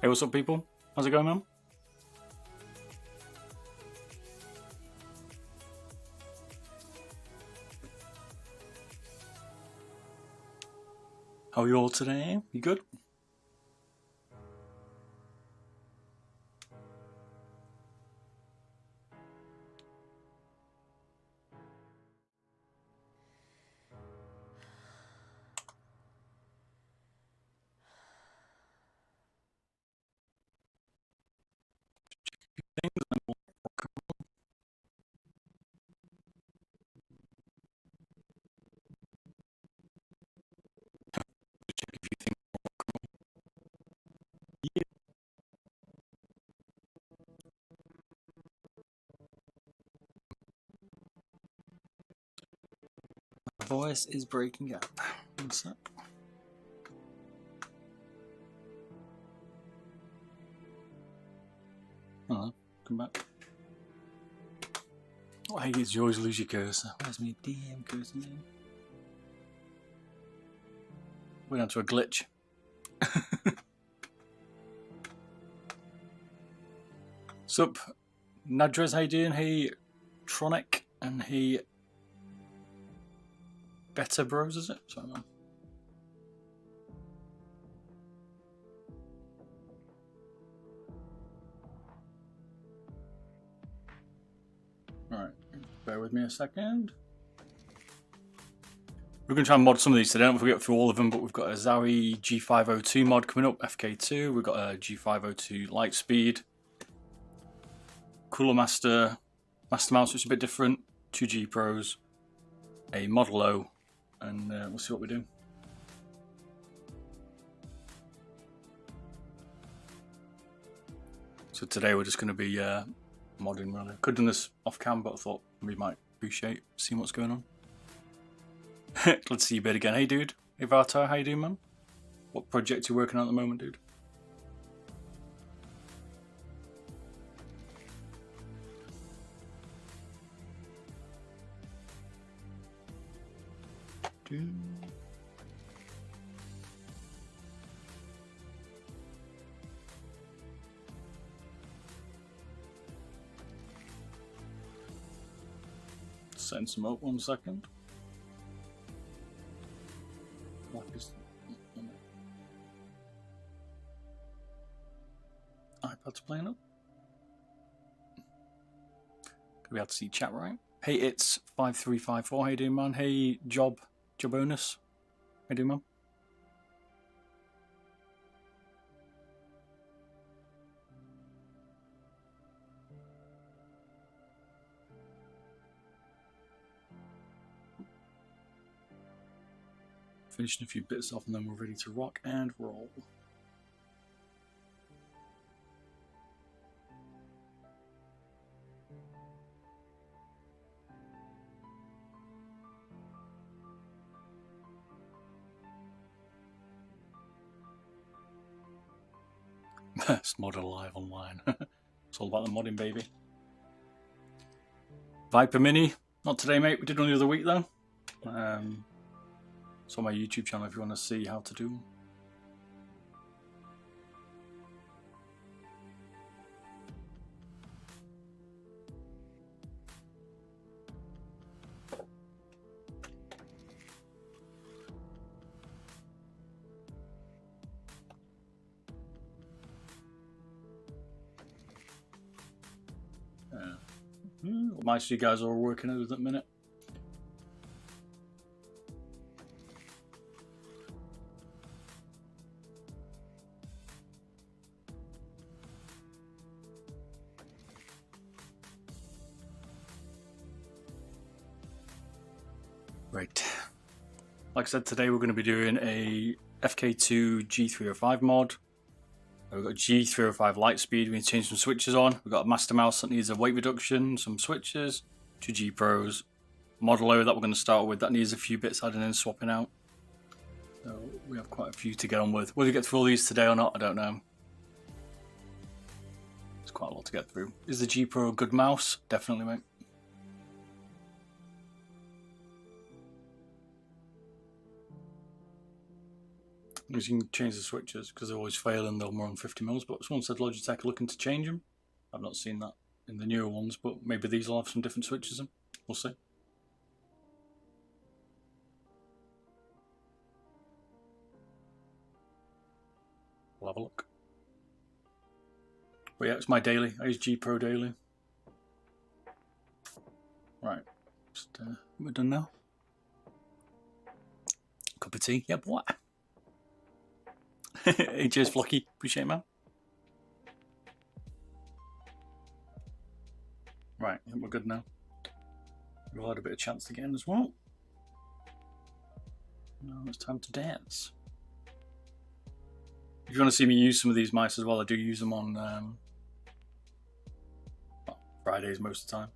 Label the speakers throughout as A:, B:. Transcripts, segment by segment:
A: Hey, what's up, people? How's it going, man? How are you all today? You good? My voice is breaking up. One sec. Hello, come back. Oh, I hate you always lose your cursor. Where's my damn cursor, man? Went onto a glitch. Sup, Nadres, how you doing? Hey, Tronic, and hey, Better Bros, is it? Sorry, man. Alright, bear with me a second. We're going to try and mod some of these today. I don't know if we get through all of them, but we've got a Zowie G502 mod coming up, FK2. We've got a G502 Lightspeed. Cooler Master Mastermouse, which is a bit different. 2 G Pros. A Model O. And we'll see what we do. So today we're just going to be modding, really. Could have done this off cam, but I thought we might appreciate seeing what's going on. Glad to see you, Beard, again. Hey, dude. Hey, Vartar, how you doing, man? What project you working on at the moment, dude? Send some up 1 second. iPad's playing up. Gonna be able to see chat, right? Hey, it's 5354. How you doing, man? Hey, Jobonus. How you doing, man? Finishing a few bits off and then we're ready to rock and roll. Best mod alive online. It's all about the modding, baby. Viper Mini, not today, mate. We did one the other week, though. It's on my YouTube channel if you want to see how to do them. What mice you guys are working at the minute? Right. Like I said, today we're going to be doing a FK2 G305 mod. We've got G305 Lightspeed. We need to change some switches on. We've got a Master Mouse that needs a weight reduction, some switches, 2 G Pros, Model O that we're going to start with. That needs a few bits adding and swapping out. So we have quite a few to get on with. Whether we get through all these today or not, I don't know. It's quite a lot to get through. Is the G Pro a good mouse? Definitely, mate. Because you can change the switches because they always fail and they'll run 50mm. But someone said Logitech are looking to change them. I've not seen that in the newer ones, but maybe these will have some different switches in. We'll see. We'll have a look. But yeah, it's my daily. I use G Pro daily. Right, just, we're done now. Cup of tea. Yep, what? Hey, cheers, Flocky. Appreciate it, man. Right, I think we're good now. We've all had a bit of chance to get in as well. Now it's time to dance. If you want to see me use some of these mice as well, I do use them on well, Fridays most of the time.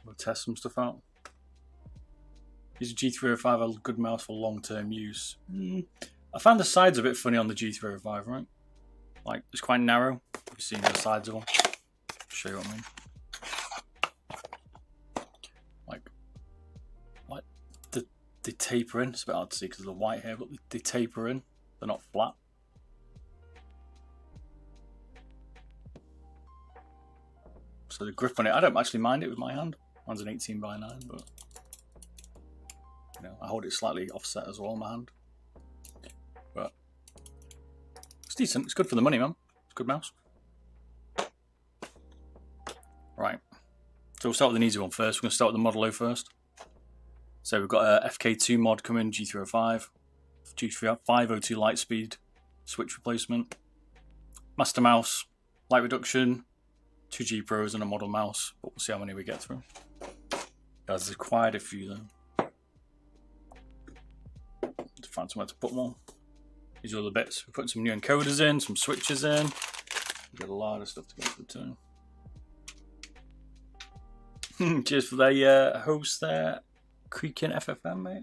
A: We'll test some stuff out. Use a G305, a good mouse for long-term use. I found the sides a bit funny on the G305, right? Like, it's quite narrow. You've seen the sides of them. I'll show you what I mean. Like they taper in. It's a bit hard to see because of the white hair, but they taper in. They're not flat. So the grip on it, I don't actually mind it with my hand. Mine's an 18x9, but you know, I hold it slightly offset as well in my hand. But it's decent. It's good for the money, man. It's a good mouse. Right. So we'll start with an easy one first. We're going to start with the Model O first. So we've got a FK2 mod coming, G305, G502 Lightspeed, switch replacement, Master Mouse, light reduction, 2 G Pros and a model mouse, but we'll see how many we get through. There's quite a few though. To find somewhere to put more. These are all the bits. We're putting some new encoders in, some switches in. We've got a lot of stuff to go through too. Cheers for the host there, creaking FFM, mate.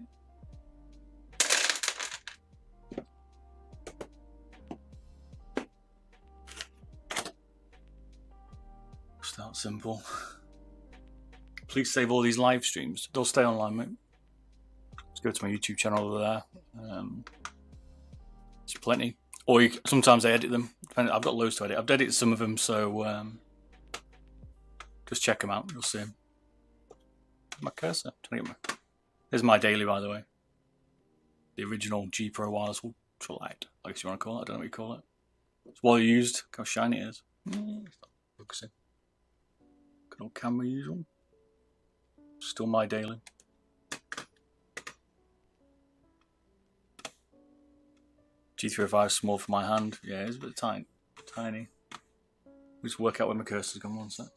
A: Start simple. Please save all these live streams. They'll stay online, mate. Let's go to my YouTube channel over there. There's plenty. Or sometimes I edit them. I've got loads to edit. I've edited some of them, so just check them out. You'll see them. My cursor. Here's my daily, by the way. The original G Pro Wireless Ultra Light, I guess you want to call it. I don't know what you call it. It's well used. Look how shiny it is. Focusing. Good old camera usual. Still my daily. G305 is small for my hand. Yeah, it's a bit tiny. We'll just work out where my cursor's gone. One sec.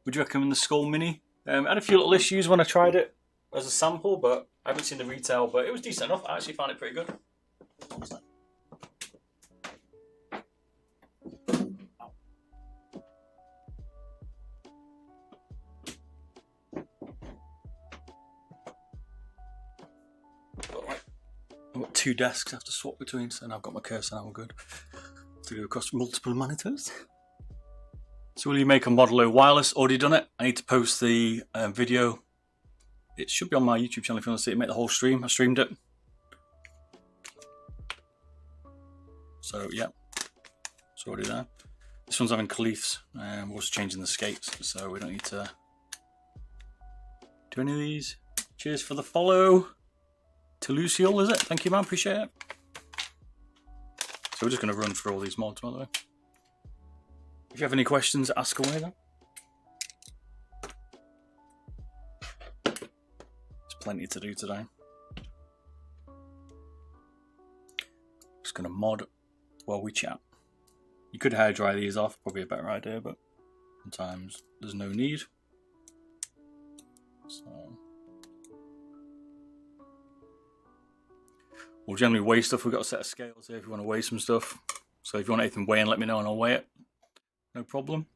A: Would you recommend the Skull Mini? I had a few little issues when I tried it as a sample, but I haven't seen the retail, but it was decent enough. I actually found it pretty good. One sec. I've got 2 desks I have to swap between, so now I've got my cursor now, we're good. To go across multiple monitors. So will you make a Model O wireless? Already done it. I need to post the video. It should be on my YouTube channel if you want to see it. Make the whole stream. I streamed it. So yeah, it's already there. This one's having cleefs. We're also changing the skates, so we don't need to do any of these. Cheers for the follow. To Lucille, is it? Thank you, man. Appreciate it. So we're just going to run through all these mods, by the way. If you have any questions, ask away then. There's plenty to do today. Just going to mod while we chat. You could hair dry these off, probably a better idea, but sometimes there's no need. So we'll generally weigh stuff. We've got a set of scales here if you want to weigh some stuff. So if you want anything weighing, let me know and I'll weigh it. No problem.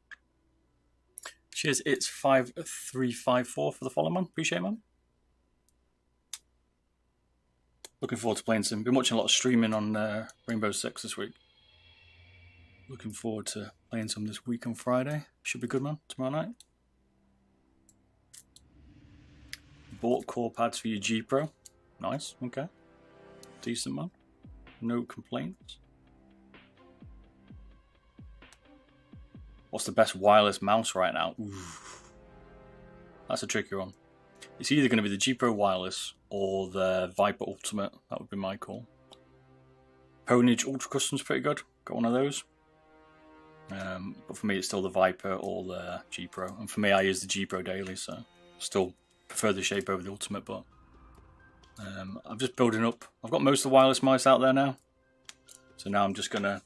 A: Cheers, it's 5354 for the follow, man. Appreciate it, man. Looking forward to playing some. Been watching a lot of streaming on Rainbow Six this week. Looking forward to playing some this week on Friday. Should be good, man. Tomorrow night. Bought core pads for your G Pro. Nice, okay. Decent, man. No complaints. What's the best wireless mouse right now? Oof. That's a tricky one. It's either going to be the G Pro Wireless or the Viper Ultimate. That would be my call. Ponage Ultra Custom's pretty good. Got one of those. But for me, it's still the Viper or the G Pro. And for me, I use the G Pro daily, so still prefer the shape over the Ultimate. But I'm just building up. I've got most of the wireless mice out there now. So now I'm just going to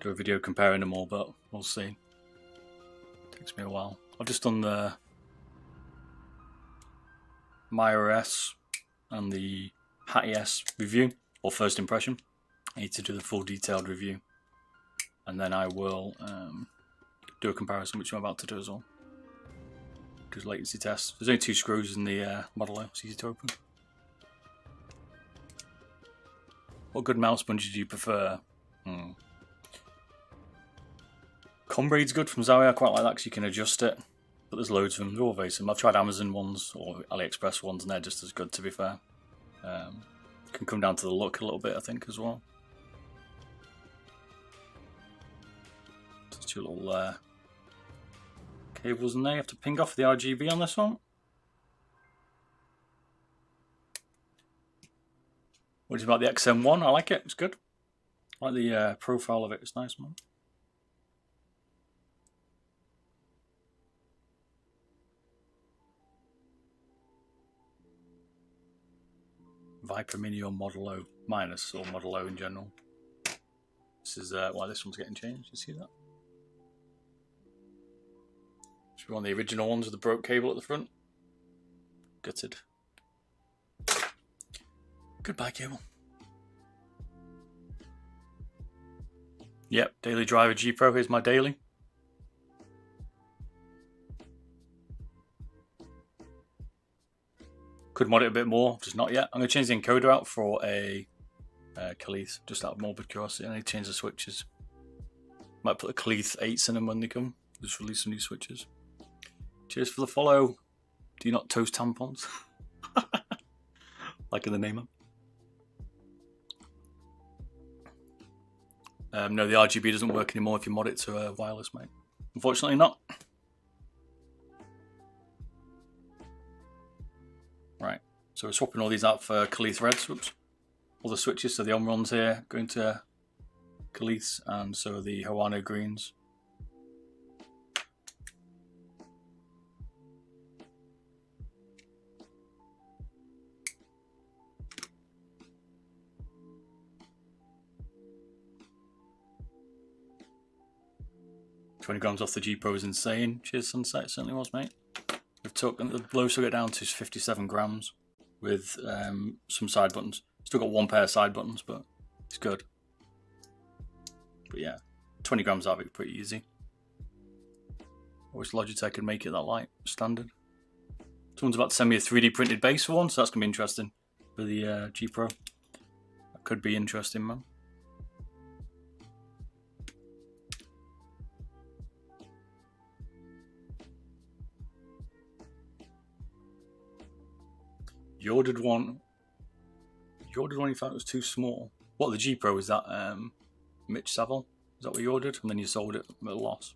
A: do a video comparing them all, but we'll see. Takes me a while. I've just done the Maya S and the Hattie S review, or first impression. I need to do the full detailed review. And then I will do a comparison, which I'm about to do as well. Because latency test. There's only 2 screws in the Model O, it's easy to open. What good mouse sponge do you prefer? Combrade's good from Zowie, I quite like that because you can adjust it. But there's loads of them, they're all very similar. I've tried Amazon ones or AliExpress ones and they're just as good, to be fair. Can come down to the look a little bit, I think, as well. There's 2 little cables in there. You have to ping off the RGB on this one. What do you think about the XM1? I like it, it's good. I like the profile of it, it's nice, man. Viper Mini or Model O minus, or Model O in general. This is why this one's getting changed. You see that? Should be one of the original ones with the broke cable at the front. Gutted. Goodbye, cable. Yep, daily driver G Pro. Here's my daily. Could mod it a bit more, just not yet. I'm going to change the encoder out for a Kaleith, just out of morbid curiosity. I need to change the switches. Might put the Kaleith 8s in them when they come. Just release some new switches. Cheers for the follow. Do you not toast tampons? Like in the name of. No, the RGB doesn't work anymore if you mod it to a wireless, mate. Unfortunately not. Right, so we're swapping all these out for Kaleith Reds. Whoops. All the switches, so the Omrons here going to Kaleiths, and so the Hawano Greens. $20 off the G Pro is insane. Cheers, Sunset, it certainly was, mate. We've took the lowest we get down to is 57 grams with some side buttons. Still got 1 pair of side buttons, but it's good. But yeah, 20 grams out of it, pretty easy. I wish Logitech could make it that light, standard. Someone's about to send me a 3D printed base for one, so that's going to be interesting for the G Pro. That could be interesting, man. You ordered one you thought it was too small. What, the G Pro, is that Mitch Saville? Is that what you ordered? And then you sold it at a loss.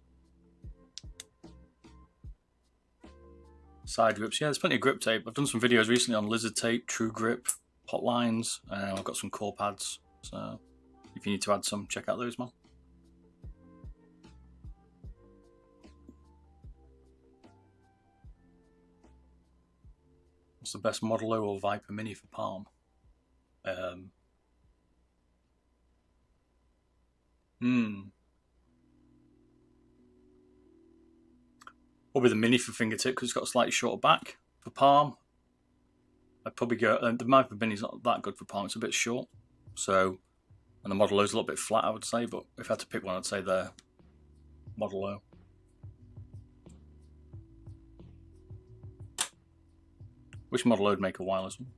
A: Side grips, yeah, there's plenty of grip tape. I've done some videos recently on lizard tape, true grip, hot lines. I've got some core pads, so if you need to add some, check out those, man. What's the best Model O or Viper Mini for Palm? Probably the Mini for fingertip because it's got a slightly shorter back. For palm, I'd probably go. The Viper Mini's not that good for palm; it's a bit short. So, and the Model O's a little bit flat, I would say. But if I had to pick one, I'd say the Model O. Which Model O would make a wireless one?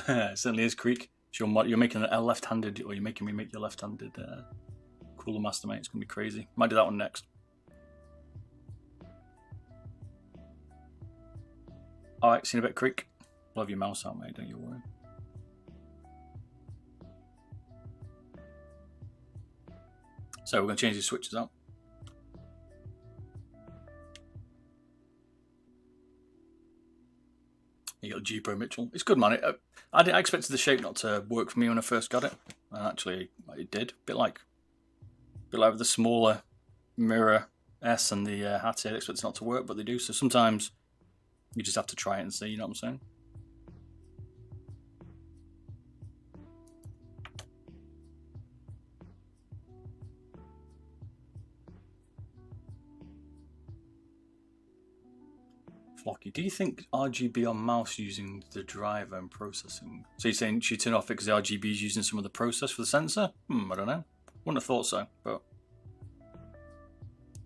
A: It certainly is, Creek. So you're making a left-handed, or you're making me make your left-handed Cooler Master, mate. It's going to be crazy. Might do that one next. Alright, see you in a bit, Creek. Love your mouse out, mate. Don't you worry. So we're going to change these switches out. You got the G Pro Mitchell. It's good, man. I expected the shape not to work for me when I first got it, and actually it did. A bit like the smaller Mirror S and the Hattie. I expected it not to work, but they do. So sometimes you just have to try it and see. You know what I'm saying? Flocky, do you think RGB on mouse using the driver and processing? So you're saying you turn off it because the RGB is using some of the process for the sensor? I don't know. Wouldn't have thought so, but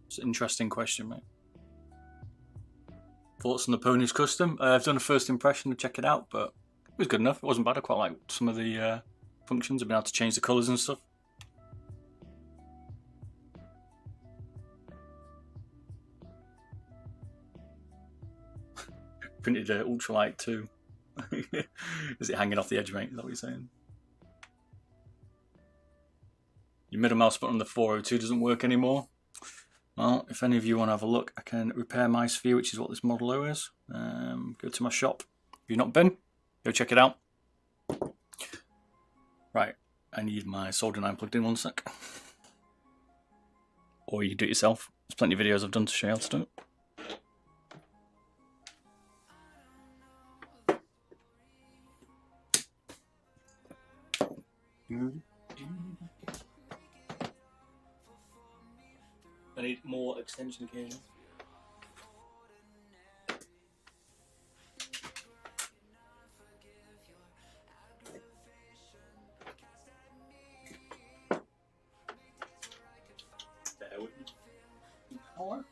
A: it's an interesting question, mate. Thoughts on the Ponies custom? I've done a first impression to check it out, but it was good enough. It wasn't bad. I quite like some of the functions. I've been able to change the colours and stuff. Printed ultralight too. Is it hanging off the edge, mate? Is that what you're saying? Your middle mouse button on the 402 doesn't work anymore. Well, if any of you want to have a look, I can repair my sphere, which is what this Model O is. Go to my shop. If you've not been, go check it out. Right, I need my soldering iron plugged in 1 sec. Or you can do it yourself. There's plenty of videos I've done to show you how to do it. I need more extension cables. There we go.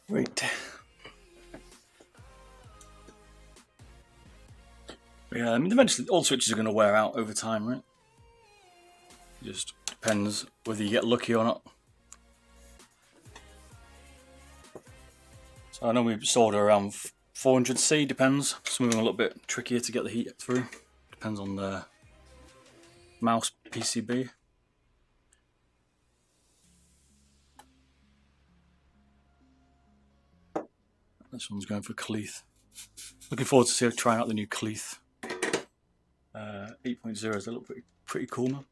A: Right. Yeah, I mean, eventually all switches are going to wear out over time, right? It just depends whether you get lucky or not. So I know we solder around 400C, depends. Some of them are a little bit trickier to get the heat through. Depends on the mouse PCB. This one's going for Cleith. Looking forward to trying out the new Cleith 8.0. They look pretty cool, man.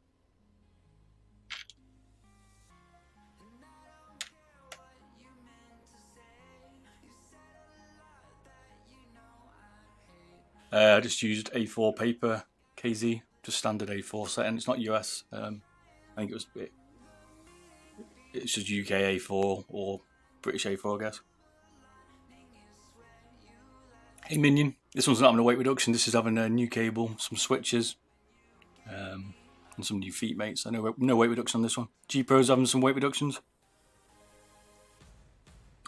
A: I just used A4 paper, KZ, just standard A4 setting. It's not US. I think it's just UK A4 or British A4, I guess. Hey Minion, this one's not having a weight reduction. This is having a new cable, some switches, and some new feet mates. I know no weight reduction on this one. G Pro's having some weight reductions.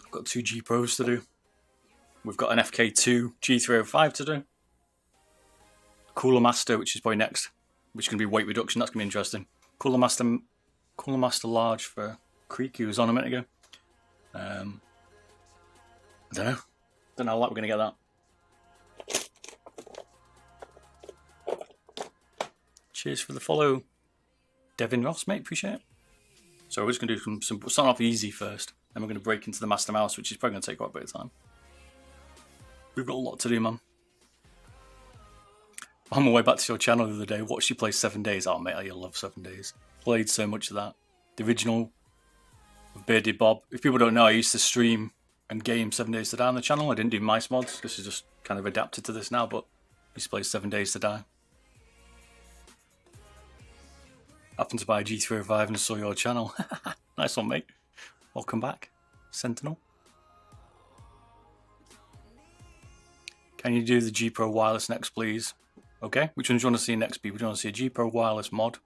A: I've got 2 G Pros to do. We've got an FK2 G305 to do. Cooler Master, which is probably next, which is going to be weight reduction. That's going to be interesting. Cooler Master Large for Creek, who was on a minute ago. I don't know. Don't know how we're going to get that. Cheers for the follow, Devin Ross, mate. Appreciate it. So we're just going to do some starting off easy first, then we're going to break into the Master Mouse, which is probably going to take quite a bit of time. We've got a lot to do, man. On my way back to your channel the other day, watched you play 7 Days. Oh, mate, I love 7 Days. Played so much of that. The original of Beardedbob. If people don't know, I used to stream and game 7 Days to Die on the channel. I didn't do mice mods. This is just kind of adapted to this now, but I used to play 7 Days to Die. Happened to buy a G305 and saw your channel. Nice one, mate. Welcome back, Sentinel. Can you do the G Pro Wireless next, please? Okay, which one do you want to see next, people? Do you want to see a G Pro Wireless mod?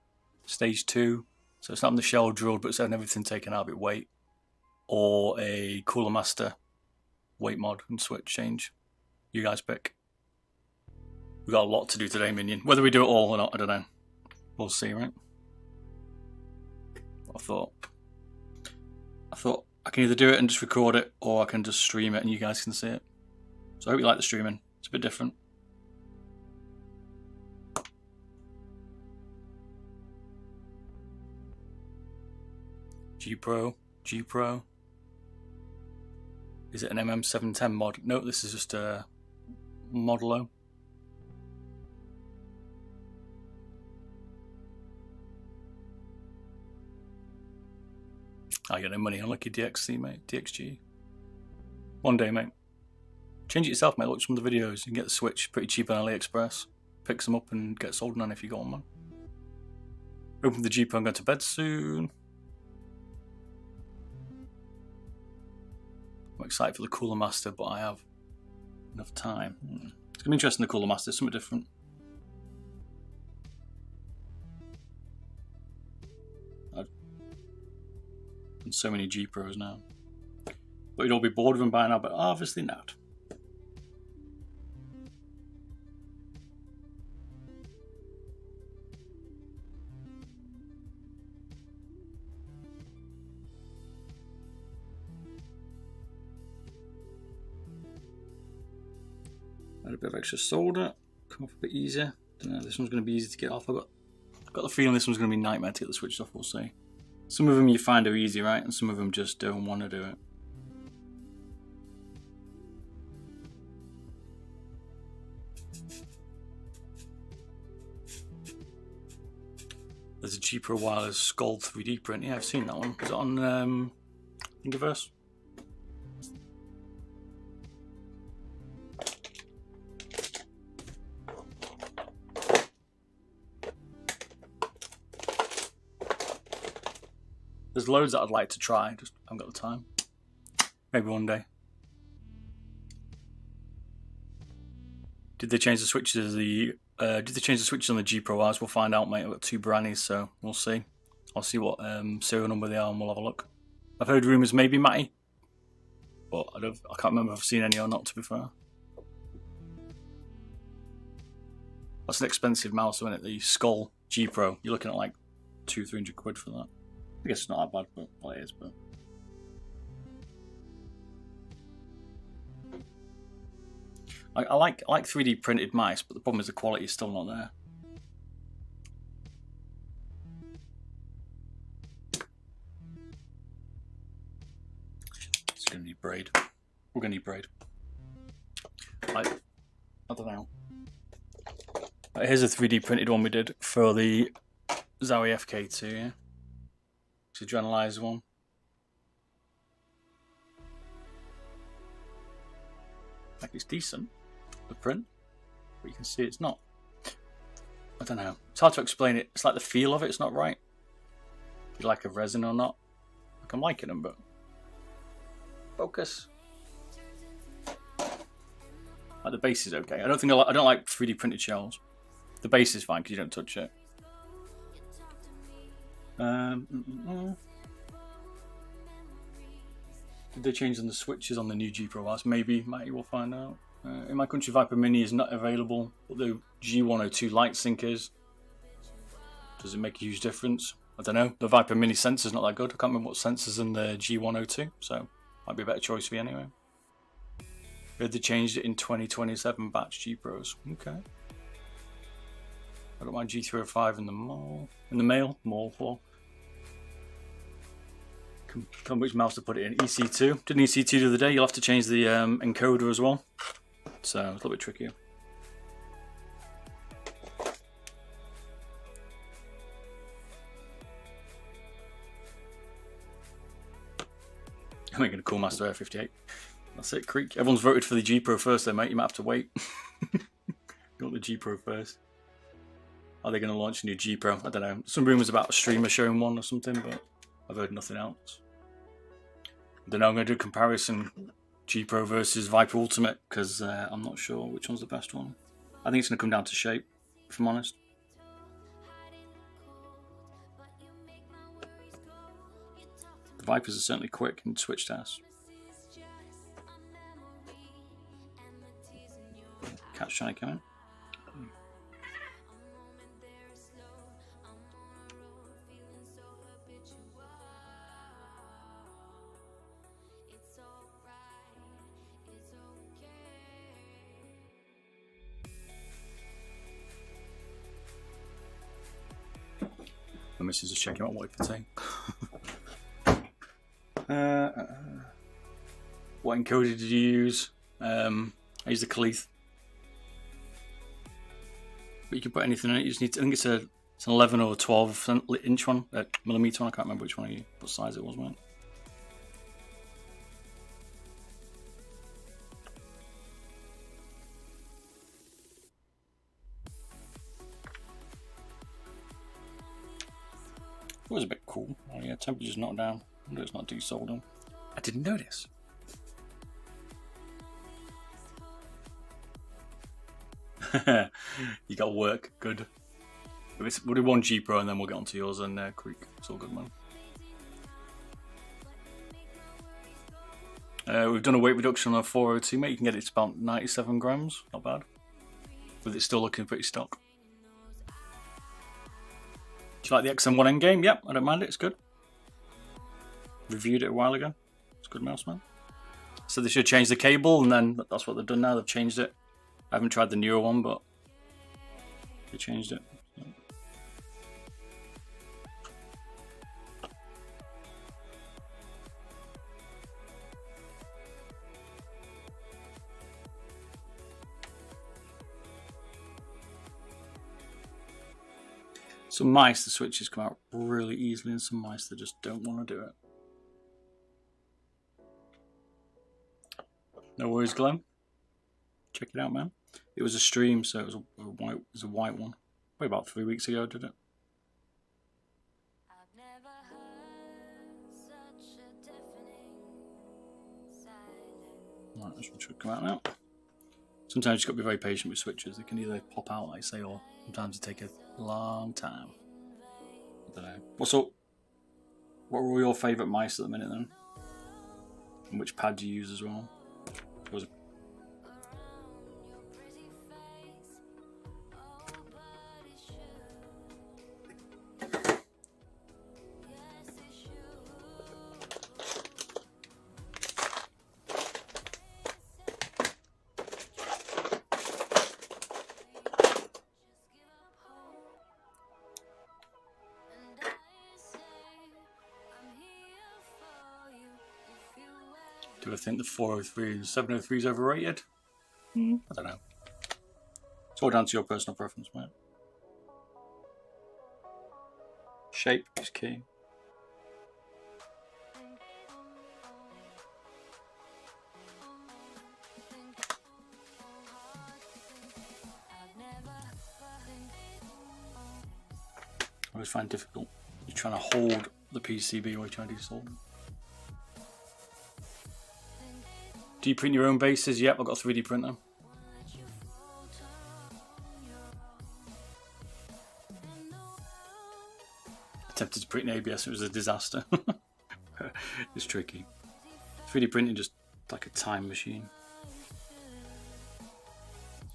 A: Stage 2. So it's not in the shell drilled, but it's having everything taken out of it weight. Or a Cooler Master weight mod and switch change. You guys pick. We've got a lot to do today, Minion. Whether we do it all or not, I don't know. We'll see, right? I thought I can either do it and just record it, or I can just stream it and you guys can see it. So I hope you like the streaming. It's a bit different. G Pro. Is it an MM710 mod? No, this is just a Modelo. I got no money. Unlucky DXC, mate. DXG. One day, mate. Change it yourself, mate. Watch some of the videos. You can get the Switch pretty cheap on AliExpress. Pick some up and get sold on if you got one, man. Open the G Pro. I'm going to bed soon. I'm excited for the Cooler Master, but I have enough time. It's going to be interesting, the Cooler Master. Something different. I've done so many G Pros now. But you'd all be bored of them by now, but obviously not. Add a bit of extra solder, come off a bit easier. Don't know, this one's going to be easy to get off. I've got the feeling this one's going to be a nightmare to get the switch off, we'll see. Some of them you find are easy, right? And some of them just don't want to do it. There's a G Pro Wireless Skull 3D print. Yeah, I've seen that one. Is it on Thingiverse? There's loads that I'd like to try, just haven't got the time. Maybe one day. Did they change the switches? Did they change the switches on the G Pro Wireless? We'll find out, mate. I've got 2 brannies, so we'll see. I'll see what serial number they are, and we'll have a look. I've heard rumours maybe Matty, but I can't remember if I've seen any or not. To be fair, that's an expensive mouse, isn't it? The Skull G Pro. You're looking at like 200-300 quid for that. I guess it's not that bad, but well, it is. But I like 3D printed mice, but the problem is the quality is still not there. It's gonna need braid. We're gonna need braid. I don't know. Here's a 3D printed one we did for the Zowie FK2. Yeah. Adrenalize one. Like it's decent, the print, but you can see it's not. I don't know. It's hard to explain it. It's like the feel of it's not right. If you like a resin or not. Like I'm liking them, but focus. Like the base is okay. I don't like 3D printed shells. The base is fine because you don't touch it. Did they change on the switches on the new G Pro Wireless? Maybe we'll find out. In my country, Viper Mini is not available, but the G102 Lightsync is. Does it make a huge difference? I don't know. The Viper Mini sensor's not that good. I can't remember what sensor's in the G102, so might be a better choice for you anyway. They changed it in 2027 batch G Pros. Okay. I got my G305 in the mall for. Tell me which mouse to put it in. EC2. Did an EC2 the other day. You'll have to change the encoder as well. So it's a little bit trickier. I'm making a Cooler Master Air 58. That's it, Creek. Everyone's voted for the G Pro first, though, mate. You might have to wait. You want the G Pro first. Are they going to launch a new G Pro? I don't know. Some rumours about a streamer showing one or something, but I've heard nothing else. I don't know. I'm going to do a comparison G Pro versus Viper Ultimate, because I'm not sure which one's the best one. I think it's going to come down to shape, if I'm honest. The Vipers are certainly quick in switch tests. Cat's trying to come in. The missus is checking out what he can say. What encoder did you use? I used the Khalith. But you can put anything in it. You just need to, I think it's an 11 or 12 inch one, millimeter one. I can't remember which one what size it was, man. It was a bit cool. Oh yeah, temperature's not down. I wonder it's not desolding. I didn't notice. You got work, good. We'll do one G Pro and then we'll get onto yours and Creek. It's all good, man. We've done a weight reduction on a 402, mate. You can get it to about 97 grams. Not bad. With it still looking pretty stock. Do you like the XM1N game? Yep, I don't mind it, it's good. Reviewed it a while ago. It's a good mouse, man. So they should change the cable, and then that's what they've done now, they've changed it. I haven't tried the newer one, but they changed it. Some mice, the switches come out really easily, and some mice that just don't want to do it. No worries, Glenn. Check it out, man. It was a stream, so it was a white one. Probably about 3 weeks ago, did it? Right, this one should come out now. Sometimes you've got to be very patient with switches. They can either pop out, like I say, or sometimes they take a long time. I don't know. So, what were your favourite mice at the minute then? And which pad do you use as well? Was it Do I think the 403 and 703 is overrated? I don't know. It's all down to your personal preference, mate. Shape is key. I always find it difficult. You're trying to hold the PCB while you're trying to do soldering. Do you print your own bases? Yep, I've got a 3D printer. Attempted to print in ABS, it was a disaster. It's tricky. 3D printing just like a time machine.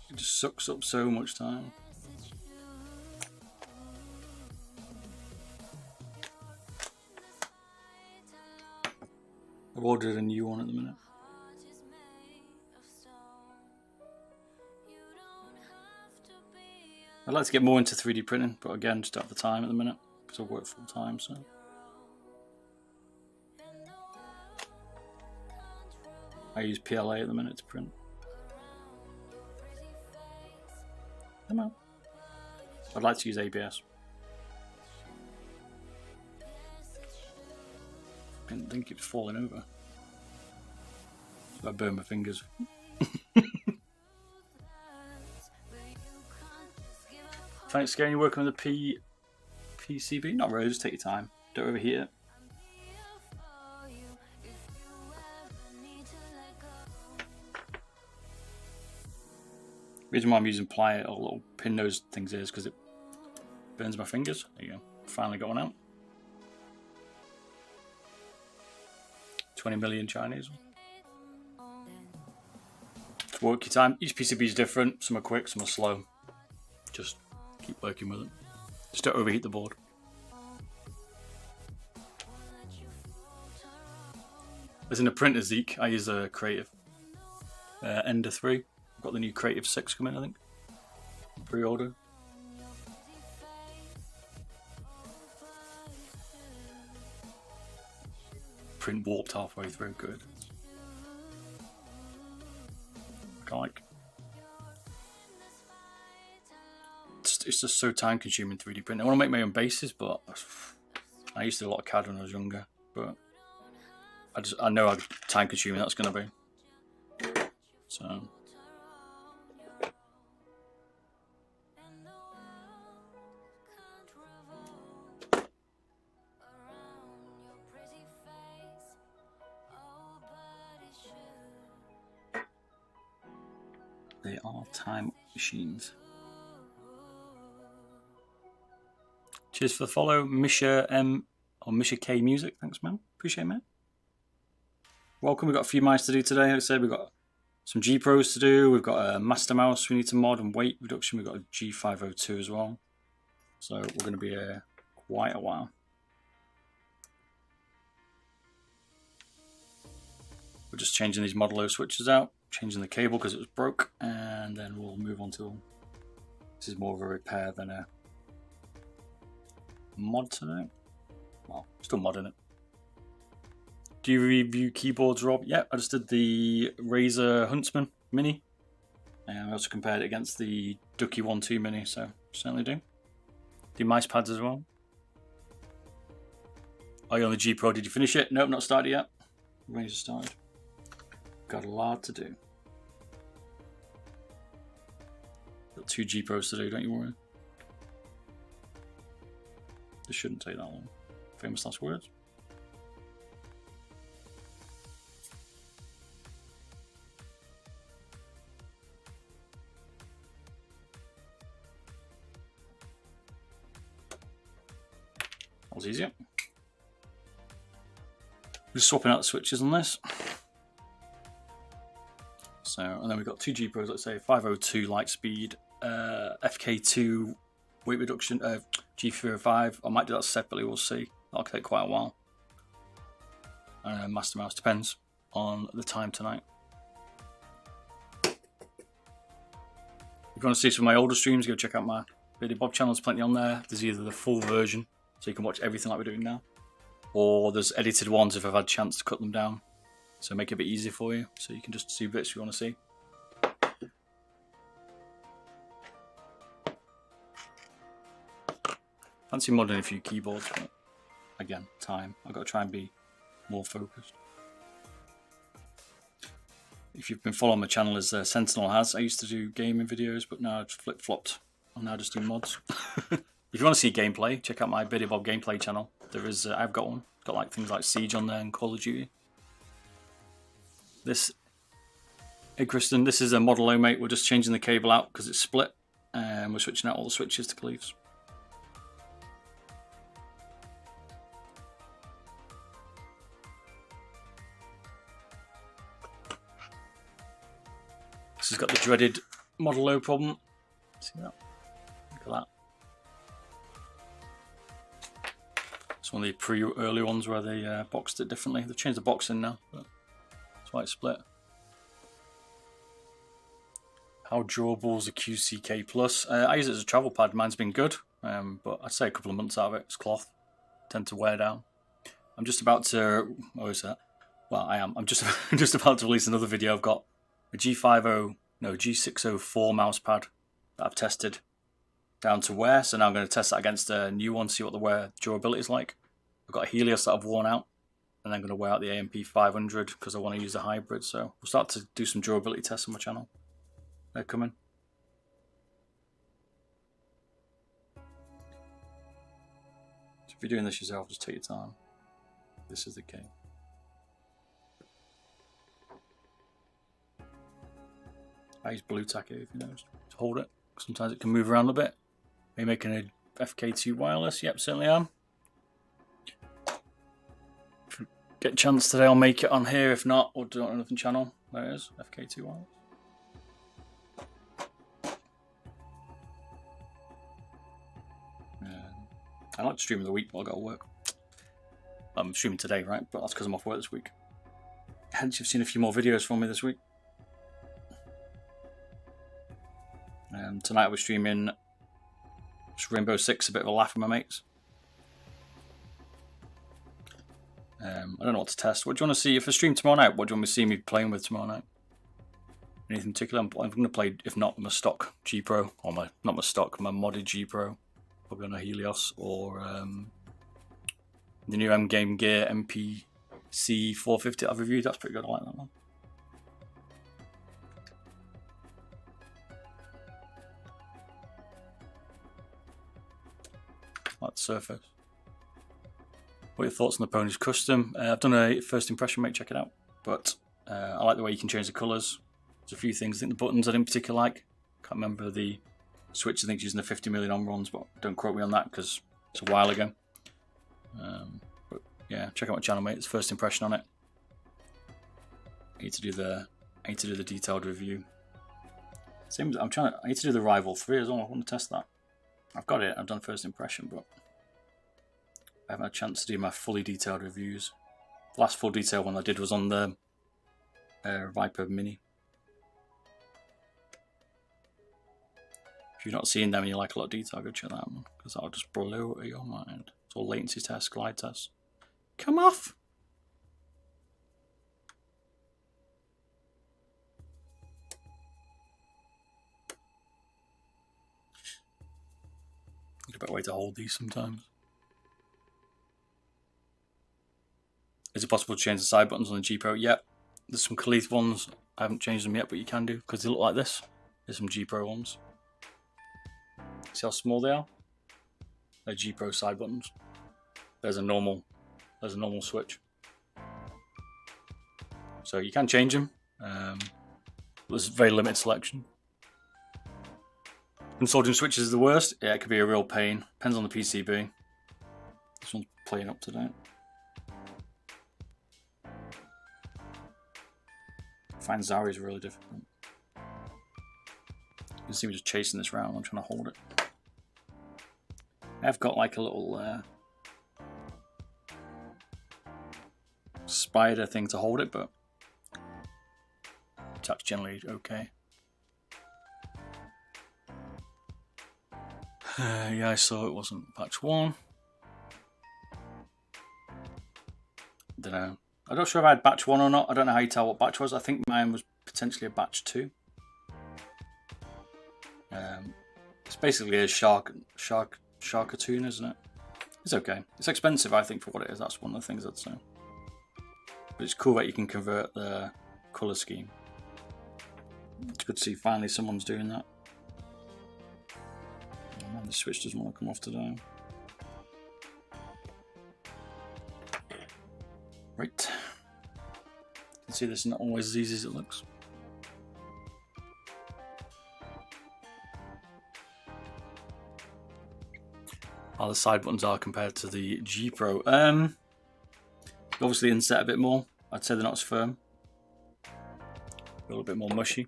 A: It just sucks up so much time. I've ordered a new one at the minute. I'd like to get more into 3D printing, but again, just don't have the time at the minute because I work full time. So I use PLA at the minute to print. Come on. I'd like to use ABS. I didn't think it was falling over. So I burned my fingers. Thanks, Gary. You're working with a PCB? Not really, just take your time. Don't overheat it. The reason why I'm using plier or little pin nose things is because it burns my fingers. There you go. Finally got one out. 20 million Chinese. To work your time. Each PCB is different. Some are quick, some are slow. Just keep working with it. Just don't overheat the board. As in a printer, Zeke, I use a Creative Ender 3. I've got the new Creative 6 coming, I think. Pre-order. Print warped halfway through, good. I like. It's just so time consuming 3D print. I want to make my own bases, but I used to do a lot of CAD when I was younger, but I know how time consuming that's going to be. So. They are time machines. Cheers for the follow, Misha M or Misha K Music. Thanks, man. Appreciate it, man. Welcome. We've got a few mice to do today. Like I said, we've got some G Pros to do. We've got a Master Mouse we need to mod and weight reduction. We've got a G502 as well. So we're going to be here quite a while. We're just changing these Model O switches out, changing the cable because it was broke, and then we'll move on to. This is more of a repair than a mod today. Well, still modding it. Do you review keyboards, Rob? Yeah, I just did the Razer Huntsman Mini. And I also compared it against the Ducky 1.2 Mini, so certainly do. Do mice pads as well. Are you on the G Pro? Did you finish it? Nope, not started yet. Razer started. Got a lot to do. Got 2 G Pros to do, don't you worry. This shouldn't take that long. Famous last words. That was easier. Just swapping out the switches on this. So, and then we've got 2 G Pros, let's say 502 Lightspeed, FK2 weight reduction, G305. I might do that separately, we'll see. That'll take quite a while. Master Mouse, depends on the time tonight. If you want to see some of my older streams, go check out my Beardedbob channel, there's plenty on there. There's either the full version, so you can watch everything like we're doing now, or there's edited ones if I've had a chance to cut them down. So make it a bit easier for you, so you can just see bits you want to see. Fancy modding a few keyboards, but again, time. I've got to try and be more focused. If you've been following my channel as Sentinel has, I used to do gaming videos, but now I've flip-flopped. I'm now just doing mods. If you want to see gameplay, check out my Beardedbob gameplay channel. There is, I've got one. Got like things like Siege on there and Call of Duty. This, hey Kristen, this is a Model O, mate. We're just changing the cable out because it's split, and we're switching out all the switches to Cleves. This has got the dreaded Model O problem. See that? Look at that. It's one of the pre-early ones where they boxed it differently. They've changed the boxing now, but that's why it's split. How durable is a QCK Plus? I use it as a travel pad. Mine's been good, but I'd say a couple of months out of it. It's cloth. Tend to wear down. I'm just about to. What is that? Well, I am. I'm just about to release another video. I've got a G604 mouse pad that I've tested down to wear. So now I'm going to test that against a new one, see what the wear durability is like. I've got a Helios that I've worn out, and I'm going to wear out the AMP 500 because I want to use the hybrid. So we'll start to do some durability tests on my channel. They're coming. So if you're doing this yourself, just take your time. This is the key. I use blue tack here, if you know, to hold it. Sometimes it can move around a bit. Are you making a FK2 wireless? Yep, certainly am. If we get a chance today, I'll make it on here. If not, we'll do it on another channel. There it is, FK2 wireless. I like to stream in the week, but I've got to work. I'm streaming today, right? But that's because I'm off work this week. Hence, you've seen a few more videos from me this week. Tonight we're streaming Rainbow Six, a bit of a laugh with my mates. I don't know what to test. What do you want to see? If I stream tomorrow night, what do you want to see me playing with tomorrow night? Anything particular? I'm going to play, if not my stock G Pro, or not my stock, my modded G Pro. Probably on a Helios, or the new M Game Gear MPC 450 I've reviewed. That's pretty good. I like that one. I like the Surface. What are your thoughts on the Ponies Custom? I've done a first impression, mate. Check it out. But I like the way you can change the colours. There's a few things. I think the buttons I didn't particularly like. Can't remember the switch. I think it's using the 50 million on-runs, but don't quote me on that because it's a while ago. But yeah, check out my channel, mate. It's first impression on it. I need to do the detailed review. Same. I need to do the Rival 3 as well. I want to test that. I've got it. I've done first impression, but I haven't had a chance to do my fully detailed reviews. The last full detail one I did was on the Viper Mini. If you've not seen them and you like a lot of detail, go check that out, because that'll just blow your mind. It's all latency tests, glide tests. Come off! Need a better way to hold these sometimes. Is it possible to change the side buttons on the G Pro? Yep. There's some Khalith ones. I haven't changed them yet, but you can do, because they look like this. There's some G Pro ones. See how small they are? They're G Pro side buttons. There's a normal switch. So you can change them. There's very limited selection. Installing switches is the worst. Yeah, it could be a real pain. Depends on the PCB. This one's playing up to date. I find Zari is really difficult. You can see me just chasing this round. I'm trying to hold it. I've got like a little spider thing to hold it, but that's generally okay. Yeah, I saw it wasn't batch 1. Don't know. I'm not sure if I had batch 1 or not. I don't know how you tell what batch was. I think mine was potentially a batch 2. It's basically a shark cartoon, isn't it? It's okay. It's expensive, I think, for what it is. That's one of the things I'd say. But it's cool that you can convert the colour scheme. It's good to see finally someone's doing that. Oh man, the switch doesn't want to come off today. Right. You can see this is not always as easy as it looks. How the side buttons are compared to the G Pro. Obviously inset a bit more. I'd say they're not as firm. A little bit more mushy.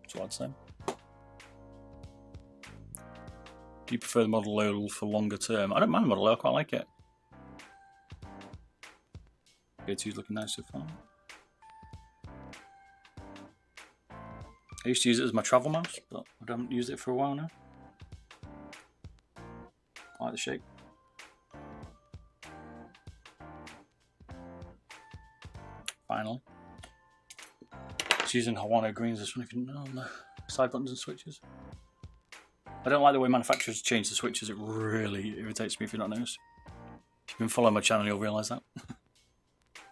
A: That's what I'd say. Do you prefer the Model O for longer term? I don't mind the Model O, I quite like it. FK2's looking nice so far. I used to use it as my travel mouse, but I haven't used it for a while now. I like the shape. Finally. It's using Hawano greens, this one, if you know, on the side buttons and switches. I don't like the way manufacturers change the switches. It really irritates me if you've not noticed. If you've been following my channel, you'll realise that.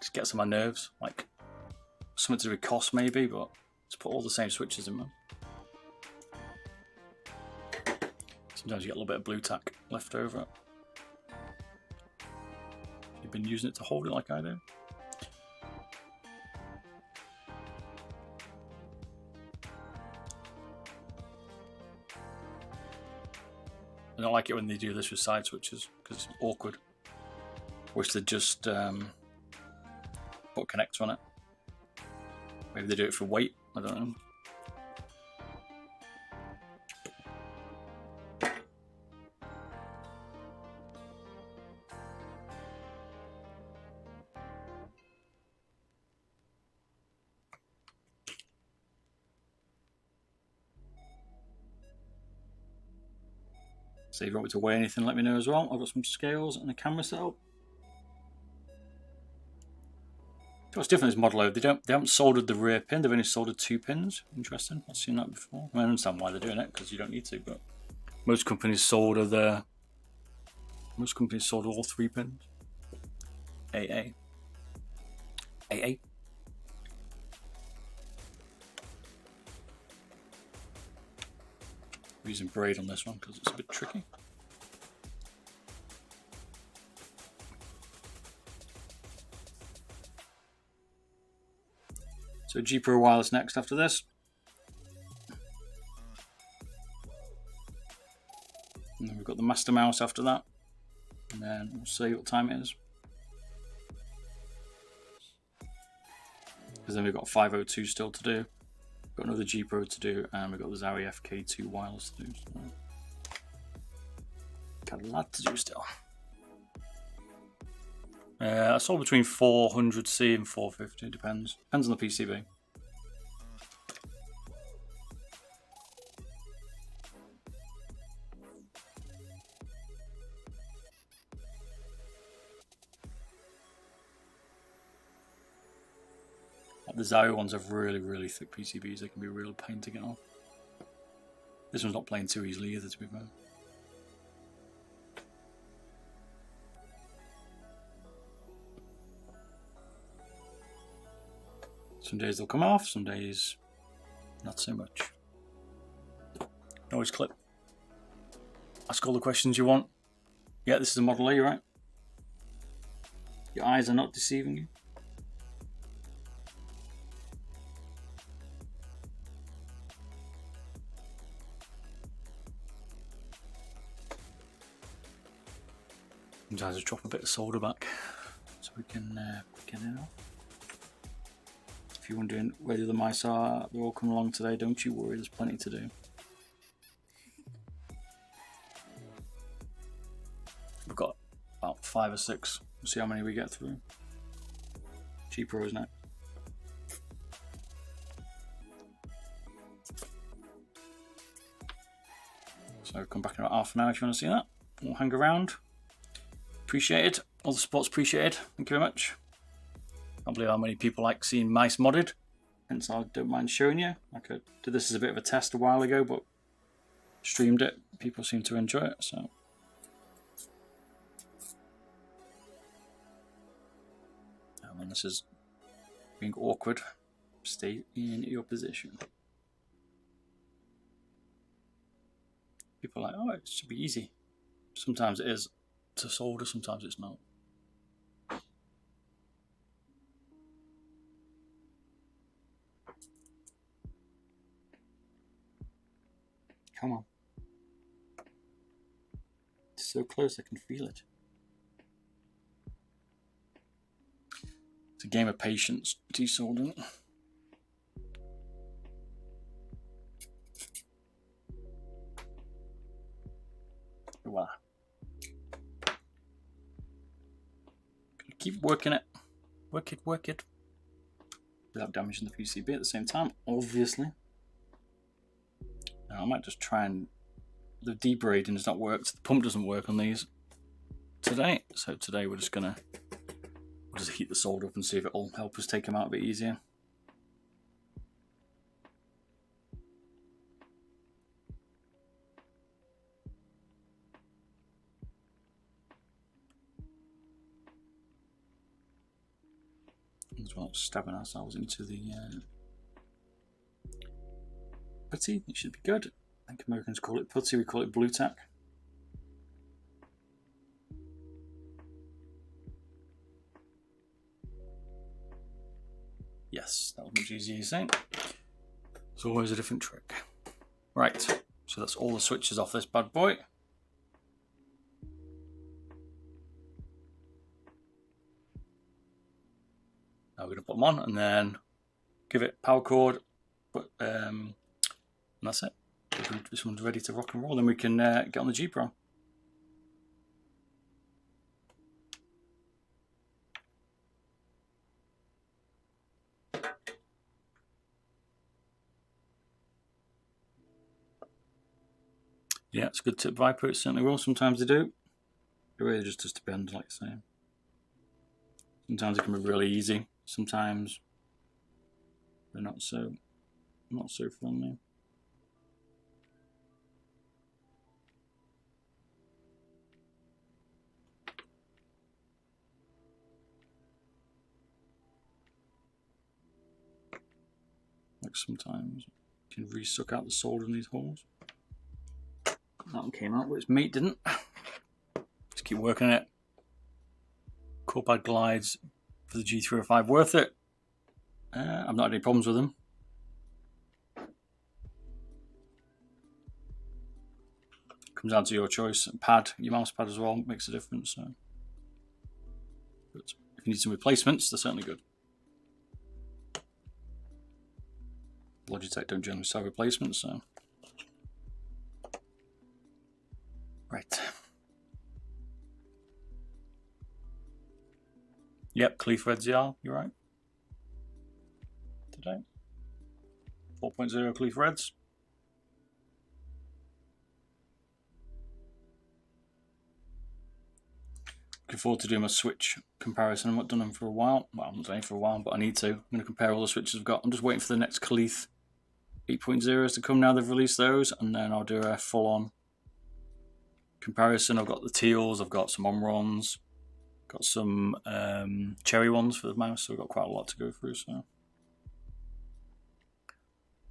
A: Just gets on my nerves. Like, something to do with cost maybe, but just put all the same switches in them. Sometimes you get a little bit of blue tack left over. You've been using it to hold it like I do. I don't like it when they do this with side switches because it's awkward. Wish they'd just put a connector on it. Maybe they do it for weight, I don't know. So if you want me to weigh anything, let me know as well. I've got some scales and a camera set up. What's different is model, they haven't soldered the rear pin, they've only soldered 2 pins. Interesting, I've seen that before. I mean, I understand why they're doing it, because you don't need to, but most companies solder all 3 pins. AA. I'm using braid on this one because it's a bit tricky. So G Pro Wireless next after this. And then we've got the Master Mouse after that. And then we'll see what time it is. Because then we've got 502 still to do. Got another G Pro to do, and we've got the FK2 wireless to do. So got a lot to do still. I sold between 400C and 450, depends on the PCB. The Zayo ones have really thick PCBs. They can be a real pain to get off. This one's not playing too easily either, to be fair. Some days they'll come off, some days not so much. Always clip. Ask all the questions you want. Yeah, this is a Model A, right? Your eyes are not deceiving you. Sometimes I drop a bit of solder back so we can get it off. If you're wondering where the other mice are, they're all coming along today, don't you worry, there's plenty to do. We've got about 5 or 6, we'll see how many we get through. G Pro's next. So come back in about half an hour if you want to see that. We'll hang around. Appreciated. All the support's appreciated. Thank you very much. Can't believe how many people like seeing mice modded. Hence I don't mind showing you. I could do this as a bit of a test a while ago, but streamed it. People seem to enjoy it, so. And when this is being awkward, stay in your position. People are like, oh, it should be easy. Sometimes it is to solder, sometimes it's not. Come on. It's so close, I can feel it. It's a game of patience, desoldering. Voila. Keep working it. Work it. Without damaging the PCB at the same time, obviously. Now I might just try and... The debraiding has not worked. The pump doesn't work on these today. So today we're just gonna... We'll just heat the solder up and see if it'll help us take them out a bit easier. As well as stabbing ourselves into the putty. It should be good. I think Americans call it putty, we call it blue tack. Yes, that was much easier you saying. It's always a different trick. Right, so that's all the switches off this bad boy. them on, and then give it power cord. But and that's it. This one's ready to rock and roll. Then we can get on the G Pro. Yeah, it's a good tip Viper. It certainly will. Sometimes they do. It really just depends, like I say. Sometimes it can be really easy. Sometimes they're not so friendly. Like sometimes you can re-suck out the solder in these holes. That one came out, but its mate didn't. Just keep working it. Core pad glides for the G305, worth it. I've not had any problems with them. Comes down to your choice. Pad, your mouse pad as well makes a difference. So. But if you need some replacements, they're certainly good. Logitech don't generally sell replacements, so. Right. Yep, Cleef Reds, yeah, you're right. Today. 4.0 Cleef Reds. Looking forward to doing my Switch comparison. I've not done them for a while. Well, I'm not saying for a while, but I need to. I'm going to compare all the Switches I've got. I'm just waiting for the next Cleef 8.0s to come now they've released those, and then I'll do a full-on comparison. I've got the teals, I've got some Omrons, got some cherry ones for the mouse, so I've got quite a lot to go through. So,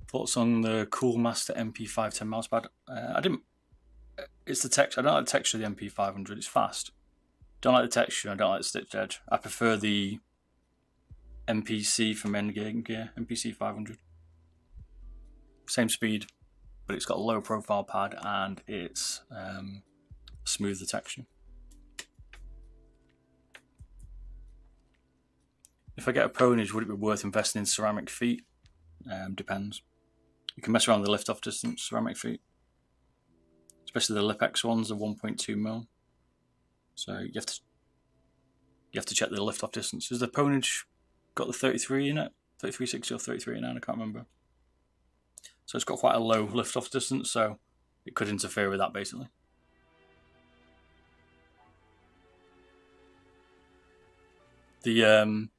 A: thoughts on the Cooler Master MP510 mousepad? I didn't. It's the texture. I don't like the texture of the MP500. It's fast. Don't like the texture. I don't like the stitched edge. I prefer the MPC from Endgame Gear, MPC 500. Same speed, but it's got a low profile pad and it's smooth the texture. If I get a Ponage, would it be worth investing in ceramic feet? Depends. You can mess around with the lift off distance ceramic feet, especially the Lipex ones, the 1.2mm. So you have to check the lift off distance. Has the Ponage got the 33 in it? 3360 or 3389? I can't remember. So it's got quite a low lift off distance, so it could interfere with that basically. The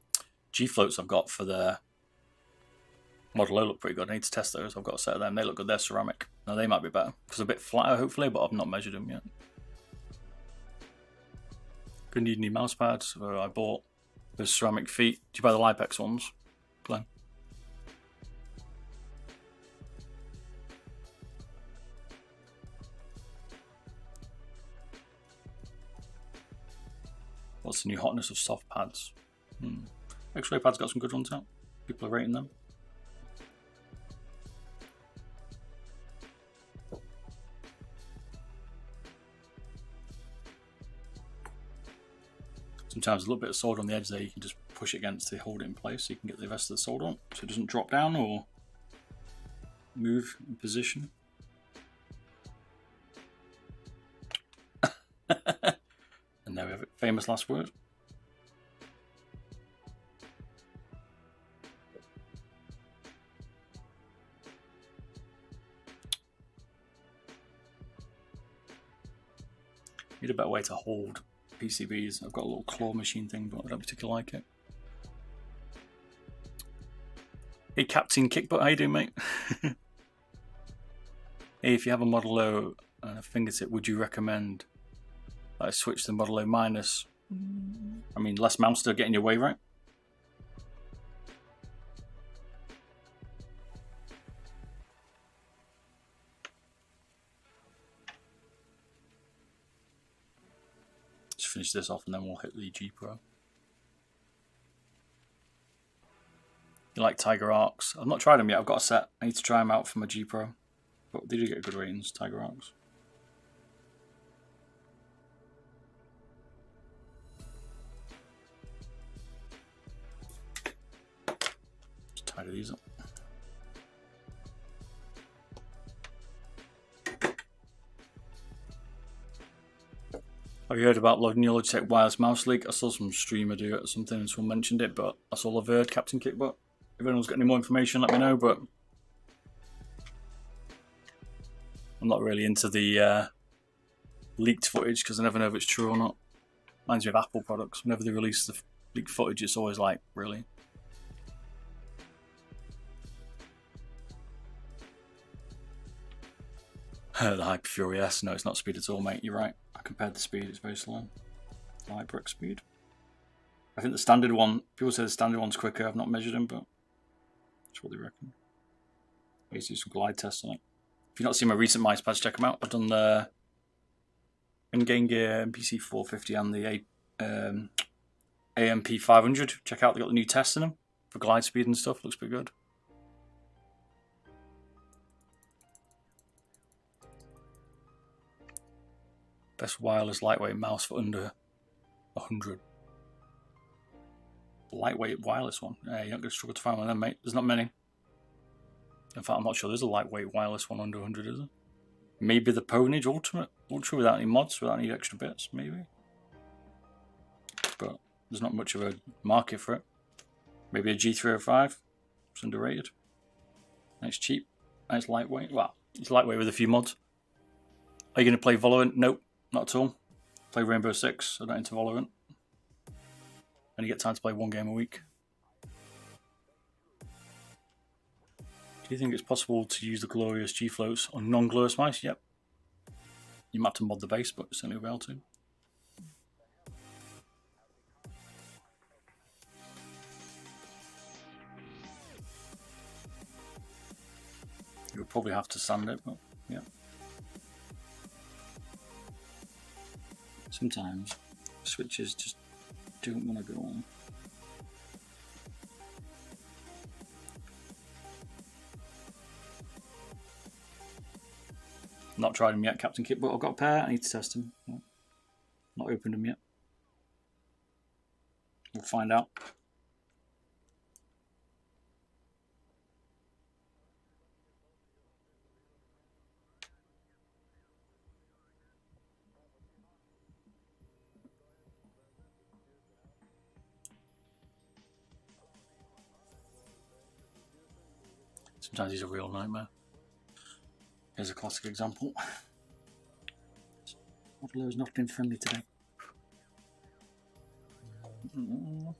A: G floats I've got for the Model O look pretty good. I need to test those. I've got a set of them. They look good. They're ceramic. Now they might be better because they're a bit flatter hopefully, but I've not measured them yet. Gonna need new mouse pads. So I bought those ceramic feet. Did you buy the Lipex ones, Glenn? What's the new hotness of soft pads? X-ray pads got some good ones out. People are rating them. Sometimes a little bit of solder on the edge there, you can just push it against to hold it in place so you can get the rest of the solder on so it doesn't drop down or move in position. And there we have it, famous last word. Need a better way to hold PCBs. I've got a little claw machine thing, but I don't particularly like it. Hey Captain Kickbutt, how you doing, mate? Hey, if you have a Model O and a fingertip, would you recommend I switch to the Model O minus? I mean, less mouse to get in your way, right? Just finish this off and then we'll hit the G Pro. You like Tiger Arcs? I've not tried them yet. I've got a set. I need to try them out for my G Pro. But they do get good ratings, Tiger Arcs. Tidy these up. Have you heard about Logitech wireless mouse leak? I saw some streamer do it or something and someone mentioned it, but that's all I've heard, Captain Kickbutt. If anyone's got any more information, let me know, but I'm not really into the leaked footage because I never know if it's true or not. Reminds me of Apple products. Whenever they release the leaked footage, it's always like, really? The Hyperfury S. No, it's not speed at all, mate. You're right. I compared the speed. It's very slow. The HyperX speed. I think the standard one, people say the standard one's quicker. I've not measured them, but that's what they reckon. I used to do some glide tests on it. If you've not seen my recent mice pads, check them out. I've done the in-game gear MPC 450 and the AMP 500. Check out, they got the new tests in them for glide speed and stuff. Looks pretty good. Best wireless lightweight mouse for under 100. Lightweight wireless one. You're not going to struggle to find one of them, mate. There's not many. In fact, I'm not sure there's a lightweight wireless one under 100, is there? Maybe the Ponage Ultra without any mods, without any extra bits, maybe. But there's not much of a market for it. Maybe a G305. It's underrated. And it's cheap. And it's lightweight. Well, it's lightweight with a few mods. Are you going to play Valorant? Nope, not at all. Play Rainbow Six. I'm not into Valorant. And you get time to play one game a week. Do you think it's possible to use the glorious G-floats on non-glorious mice? Yep. You might have to mod the base, but certainly will be able to. You would probably have to sand it, but yeah. Sometimes switches just don't want to go on. Not tried them yet, Captain Kit, but I've got a pair. I need to test them. Not opened them yet. We'll find out. Sometimes he's a real nightmare. Here's a classic example. Modeler has not been friendly today. Don't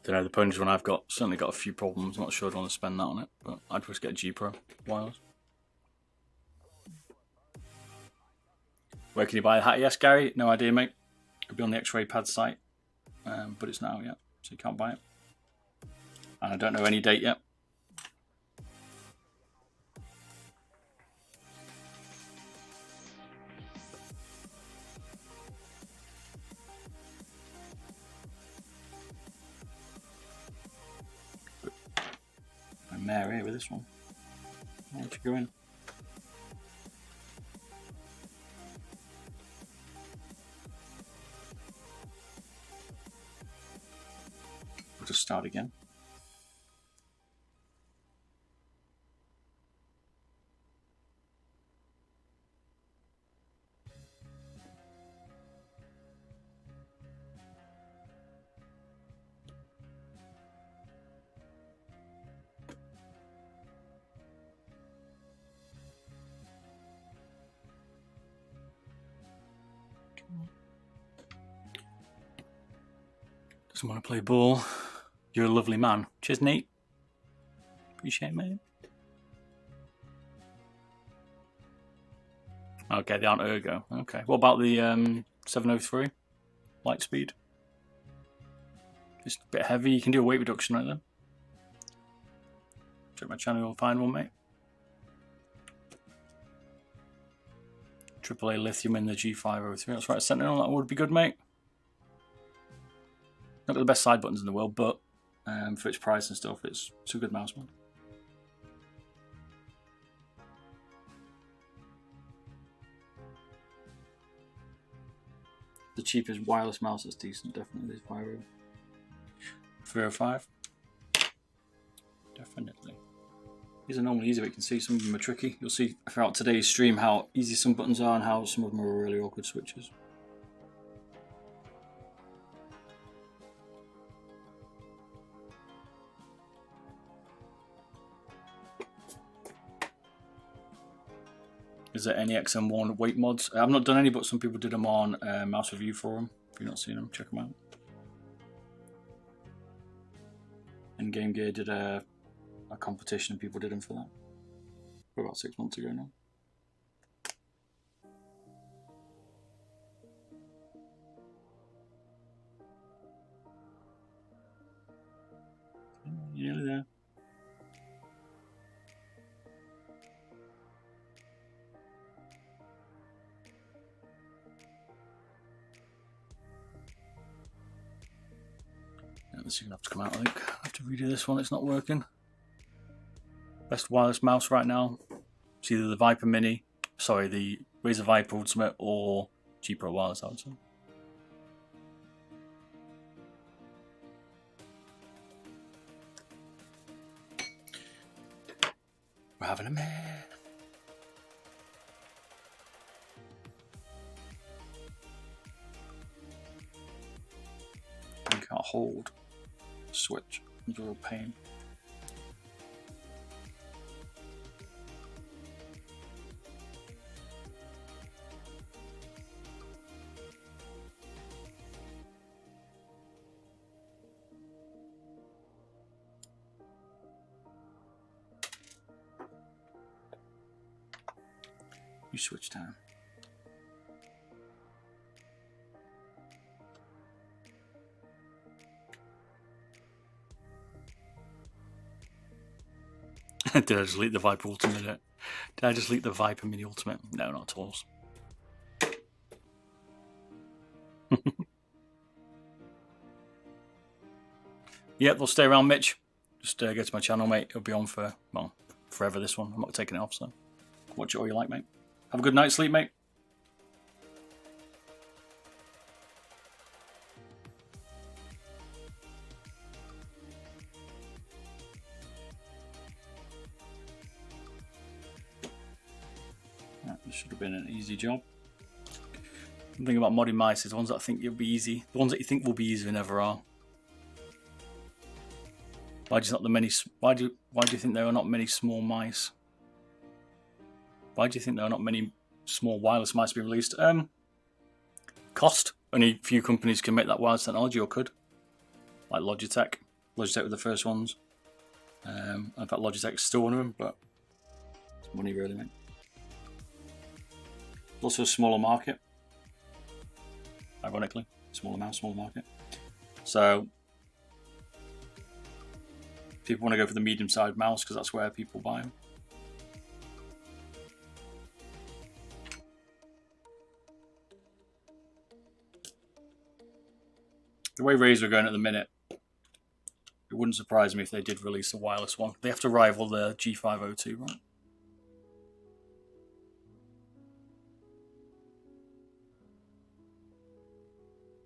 A: know, the Ponage one I've got certainly got a few problems. I'm not sure I'd want to spend that on it, but I'd just get a G Pro Wireless. Where can you buy the hat? Yes, Gary. No idea, mate. It'll be on the X-Ray Pad site, but it's not out yet, so you can't buy it. And I don't know any date yet. I'm mare here with this one. Why don't you go in? We'll just start again. Doesn't want to play ball. You're a lovely man. Cheers, Nate. Appreciate it, mate. Okay, they aren't ergo. Okay. What about the 703 Lightspeed? It's a bit heavy. You can do a weight reduction right then. Check my channel, you'll find one, mate. AAA lithium in the G502. That's right, Sentinel. That would be good, mate. Not got the best side buttons in the world, but for its price and stuff, it's a good mouse, man. The cheapest wireless mouse that's decent, definitely this Pyro. 305. Definitely. These are normally easy, but you can see some of them are tricky. You'll see throughout today's stream how easy some buttons are and how some of them are really awkward switches. Is there any XM1 weight mods? I've not done any, but some people did them on Mouse Review Forum. If you've not seen them, check them out. And Game Gear did a competition, and people did them for that. About 6 months ago now. Nearly there. This is going to have to come out, I think. I have to redo this one, it's not working. Best wireless mouse right now. It's either the Viper Mini, sorry, the Razer Viper Ultimate or G Pro Wireless, I would say. We're having a man. You can't hold. Switch. It's a real pain. You switch time. Did I just leak the Viper Ultimate? Did I just leak the Viper Mini Ultimate? No, not at all. Yep, they'll stay around, Mitch. Just go to my channel, mate. It'll be on for, well, forever, this one. I'm not taking it off, so watch it all you like, mate. Have a good night's sleep, mate. This should have been an easy job. The thing about modding mice is the ones that I think will be easy. The ones that you think will be easy never are. Why do you think there are not many small mice? Why do you think there are not many small wireless mice being released? Cost. Only a few companies can make that wireless technology, or could. Like Logitech. Logitech were the first ones. In fact, Logitech's still one of them, but it's money really, mate. Also a smaller market. Ironically, smaller mouse, smaller market. So people want to go for the medium-sized mouse because that's where people buy them. The way Razer are going at the minute, it wouldn't surprise me if they did release a wireless one. They have to rival the G502, right?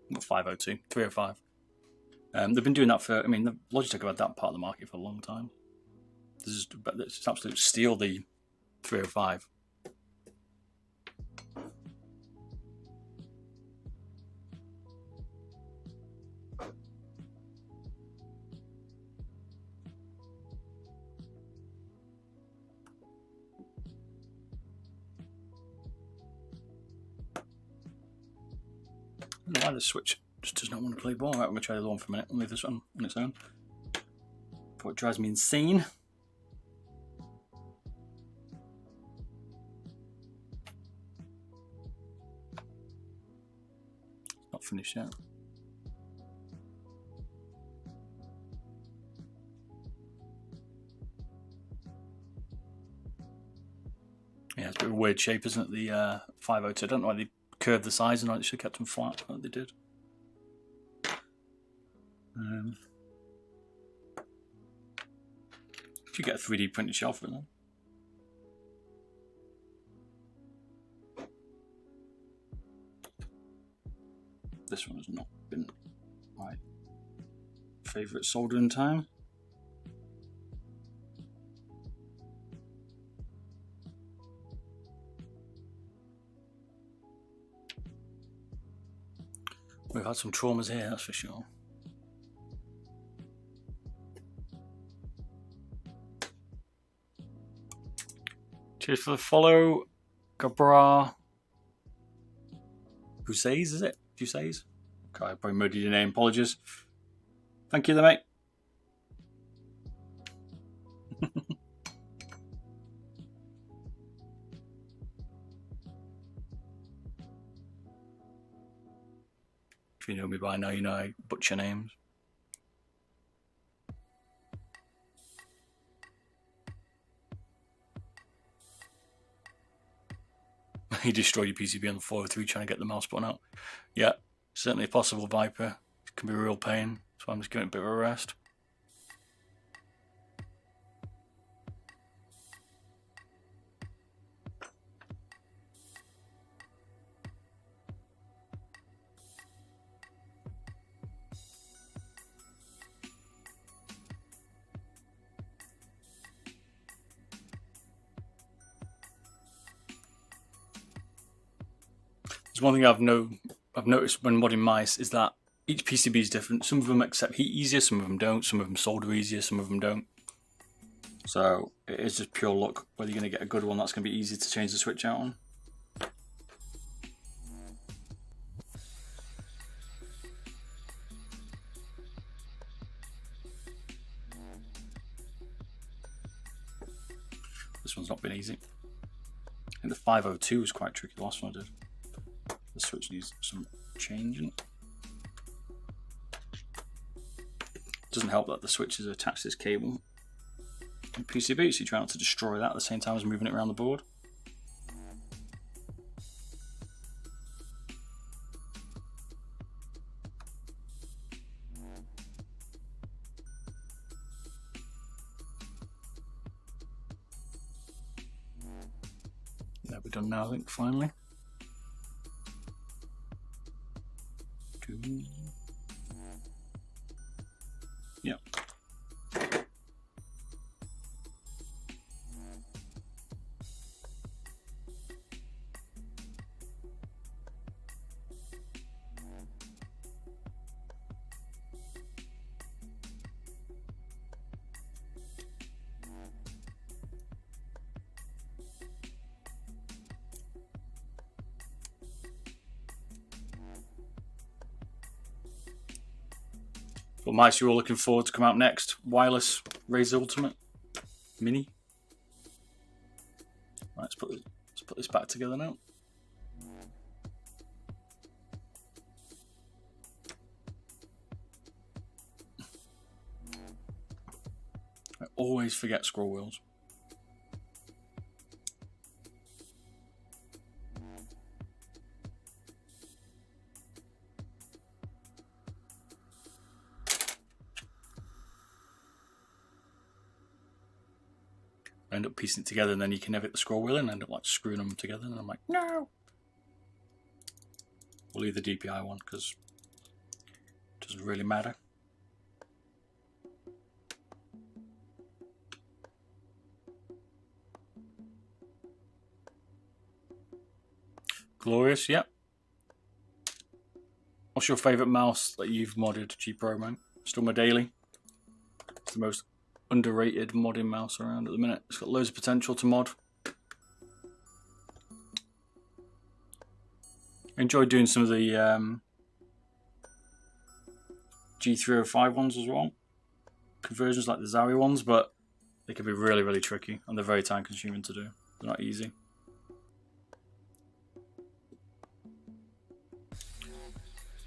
A: Not 502, 305. They've been doing that for, I mean, Logitech have had that part of the market for a long time. This is absolute steal, the 305. I don't know why the Switch just does not want to play ball. Right, I'm going to try the other one for a minute and leave this one on its own. Before it drives me insane. Not finished yet. Yeah, it's a bit of a weird shape, isn't it? The 502. I don't know why they curved the size and I should have kept them flat, but they did. If you get a 3D printed shell for them. This one has not been my favourite soldering time. We've had some traumas here, that's for sure. Cheers for the follow, Gabra. Who says, is it? Who says? Okay, I probably murdered your name, apologies. Thank you there, mate. If you know me by now, you know I butcher names. You destroyed your PCB on the 403 trying to get the mouse button out. Yeah, certainly possible, Viper. It can be a real pain, so I'm just giving it a bit of a rest. There's one thing I've noticed when modding mice is that each PCB is different. Some of them accept heat easier, some of them don't. Some of them solder easier, some of them don't. So it is just pure luck whether you're going to get a good one that's going to be easy to change the switch out on. This one's not been easy. I think the 502 was quite tricky, the last one I did. The switch needs some changing. Doesn't help that the switch is attached to this cable and PCB, so you try not to destroy that at the same time as moving it around the board. Yeah, we're done now, I think, finally. Yeah. What mice you're all looking forward to come out next? Wireless Razer Ultimate Mini. Right, let's put this back together now. I always forget scroll wheels. I end up piecing it together and then you can never get the scroll wheel in and end up like screwing them together, and I'm like, no. We'll leave the DPI one because it doesn't really matter. Glorious, yep. What's your favourite mouse that you've modded, G Pro, man? Still my daily. It's the most underrated modding mouse around at the minute. It's got loads of potential to mod. I enjoyed doing some of the G305 ones as well. Conversions like the Zowie ones, but they can be really, really tricky and they're very time consuming to do. They're not easy.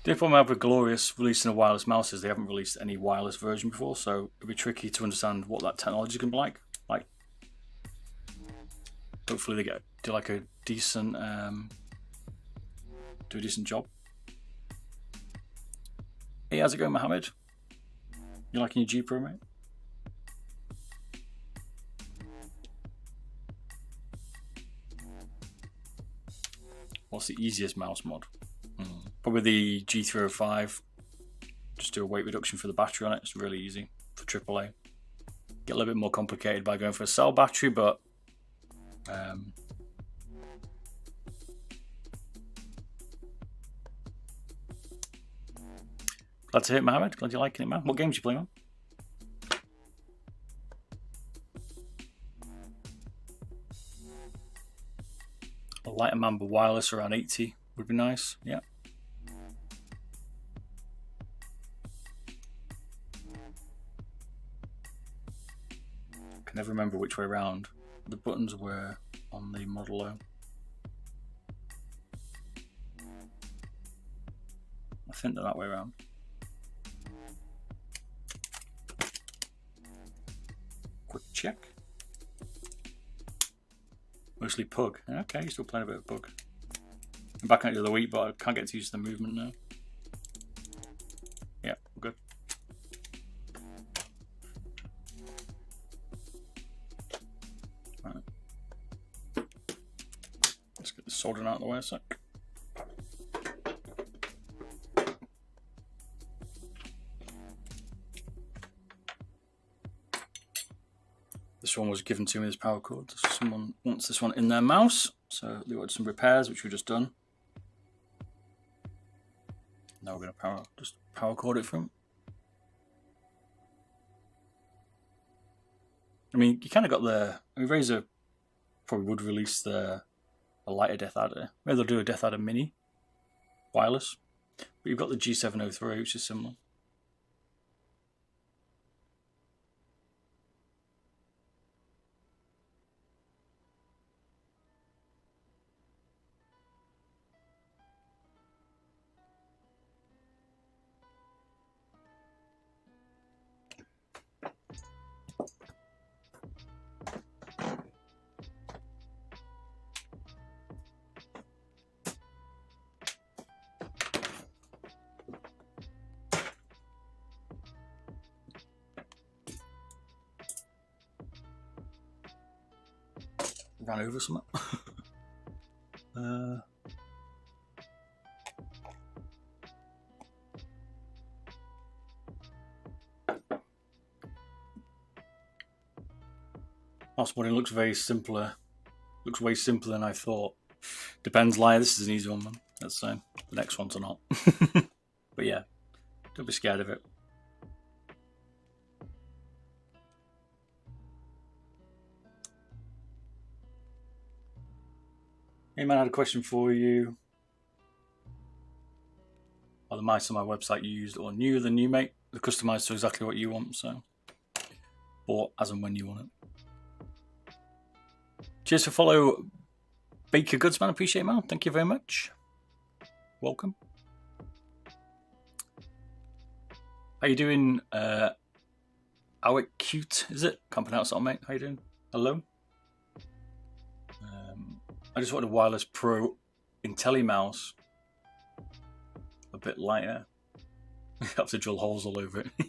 A: The problem I have with Glorious releasing a wireless mouse is they haven't released any wireless version before, so it'll be tricky to understand what that technology can be like. Hopefully they do like a decent job. Hey, how's it going, Mohammed? You liking your G Pro, mate? What's the easiest mouse mod? Probably the G305. Just do a weight reduction for the battery on it. It's really easy for AAA. Get a little bit more complicated by going for a cell battery, but glad to hear it, Mohammed. Glad you're liking it, man. What games are you playing on? A lighter Mamba wireless around 80 would be nice. Yeah. I can never remember which way around the buttons were on the Model O. I think they're that way around. Quick check. Mostly Pug. Okay, you're still playing a bit of Pug. I'm back on it the other week, but I can't get to use the movement now. Yeah, we're good. Right. Let's get this soldering out of the way a sec. This one was given to me as power cord. Someone wants this one in their mouse, so they wanted some repairs, which we've just done. Now we're going to just power cord it from. I mean, you kind of got the. I mean, Razer probably would release a lighter Death Adder. Maybe they'll do a Death Adder Mini wireless, but you've got the G703, which is similar. Ran over something. Mouse modding looks very simpler. Looks way simpler than I thought. Depends, Liar. This is an easy one, man. Let's say the next ones are not. But yeah, don't be scared of it. Hey man, I had a question for you. Are the mice on my website used or new? The new, mate. They're customized to exactly what you want, so or as and when you want it. Cheers for follow, Baker Goods, man. Appreciate it, man. Thank you very much. Welcome. How you doing? Cute, is it? Can't pronounce that, mate. How you doing? Hello. I just wanted a wireless Pro IntelliMouse, a bit lighter. You have to drill holes all over it. You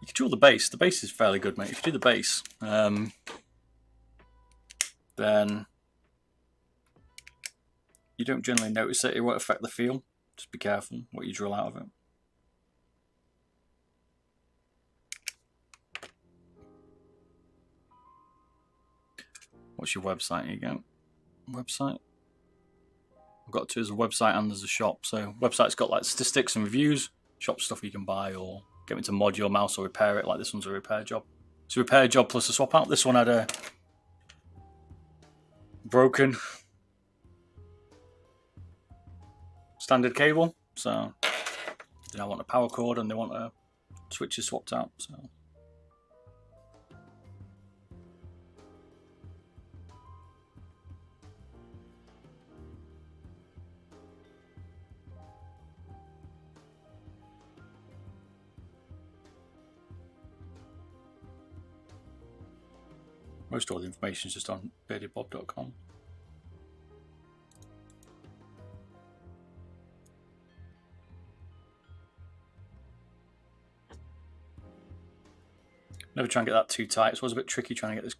A: can drill the base. The base is fairly good, mate. If you do the base, then you don't generally notice it. It won't affect the feel. Just be careful what you drill out of it. What's your website? Here you go. Website. I've got to as a website and there's a shop. So website's got like statistics and reviews, shop stuff you can buy or get me to mod your mouse or repair it. Like this one's a repair job. It's a repair job plus a swap out. This one had a broken standard cable. So they now want a power cord and they want a switches swapped out. So most all the information is just on beardedbob.com. Never try and get that too tight. It's always a bit tricky trying to get this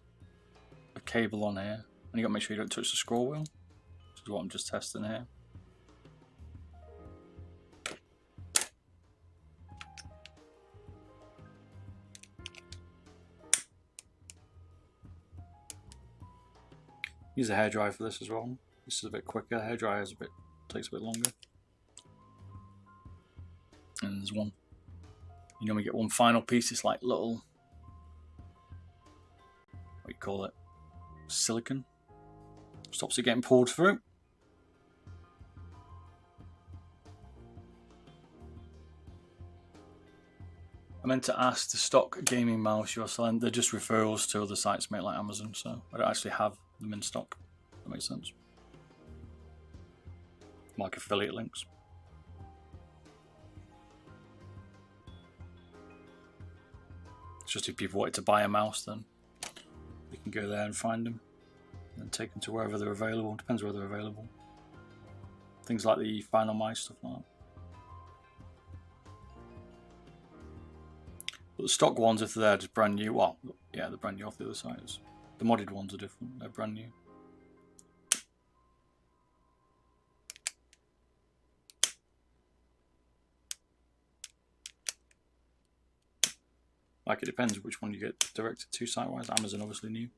A: cable on here. And you got to make sure you don't touch the scroll wheel. This is what I'm just testing here. Use a hairdryer for this as well. This is a bit quicker. Hairdryer takes a bit longer. And there's one. You normally get one final piece. It's like little, what do you call it? Silicon. Stops it getting pulled through. I meant to ask, the stock gaming mouse you're selling, they're just referrals to other sites, mate, like Amazon, so I don't actually have them in stock. That makes sense. Like affiliate links. It's just if people wanted to buy a mouse, then you can go there and find them and take them to wherever they're available. Depends where they're available. Things like the Final Mice, stuff like that. But the stock ones, if they're just brand new, well, yeah, they're brand new off the other sites. The modded ones are different, they're brand new. Like, it depends which one you get directed to site-wise. Amazon obviously new.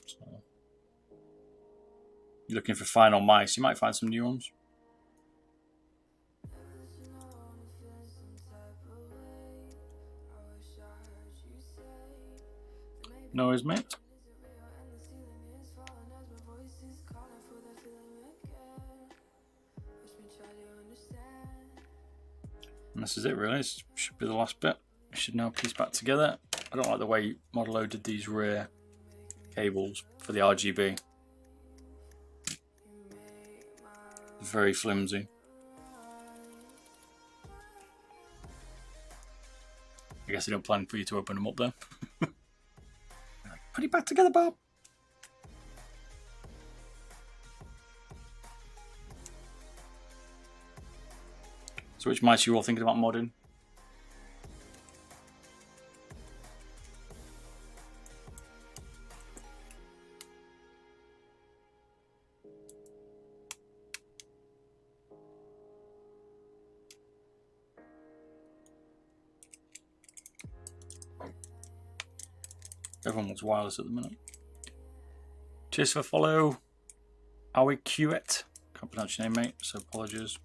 A: So, you're looking for Final Mice, you might find some new ones. No worries, mate. And this is it really, this should be the last bit. It should now piece back together. I don't like the way Modelo did these rear cables for the RGB. Very flimsy. I guess I don't plan for you to open them up there. Put it back together, Bob. So which mice are you all thinking about modding? Everyone wants wireless at the minute. Cheers for follow. FK2. Can't pronounce your name, mate, so apologies.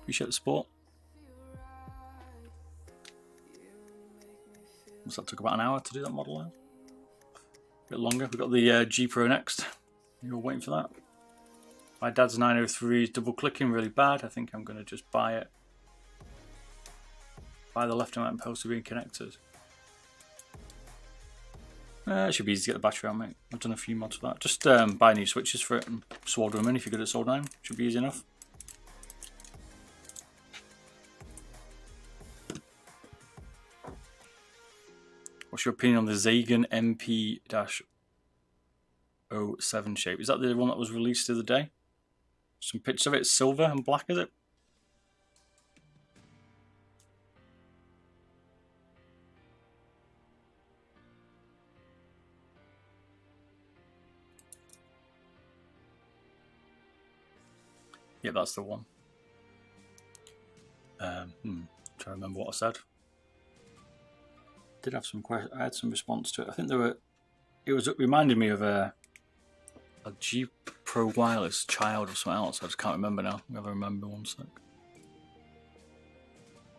A: Appreciate the support. So that took about an hour to do that model now. A bit longer. We've got the G Pro next. You're all waiting for that. My dad's 903 is double clicking really bad. I think I'm going to just buy it. Buy the left and right Postal being connected. It should be easy to get the battery out, mate. I've done a few mods for that. Just buy new switches for it and solder them in if you're good at soldering. Should be easy enough. What's your opinion on the Zagan MP-07 shape? Is that the one that was released the other day? Some pictures of it, silver and black, is it? Yeah, that's the one. Trying to remember what I said. Did have some questions. I had some response to it. I think there were. It reminded me of a G Pro Wireless child or something else. I just can't remember now. Never remember one sec.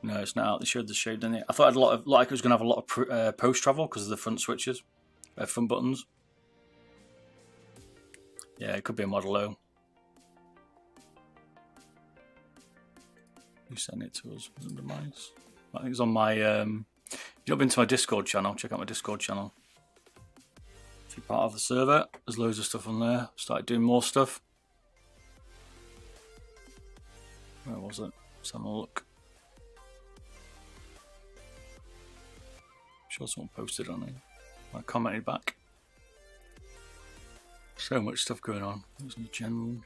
A: No, it's not out. They showed the shade, didn't it? I thought it had like it was going to have a lot of post travel because of the front switches, front buttons. Yeah, it could be a Model O. Who sent it to us? Was it Mice? I think it's on my. If you've not been to my Discord channel, check out my Discord channel. If you're part of the server, there's loads of stuff on there. Started doing more stuff. Where was it? Let's have a look. I'm sure someone posted on it. I commented back. So much stuff going on. There's in general.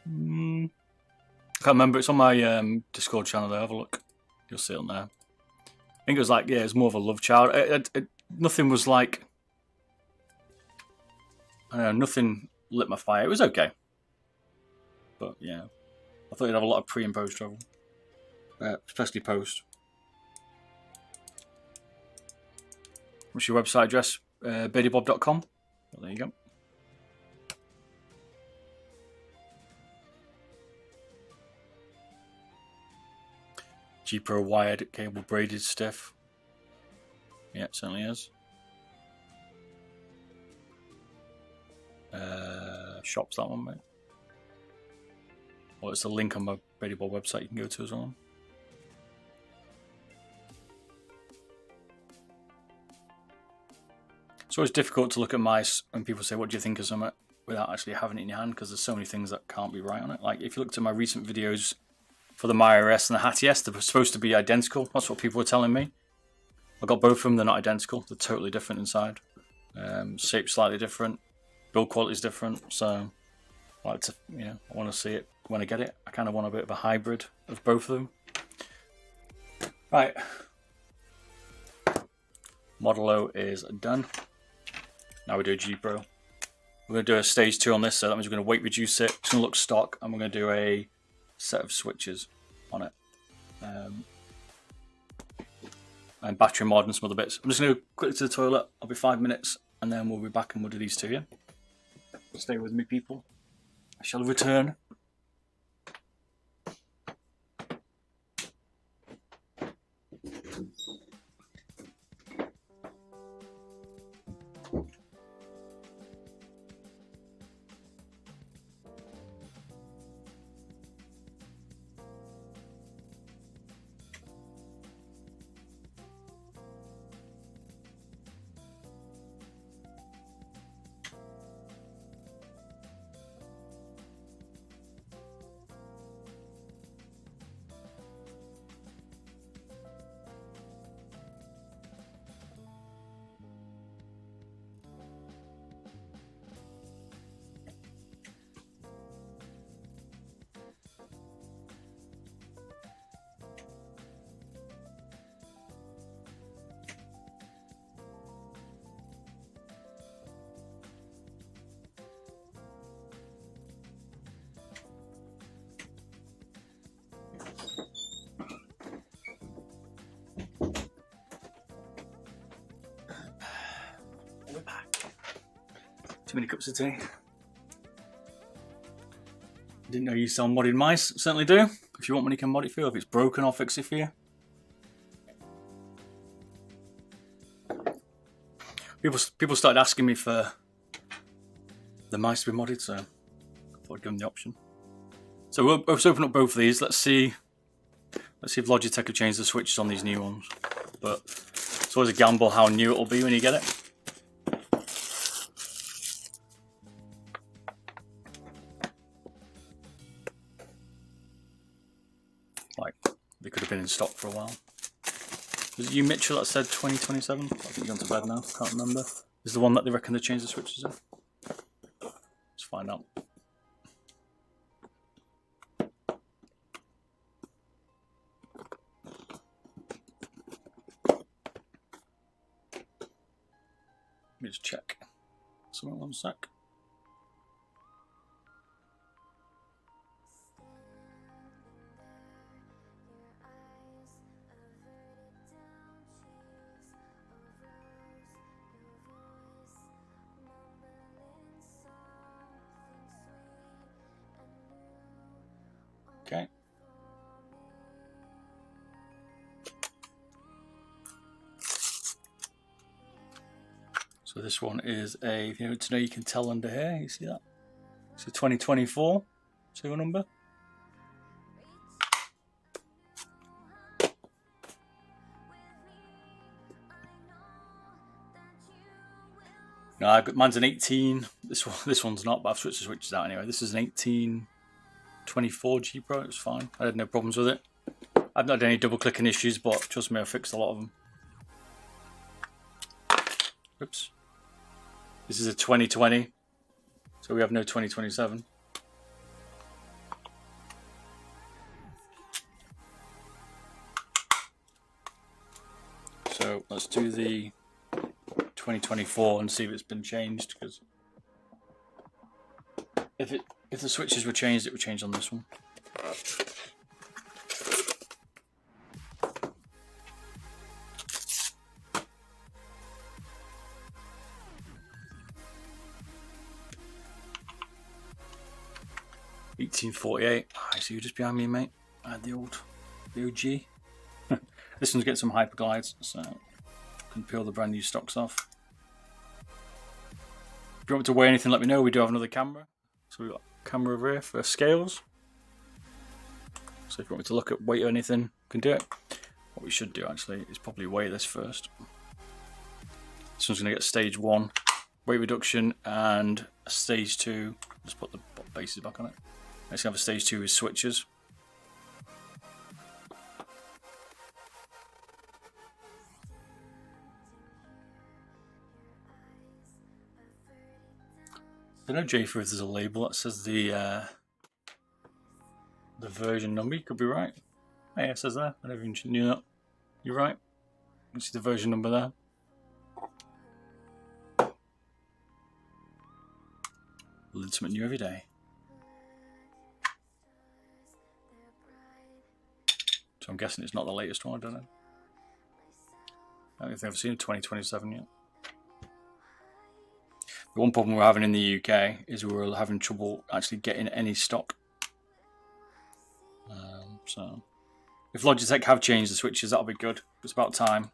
A: I can't remember. It's on my Discord channel there. Have a look. You'll see it on there. I think it was like, yeah, it's more of a love child. Nothing was like, I don't know, nothing lit my fire. It was okay. But yeah, I thought you'd have a lot of pre and post trouble. Especially post. What's your website address? Beardedbob.com. Well, there you go. G Pro wired cable braided stiff. Yeah, it certainly is. Shops that one, mate. Well, it's a link on my Beardedbob website you can go to as well. It's always difficult to look at mice when people say, what do you think of something, without actually having it in your hand, because there's so many things that can't be right on it. Like, if you looked at my recent videos for the Maya S and the Hattie S, they're supposed to be identical. That's what people were telling me. I got both of them, they're not identical. They're totally different inside. Shape slightly different. Build quality is different. So, I like to, you know, I want to see it when I get it. I kind of want a bit of a hybrid of both of them. Right. Model O is done. Now we do a G Pro. We're going to do a stage 2 on this, so that means we're going to weight reduce it. It's going to look stock, and we're going to do a set of switches on it. And battery mod and some other bits. I'm just going to go quickly to the toilet. I'll be 5 minutes, and then we'll be back and we'll do these two, yeah? Stay with me, people. I shall return. We're back. Too many cups of tea. Didn't know you sell modded mice. Certainly do. If you want one, you can mod it for you. If it's broken, I'll fix it for you. People started asking me for the mice to be modded, so I thought I'd give them the option. So let's open up both of these. Let's see if Logitech have changed the switches on these new ones. But it's always a gamble how new it'll be when you get it. Like, they could have been in stock for a while. Was it you, Mitchell, that said 2027? I think you're gone to bed now, can't remember. Is the one that they reckon they changed the switches in? Let's find out. Let me just check. Something, one sec. Okay. So this one is a, if you know, today you can tell under here, you see that? It's a 2024 serial number. No, mine's an 18. This one's not, but I've switched the switches out anyway. This is an 1824 G Pro. It was fine. I had no problems with it. I've not had any double clicking issues, but trust me, I fixed a lot of them. Oops. This is a 2020, so we have no 2027. So let's do the 2024 and see if it's been changed, because if the switches were changed, it would change on this one. $18.48. I see you just behind me, mate. I had the OG. This one's getting some hyperglides, so I can peel the brand new stocks off. If you want me to weigh anything, let me know. We do have another camera. So we've got a camera over here for scales. So if you want me to look at weight or anything, you can do it. What we should do actually is probably weigh this first. This one's going to get stage 1 weight reduction and a stage 2. Just put the bases back on it. Next, we have a stage 2 with switches. I don't know, G3 if there's a label that says the version number. You could be right. Oh, yeah, it says there. I never even knew that. You're right. You can see the version number there. Learn something new every day. So I'm guessing it's not the latest one, I don't know. I don't think I've seen a 2027 yet. The one problem we're having in the UK is we're having trouble actually getting any stock. So if Logitech have changed the switches, that'll be good. It's about time.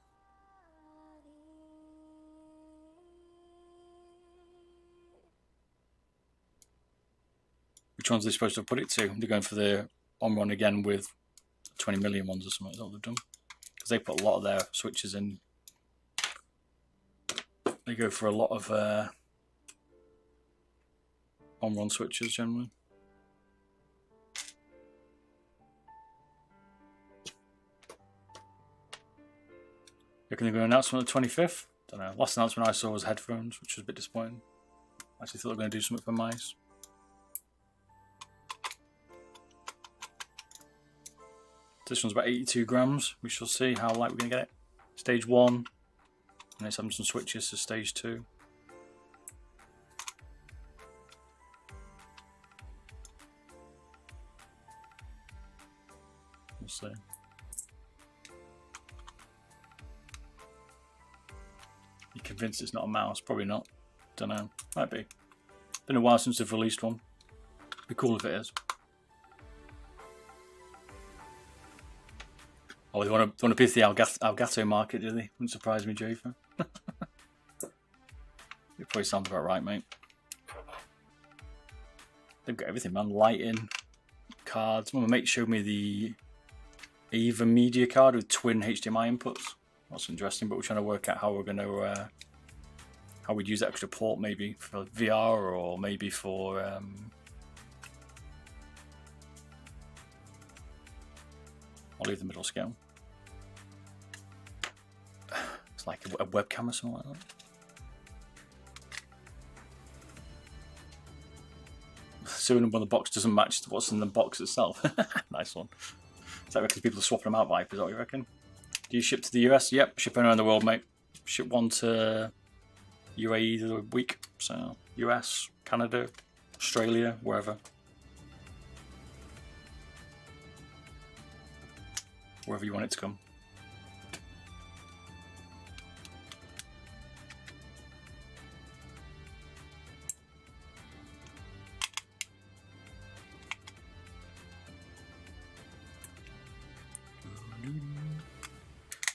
A: Which ones are they supposed to put it to? They're going for the on-run again with 20 million ones or something. Is that what they've done? Because they put a lot of their switches in. They go for a lot of on-run switches generally. You reckon they're going to announce on the 25th? Don't know. Last announcement I saw was headphones, which was a bit disappointing. I actually thought they were going to do something for mice. This one's about 82 grams. We shall see how light we're going to get it. Stage 1. And let's have some switches to stage 2. We'll see. You convinced it's not a mouse? Probably not. Don't know. Might be. Been a while since they've released one. Be cool if it is. Oh, they want to piss the Elgato market, do they? Wouldn't surprise me, Jafer. It probably sounds about right, mate. They've got everything, man. Lighting, cards. My mate showed me the Eva media card with twin HDMI inputs. That's interesting, but we're trying to work out how we're going to how we'd use that extra port, maybe for VR or maybe for I'll leave the middle scale. It's like a webcam or something like that. Serial number on the box doesn't match what's in the box itself. Nice one. Is that because people are swapping them out, Viper? Is that what you reckon? Do you ship to the US? Yep, shipping around the world, mate. Ship one to UAE the week. So US, Canada, Australia, wherever. Wherever you want it to come.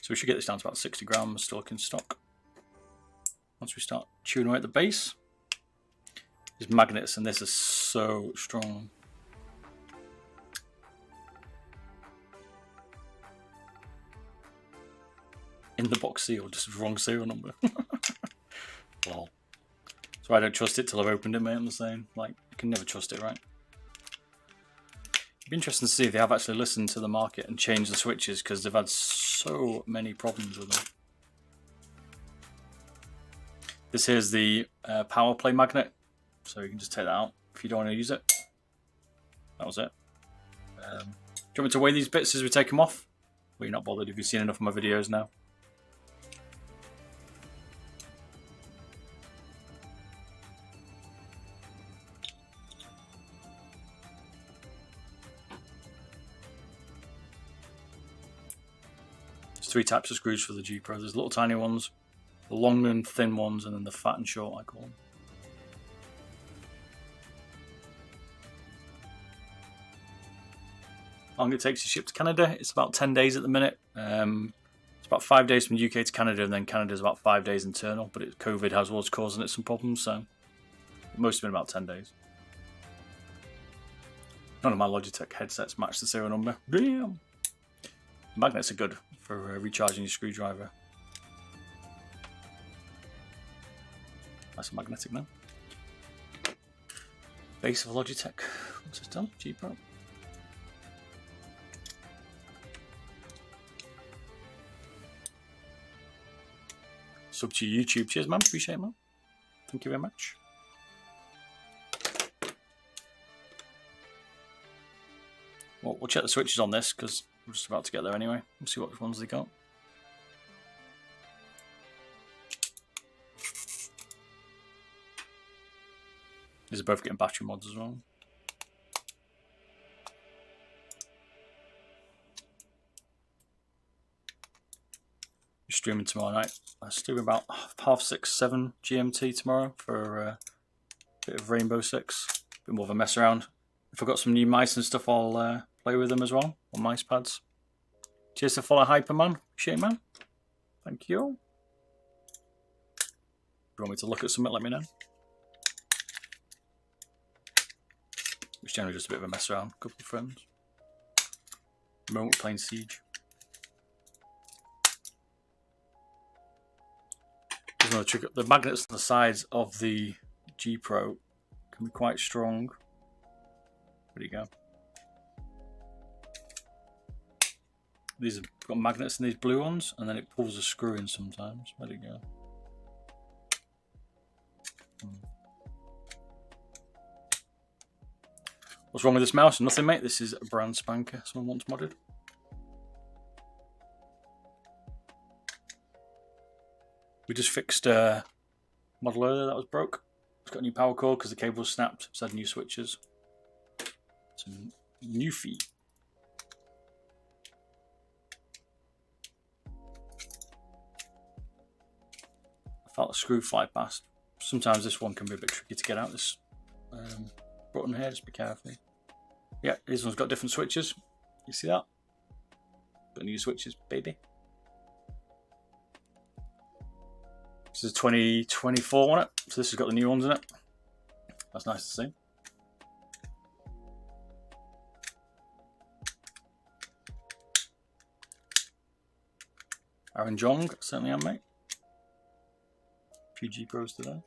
A: So we should get this down to about 60 grams, still in stock. Once we start chewing away at the base. These magnets and this is so strong. In the box seal, just wrong serial number. Lol. So I don't trust it till I've opened it, mate. I'm the same. Like, you can never trust it, right? It'd be interesting to see if they have actually listened to the market and changed the switches because they've had so many problems with them. This here's the power play magnet, so you can just take that out if you don't want to use it. That was it. Do you want me to weigh these bits as we take them off? Well, you're not bothered if you've seen enough of my videos now. three types of screws for the G Pro. There's little tiny ones, the long and thin ones, and then the fat and short, I call them. How long it takes to ship to Canada? It's about 10 days at the minute. It's about 5 days from UK to Canada, and then Canada's about 5 days internal. But COVID has what's causing it some problems, so it must have been about 10 days. None of my Logitech headsets match the serial number. Damn. Magnets are good for recharging your screwdriver. That's a magnetic now. Base of Logitech. What's this done? G Pro. Sub to YouTube. Cheers, man. Appreciate it, man. Thank you very much. Well, we'll check the switches on this because we're just about to get there anyway. We'll see what ones they got. These are both getting battery mods as well. Streaming tomorrow night. I stream about 6:30, 7 GMT tomorrow for a bit of Rainbow Six. A bit more of a mess around. If I've got some new mice and stuff, I'll play with them as well on mice pads. Cheers to follow Hyperman. Appreciate it, man. Thank you. If you want me to look at something, let me know. It's generally just a bit of a mess around. A couple of friends. At the moment we're playing Siege. There's another trick. The magnets on the sides of the G Pro can be quite strong. There you go. These have got magnets in these blue ones, and then it pulls a screw in sometimes. There you go. What's wrong with this mouse? Nothing, mate. This is a brand spanker. Someone wants modded. We just fixed a model earlier that was broke. It's got a new power cord because the cable was snapped. It's had new switches. Some new feet. I felt the screw fly past. Sometimes this one can be a bit tricky to get out. This button here, just be careful. Yeah, this one's got different switches. You see that? Got new switches, baby. This is 2024 on it, so this has got the new ones in it. That's nice to see. Aaron Jong, certainly am, mate. A few G Pros today.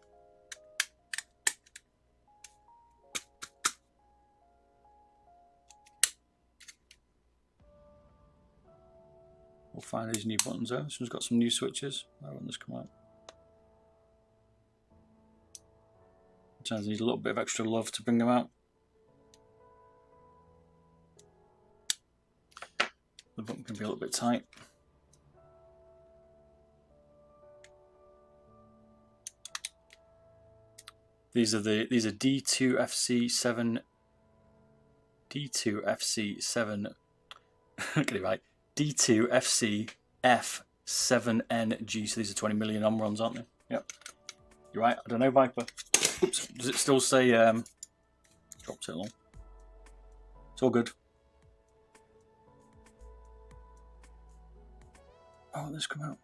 A: We'll find these new buttons out. This one's got some new switches. Why won't this come out? Sometimes I need a little bit of extra love to bring them out. The button can be a little bit tight. These are D2FC7 get it right. D2FC F7NG. So these are 20 million ohm runs, aren't they? Yep. You're right. I don't know, Viper. Oops. Does it still say dropped it along? It's all good. Oh, this come out.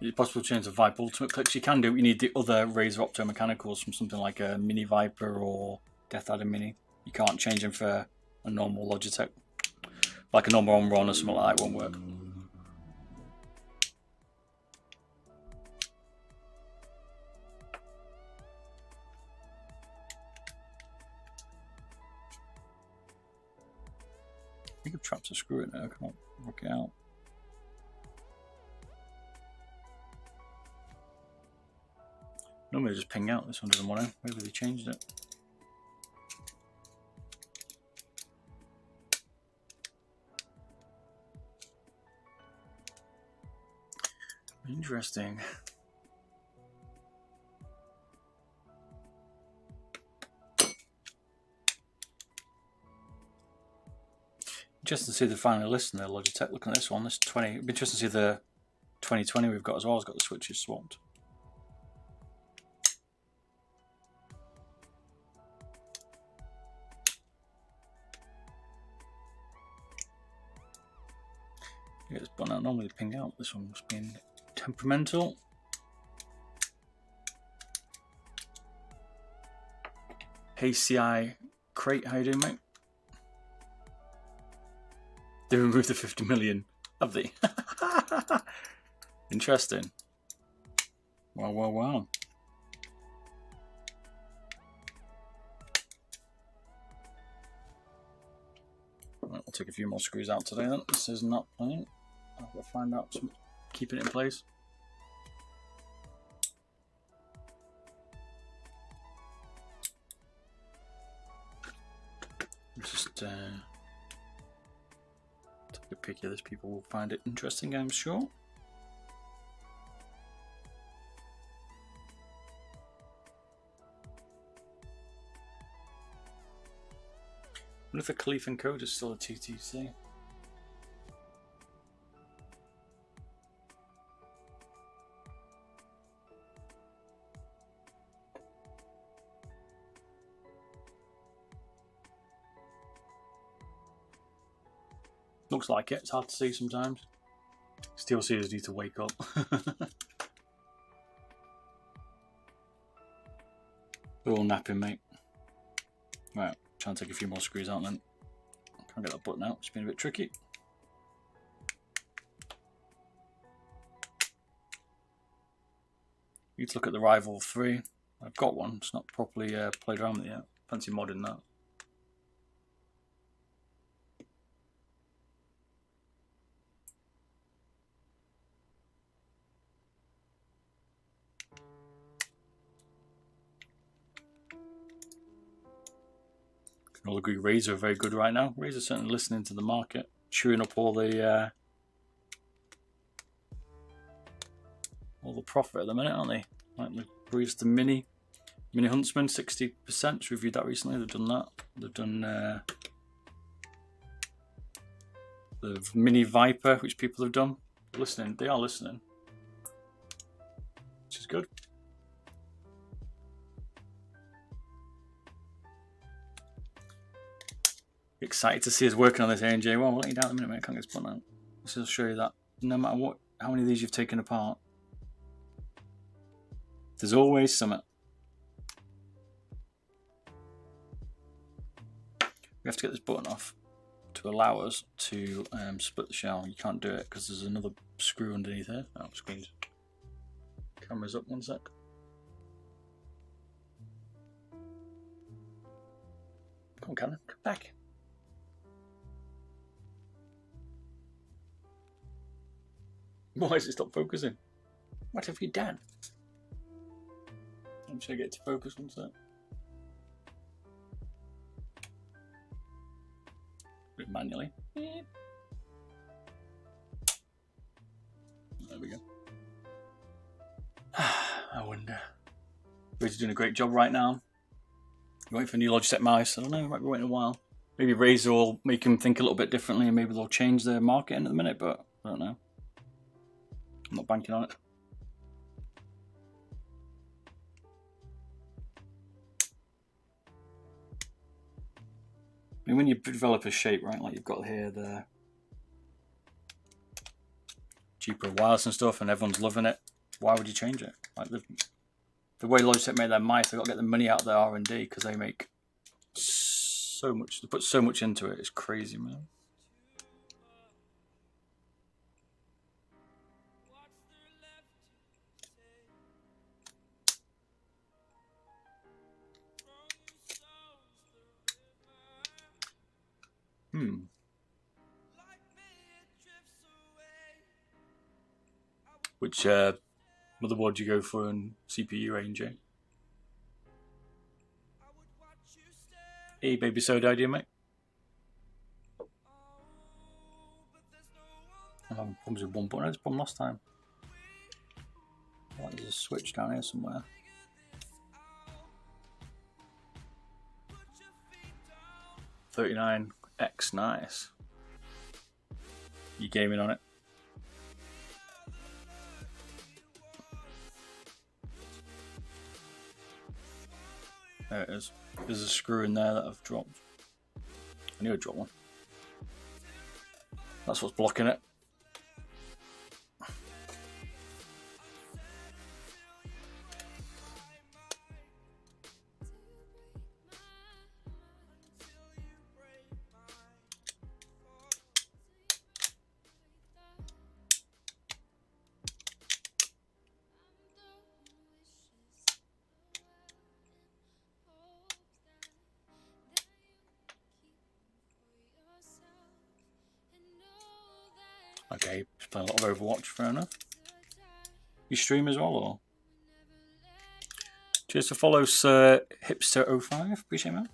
A: Is it possible to change the Viper Ultimate clicks? You can do. You need the other Razer Opto Mechanicals from something like a Mini Viper or Death Adder Mini. You can't change them for a normal Logitech. Like a normal Omron or something like that won't work. I think I've trapped a screw in there. I can't work it out. Normally just ping out. This one doesn't want to. Maybe they changed it. Interesting. Interesting to see the final list in there, Logitech. Looking at this one, this 20. It'd be interesting to see the 2020 we've got as well. It's got the switches swapped. Get this button out. Normally ping out. This one must be temperamental. Hey CI Crate, how you doing, mate? They removed the 50 million, have they? Interesting. Wow, wow, wow. Right, we'll take a few more screws out today then. This is not playing. I've got to find out some, keeping it in place. Just take a pic of this. People will find it interesting, I'm sure. What if the Khalif and Code is still a TTC? Looks like it. It's hard to see sometimes. Steel seals need to wake up. We're all napping, mate. Right, try and take a few more screws out then. Can't get that button out. It's been a bit tricky. You need to look at the Rival 3. I've got one. It's not properly played around with it yet. Fancy modding that. I'll agree, Razer are very good right now. Razer's certainly listening to the market, chewing up all the profit at the minute, aren't they? Like the Breeze, the Mini Huntsman, 60%. Reviewed that recently. They've done that. They've done the Mini Viper, which people have done. Listening, they are listening, which is good. Excited to see us working on this A&J. Well, we'll let you down in a minute, mate. I can't get this button out. This will show you that no matter what, how many of these you've taken apart, there's always something. We have to get this button off to allow us to split the shell. You can't do it because there's another screw underneath here. Oh, screen's camera's up, one sec. Come on, Cannon, come back. Why has it stopped focusing? What have you done? I'm sure I get to focus one sec. Do it manually. There we go. I wonder. Razer's doing a great job right now. You're waiting for a new Logitech mouse. I don't know, might be waiting a while. Maybe Razer will make them think a little bit differently and maybe they'll change their marketing at the minute, but I don't know. I'm not banking on it. I mean, when you develop a shape, right, like you've got here the G Pro Wirelesses and stuff, and everyone's loving it, why would you change it? Like the way Logitech made their mice, they've got to get the money out of their R&D because they make so much, they put so much into it. It's crazy, man. Which motherboard do you go for and CPU range? Hey, baby soda idea, mate. I'm having problems with one button. I had this problem last time. a switch down here somewhere. $39X, nice. You gaming on it? There it is. There's a screw in there that I've dropped. I knew I'd drop one. That's what's blocking it. Okay, playing a lot of Overwatch, fair enough. You stream as well, or? Cheers to follow Sir Hipster05, appreciate that.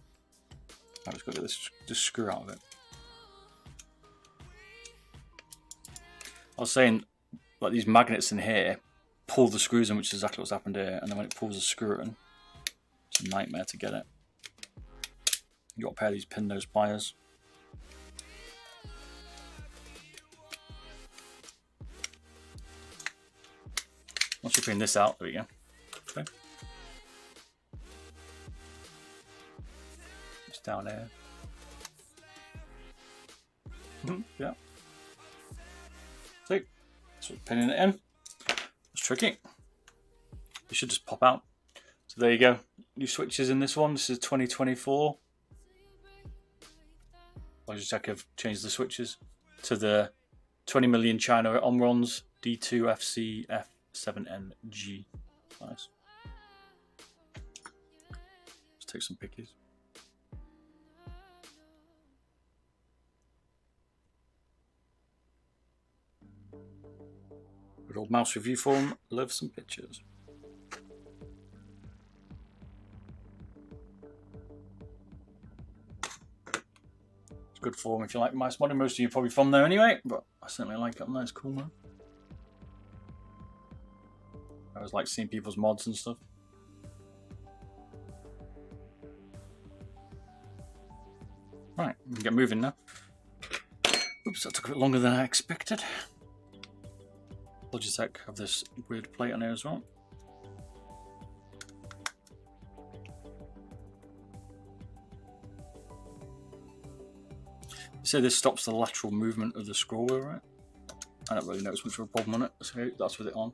A: I've just got to get this screw out of it. I was saying, like these magnets in here, pull the screws in, which is exactly what's happened here, and then when it pulls the screw in, it's a nightmare to get it. You've got a pair of these pin nose pliers. Once you clean this out, there we go. Okay. It's down there. Yeah. See, so pinning it in. It's tricky. It should just pop out. So there you go. New switches in this one. This is 2024. Logitech have changed the switches to the 20 million China Omrons D2FC F7NG. Nice. Let's take some pickies. Good old mouse review form. Love some pictures. It's good form if you like mice modding. Most of you are probably from there anyway, but I certainly like it. Nice, cool, man. I always like seeing people's mods and stuff. Right, we can get moving now. Oops, that took a bit longer than I expected. Logitech have this weird plate on here as well. So this stops the lateral movement of the scroll wheel, right? I don't really notice much of a problem on it, so that's with it on.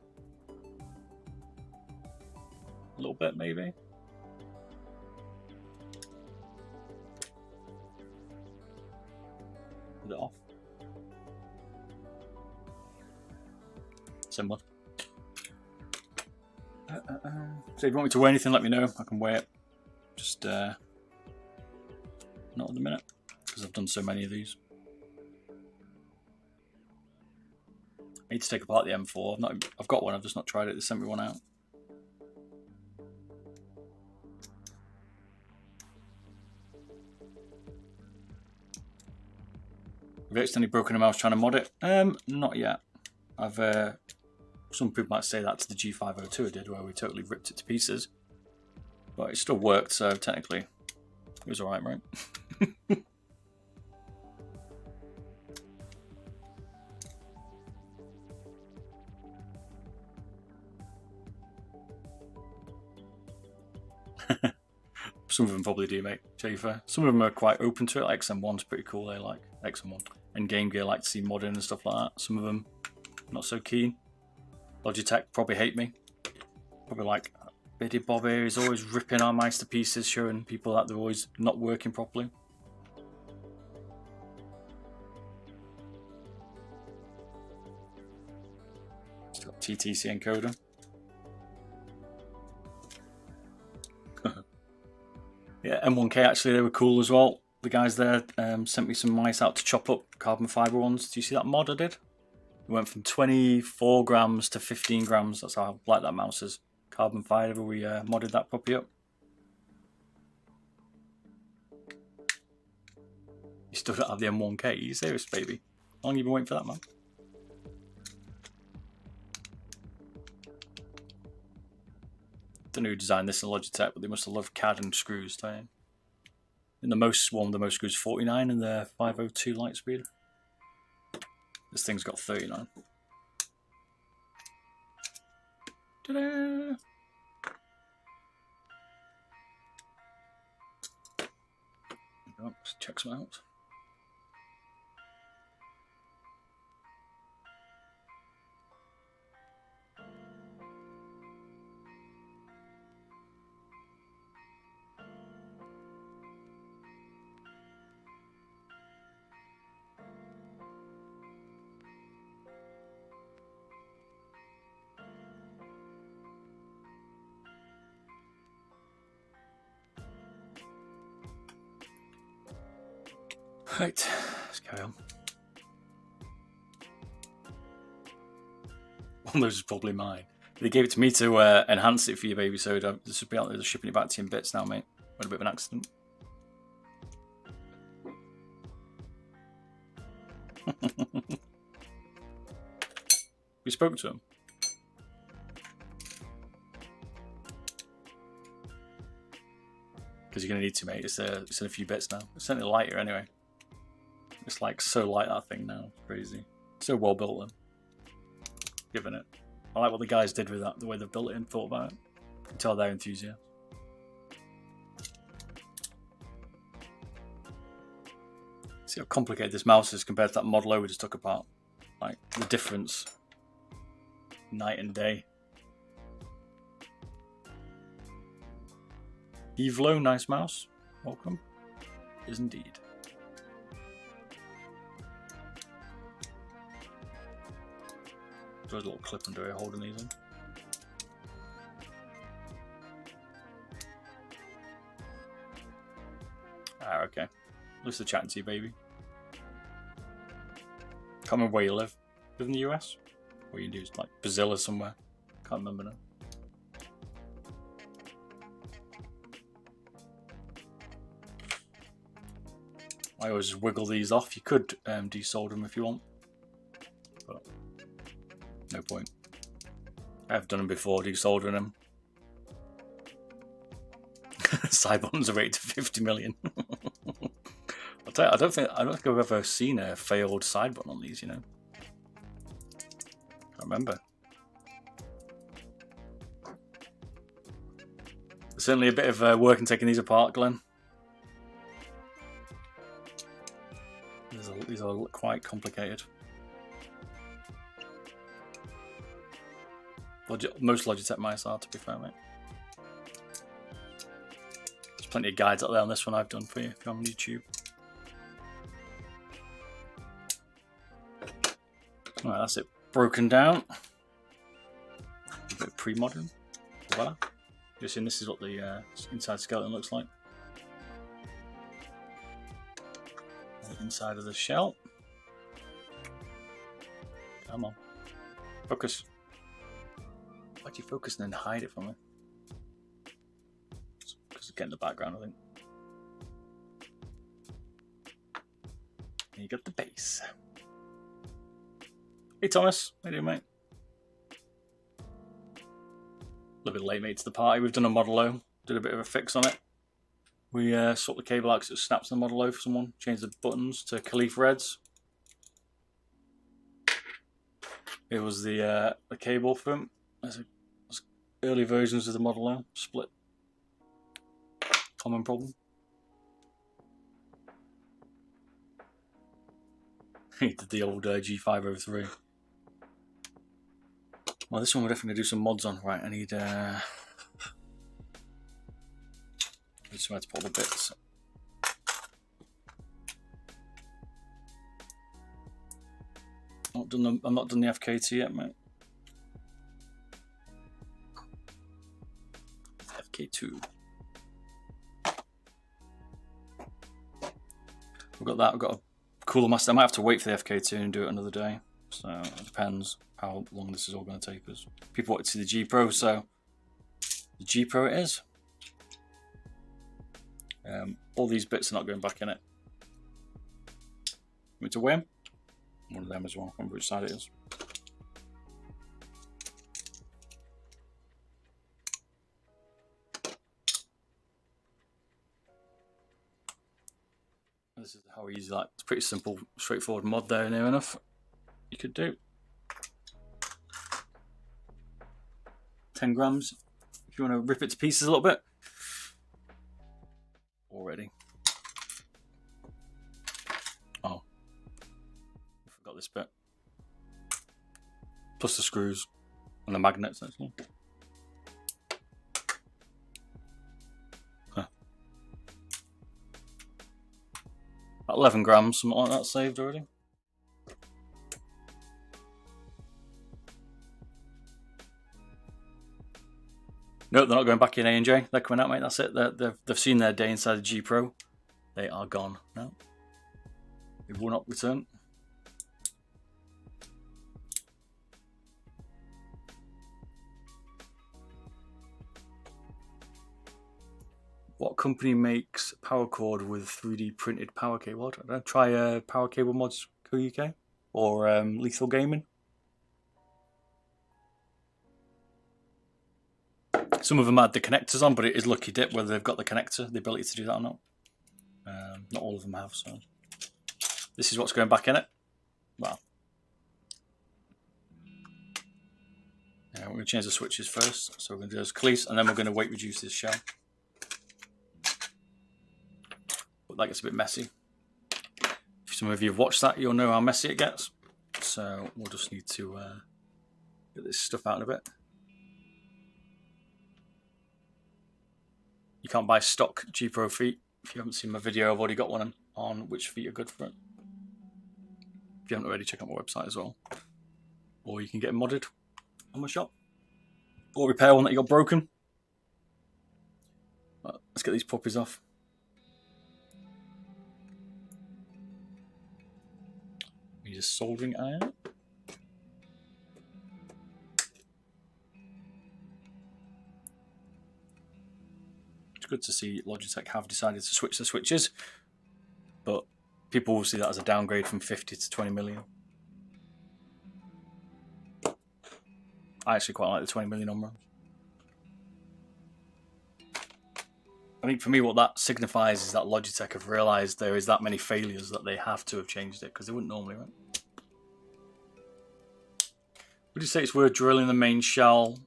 A: A little bit, maybe. Put it off. Similar. So if you want me to weigh anything, let me know. I can weigh it. Just not at the minute, because I've done so many of these. I need to take apart the M4. I've got one. I've just not tried it. They sent me one out. Have you accidentally broken a mouse trying to mod it? Not yet. I've some people might say that to the G502 I did, where we totally ripped it to pieces. But it still worked, so technically it was alright, right? Some of them probably do, mate. J4. Some of them are quite open to it. Like XM1's pretty cool. They like XM1. And Game Gear like to see modding and stuff like that. Some of them not so keen. Logitech probably hate me. Probably like Beardedbob here is always ripping our mice to pieces, showing people that they're always not working properly. Still got TTC encoder. Yeah, M1K actually, they were cool as well. The guys there sent me some mice out to chop up carbon fibre ones. Do you see that mod I did? It went from 24 grams to 15 grams. That's how light that mouse is. Carbon fibre, we modded that puppy up. You still don't have the M1K? Are you serious, baby? How long have you been waiting for that, man? don't know who designed this in Logitech, but they must have loved CAD and screws, don't you? And the most screws 49 in the 502 Lightspeed. This thing's got 39. Ta-da! Let's check some out. Right, let's carry on. One of those is probably mine. They gave it to me to enhance it for you, baby, so this should be out there. They're shipping it back to you in bits now, mate. Had a bit of an accident. We spoke to him. Because you're going to need to, mate. It's in a few bits now. It's certainly lighter anyway. It's like so light, that thing now. It's crazy. So well built then. Given it. I like what the guys did with that, the way they built it and thought about it. You can tell they're enthusiasts. See how complicated this mouse is compared to that Model O we just took apart. Like, the difference. Night and day. Evlo, nice mouse. Welcome. Is indeed. There's a little clip under here holding these in. Ah, okay. At least they're chatting to you, baby. Can't remember where you live. Live in the US? What you do is like Brazil or somewhere. Can't remember now. I always wiggle these off. You could desolder them if you want, but no point. I've done them before, desoldering them. Side buttons are rated to 50 million. I'll tell you, I don't think I've ever seen a failed side button on these. You know, I remember. There's certainly a bit of work in taking these apart, Glenn. These are quite complicated. Most Logitech mice are, to be fair, mate. There's plenty of guides out there on this one I've done for you if you're on YouTube. Alright, that's it broken down. A bit pre-modern. Voila. Just seeing this is what the inside skeleton looks like. Inside of the shell. Come on. Focus. Why'd you focus and then hide it from me? Because it's getting the background, I think. And you got the base. Hey Thomas, how you doing, mate? A little bit late, mate, to the party. We've done a Model O. Did a bit of a fix on it. We swapped the cable out because it snaps the Model O for someone. Changed the buttons to Caliph Reds. It was the cable for him. There's early versions of the Model O split. Common problem. He did the old G503. Well, this one we're definitely going to do some mods on. Right, I need somewhere to put the bits. I'm not done the FK2 yet, mate. FK2. We've got that. We've got a Cooler Master. I might have to wait for the FK2 and do it another day. So it depends how long this is all going to take us. People want to see the G Pro, so the G Pro it is. All these bits are not going back in it. Want me to weigh them? One of them as well. I can't remember which side it is. This is how easy, like, it's pretty simple, straightforward mod there, near enough. You could do 10 grams if you want to rip it to pieces a little bit. Already. Oh, I forgot this bit. Plus the screws and the magnets, actually. Huh. About 11 grams, something like that saved already. No, they're not going back in A&J. They're coming out, mate. That's it. They've seen their day inside the G Pro. They are gone. No, they will not return. What company makes power cord with 3D printed power cable? I don't know. Try Power Cable Mods Co UK or Lethal Gaming. Some of them had the connectors on, but it is lucky dip whether they've got the connector, the ability to do that or not. Not all of them have, so this is what's going back in it. Well, yeah, we're going to change the switches first. So we're going to do those cleats, and then we're going to weight reduce this shell. But that gets a bit messy. If some of you have watched that, you'll know how messy it gets. So we'll just need to get this stuff out in a bit. You can't buy stock G Pro feet. If you haven't seen my video, I've already got one on which feet are good for it. If you haven't already, check out my website as well. Or you can get them modded on my shop. Or repair one that you got broken. Right, let's get these puppies off. Need a soldering iron. It's good to see Logitech have decided to switch the switches, but people will see that as a downgrade from 50 to 20 million. I actually quite like the 20 million on-ramps. I think for me what that signifies is that Logitech have realised there is that many failures that they have to have changed it, because they wouldn't normally, right? Would you say it's worth drilling the main shell?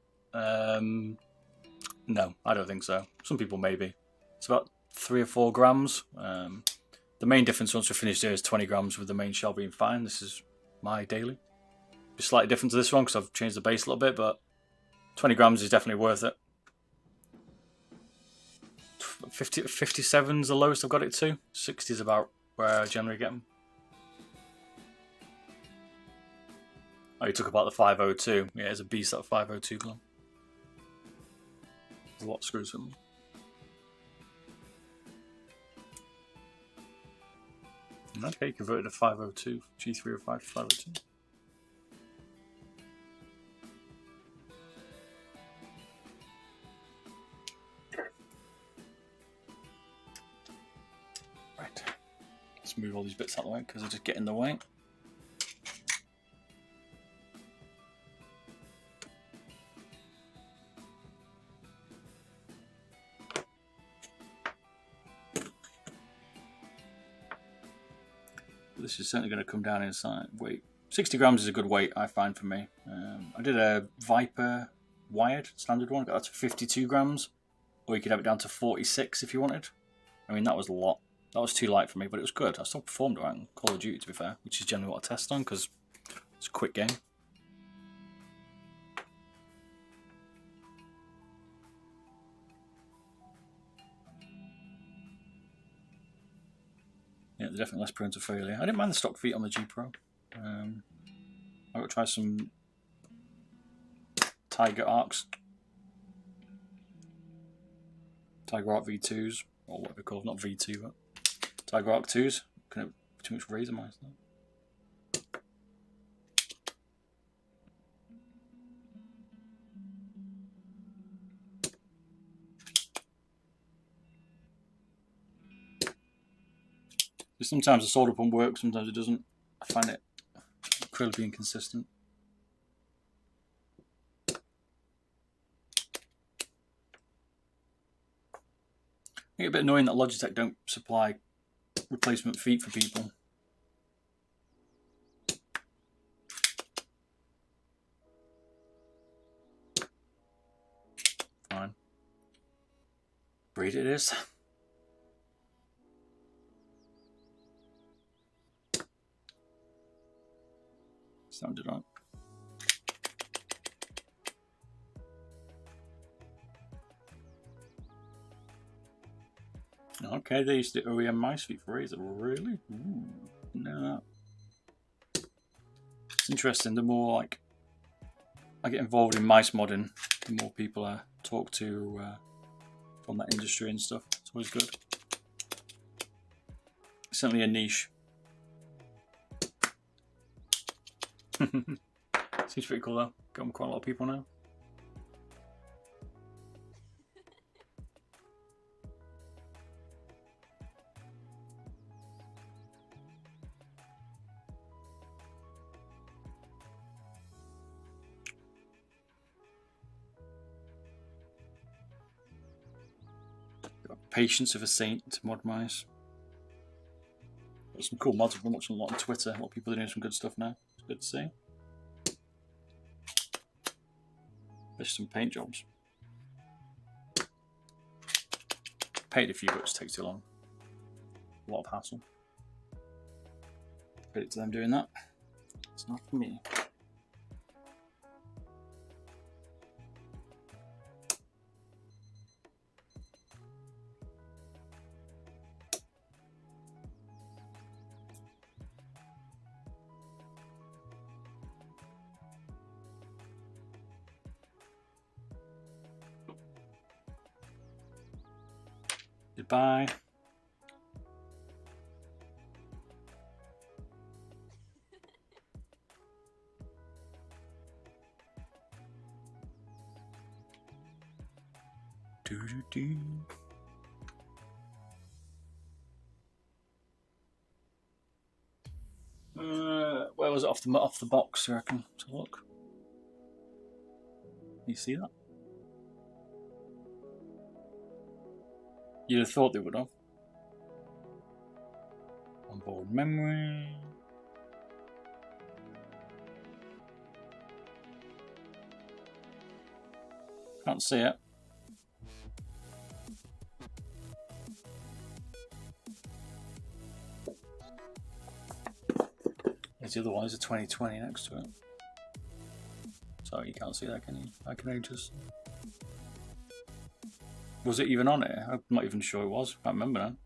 A: No, I don't think so. Some people maybe. It's about 3 or 4 grams. The main difference once we're finished here is 20 grams with the main shell being fine. This is my daily. It's slightly different to this one because I've changed the base a little bit, but 20 grams is definitely worth it. 57 is the lowest I've got it to. 60 is about where I generally get them. Oh, you took about the 502. Yeah, it's a beast, that 502 glove. There's a lot of screws in them. Okay, converted a 502, G305 to 502. Right, let's move all these bits out of the way because they just get in the way. This is certainly going to come down in weight. 60 grams is a good weight, I find, for me. I did a Viper wired, standard one, got that to 52 grams. Or you could have it down to 46 if you wanted. I mean, that was a lot. That was too light for me, but it was good. I still performed alright in Call of Duty, to be fair, which is generally what I test on, because it's a quick game. Yeah, they're definitely less prone to failure. I didn't mind the stock feet on the G Pro. I'm going to try some Tiger Arcs. Tiger Arc V2s, or what they're called, not V2, but Tiger Arc 2s. Couldn't have too much razor mice there. Sometimes the solder pump works, sometimes it doesn't. I find it incredibly inconsistent. I think it's a bit annoying that Logitech don't supply replacement feet for people. Fine. Breed it is. Sounded right. Okay, they used the OEM mice feet for Razer. Really? Ooh, no. It's interesting. The more like I get involved in mice modding, the more people I talk to from that industry and stuff. It's always good. It's certainly a niche. Seems pretty cool though. Got quite a lot of people now. Patience of a Saint mod mice. Got some cool mods. I've been watching a lot on Twitter. A lot of people are doing some good stuff now. It's good to see. There's some paint jobs. Paid a few, but it just takes too long. A lot of hassle. Credit to them doing that. It's not for me. Goodbye. Do. Where was it off the box? I reckon. To look. You see that? You'd have thought they would have. Onboard memory. Can't see it. There's the other one. There's a 2020 next to it. Sorry, you can't see that, can you? I can only just. Was it even on it? I'm not even sure it was. I can't remember now.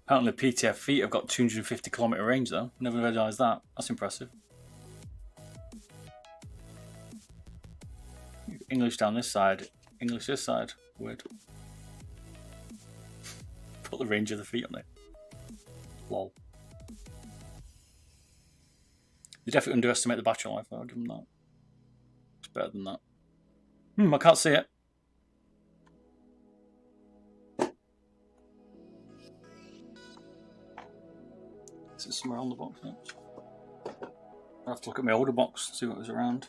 A: Apparently the PTF feet have got 250km range though. Never realised that. That's impressive. English down this side, English this side. Weird. Put the range of the feet on it. Lol. They definitely underestimate the battery life, I'll give them that. It's better than that. I can't see it. Is it somewhere on the box? No. I'll have to look at my older box, see what was around.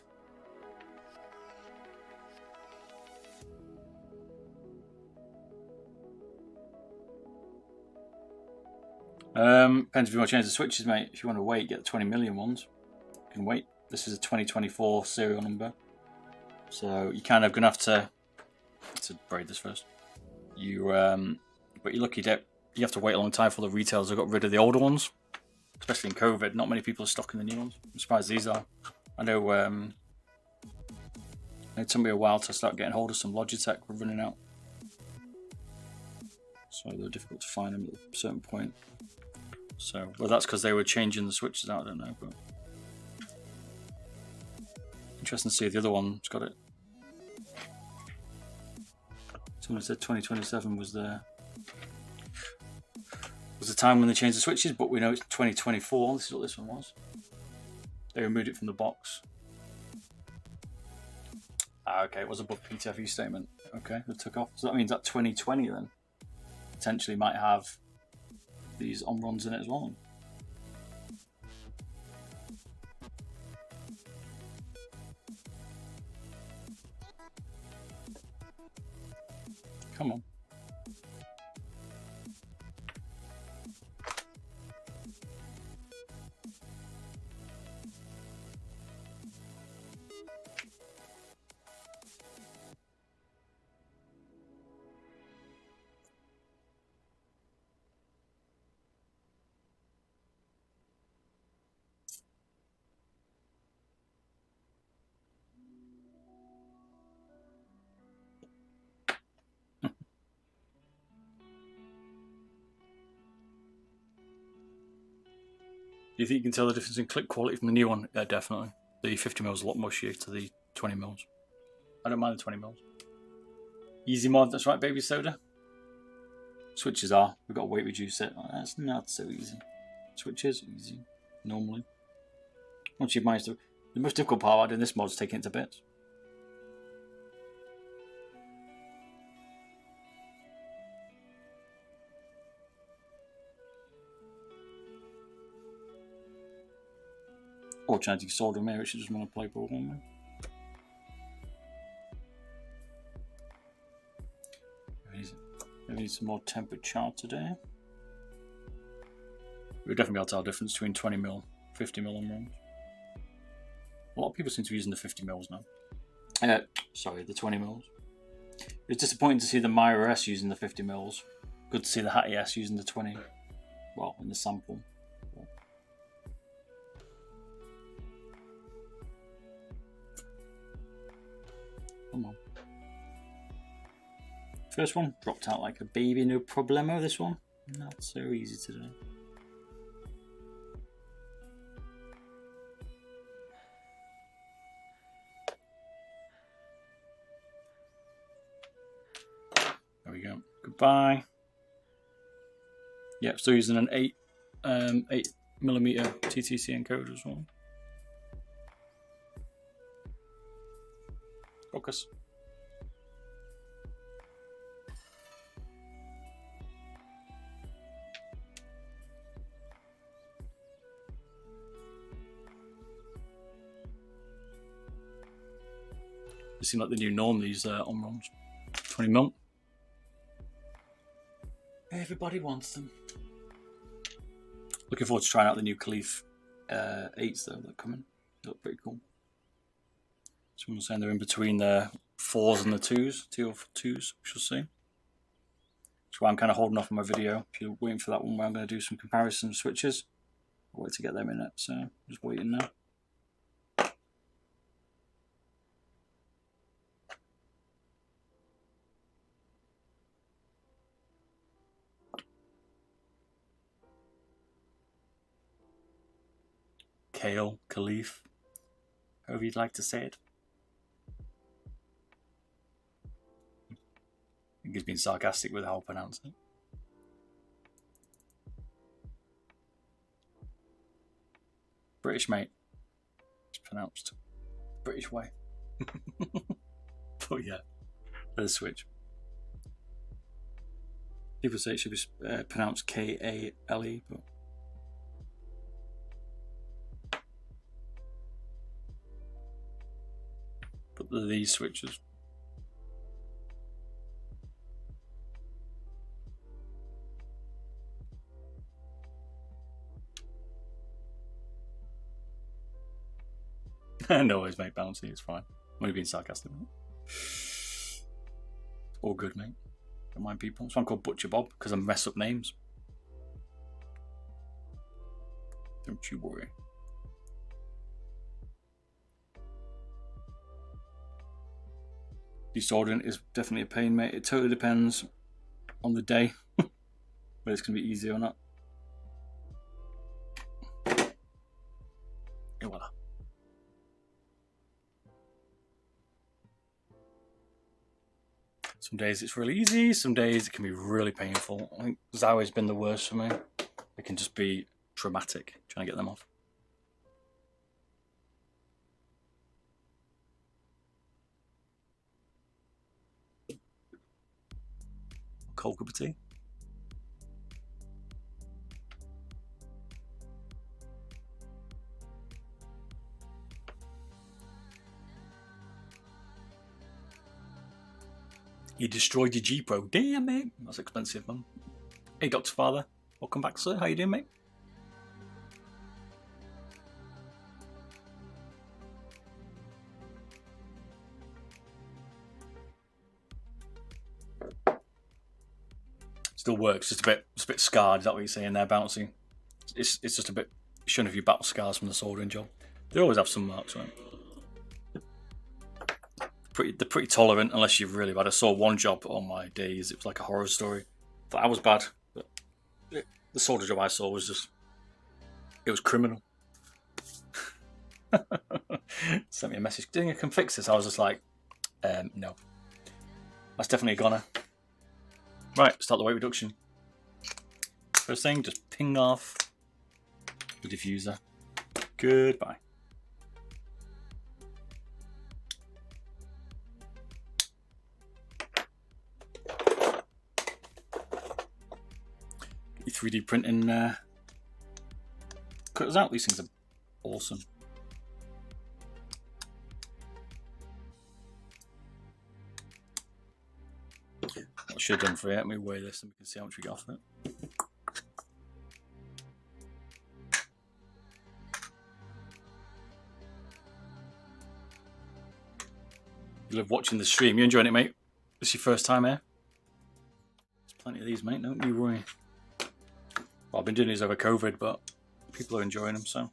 A: Depends if you want to change the switches, mate. If you want to wait, get the 20 million ones. You can wait. This is a 2024 serial number, so you kind of gonna have to braid this first. But you're lucky that you have to wait a long time for the retailers have got rid of the older ones, especially in COVID. Not many people are stocking the new ones. I'm surprised these are. I know it took me a while to start getting hold of some Logitech. We're running out, so they're difficult to find them at a certain point. So, well, that's because they were changing the switches out. I don't know, but interesting to see the other one's got it. Someone said 2027 was the time when they changed the switches, but we know it's 2024. This is what this one was. They removed it from the box. Okay, it was above PTFE statement. Okay, they took off. So that means that 2020 then potentially might have these on-runs in it as well. Come on. Do you think you can tell the difference in clip quality from the new one? Yeah, definitely. The 50mm is a lot mushier to the 20mm. I don't mind the 20mm. Easy mod, that's right, baby soda. Switches are. We've got to weight reduce it. That's not so easy. Switches, easy. Normally. Once you've managed to... The most difficult part about doing this mod is taking it to bits. Or trying to solder him here, which she doesn't want to play ball on me. We need some more temperature today. We'll definitely be able to tell the difference between 20mm, 50mm on runs. A lot of people seem to be using the 50mm now. Sorry, the 20mm. It's disappointing to see the Myra S using the 50mm. Good to see the Hattie S using the 20. Well, in the sample. Come on. First one dropped out like a baby, no problemo. This one, not so easy today. There we go. Goodbye. Yep, still using an 8mm TTC encoder as well. Focus. They seem like the new norm, these on-ROMs. 20mm. Everybody wants them. Looking forward to trying out the new Caliph 8s though, that are coming. They look pretty cool. Someone was saying they're in between the 4s and the 2s, 202s, we shall see. That's why I'm kind of holding off on my video. If you're waiting for that one where I'm going to do some comparison switches, I'll wait to get them in it, so just waiting now. Kale, Caliph, however you'd like to say it. I think he's been sarcastic with how I pronounce it. British, mate. It's pronounced British way. But yeah, there's a switch. People say it should be pronounced K-A-L-E, but they're these switches. No worries, mate. Bouncy, it's fine. I'm only being sarcastic. All good, mate. Don't mind people. This one called Butcher Bob because I mess up names. Don't you worry. Desoldering is definitely a pain, mate. It totally depends on the day whether it's going to be easy or not. Et voila. Some days it's really easy, some days it can be really painful. I think Zowie has been the worst for me. It can just be traumatic trying to get them off. Cold cup of tea. You destroyed your G Pro. Damn, mate. That's expensive, man. Hey, Dr. Father. Welcome back, sir. How you doing, mate? Still works, it's a bit scarred. Is that what you're saying there, Bouncy? It's just a bit showing a few battle scars from the soldering job. They always have some marks, right? They're pretty tolerant unless you've really bad. I saw one job on my days, it was like a horror story. That was bad, but the solder job I saw was just, it was criminal. Sent me a message, do you think I can fix this? I was just like, no. That's definitely a goner. Right, start the weight reduction. First thing, just ping off the diffuser. Goodbye. Your 3D printing cutters out. These things are awesome. What I should have done for it, let me weigh this and we can see how much we get off of it. You love watching the stream. You enjoying it, mate? This is your first time here? There's plenty of these, mate. Don't you worry. Well, I've been doing these over COVID, but people are enjoying them, so.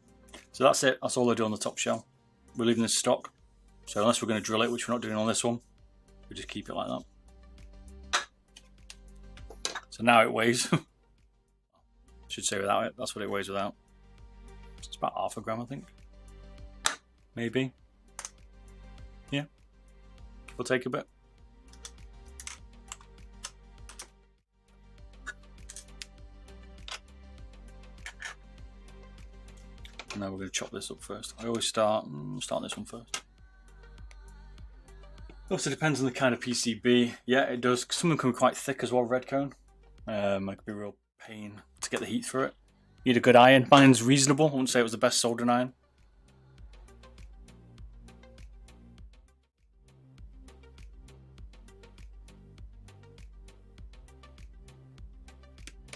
A: So that's it. That's all I do on the top shell. We're leaving this stock. So unless we're going to drill it, which we're not doing on this one, we just keep it like that. So now it weighs. Should say without it. That's what it weighs without. It's about 0.5 gram, I think. Maybe. Yeah. We'll take a bit. And now we're going to chop this up first. I always start this one first. Also depends on the kind of PCB. Yeah, it does. Some of them can be quite thick as well, red cone. It could be a real pain to get the heat through it. You need a good iron. Mine's reasonable. I wouldn't say it was the best soldering iron.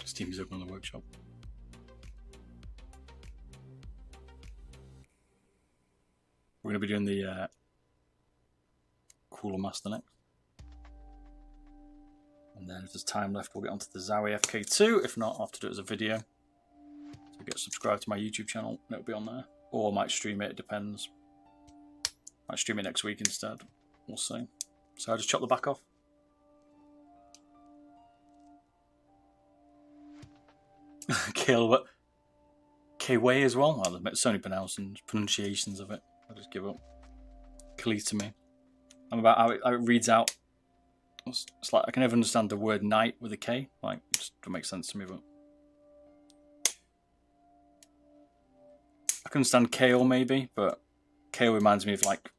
A: Steam's open on the workshop. We're going to be doing the Cooler Master next. And then if there's time left, we'll get onto the Zowie FK2. If not, I'll have to do it as a video. So get subscribed to my YouTube channel, and it'll be on there. Or I might stream it, it depends. Might stream it next week instead. We'll see. So I'll just chop the back off. K-Way as well. Well, there's so many pronunciations of it. I'll just give up. Klee to me. I'm about how it reads out. It's like I can never understand the word night with a K. Like, it just doesn't make sense to me, but I can understand kale maybe, but kale reminds me of like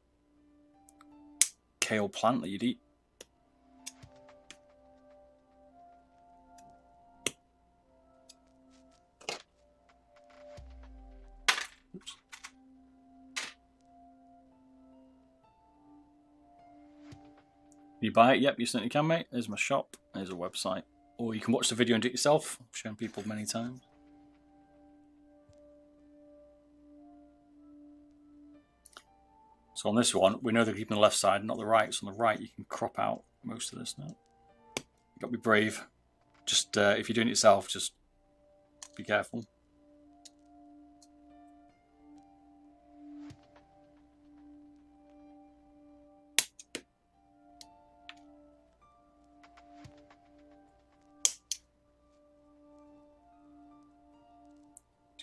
A: kale plant that you'd eat. Oops. You buy it? Yep, you certainly can, mate. There's my shop. There's a website. Or you can watch the video and do it yourself. I've shown people many times. So on this one, we know they're keeping the left side, not the right. So on the right, you can crop out most of this now. You've got to be brave. Just, if you're doing it yourself, just be careful.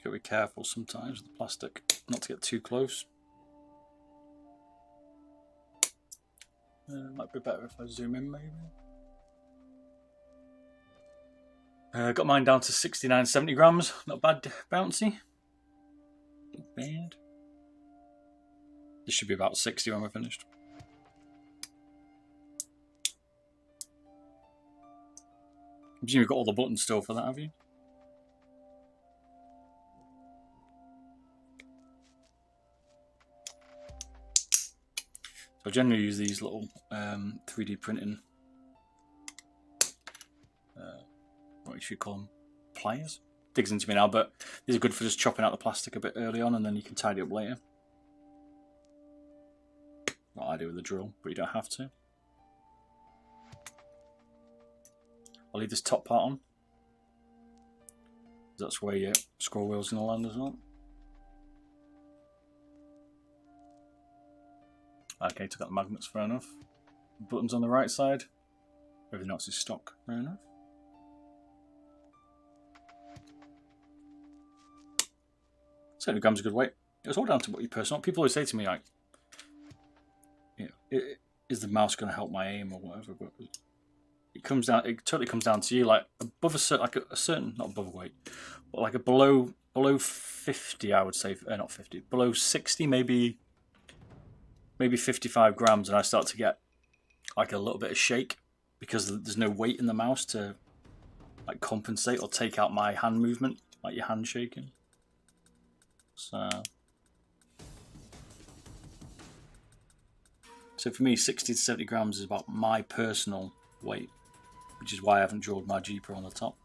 A: Got to be careful sometimes with the plastic, not to get too close. Might be better if I zoom in, maybe. Got mine down to 69, 70 grams. Not bad, bouncy. Not bad. This should be about 60 when we're finished. I presume you've got all the buttons still for that, have you? So I generally use these little 3D printing guess you call them pliers. Digs into me now, but these are good for just chopping out the plastic a bit early on, and then you can tidy up later. What I do with the drill, but you don't have to. I'll leave this top part on. That's where your scroll wheel's going to land as well. Okay, took out the magnets, fair enough. Buttons on the right side. Everything else is stock, fair enough. 70 grams is a good weight. It's all down to what you personal. People always say to me, like, you know, is the mouse going to help my aim or whatever? But it comes down. It totally comes down to you. Like above a certain, not above weight, but like a below 50, I would say, not 50, below 60, maybe 55 grams, and I start to get like a little bit of shake because there's no weight in the mouse to like compensate or take out my hand movement, like your hand shaking. So for me, 60 to 70 grams is about my personal weight, which is why I haven't drawn my G Pro on the top.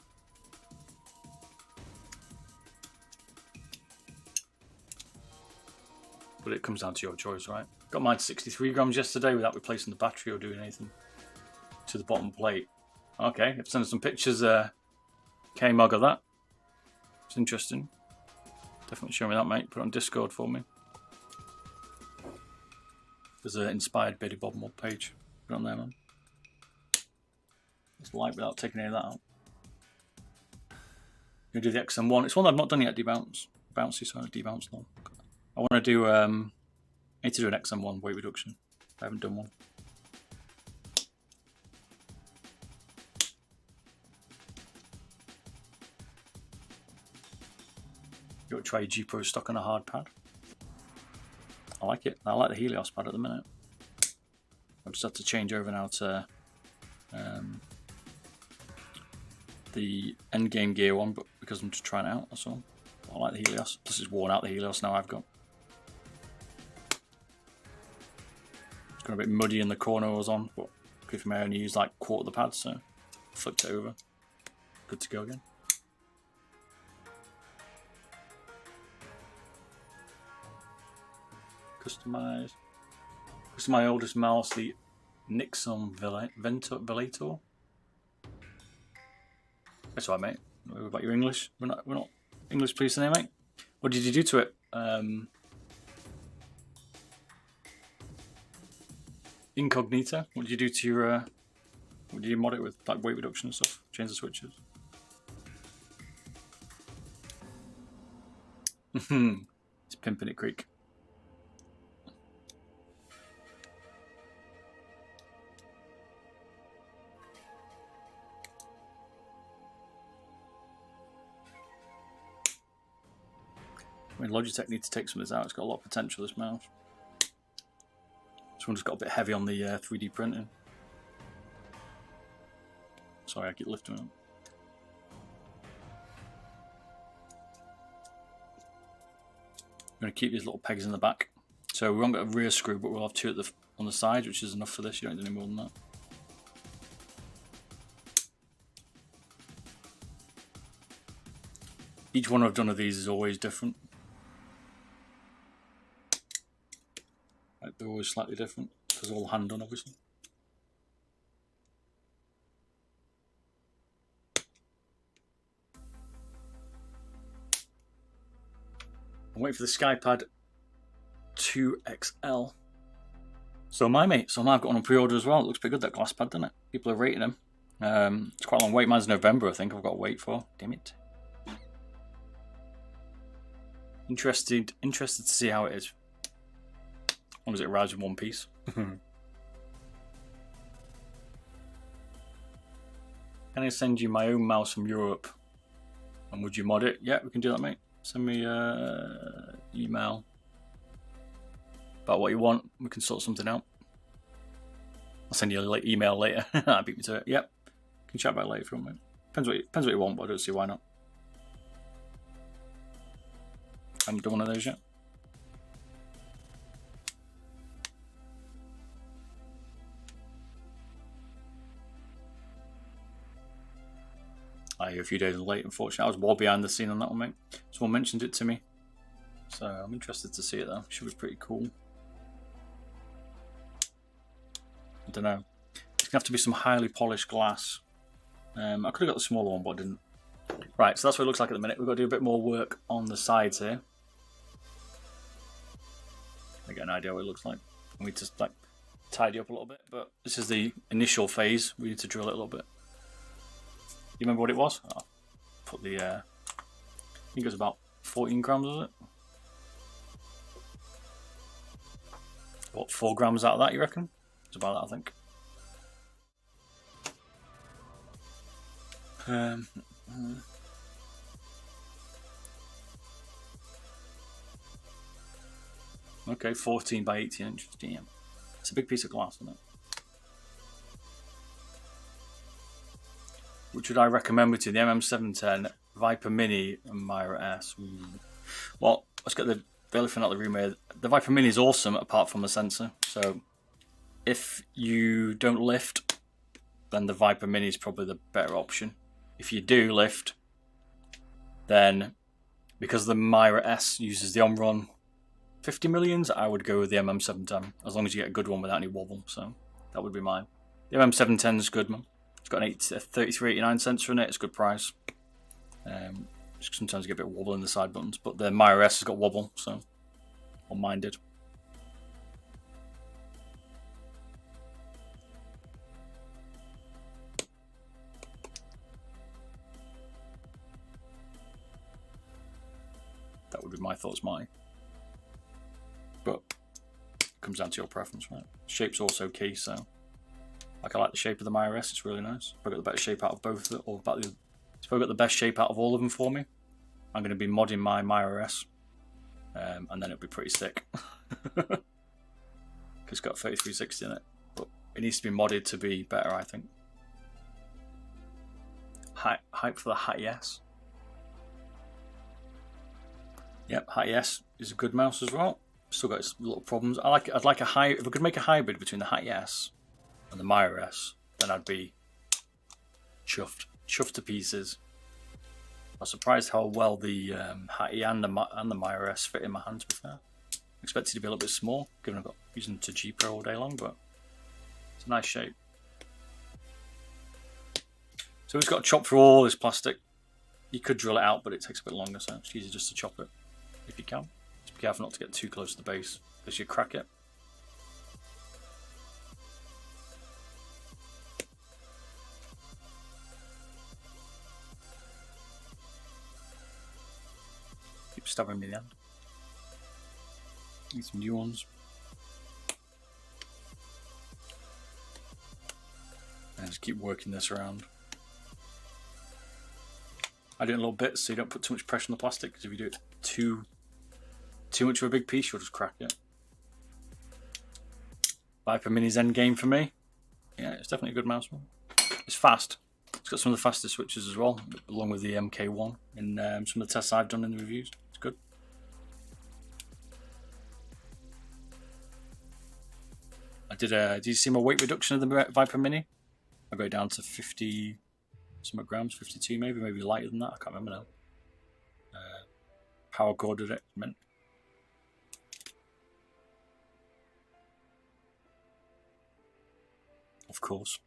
A: But it comes down to your choice, right? Got mine 63 grams yesterday without replacing the battery or doing anything to the bottom plate. Okay, I've sent some pictures, K-Mog of that. It's interesting. Definitely show me that, mate. Put it on Discord for me. There's an inspired Beardedbob mod page. Put it on there, man. It's light without taking any of that out. I'm going to do the XM1. It's one I've not done yet, bouncy, sorry, debounce now. I want to do, I need to do an XM1 weight reduction. I haven't done one. You want to try your G Pro stock on a hard pad? I like it. I like the Helios pad at the minute. I've just had to change over now to the endgame gear one, but because I'm just trying it out, that's all. I like the Helios. Plus it's worn out the Helios now I've got. It's got a bit muddy in the corner I was on, but good for me. I only used like a quarter of the pad, so flipped it over. Good to go again. Customize. This is my oldest mouse, the Nixon Velator. That's right, mate. What about your English? We're not English, please, today, mate. What did you do to it? Incognita. What did you do to your? What did you mod it with? Like weight reduction and stuff. Change the switches. It's pimping it, Creek. I mean, Logitech needs to take some of this out. It's got a lot of potential, this mouse. This one just got a bit heavy on the 3D printing. Sorry, I keep lifting it up. I'm going to keep these little pegs in the back. So we won't get a rear screw, but we'll have two at on the sides, which is enough for this. You don't need any more than that. Each one I've done of these is always different. They're always slightly different, because they're all hand done, obviously. I'm waiting for the SkyPad 2XL. So I've got one on pre-order as well. It looks pretty good, that glass pad, doesn't it? People are rating them. It's quite a long wait. Mine's November, I think. I've got to wait for. Damn it. Interested to see how it is. As long as it arrives in one piece. Can I send you my own mouse from Europe? And would you mod it? Yeah, we can do that, mate. Send me an email about what you want. We can sort something out. I'll send you an email later. I beat me to it. Yep. Can chat about it later if you want, mate. Depends what you want, but I don't see why not. I haven't done one of those yet. A few days late, unfortunately. I was well behind the scene on that one, mate. Someone mentioned it to me, so I'm interested to see it though. Should be pretty cool. I don't know. It's gonna have to be some highly polished glass. I could have got the smaller one, but I didn't. Right, so that's what it looks like at the minute. We've got to do a bit more work on the sides here. I get an idea what it looks like. We need to like tidy up a little bit, but this is the initial phase. We need to drill it a little bit. You remember what it was? I'll put the, I think it was about 14 grams, was it? What, 4 grams out of that, you reckon? It's about that, I think. Okay, 14 by 18 inches. Damn. It's a big piece of glass, isn't it? Which would I recommend between the MM710, Viper Mini, and Myra S? Ooh. Well, let's get the elephant out of the room here. The Viper Mini is awesome apart from the sensor. So if you don't lift, then the Viper Mini is probably the better option. If you do lift, then because the Myra S uses the Omron 50 millions, I would go with the MM710 as long as you get a good one without any wobble. So that would be mine. The MM710 is good, man. It's got a 3389 sensor in it. It's a good price. Sometimes you get a bit of wobble in the side buttons, but the Myra S has got wobble, so on mine did. That would be my thoughts, Marty. But it comes down to your preference, right? Shape's also key, so like I like the shape of the Myra S, it's really nice. I've got the better shape out of both of it, or about the, it's probably got the best shape out of all of them for me. I'm going to be modding my Myra S, and then it'll be pretty sick. Because it's got 3360 in it, but it needs to be modded to be better, I think. Hype for the Hattie S. Yep, Hattie S is a good mouse as well. Still got its little problems. I'd like a hybrid. If we could make a hybrid between the Hattie S and the Myra S, then I'd be chuffed to pieces. I was surprised how well the Hattie and the Myra S fit in my hand, to be fair. Expected to be a little bit small, given I've got using to G Pro all day long, but it's a nice shape. So we've got to chop through all this plastic. You could drill it out, but it takes a bit longer, so it's easier just to chop it if you can. Just be careful not to get too close to the base, because you crack it. Keep stabbing me in the end. Need some new ones. And just keep working this around. I do it in little bits so you don't put too much pressure on the plastic, because if you do it too much of a big piece, you'll just crack it. Viper Mini's end game for me. Yeah, it's definitely a good mouse one. It's fast. It's got some of the fastest switches as well, along with the MK1 in some of the tests I've done in the reviews. It's good. Did you see my weight reduction of the Viper Mini? I go down to 50 some grams, 52 maybe lighter than that. I can't remember now. Power corded it meant. Of course.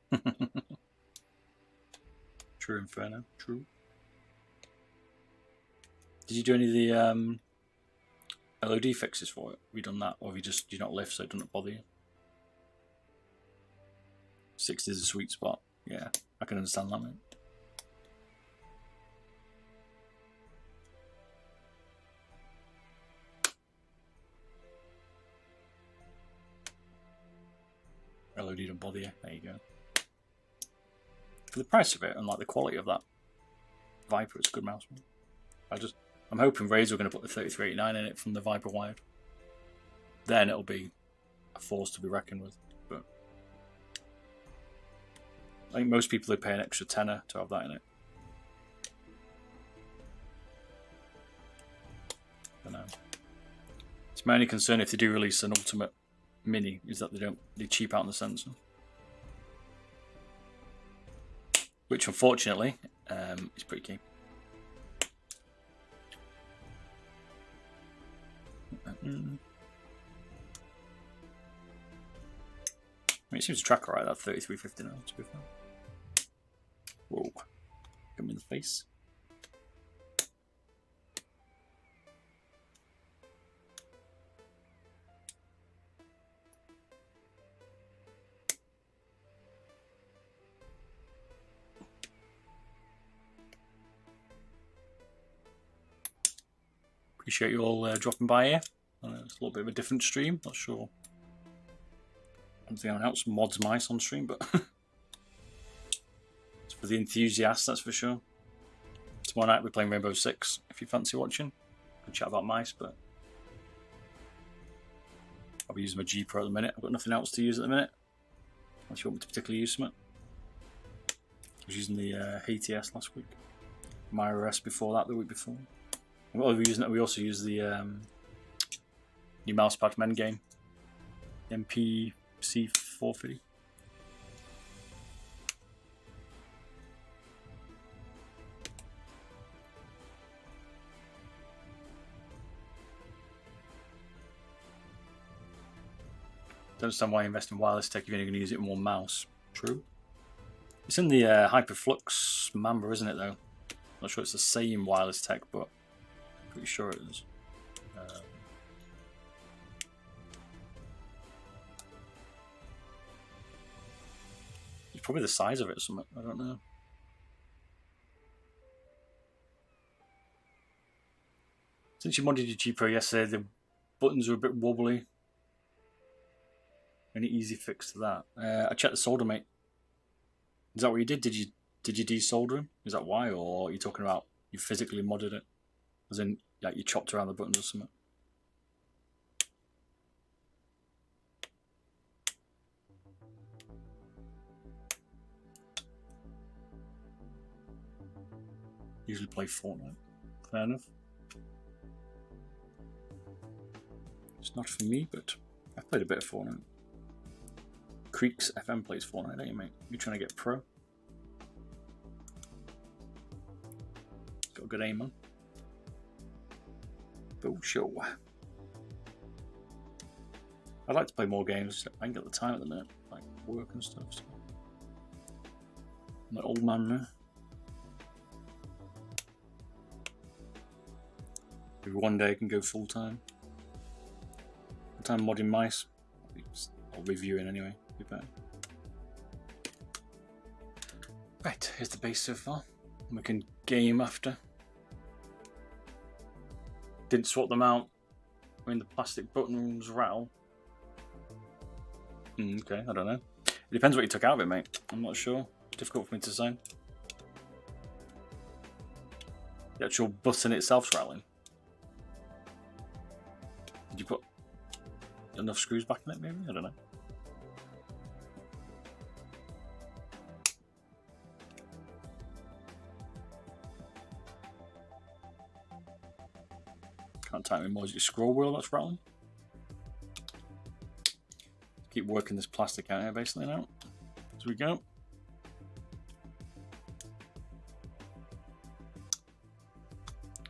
A: True Inferno, true. Did you do any of the LOD fixes for it? Have you done that, or have you just do not lift so it doesn't bother you? 60 is a sweet spot. Yeah, I can understand that, mate. LOD don't bother you. There you go. For the price of it and like the quality of that Viper, it's a good mouse. I'm hoping Razer are going to put the 3389 in it from the Viper wired. Then it'll be a force to be reckoned with. But I think most people would pay an extra tenner to have that in it. I don't know. It's my only concern if they do release an Ultimate Mini is that they cheap out on the sensor, which unfortunately is pretty key. I mean, it seems to track alright, that 3350 now, to be fair. Whoa. Get me in the face. Appreciate you all dropping by here. It's a little bit of a different stream, not sure. I don't think anyone else mods mice on stream, but it's for the enthusiasts, that's for sure. Tomorrow night we're playing Rainbow Six, if you fancy watching. I'll chat about mice, but I'll be using my G Pro at the minute. I've got nothing else to use at the minute. Unless you want me to particularly use something. I was using the HTS last week. Myra S before that, the week before. And what are we using? We also use the new mousepad from Endgame. MPC450. Don't understand why you invest in wireless tech if you're only going to use it in one mouse. True. It's in the Hyperflux Mamba, isn't it, though? Not sure it's the same wireless tech, but pretty sure it is. It's probably the size of it or something. I don't know. Since you modded your G Pro yesterday, the buttons are a bit wobbly. Any easy fix to that? I checked the solder, mate. Is that what you did? Did you desolder them? Is that why, or are you talking about you physically modded it? As in, like you chopped around the buttons or something? Usually play Fortnite. Fair enough. It's not for me, but I've played a bit of Fortnite. Creeks FM plays Fortnite, don't you, mate? You're trying to get pro. Got a good aim on. Show. I'd like to play more games. I ain't got the time at the minute, like work and stuff. So. I'm an old man now. Maybe one day I can go full time. Full time modding mice. I'll review it anyway. Be better. Right, here's the base so far. We can game after. Didn't swap them out. I mean, the plastic buttons rattle. Okay, I don't know. It depends what you took out of it, mate. I'm not sure. Difficult for me to say. The actual button itself's rattling. Did you put enough screws back in it, maybe? I don't know. Can't type anymore. Is it scroll wheel that's rattling? Keep working this plastic out here basically now. As we go.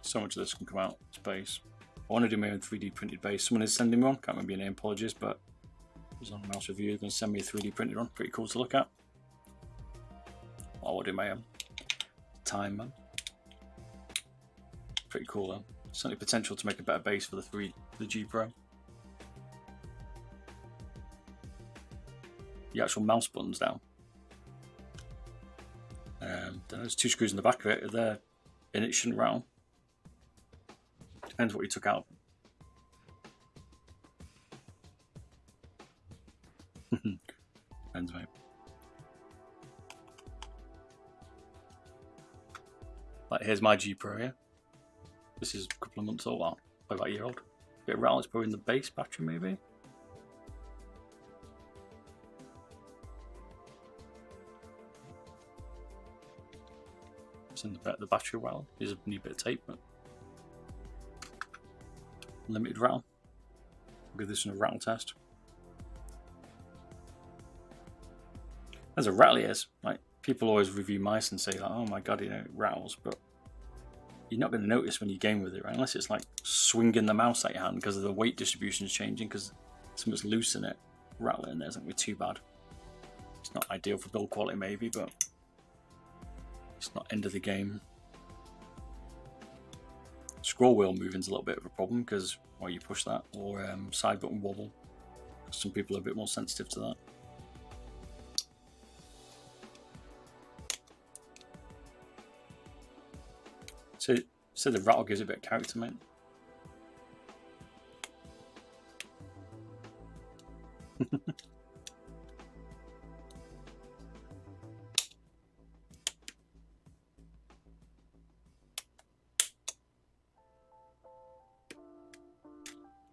A: So much of this can come out of space. I want to do my own 3D printed base. Someone is sending me one. Can't remember your name, apologies, but it was on mouse review. They're going to send me a 3D printed one. Pretty cool to look at. I will do my own. Time, man. Pretty cool though. Certainly potential to make a better base for the G Pro. The actual mouse buttons down. There's two screws in the back of it. If they're in it, shouldn't rattle. Depends what you took out. Depends, mate. Like, here's my G Pro here. This is a couple of months old, well, probably about a year old. Bit rattle, it's probably in the base battery, maybe. It's in the battery rattle. There's a new bit of tape, but limited rattle. I'll give this one a rattle test. There's a rattle, yes. Like, people always review mice and say like, oh my god, you know, it rattles, but you're not going to notice when you game with it, right? Unless it's like swinging the mouse at your hand because of the weight distribution is changing because something's loose in it. Rattling in there isn't going to be too bad. It's not ideal for build quality maybe, but it's not end of the game. Scroll wheel moving's a little bit of a problem because while you push that, or side button wobble. Some people are a bit more sensitive to that. So the rattle gives it a bit of character, mate.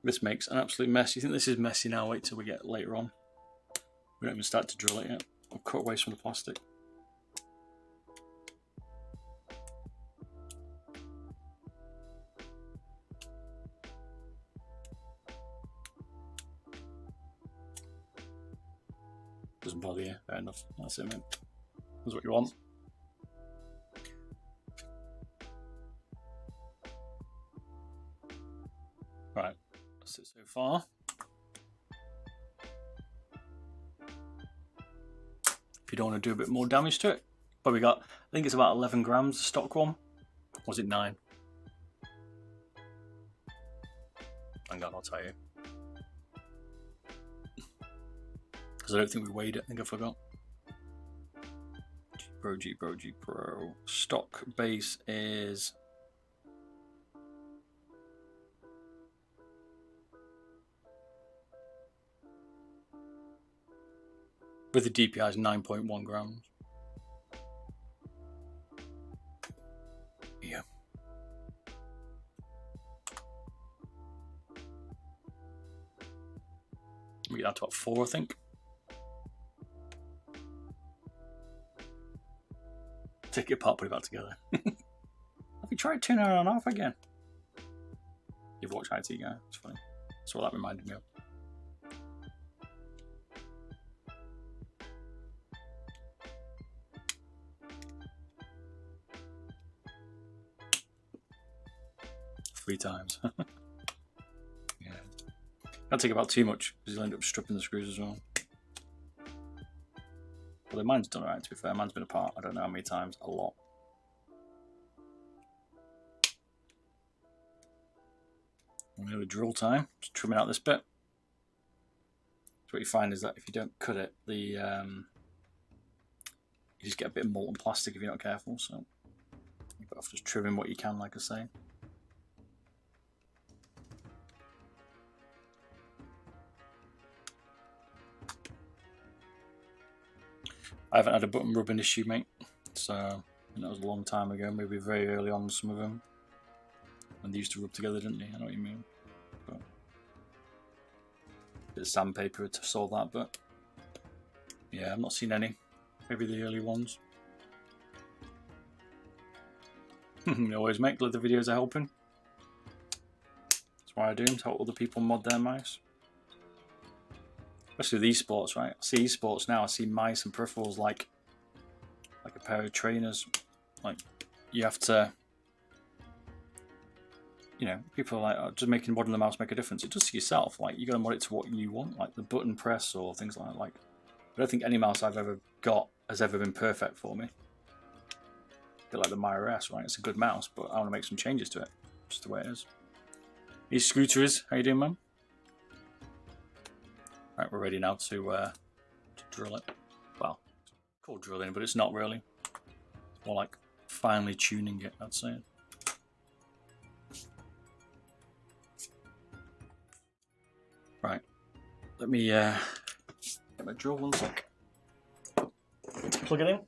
A: This makes an absolute mess. You think this is messy now? Wait till we get later on. We don't even start to drill it yet. I'll cut away from the plastic. Doesn't bother you. Fair enough. That's it, mate. That's what you want. Right. That's it so far. If you don't want to do a bit more damage to it, probably got, I think it's about 11 grams stock one. Or was it 9? Hang on, I'll tell you. Because I don't think we weighed it, I think I forgot. G Pro. Stock base is... with the DPI is 9.1 grams. Yeah. We get that to about 4, I think. Take it apart, put it back together. Have you tried turning it on and off again? You've watched IT Guy, it's funny. That's what that reminded me of. Three times. Yeah. That'll take about too much because you'll end up stripping the screws as well. Well, mine's done alright, to be fair. Mine's been apart, I don't know how many times, a lot. Nearly drill time, just trimming out this bit. So what you find is that if you don't cut it, you just get a bit of molten plastic if you're not careful, so you're better off just trimming what you can, like I say. I haven't had a button rubbing issue, mate, so that was a long time ago, maybe very early on some of them. And they used to rub together, didn't they? I know what you mean. But a bit of sandpaper to solve that, but yeah, I've not seen any. Maybe the early ones. Always make glad the videos are helping. That's why I do them, to help other people mod their mice. Especially with esports, right? I see esports now, I see mice and peripherals like a pair of trainers. Like, you have to, you know, people are like, oh, just making modding the mouse make a difference. It does to yourself. Like, you got to mod it to what you want, like the button press or things like that. Like, I don't think any mouse I've ever got has ever been perfect for me. A bit like the Myra S, right? It's a good mouse, but I want to make some changes to it. Just the way it is. These scooters, how you doing, man? Right, we're ready now to drill it. Well, it's called drilling, but it's not really. It's more like finely tuning it, I'd say. Right, let me get my drill one sec. Plug it in.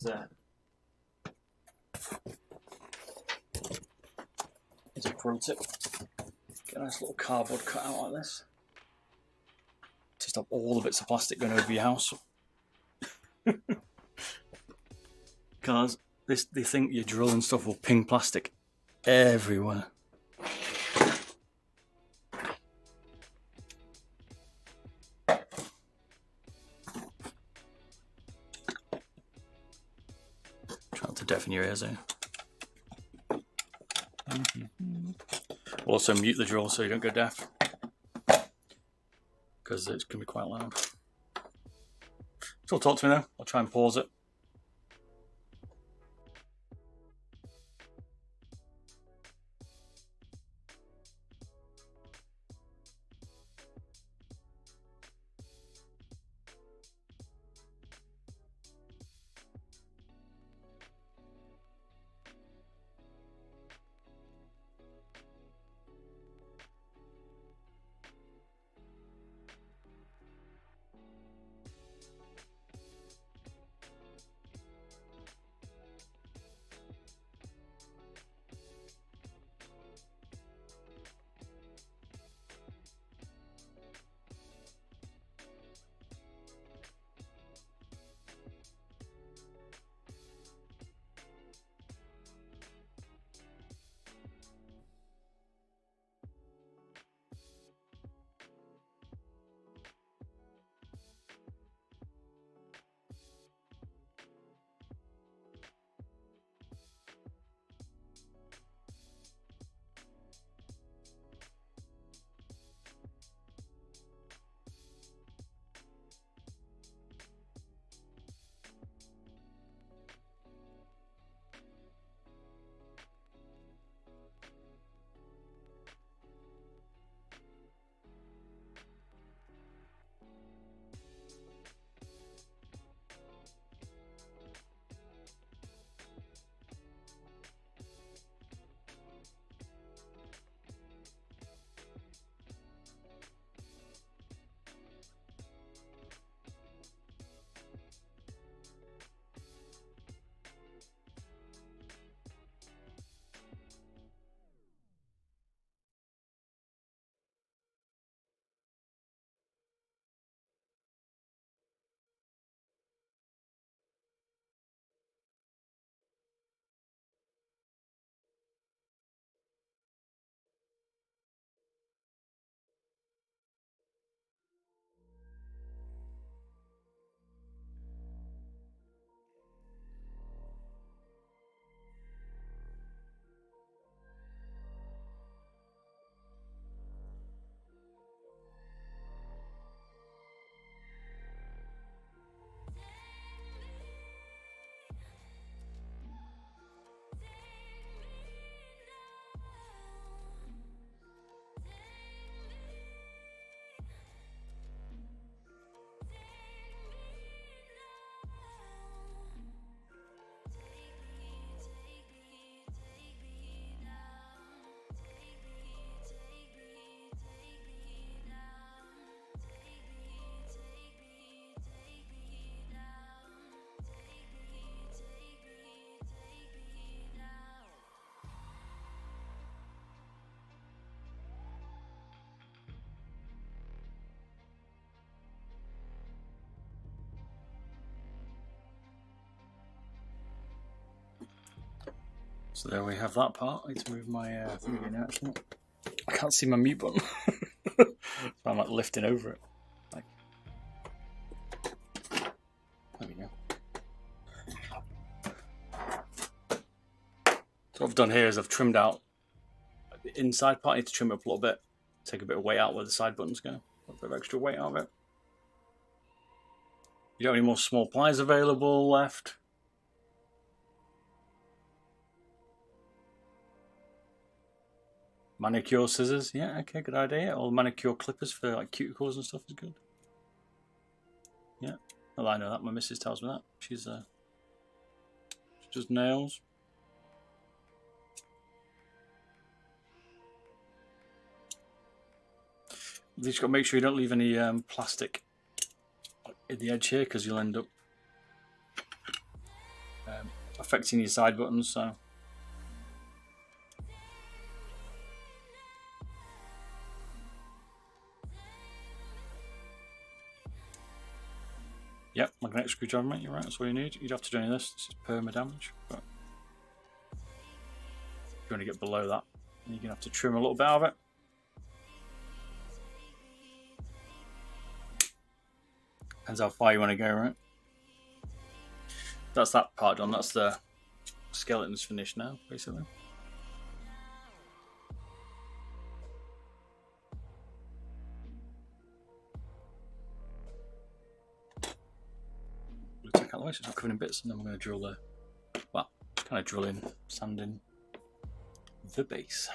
A: There. Here's a pro tip. Get a nice little cardboard cut out like this to stop all the bits of plastic going over your house. Because they think your drill and stuff will ping plastic everywhere. Trying to deafen your ears here. Also mute the drill so you don't go deaf, because it's going to be quite loud. Still talk to me now. I'll try and pause it. So there we have that part. I need to move my thing again actually. I can't see my mute button. So I'm like lifting over it. Like, there we go. So what I've done here is I've trimmed out the inside part. I need to trim it up a little bit. Take a bit of weight out where the side buttons go. A bit of extra weight out of it. You don't have any more small pliers available left. Manicure scissors, yeah, okay, good idea. Or manicure clippers for like cuticles and stuff is good. Yeah, well, I know that. My missus tells me that. She does nails. You just got to make sure you don't leave any plastic in the edge here, because you'll end up affecting your side buttons. So Yep, magnetic screwdriver, mate, you're right, that's all you need. You'd have to do any of this. This is perma damage, but if you want to get below that, you're gonna have to trim a little bit out of it. Depends how far you want to go, right? That's that part done. That's the skeleton's finished now, basically. We'll take out the way so it's not covered in bits, and then we're going to drill the, well, kind of drill in, sand in the base.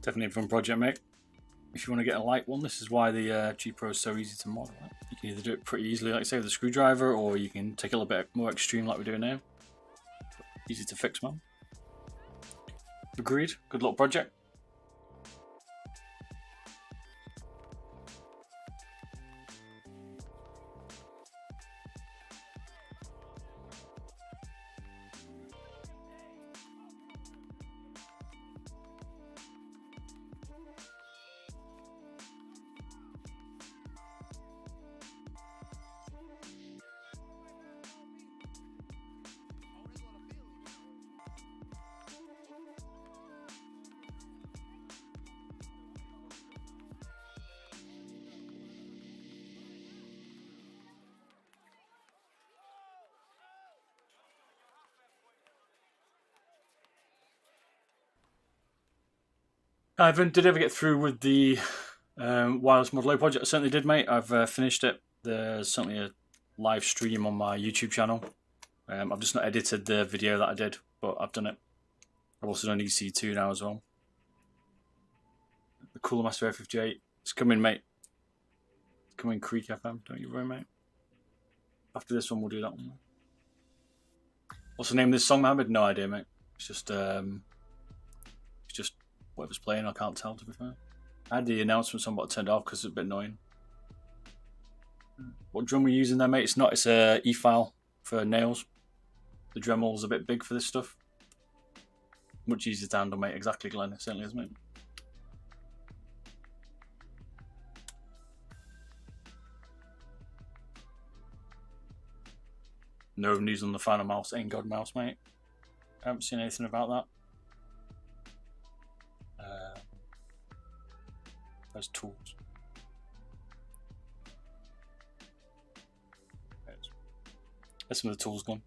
A: Definitely a fun project, mate. If you want to get a light one, this is why the G Pro is so easy to mod. Right? You can either do it pretty easily, like say with a screwdriver, or you can take a little bit more extreme like we're doing now. Easy to fix, man. Agreed. Good little project. Ivan, did ever get through with the wireless mod load project? I certainly did, mate. I've finished it. There's certainly a live stream on my YouTube channel. I've just not edited the video that I did, but I've done it. I've also done EC2 now as well. The Cooler Master 58. It's coming, mate. It's coming, Creek FM. Don't you worry, mate. After this one, we'll do that one. What's the name of this song, Mohammed? No idea, mate. It's just whatever's playing. I can't tell, to be fair. I had the announcements on, but I turned it off because it's a bit annoying. What drum are you using there, mate? It's a E-file for nails. The Dremel's a bit big for this stuff. Much easier to handle, mate. Exactly, Glenn. It certainly is, mate. No news on the final mouse. Ain't God mouse, mate. I haven't seen anything about that. There's tools. That's some of the tools gone.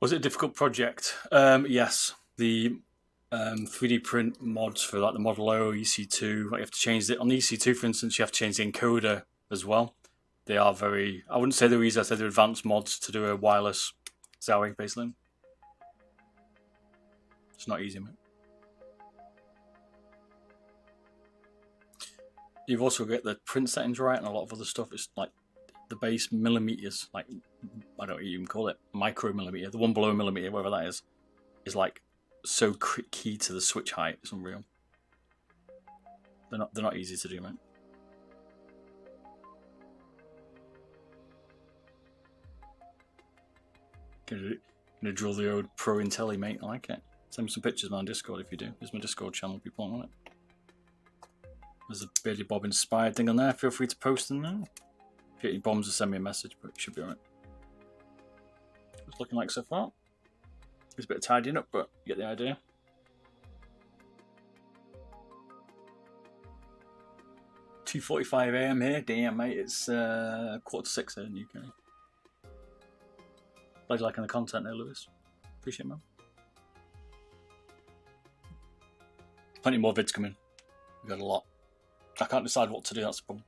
A: Was it a difficult project? Yes. The 3D print mods for like the Model O, EC2, like you have to change it. On the EC2, for instance, you have to change the encoder as well. They are very, I wouldn't say they're easy, I'd say they're advanced mods to do a wireless Zowie, basically. It's not easy, mate. You've also got the print settings right and a lot of other stuff. It's like the base millimeters, like I don't even call it micromillimeter, the one below a millimeter, whatever that is like so key to the switch height. It's unreal. They're not easy to do, man. Gonna draw the old Pro Intelli, mate. I like it. Send me some pictures on Discord if you do. There's my Discord channel, people on it. There's a Beardedbob inspired thing on there. Feel free to post them now. If you get any bombs, send me a message, but it should be alright. It's looking like so far. There's a bit of tidying up, but you get the idea. $2:45 AM here. Damn, mate. It's 5:45 here in the UK. Glad you liking the content there, Lewis. Appreciate it, man. Plenty more vids coming. We've got a lot. I can't decide what to do, that's the problem.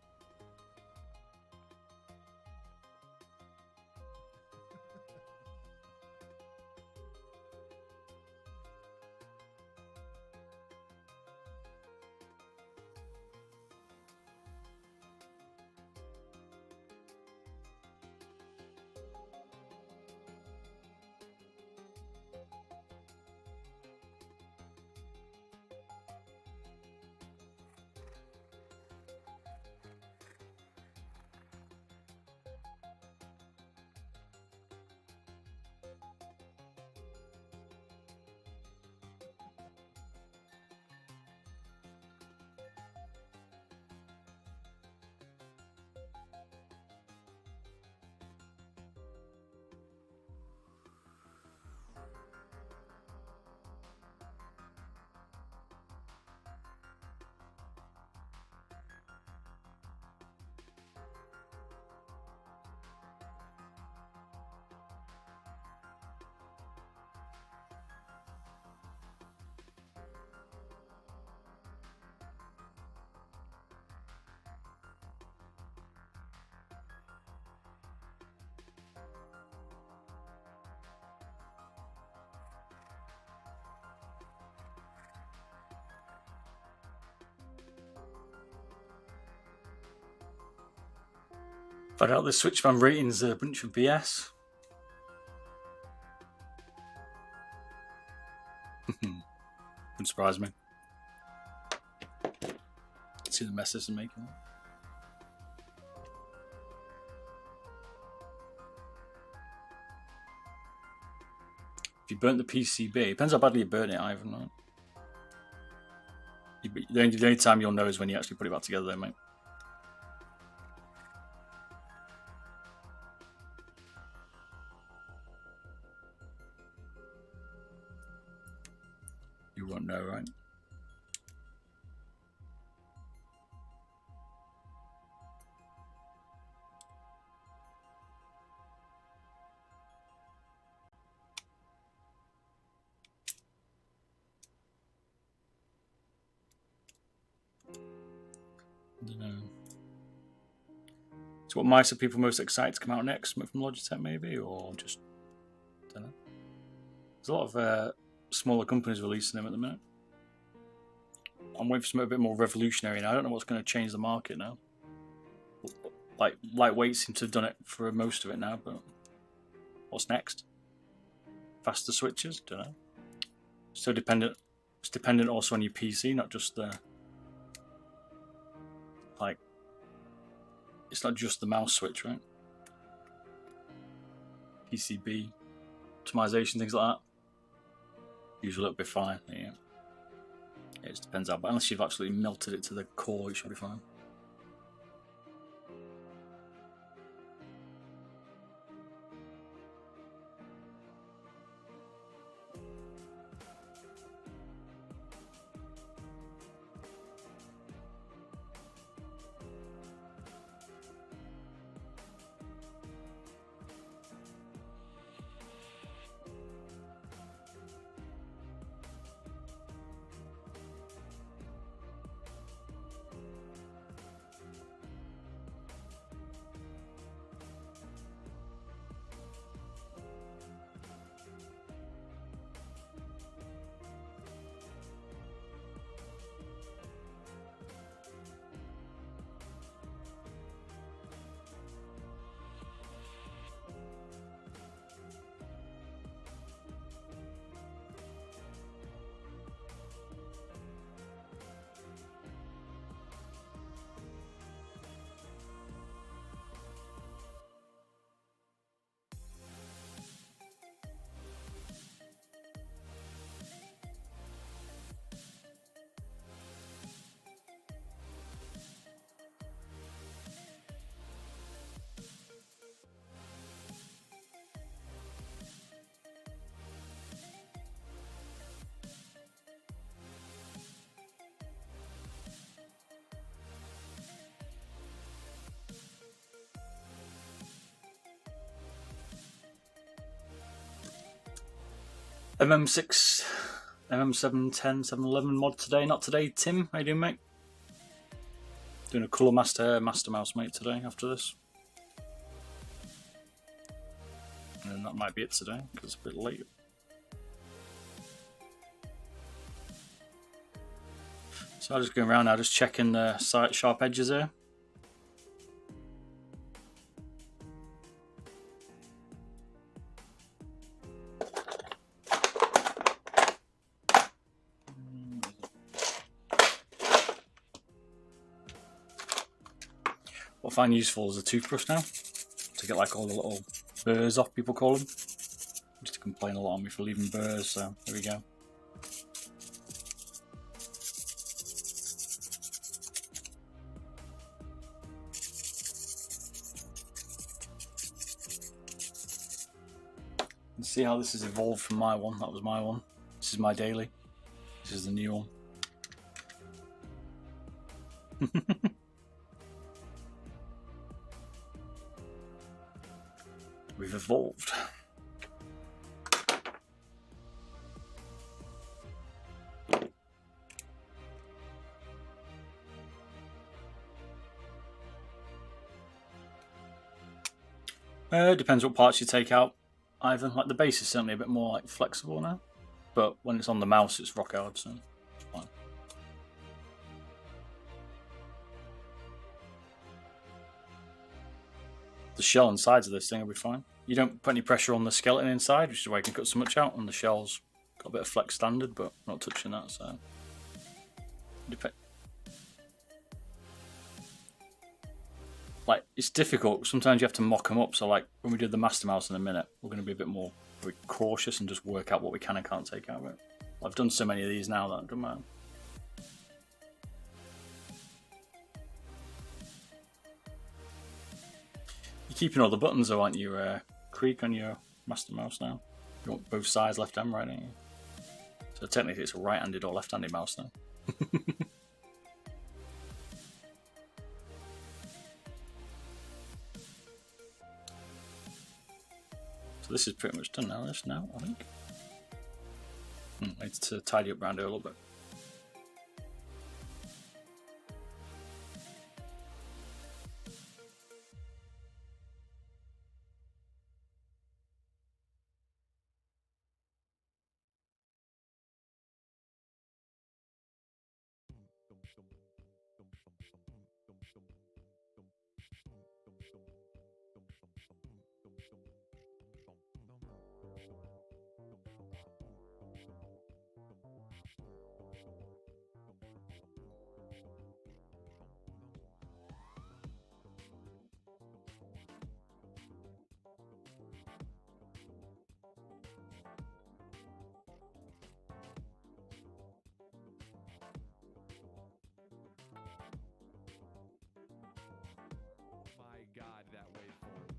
A: Find out the Switchman ratings are a bunch of BS. Wouldn't surprise me. See the messes they're making. If you burnt the PCB, depends how badly you burn it, Ivan, right? The only time you'll know is when you actually put it back together, though, mate. You won't know, right? I don't know. So what mice are people most excited to come out next? Something from Logitech maybe, or just, I don't know. There's a lot of smaller companies releasing them at the minute. I'm waiting for something a bit more revolutionary now. I don't know what's going to change the market now. Like lightweight seems to have done it for most of it now, but what's next? Faster switches? Don't know. So dependent. It's dependent also on your PC, not just the like. It's not just the mouse switch, right? PCB optimization, things like that. Usually it'll be fine. Yeah. It just depends out, but unless you've actually melted it to the core, it should be fine. MM6, MM710, 711 mod today. Not today, Tim. How you doing, mate? Doing a Cooler Master Mastermouse, mate, today after this. And then that might be it today, because it's a bit late. So I'm just going around now, just checking the sharp edges here. What I find useful is a toothbrush now, to get like all the little burrs off, people call them. Just to complain a lot on me for leaving burrs, so there we go. Let's see how this has evolved from my one. That was my one. This is my daily. This is the new one. We've evolved. Depends what parts you take out. Either like the base is certainly a bit more like flexible now, but when it's on the mouse, it's rock hard, so it's fine. The shell and sides of this thing will be fine. You don't put any pressure on the skeleton inside, which is why you can cut so much out, and the shell's got a bit of flex standard, but I'm not touching that, so. Like, it's difficult. Sometimes you have to mock them up, so like when we do the Mastermouse in a minute, we're going to be a bit more cautious and just work out what we can and can't take out of it. I've done so many of these now that it doesn't matter. You're keeping all the buttons though, aren't you, Creek, on your Mastermouse now? You want both sides, left and right, don't you? So technically it's a right-handed or left-handed mouse now. So this is pretty much done now, I think. Need to tidy up around here a little bit.
B: God, that waveform.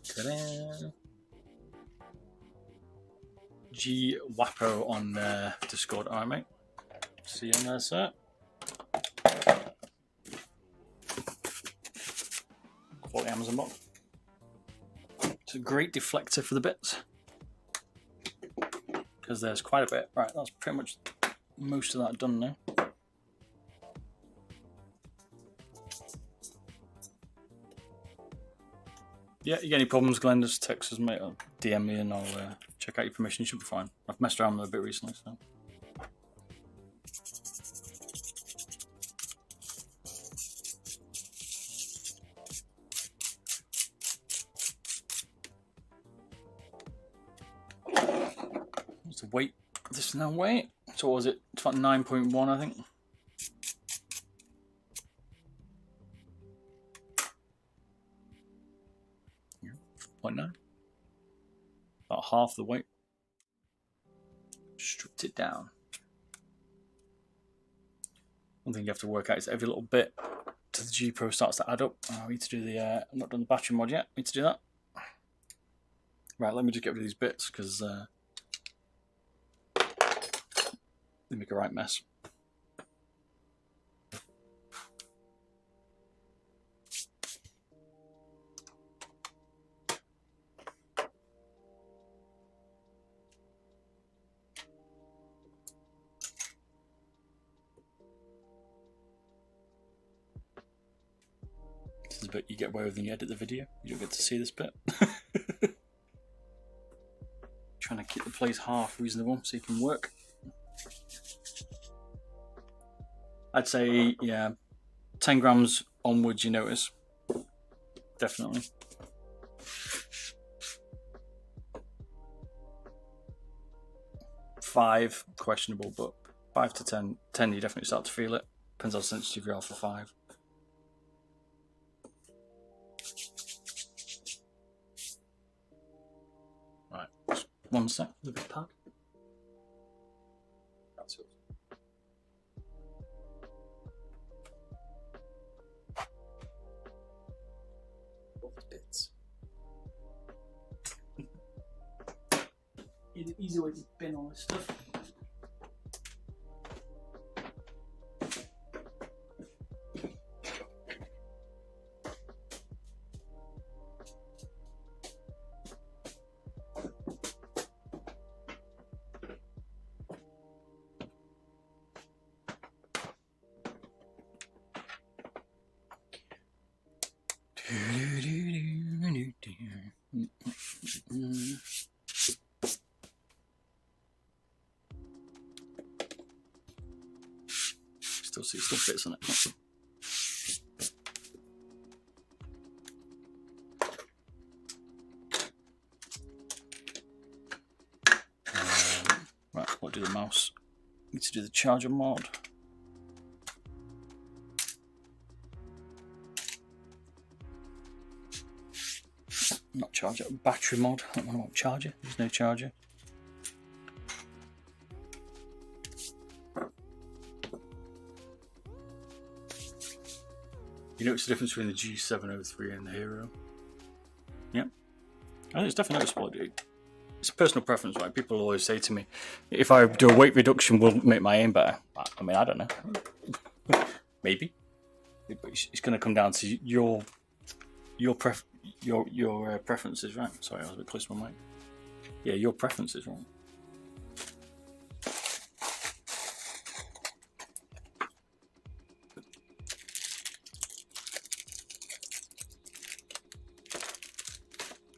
A: Ta-da. G305 on Discord. Alright, mate. See you in there, sir. Quality Amazon box. It's a great deflector for the bits, because there's quite a bit. Right, that's pretty much most of that done now. Yeah, you get any problems, Glenn, just text us, mate, or DM me and I'll check out your permission. You should be fine. I've messed around with it a bit recently, so. What's the weight? This is now weight. So what was it? It's about 9.1, I think. Yeah, 0.9. About half the weight. Stripped it down. One thing you have to work out is every little bit to the G Pro starts to add up. I need to do the, I've not done the battery mod yet. I need to do that. Right, let me just get rid of these bits because they make a right mess. This is the bit you get away with when you edit the video. You don't get to see this bit. Trying to keep the place half reasonable so you can work. I'd say, yeah, 10 grams onwards you notice. Definitely. Five, questionable, but 5 to 10. 10 you definitely start to feel it. Depends how sensitive you are for 5. Right, just one sec, the big pad. That's it. Bits. Easy way to bin all this stuff. Still fits on it. Right, we'll do the mouse. Need to do the charger mod. Not charger, battery mod. I don't want charger. There's no charger. You notice the difference between the G703 and the Hero? Yeah. I think it's definitely noticeable. It's a personal preference, right? People always say to me, if I do a weight reduction, will it make my aim better? I mean, I don't know. Maybe. But it's going to come down to your Your preferences, right? Sorry, I was a bit close to my mic. Yeah, your preferences, right?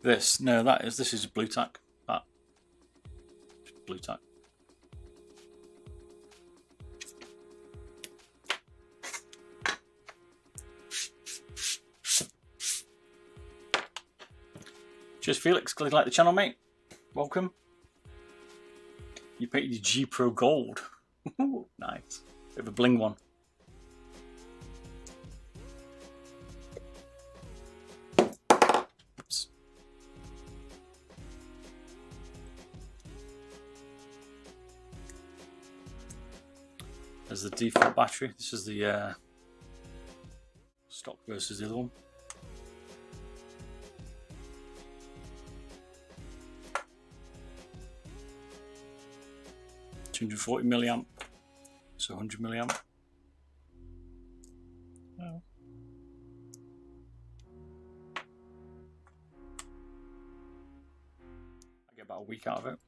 A: This is blue tack. That blue tack. Cheers, Felix. Glad you like the channel, mate. Welcome. You painted your G Pro gold. Nice. Bit of a bling one. Oops. There's the default battery. This is the stock versus the other one. $240 milliamp, so 100 milliamp. Oh. I get about a week out of it.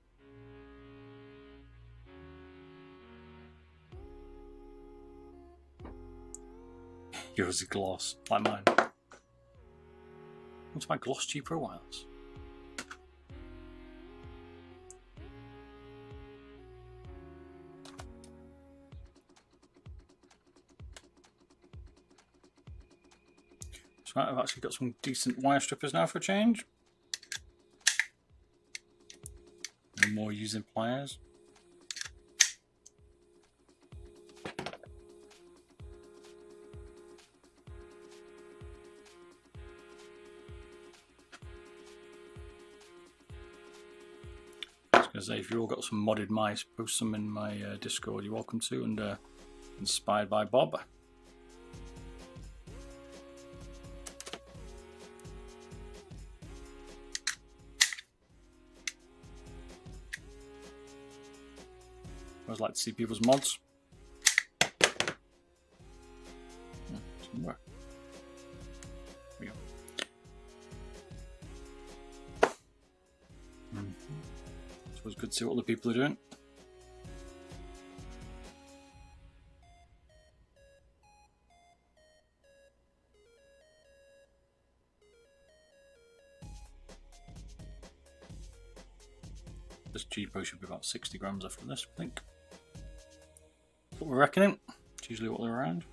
A: Yours is gloss, like mine. What's my gloss G Pro Wireless? Right, I've actually got some decent wire strippers now for a change. No more using pliers. I was going to say, if you've all got some modded mice, post them in my Discord. You're welcome to, and inspired by Bob. I always like to see people's mods. Somewhere. There we go. It's always good to see what other people are doing. This G Pro should be about 60 grams after this, I think. What we're reckoning. It's usually what they're around.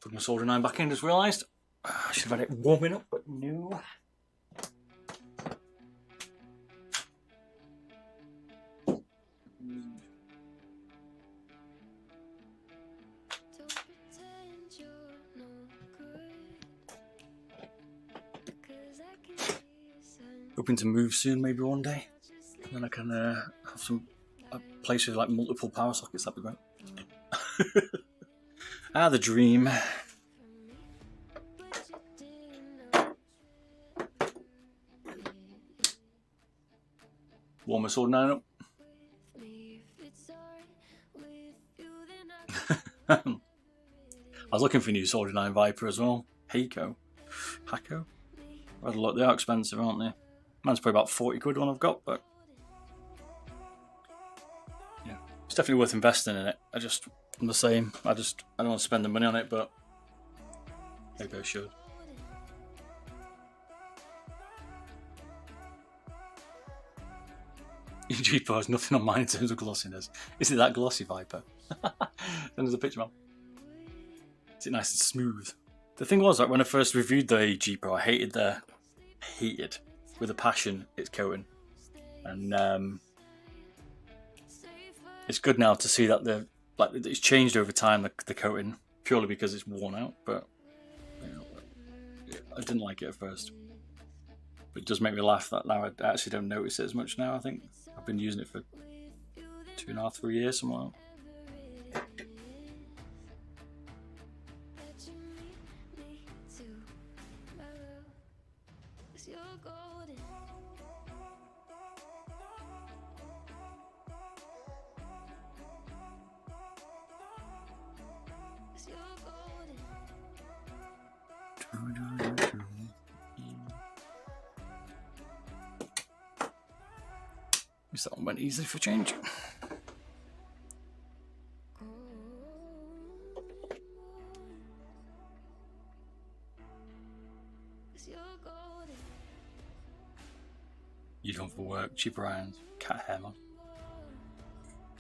A: Put my soldering iron back in, just realised. I should have had it warming up, but no. Hoping to move soon, maybe one day, and then I can have a place with like multiple power sockets. That'd be great. The dream. Warm my sword iron up. I was looking for a new soldering iron Viper as well. Hako. Rather look, they are expensive, aren't they? Mine's probably about 40 quid one I've got, but yeah, it's definitely worth investing in it. I'm the same. I don't want to spend the money on it, but maybe I should. G Pro has nothing on mine in terms of glossiness. Is it that glossy, Viper? Then there's a picture, man. Is it nice and smooth? The thing was, like, when I first reviewed the G Pro, I hated with a passion its coating, and it's good now to see that it's changed over time, the coating, purely because it's worn out. But you know, I didn't like it at first, but it does make me laugh that now I actually don't notice it as much now. I think I've been using it for 2.5, 3 years, somewhere else. That one went easily for change. Uniform for work, cheaper irons, cat hair, man.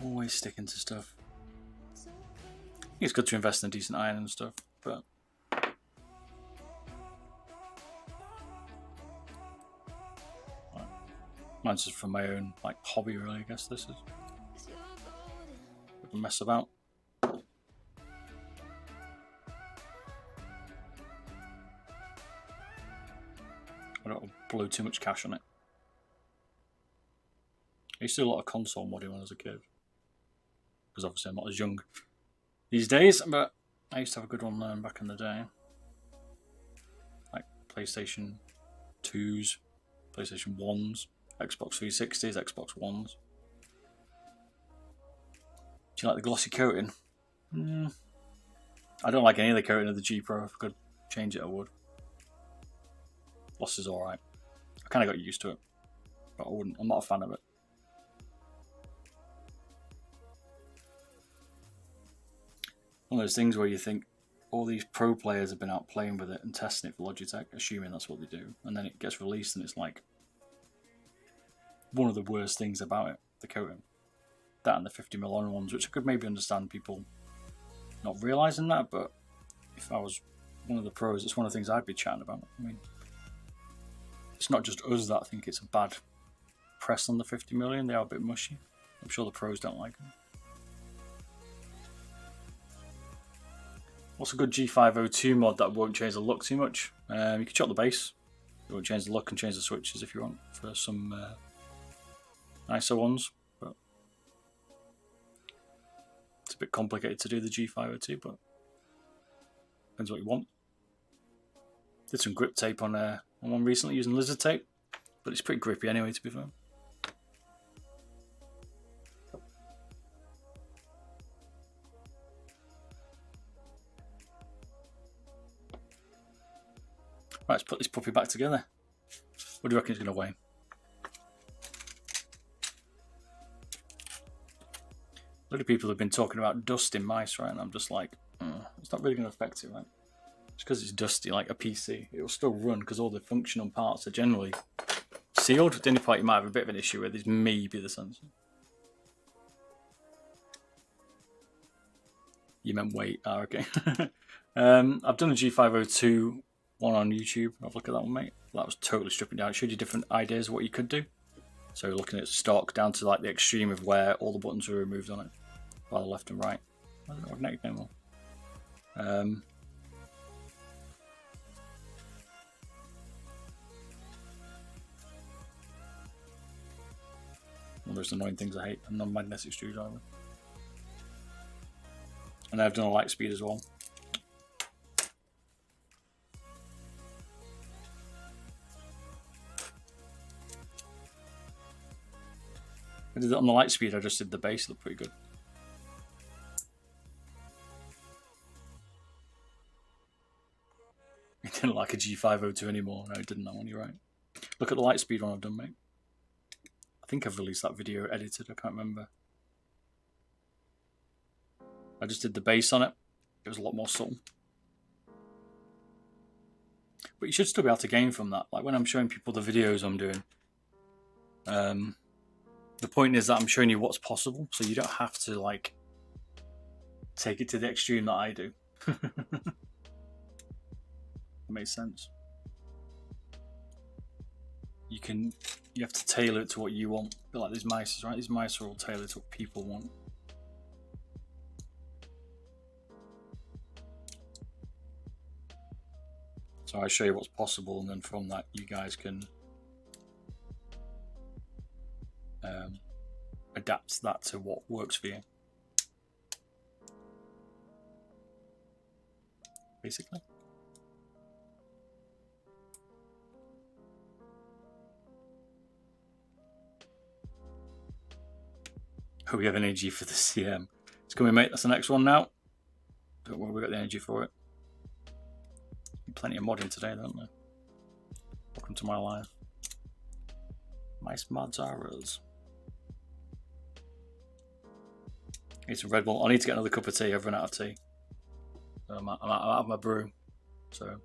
A: Always sticking to stuff. It's good to invest in decent iron and stuff, but mine's just for my own like hobby, really. I guess this is a mess about. I don't blow too much cash on it. I used to do a lot of console modding when I was a kid, because obviously I'm not as young these days, but I used to have a good one back in the day. Like PlayStation 2s, PlayStation 1s, Xbox 360s, Xbox 1s. Do you like the glossy coating? I don't like any of the coating of the G Pro. If I could change it, I would. Gloss is alright. I kind of got used to it, but I'm not a fan of it. One of those things where you think all these pro players have been out playing with it and testing it for Logitech, assuming that's what they do, and then it gets released and it's like one of the worst things about it, the coating. That and the 50mm on ones, which I could maybe understand people not realising that, but if I was one of the pros, it's one of the things I'd be chatting about. I mean, it's not just us that think it's a bad press on the 50mm, they are a bit mushy. I'm sure the pros don't like them. What's a good G502 mod that won't change the look too much? You can chop the base. It won't change the look and change the switches if you want for some nicer ones. But it's a bit complicated to do the G502, but depends what you want. Did some grip tape on one recently using lizard tape, but it's pretty grippy anyway, to be fair. Right, let's put this puppy back together. What do you reckon it's going to weigh? A lot of people have been talking about dust in mice, right? And I'm just like, it's not really going to affect it, right? Just because it's dusty, like a PC, it will still run because all the functional parts are generally sealed. The only part you might have a bit of an issue with is maybe the sensor. You meant weight. Oh, okay. I've done a G502 one on YouTube. Have a look at that one, mate. That was totally stripping down. It showed you different ideas of what you could do. So looking at stock down to like the extreme of where all the buttons were removed on it, by the left and right. I don't know what neck anymore. One of those annoying things I hate, a non-magnetic screwdriver. And I've done a Lightspeed as well. I did it on the Lightspeed, I just did the base, it looked pretty good. It didn't like a G502 anymore. No, it didn't, that one, you're right. Look at the Lightspeed one I've done, mate. I think I've released that video edited, I can't remember. I just did the base on it. It was a lot more subtle. But you should still be able to gain from that. Like when I'm showing people the videos I'm doing, the point is that I'm showing you what's possible, so you don't have to like take it to the extreme that I do. That makes sense. You have to tailor it to what you want. A bit like these mice, right? These mice are all tailored to what people want. So I show you what's possible, and then from that you guys can adapt that to what works for you. Basically. Hope we have energy for the CM. It's coming, mate. That's the next one now. Don't worry, we got the energy for it. Plenty of modding today, don't they? Welcome to my life. Nice mods are us. Need some Red Bull. I need to get another cup of tea. I've run out of tea. I'm out of my brew. So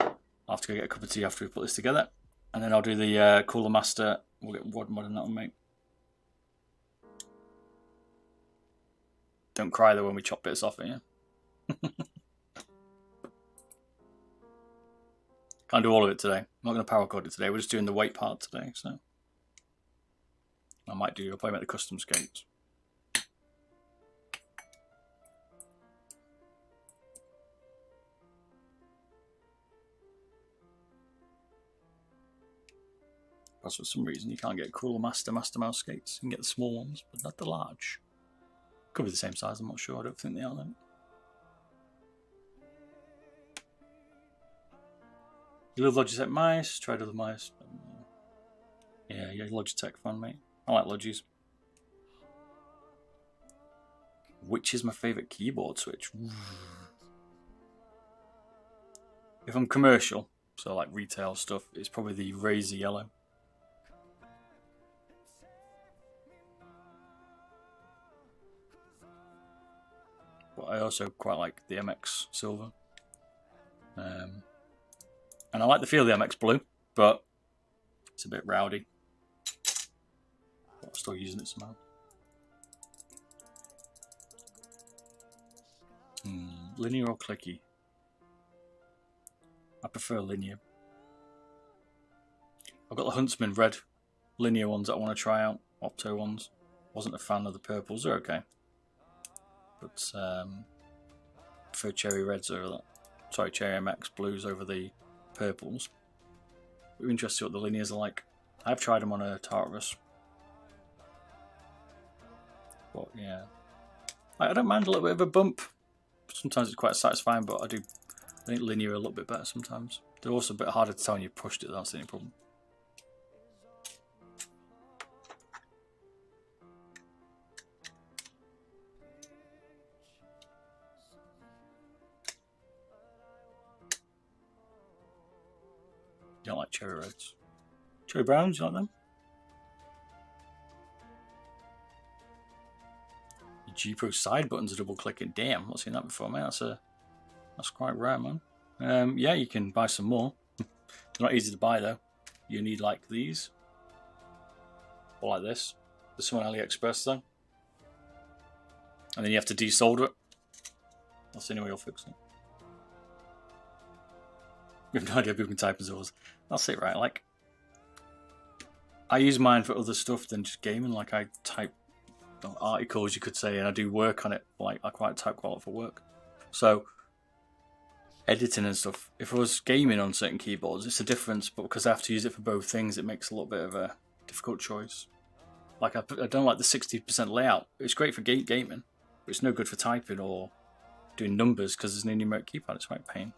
A: I'll have to go get a cup of tea after we put this together. And then I'll do the Cooler Master. We'll get WOD mod in that one, mate. Don't cry though when we chop bits off it, yeah? Can't do all of it today. I'm not going to power code it today. We're just doing the weight part today, so I'll probably make the custom skates. Because for some reason you can't get Cooler Master Mastermouse skates. You can get the small ones, but not the large. Could be the same size, I'm not sure. I don't think they are though. You love Logitech mice? Tried other mice. Yeah, you're a Logitech fan, mate. I like Logis. Which is my favourite keyboard switch? If I'm commercial, so like retail stuff, it's probably the Razor Yellow. But I also quite like the MX Silver. And I like the feel of the MX Blue, but it's a bit rowdy. But I'm still using it somehow. Linear or clicky? I prefer linear. I've got the Huntsman red linear ones that I want to try out. Opto ones. Wasn't a fan of the purples. They're okay. But prefer cherry reds over that. Sorry, cherry MX blues over the purples. We're interested to see what the linears are like. I've tried them on a Tartarus. But yeah. I don't mind a little bit of a bump. Sometimes it's quite satisfying, but I think linear are a little bit better sometimes. They're also a bit harder to tell when you pushed it, that's the only problem. You don't like cherry reds? Cherry browns, you like them? Your G Pro side buttons are double clicking. Damn, I've not seen that before, man. That's quite rare, man. Yeah, you can buy some more. They're not easy to buy though. You need like these. Or like this. There's some on AliExpress though. And then you have to desolder it. That's the only way you'll fix it. We have no idea people can type as well. That's it, right? Like, I use mine for other stuff than just gaming. Like, I type articles, you could say, and I do work on it. Like, I quite type quite a lot for work. So, editing and stuff. If I was gaming on certain keyboards, it's a difference. But because I have to use it for both things, it makes a little bit of a difficult choice. Like, I don't like the 60% layout. It's great for gaming, but it's no good for typing or doing numbers because there's no numeric keypad. It's quite a pain.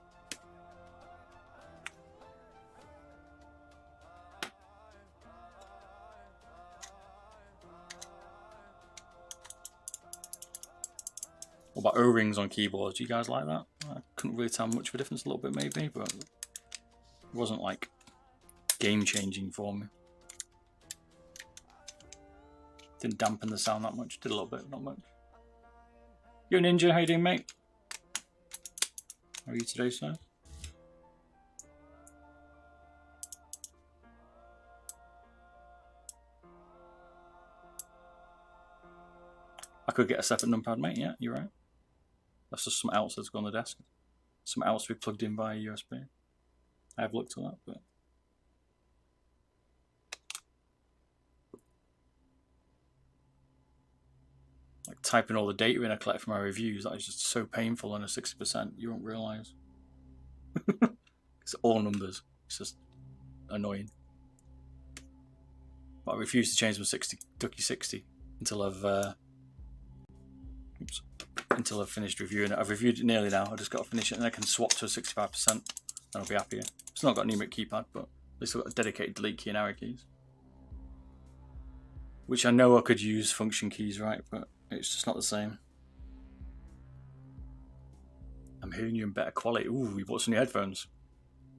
A: What about O-rings on keyboards? Do you guys like that? I couldn't really tell much of a difference, a little bit maybe, but it wasn't like game changing for me. Didn't dampen the sound that much, did a little bit, not much. Yo Ninja, how you doing, mate? How are you today, sir? I could get a separate numpad, mate, yeah, you're right. That's just some outs that's got on the desk. Some outs to be plugged in via USB. I have looked at that, but like typing all the data in I collect from my reviews, that is just so painful on a 60%, you won't realise. It's all numbers. It's just annoying. But I refuse to change my Ducky 60 until I've finished reviewing it. I've reviewed it nearly now. I've just got to finish it and I can swap to a 65% and I'll be happier. It's not got a numeric keypad, but at least I've got a dedicated delete key and arrow keys. Which I know I could use function keys, right? But it's just not the same. I'm hearing you in better quality. Ooh, you bought some new headphones.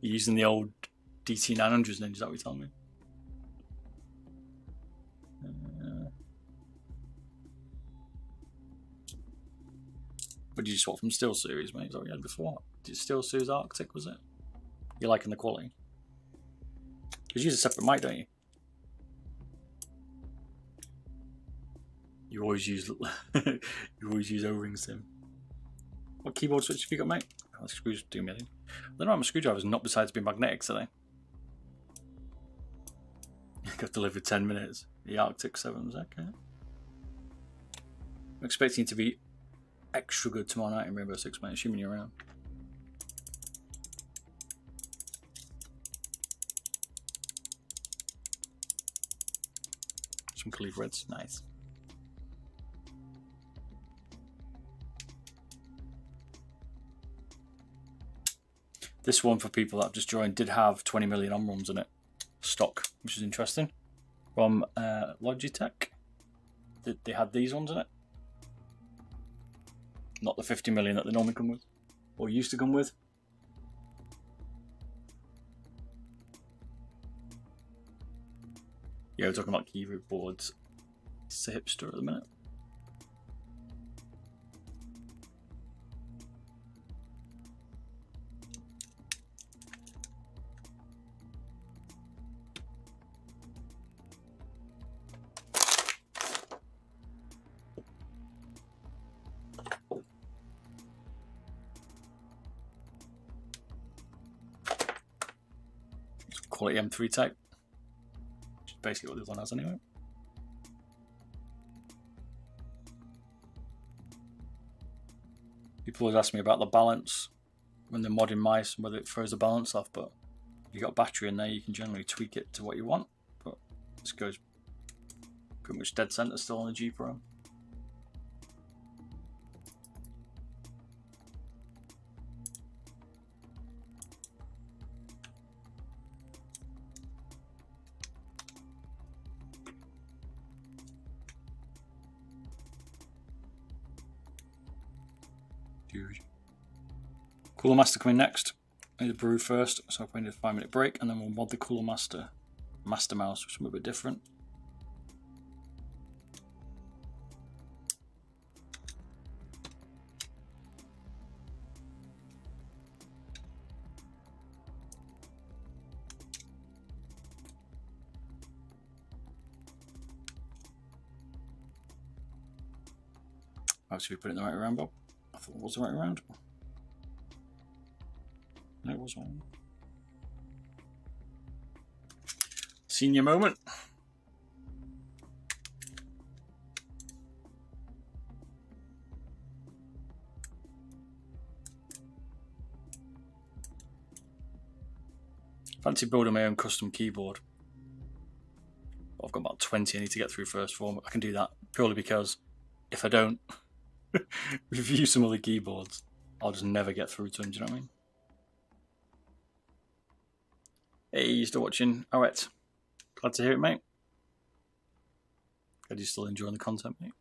A: You're using the old DT900s then, is that what you're telling me? What did you swap from Steel Series, mate? Is that what you had before? Did Steel Series Arctic, was it? You're liking the quality? Because you use a separate mic, don't you? You always use O-rings, Tim. What keyboard switch have you got, mate? Oh, screws do me, I think. I don't know how my screwdriver's not besides being magnetic today. Got delivered 10 minutes. The Arctic 7s, okay. I'm expecting it to be extra good tomorrow night in Rainbow Six, mate, assuming you're around. Some Cleave Reds, nice. This one, for people that have just joined, did have 20 million on-ROMs in it, stock, which is interesting. From Logitech, they had these ones in it. Not the 50 million that they normally come with, or used to come with. Yeah, we're talking about keyboard boards. It's a hipster at the minute. Quality M3 type, which is basically what this one has anyway. People always ask me about the balance when they're modding mice and whether it throws the balance off, but if you've got a battery in there, you can generally tweak it to what you want. But this goes pretty much dead center still on the G Pro. Cooler Master coming next. I need to brew first, so I need a 5-minute break, and then we'll mod the Cooler Master Mastermouse, which is a bit different. Actually, we put it in the right round, Bob. I thought it was the right round. No, it was one. Senior moment. Fancy building my own custom keyboard. I've got about 20 I need to get through first form. I can do that purely because if I don't review some other keyboards, I'll just never get through to them, do you know what I mean? Hey, you still watching? Alright. Glad to hear it, mate. Glad you're still enjoying the content, mate.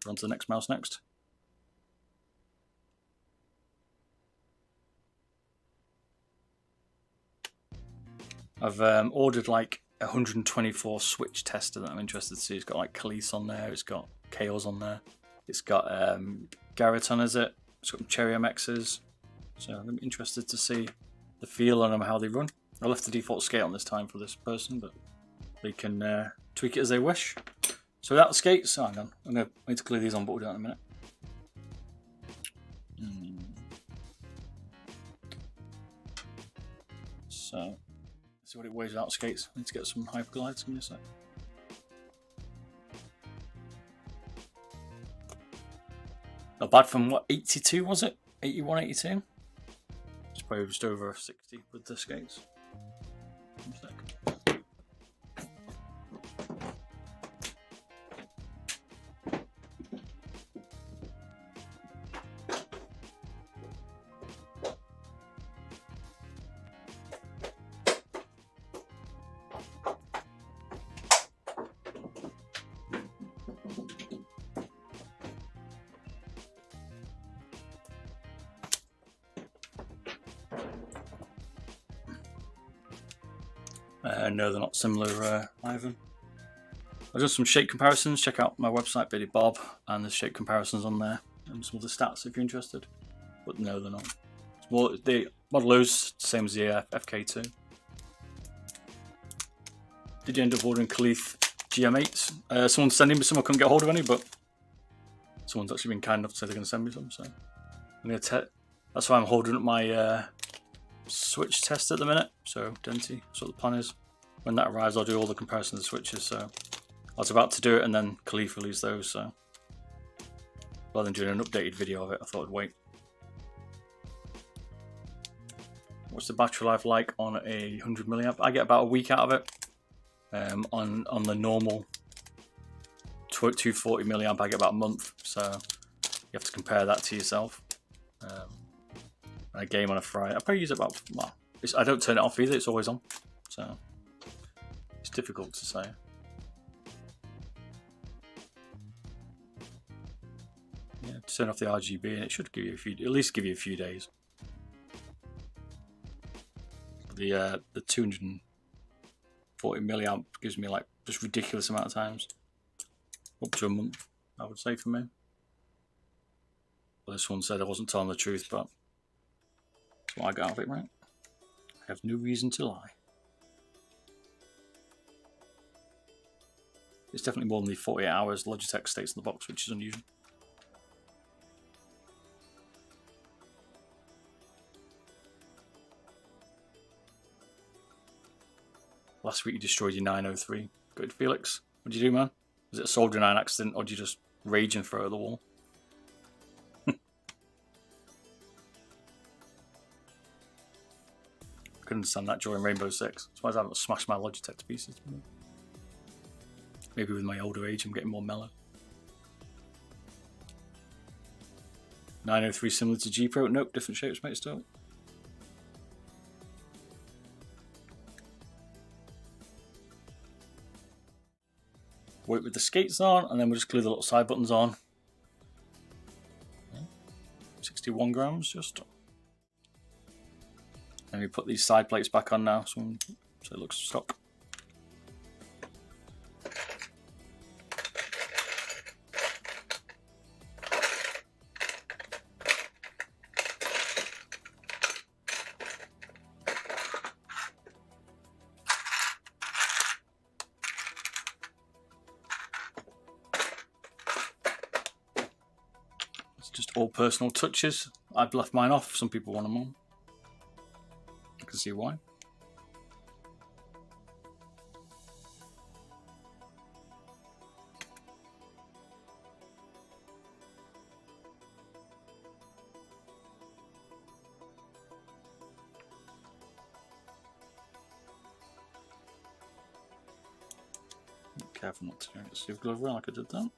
A: We're on to the next mouse next. I've ordered like 124 switch tester that I'm interested to see. It's got like Khalees on there, it's got Chaos on there, it's got Garrett on, is it? It's got Cherry MXs. So I'm interested to see the feel on them, how they run. I left the default skate on this time for this person, but they can tweak it as they wish. So without the skates, hang on, I need to clear these on board in a minute. So, let's see what it weighs without skates. I need to get some hyperglides in a sec. Not bad from what, 82 was it? 81, 82? It's probably just over 60 with the skates. One sec. No, they're not similar, Ivan. I've done some shape comparisons. Check out my website, Beardedbob, and there's shape comparisons on there and some of the stats if you're interested. But no, they're not. Well, the Model O's same as the FK2. Did you end up ordering Khalif GM8s? Someone's sending me some. I couldn't get hold of any, but someone's actually been kind enough to say they're going to send me some. So I'm going to that's why I'm holding up my switch test at the minute. So Denty, that's what the plan is. When that arrives, I'll do all the comparisons of switches. So I was about to do it, and then Khalif released those. So rather than doing an updated video of it, I thought I'd wait. What's the battery life like on a 100 milliamp? I get about a week out of it. On the normal 240 milliamp, I get about a month. So you have to compare that to yourself. A game on a Friday, I probably use it about. Well, I don't turn it off either. It's always on. So it's difficult to say. Yeah, turn off the RGB, and it should give you at least give you a few days. The 240 milliamp gives me like just ridiculous amount of times, up to a month, I would say for me. Well, this one said I wasn't telling the truth, but that's what I got out of it, right? I have no reason to lie. It's definitely more than the 48 hours Logitech states in the box, which is unusual. Last week you destroyed your 903. Good, Felix. What did you do, man? Was it a soldering iron accident, or did you just rage and throw it at the wall? I couldn't understand that during Rainbow Six. That's why I haven't smashed my Logitech to pieces. Maybe with my older age, I'm getting more mellow. 903 similar to G Pro? Nope, different shapes, mate, still. Work with the skates on, and then we'll just glue the little side buttons on. 61 grams just. And we put these side plates back on now, so it looks stock. Just all personal touches. I've left mine off. Some people want them on. I can see why. Be careful not to get the sleeve glove around like I did that.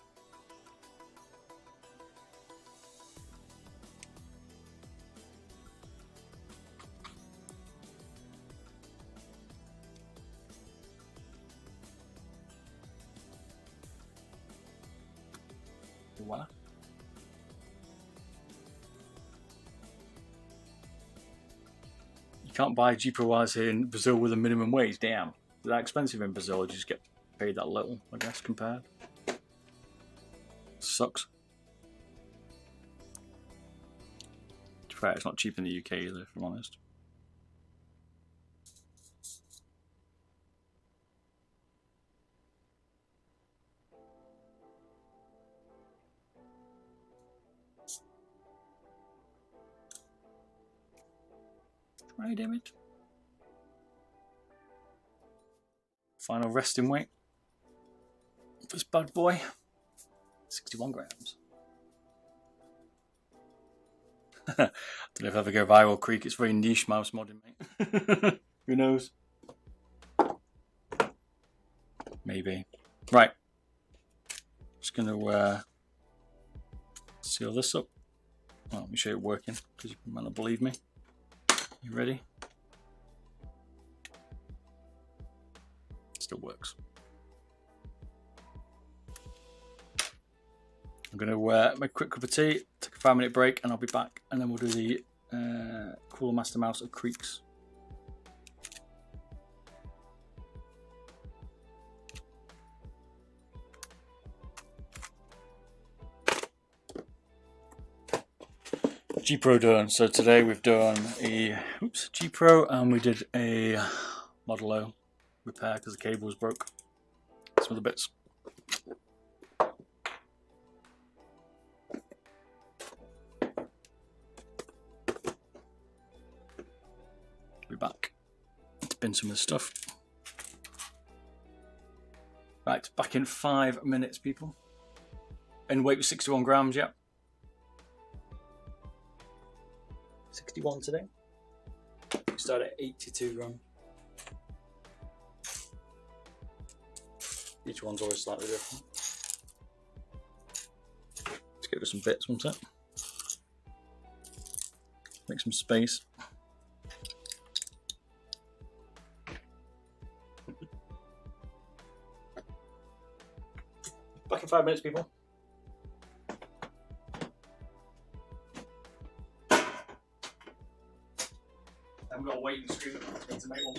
A: Voila. You can't buy G Pro Wireless here in Brazil with a minimum wage. Damn. Is that expensive in Brazil, or do you just get paid that little, I guess, compared? Sucks. To be fair, it's not cheap in the UK either, if I'm honest. Right, damn it. Final resting weight for this bad boy, 61 grams. Don't know if I ever go viral, Creek. It's very niche mouse modding, mate. Who knows? Maybe. Right. Just gonna seal this up. Well, let me show you it working, because you might not believe me. You ready? Still works. I'm going to make a quick cup of tea, take a 5-minute break, and I'll be back. And then we'll do the Cooler Master Mouse of Creeks. G Pro done. So today we've done a G Pro, and we did a Model O repair because the cable was broke. Some of the bits. We're back to bin some of the stuff. Right, back in 5 minutes, people. And weight was 61 grams, yeah. 61 today. We started at 82 grams. Each one's always slightly different. Let's get rid of some bits, one sec. Make some space. Back in 5 minutes, people. I've got a waiting screen to make one.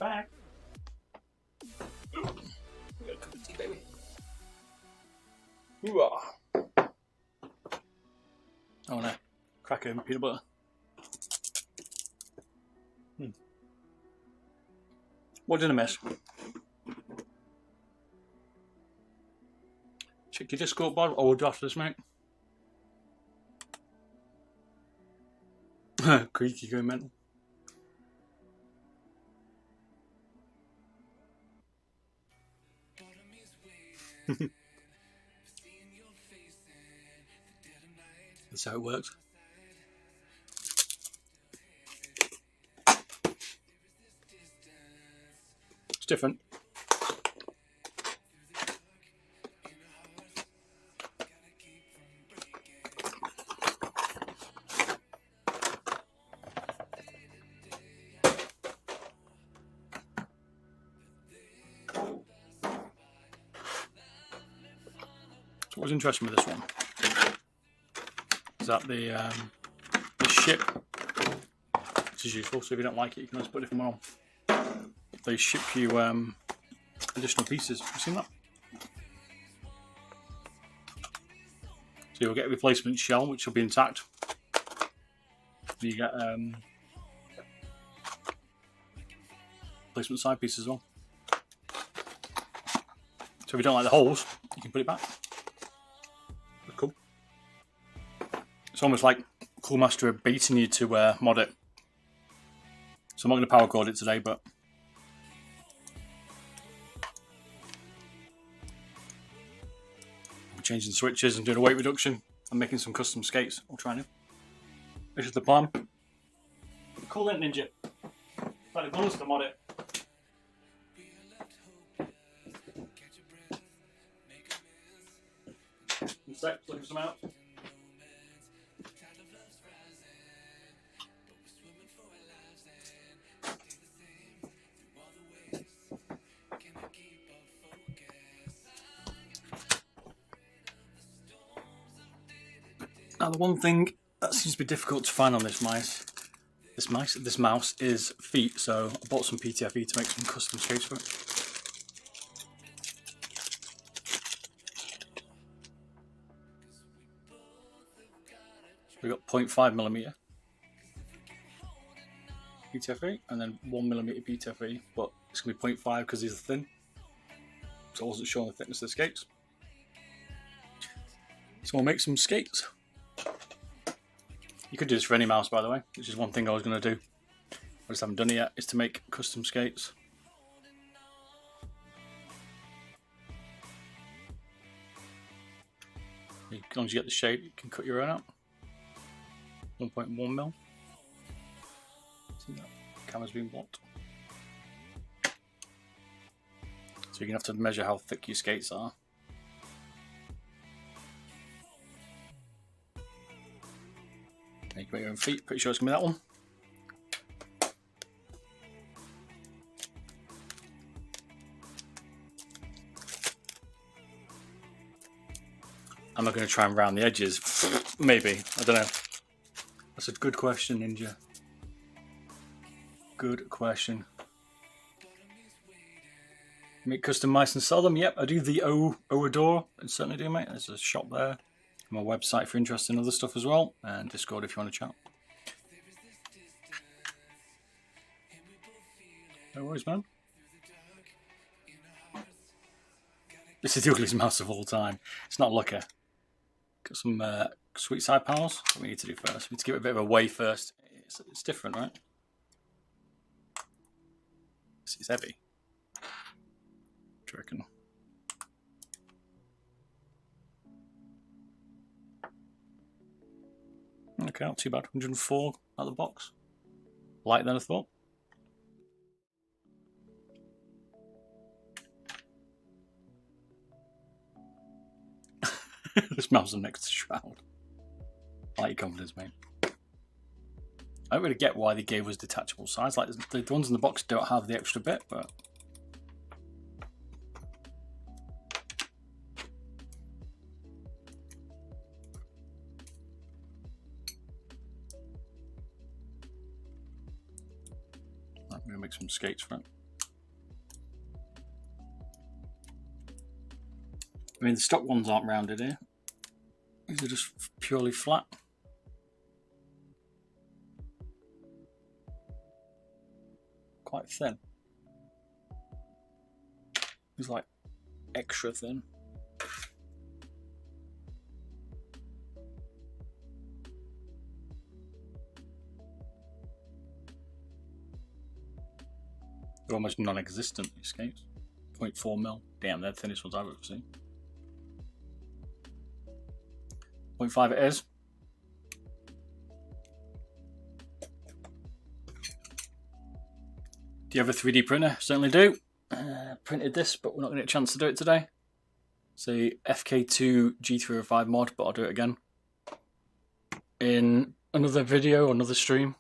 A: back. We got a cup of tea, baby. Ooh-ah. Oh no, cracker and peanut butter. What did I miss? Check your Discord, Bob, or we'll draft this, mate. Creaky going mental. That's how it works. It's different. So what was interesting with this one is that the ship, which is useful, so if you don't like it you can always put a different one on. They ship you additional pieces. Have you seen that? So you'll get a replacement shell which will be intact. You get replacement side piece as well. So if you don't like the holes, you can put it back. That's cool. It's almost like Cooler Master are baiting you to mod it. So I'm not going to power cord it today, but I'm changing switches and doing a weight reduction and making some custom skates. I'll try now. This is the plan. Cool, isn't it, Ninja? Like the bonus to mod it. In a sec, looking some out. Now the one thing that seems to be difficult to find on this mouse is feet, so I bought some PTFE to make some custom skates for it. We've got 0.5mm PTFE and then 1mm PTFE, but it's going to be 0.5 because these are thin, so I wasn't sure on the thickness of the skates. So we'll make some skates. You could do this for any mouse, by the way, which is one thing I was going to do. I just haven't done it yet, is to make custom skates. As long as you get the shape, you can cut your own out. 1.1mm. See that? Camera's been blocked. So you're going to have to measure how thick your skates are. You can make your own feet, pretty sure it's going to be that one. Am I going to try and round the edges? Maybe, I don't know. That's a good question, Ninja. Good question. Make custom mice and sell them? Yep, I do the Oador, I certainly do, mate. There's a shop there. My website if you're interested in other stuff as well, and Discord if you want to chat. No worries, man. This is the ugliest mouse of all time. It's not looker. Got some sweet side panels. What we need to do first? We need to give it a bit of a weigh first. It's different, right? It's heavy. What do you reckon? Okay, not too bad. 104 out of the box. Lighter than I thought. This mouse is next to Shroud. I like your confidence, mate. I don't really get why they gave us detachable sides. Like the ones in the box don't have the extra bit, but I'm gonna make some skates for it. I mean, the stock ones aren't rounded here. These are just purely flat. Quite thin. It's like extra thin. They're almost non-existent, these skates. 0.4 mil. Damn, they're the thinnest ones I've ever seen. 0.5 it is. Do you have a 3D printer? Certainly do. Printed this, but we're not going to get a chance to do it today. It's a FK2 G305 mod, but I'll do it again in another video or another stream.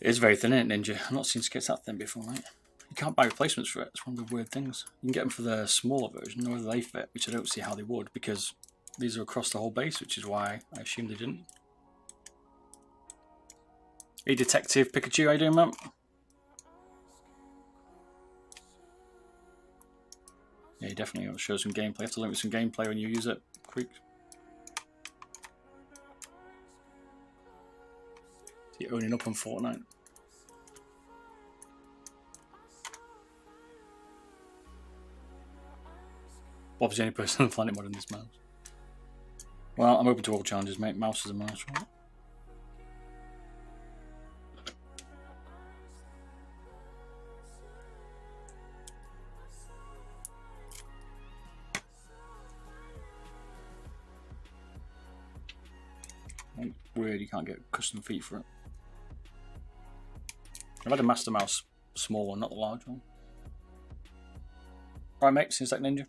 A: It is very thin, isn't it, Ninja? I've not seen skates that thin before, mate. You can't buy replacements for it. It's one of the weird things. You can get them for the smaller version, or whether they fit, which I don't see how they would, because these are across the whole base, which is why I assume they didn't. Hey, Detective Pikachu, how you doing, man? Yeah, you definitely got to show some gameplay. You have to link with some gameplay when you use it. Quick. You're owning up on Fortnite. Bob's the only person on the planet modding this mouse. Well, I'm open to all challenges, mate. Mouse is a mouse, right? Weird, you can't get custom feet for it. I've had a Master Mouse, small one, not the large one. Alright, mate, see you in a sec, Ninja.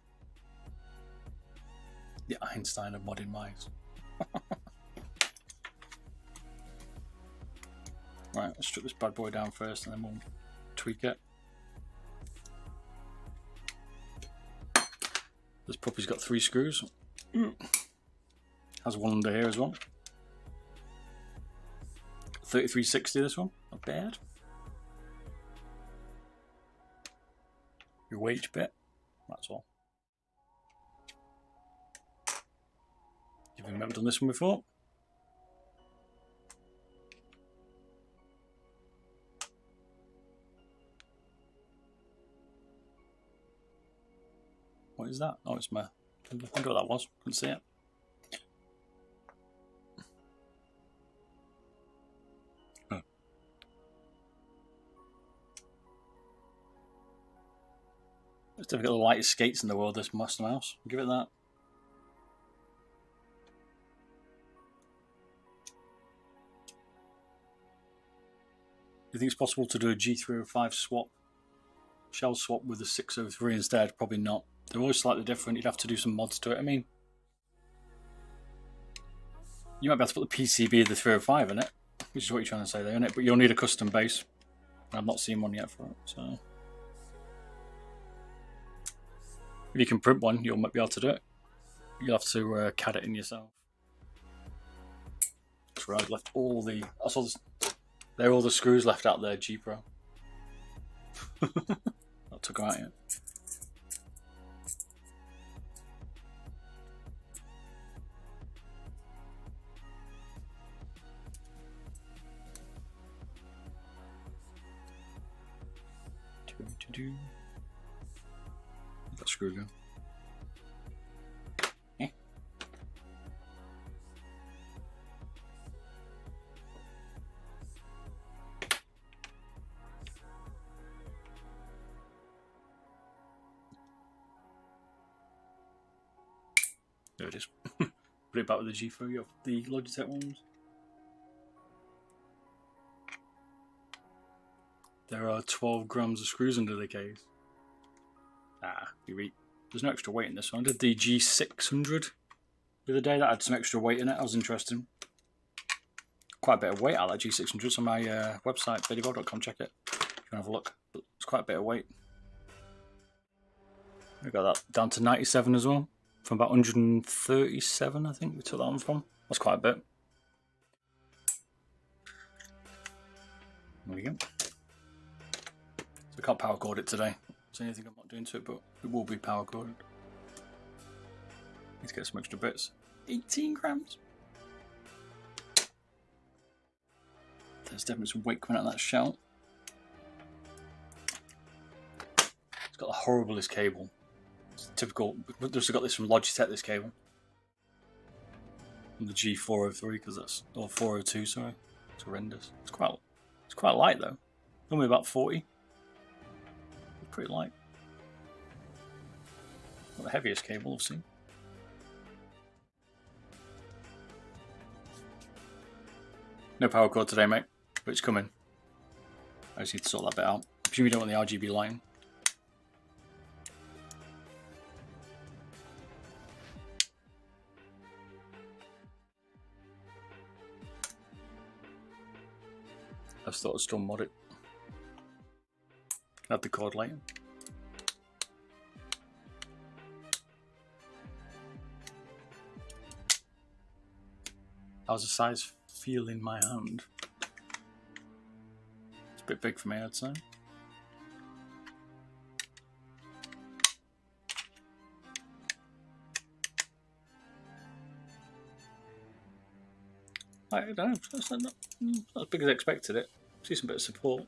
A: The Einstein of modding mice. Right, let's strip this bad boy down first and then we'll tweak it. This puppy's got 3 screws. Has one under here as well. 3360 this one, not bad. Your wage bit, that's all. You've never done this one before. What is that? Oh, it's my. I wonder what that was. Couldn't see it. Huh. It's definitely got the lightest skates in the world, this Master Mouse. Give it that. Do you think it's possible to do a G305 swap, shell swap with a 603 instead? Probably not. They're always slightly different. You'd have to do some mods to it. I mean, you might be able to put the PCB of the 305 in it, which is what you're trying to say there, isn't it? But you'll need a custom base. I've not seen one yet for it, so if you can print one, you'll might be able to do it. You'll have to CAD it in yourself. That's where I've left all the. I saw this. They're all the screws left out there, G Pro. I took them out yet. That screw go. There it is. Put it back with the G3, the Logitech ones. There are 12 grams of screws under the case. Ah, there's no extra weight in this one. I did the G600 the other day. That had some extra weight in it. That was interesting. Quite a bit of weight out of that G600. It's on my website, Beardedbob.com. Check it if you want to have a look. But it's quite a bit of weight. We got that down to 97 as well. From about 137, I think we took that one from. That's quite a bit. There we go. We can't power cord it today. There's anything I'm not doing to it, but it will be power corded. Need to get some extra bits. 18 grams. There's definitely some weight coming out of that shell. It's got the horriblest cable. It's typical. We've just got this from Logitech, this cable. From the G403, because that's, or 402, sorry. It's horrendous. It's quite light though. Only about 40. It's pretty light. Not the heaviest cable I've seen. No power cord today, mate, but it's coming. I just need to sort that bit out. I presume you don't want the RGB line. I just thought I'd still mod it. Add the cord later. How's the size feel in my hand? It's a bit big for me, I'd say. I don't know, it's not as big as I expected it. See some bit of support.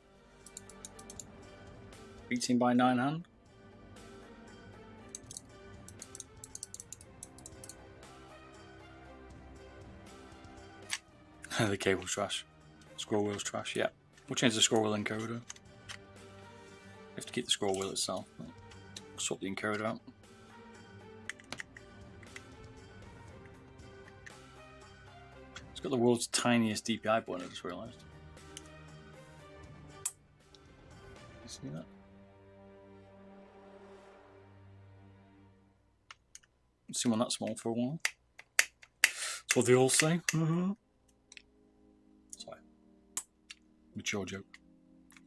A: 18 by 9 hand. The cable's trash. Scroll wheel's trash, yeah. We'll change the scroll wheel encoder. We have to keep the scroll wheel itself. Swap the encoder out. It's got the world's tiniest DPI button, I just realised. You see that? I've seen one that small for a while. That's what they all say. Sorry. Mature joke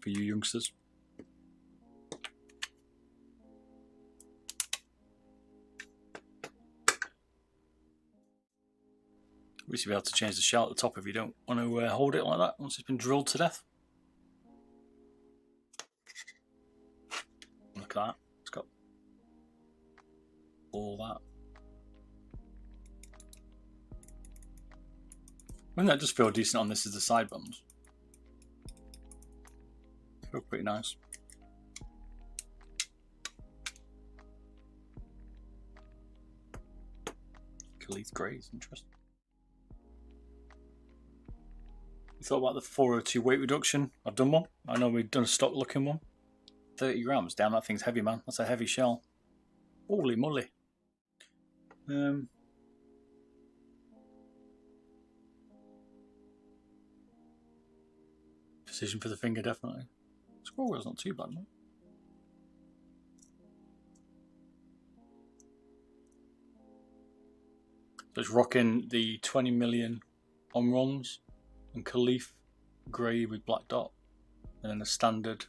A: for you youngsters. At least you'll be able to change the shell at the top if you don't want to hold it like that once it's been drilled to death. Look at that. It's got all that. Wouldn't that just feel decent on this as the side buttons? Feel pretty nice. Khalif Grey is interesting. You thought about the 402 weight reduction? I've done one. I know we've done a stock looking one. 30 grams. Damn, that thing's heavy, man. That's a heavy shell. Holy moly. Precision for the finger, definitely. Scroll wheel's not too bad, man. So it's rocking the 20 million Omrons and Khalif grey with black dot, and then the standard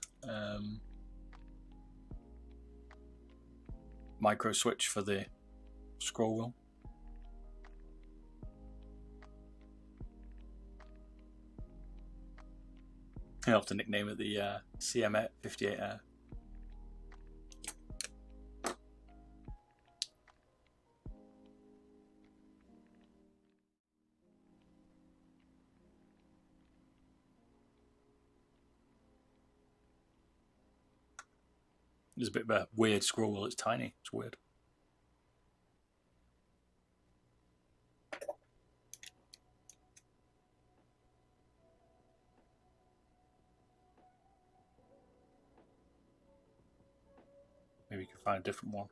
A: micro switch for the scroll wheel. I have to nickname it the CM58 Air. There's a bit of a weird scroll wheel, it's tiny, it's weird. Maybe you can find a different one.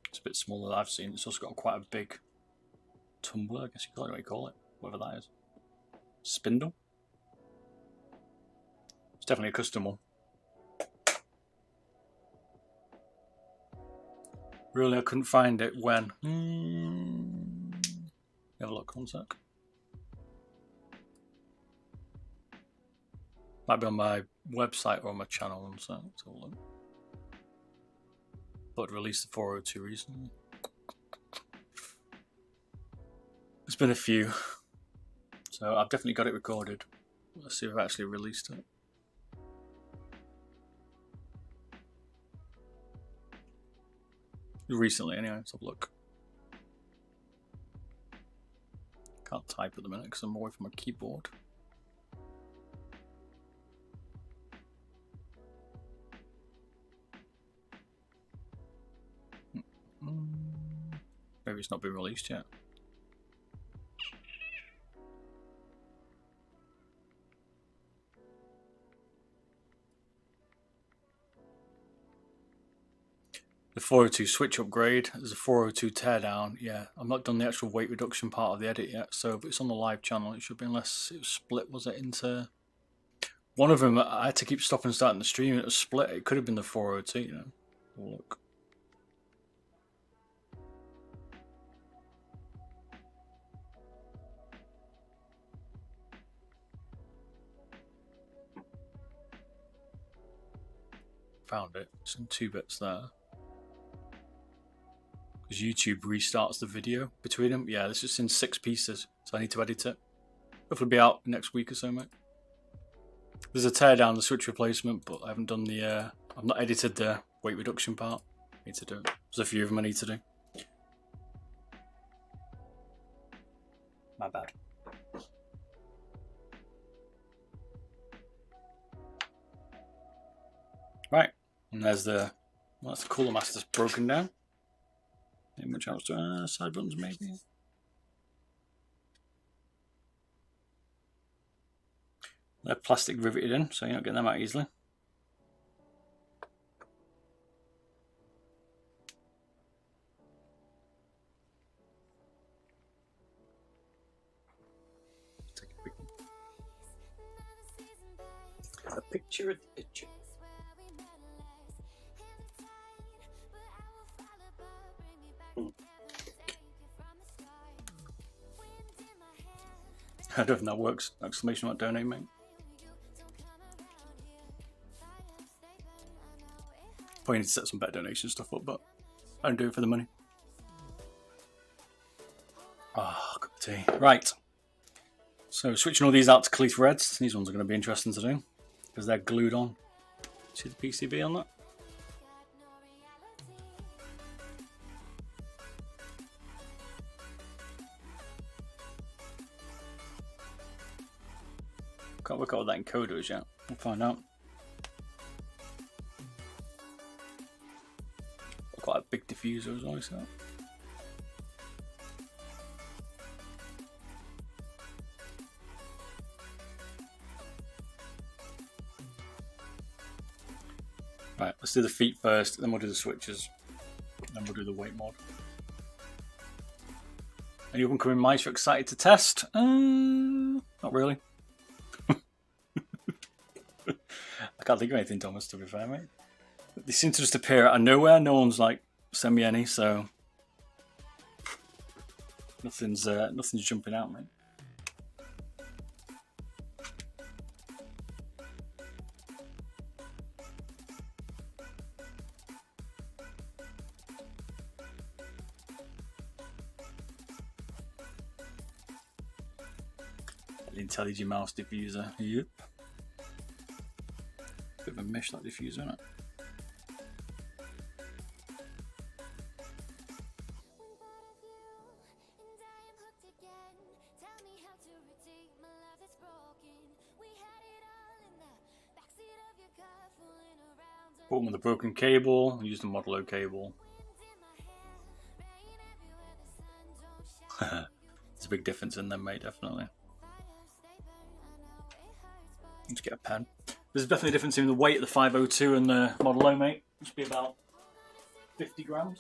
A: It's a bit smaller than I've seen. It's also got quite a big tumbler, I guess you call it, what you call it, whatever that is. Spindle. It's definitely a custom one. Really, I couldn't find it when. Have a look, one sec. Might be on my website or on my channel, one sec. Let's have a look. Thought I'd released the 402 recently. There's been a few, so I've definitely got it recorded. Let's see if I've actually released it. Recently, anyway. Let's have a look. Can't type at the minute because I'm away from my keyboard. Maybe it's not been released yet. The 402 switch upgrade. There's a 402 teardown. Yeah, I've not done the actual weight reduction part of the edit yet, so if it's on the live channel, it should be, unless it was split, was it, into... One of them, I had to keep stopping and starting the stream, it was split. It could have been the 402, you know. We'll look. Found it. It's in 2 bits there. Because YouTube restarts the video between them. Yeah, this is in 6 pieces, so I need to edit it. Hopefully be out next week or so, mate. There's a teardown, the switch replacement, but I haven't done the... I've not edited the weight reduction part. I need to do it. There's a few of them I need to do. My bad. Right, and there's the... Well, that's the Cooler Master's broken down. Not much else to side buttons, maybe. They're plastic riveted in, so you're not getting them out easily. Let's take a picture of the picture. I don't know if that works. Exclamation mark donate, mate. Probably need to set some better donation stuff up, but I don't do it for the money. Ah, cup of tea. Right. So switching all these out to Cleef Reds. These ones are going to be interesting to do because they're glued on. See the PCB on that? Can't work out what that encoder is yet. We'll find out. Quite a big diffuser as well, so. Right, let's do the feet first, then we'll do the switches, then we'll do the weight mod. Any up and coming mice you're excited to test? Not really. I can't think of anything, Thomas, to be fair, mate. They seem to just appear out of nowhere. No one's like sent me any, so nothing's jumping out, mate. The IntelliJ mouse diffuser. Yep. Bit of a mesh, that diffuser, isn't it? Put them with a broken cable, use the Model O cable. There's a big difference in them, mate, definitely. Let's get a pen. There's definitely a difference in the weight of the 502 and the Model O, mate. Must be about 50 grams.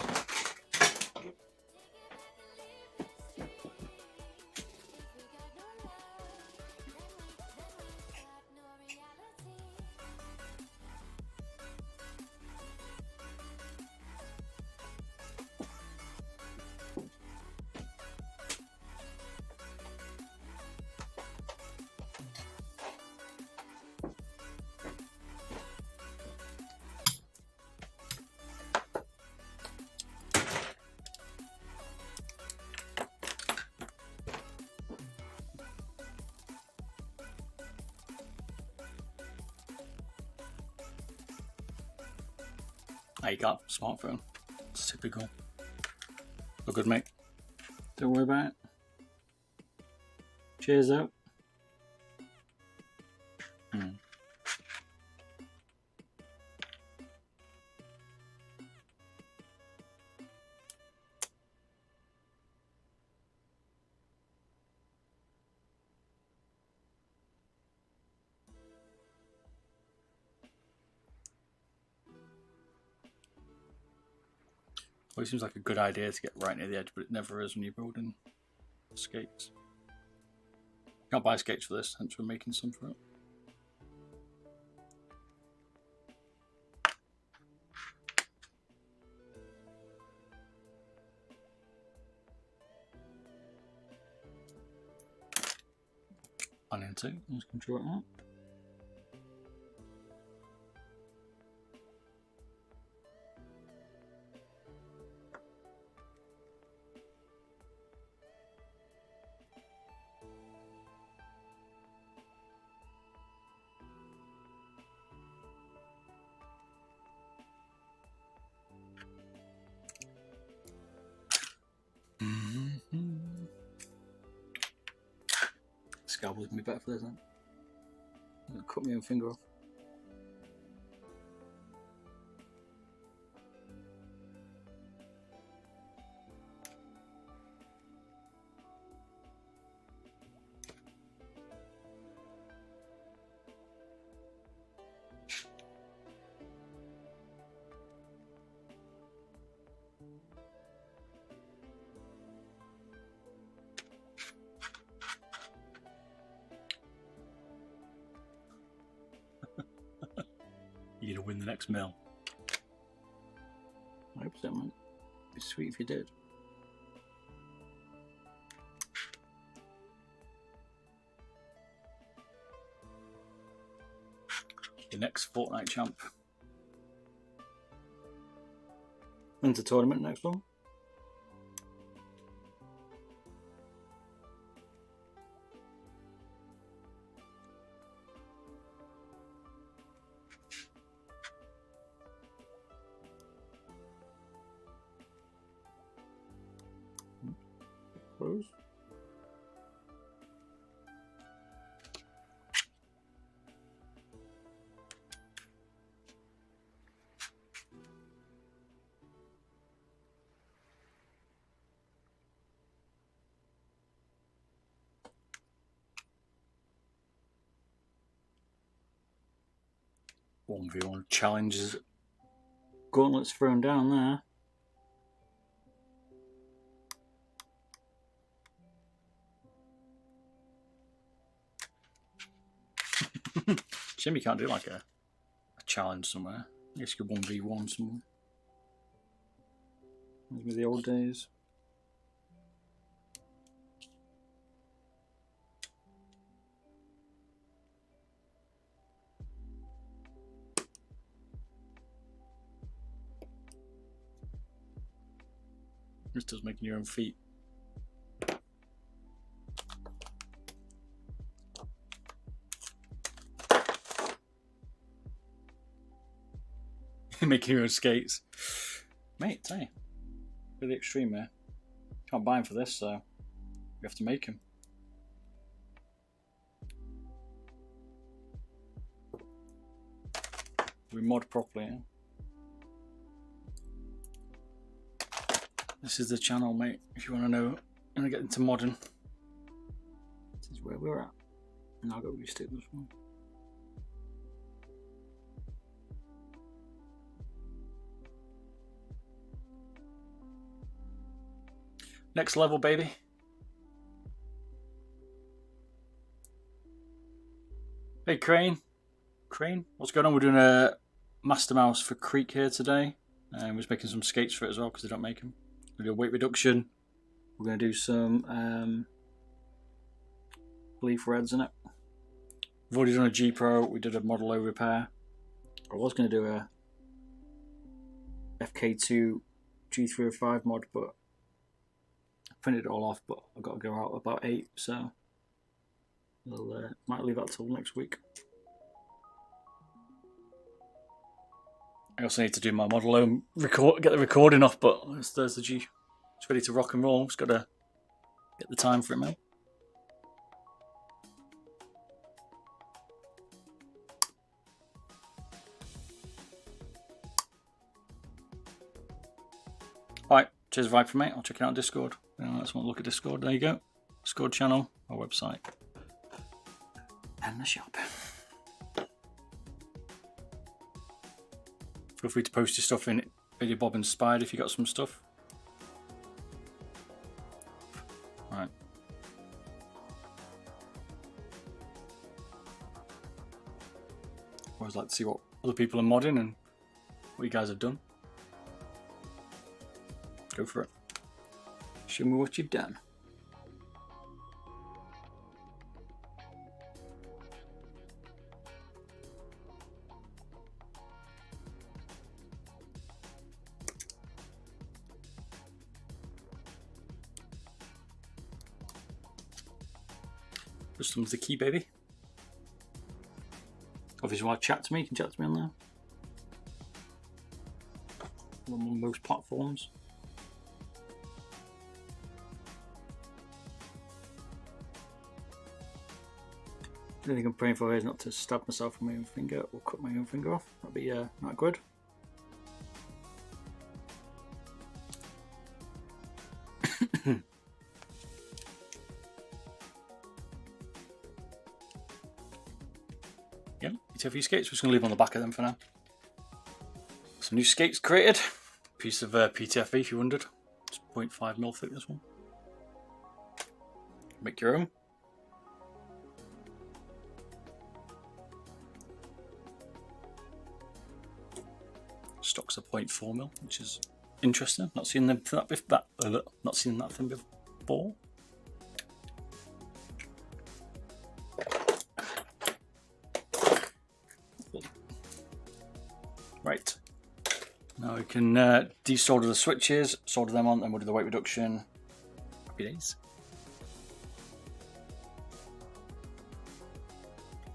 A: Ah, you can't. Smartphone. It's typical. Look good, mate. Don't worry about it. Cheers out. Well, it seems like a good idea to get right near the edge, but it never is when you're building skates. Can't buy skates for this, hence we're making some for it. One and two, let's control it out. Scalpel's gonna be better for this, then. I'm gonna cut my own finger off. You're gonna win the next mill. I hope so, man. It'd be sweet if you did. The next Fortnite champ. When's the tournament next one? Close. One v one challenges. Gauntlets thrown down there. Shame you can't do like a challenge somewhere. I guess you could 1v1 somewhere. Maybe the old days. This does making your own feet. Making your own skates. Mate, hey. Really extreme there. Can't buy them for this, so we have to make them. We mod properly, yeah? This is the channel, mate, if you want to know and get into modding. This is where we're at. And I'll go restick this one. Next level, baby. Hey, Crane. Crane, what's going on? We're doing a Master Mouse for Creek here today. And we're just making some skates for it as well because they don't make them. We're going to do a weight reduction. We're going to do some leaf reds in it. We've already done a G Pro. We did a model O repair. I was going to do a FK2 G305 mod, but I printed it all off, but I've got to go out about 8, so we'll might leave that till next week. I also need to do my model home get the recording off, but there's the G. It's ready to rock and roll. Just gotta get the time for it now. Alright, cheers vibe for me. I'll check it out on Discord. Let's want to look at Discord. There you go. Discord channel, our website, and the shop. Feel free to post your stuff in Beardedbob Inspired if you got some stuff. Right. Always like to see what other people are modding and what you guys have done. Go for it. Show me what you've done. Custom's the key, baby. Obviously, if you want to chat to me, you can chat to me on there. On most platforms. The only thing I'm praying for is not to stab myself with my own finger or cut my own finger off. That'd be not good. Yeah, PTFE skates. We're just going to leave on the back of them for now. Some new skates created. Piece of PTFE if you wondered. It's 0.5mm thick, this one. Make your own. Stock's a 0.4mm, which is interesting. Not seen them not seen that thing before. Right. Now we can desolder the switches, solder them on, and we'll do the weight reduction. Happy days.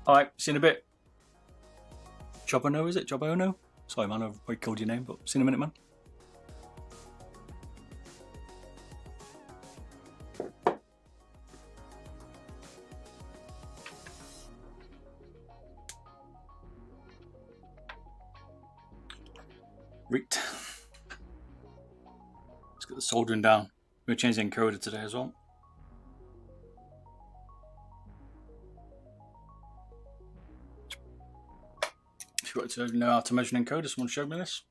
A: Alright, see you in a bit. Jobono, is it? Jobono? Sorry man, I've already called your name, but see you in a minute, man. Right. Let's get the soldering down. We're going to change the encoder today as well. If you want to know how to measure an encoder, someone showed me this.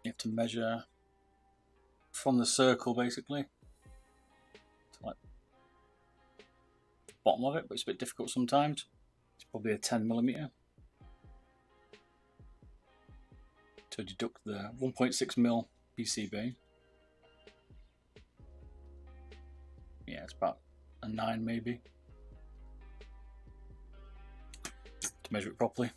A: You have to measure from the circle basically to like the bottom of it, but it's a bit difficult sometimes. It's probably a 10mm to deduct the 1.6mm PCB. Yeah, it's about a 9 maybe to measure it properly.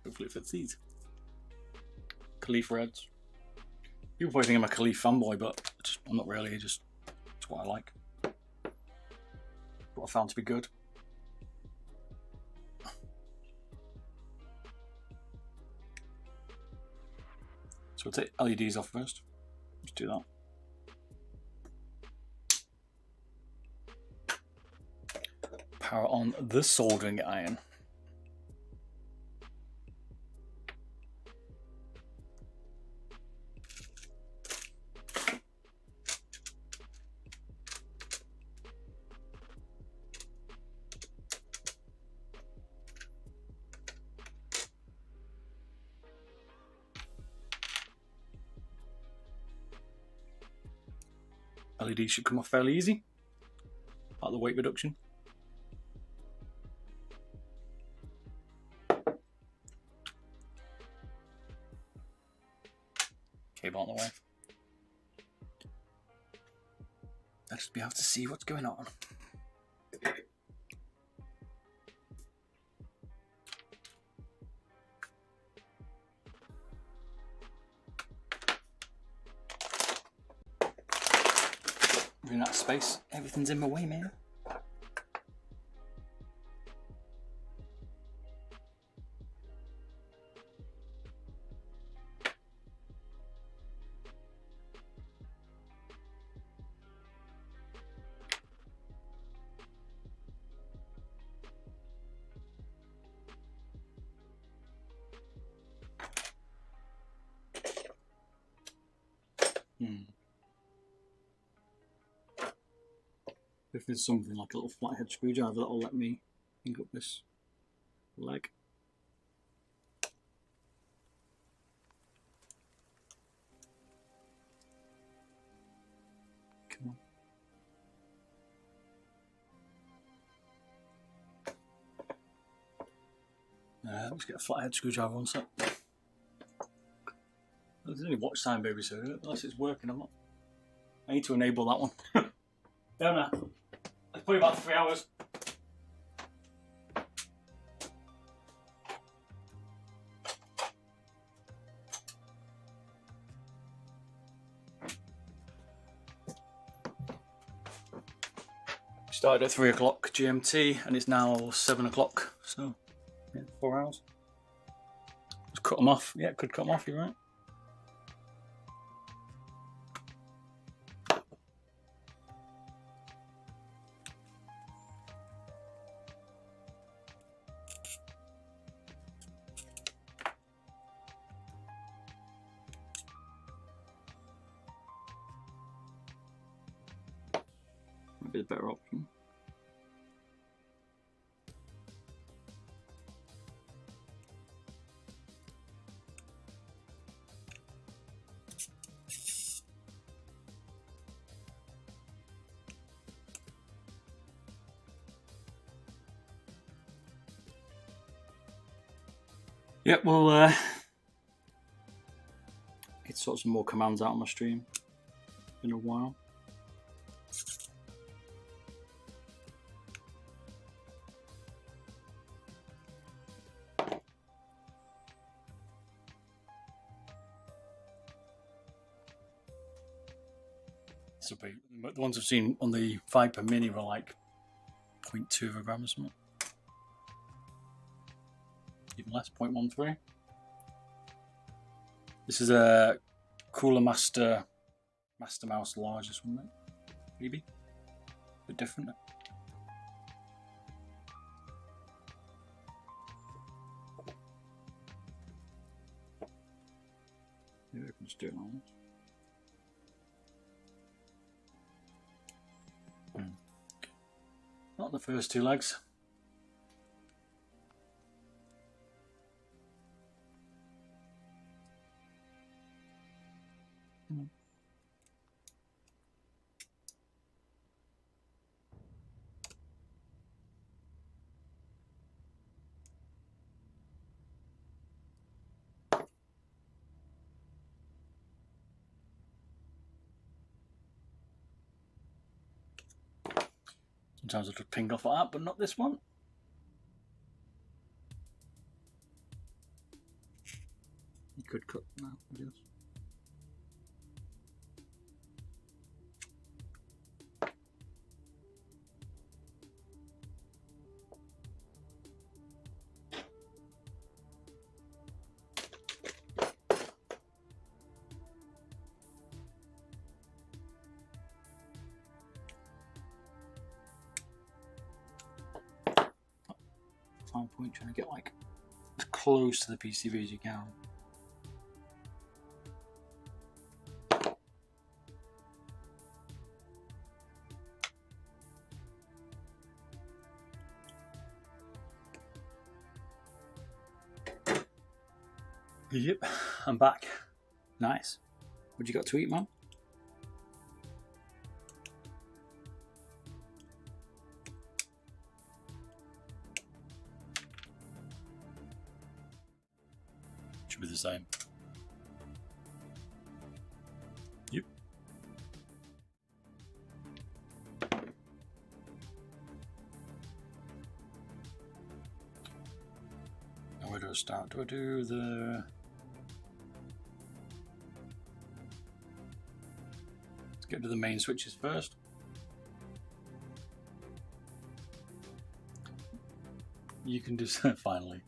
A: Hopefully it fits these. Khalif Reds. People probably think I'm a Khalif fanboy, but I'm not really, just it's what I like. What I found to be good. So we'll take LEDs off first. Let's do that. Power on the soldering iron. LED should come off fairly easy, part of the weight reduction. Cable on the way. I'll just be able to see what's going on. running out of space. Everything's in my way, man. If there's something like a little flathead screwdriver that'll let me hang up this leg. Come on. Let's get a flathead screwdriver on set. There's only watch time, baby, so unless it's working, I'm not. I need to enable that one. Down there. It's probably about 3 hours. Started at 3 o'clock GMT and it's now 7 o'clock, so yeah, 4 hours. Let's cut them off. Yeah, could cut them off, you're right. Be the better option. Yep, well, need to sort some more commands out on my stream in a while. The ones I've seen on the Viper Mini were like 0.2 of a gram or something. Even less, 0.13. This is a Cooler Master Mastermouse large or something. Maybe. A bit different. Maybe I can just do it on this. Not the first two legs. Sometimes I'll just ping off like that, but not this one. You could cut now, I guess. Fine point, trying to get like as close to the PCB as you can. Yep, I'm back. Nice. What you got to eat, man? Should be the same. Yep. Now where do I start? Do I do the... Let's get to the main switches first. You can just finally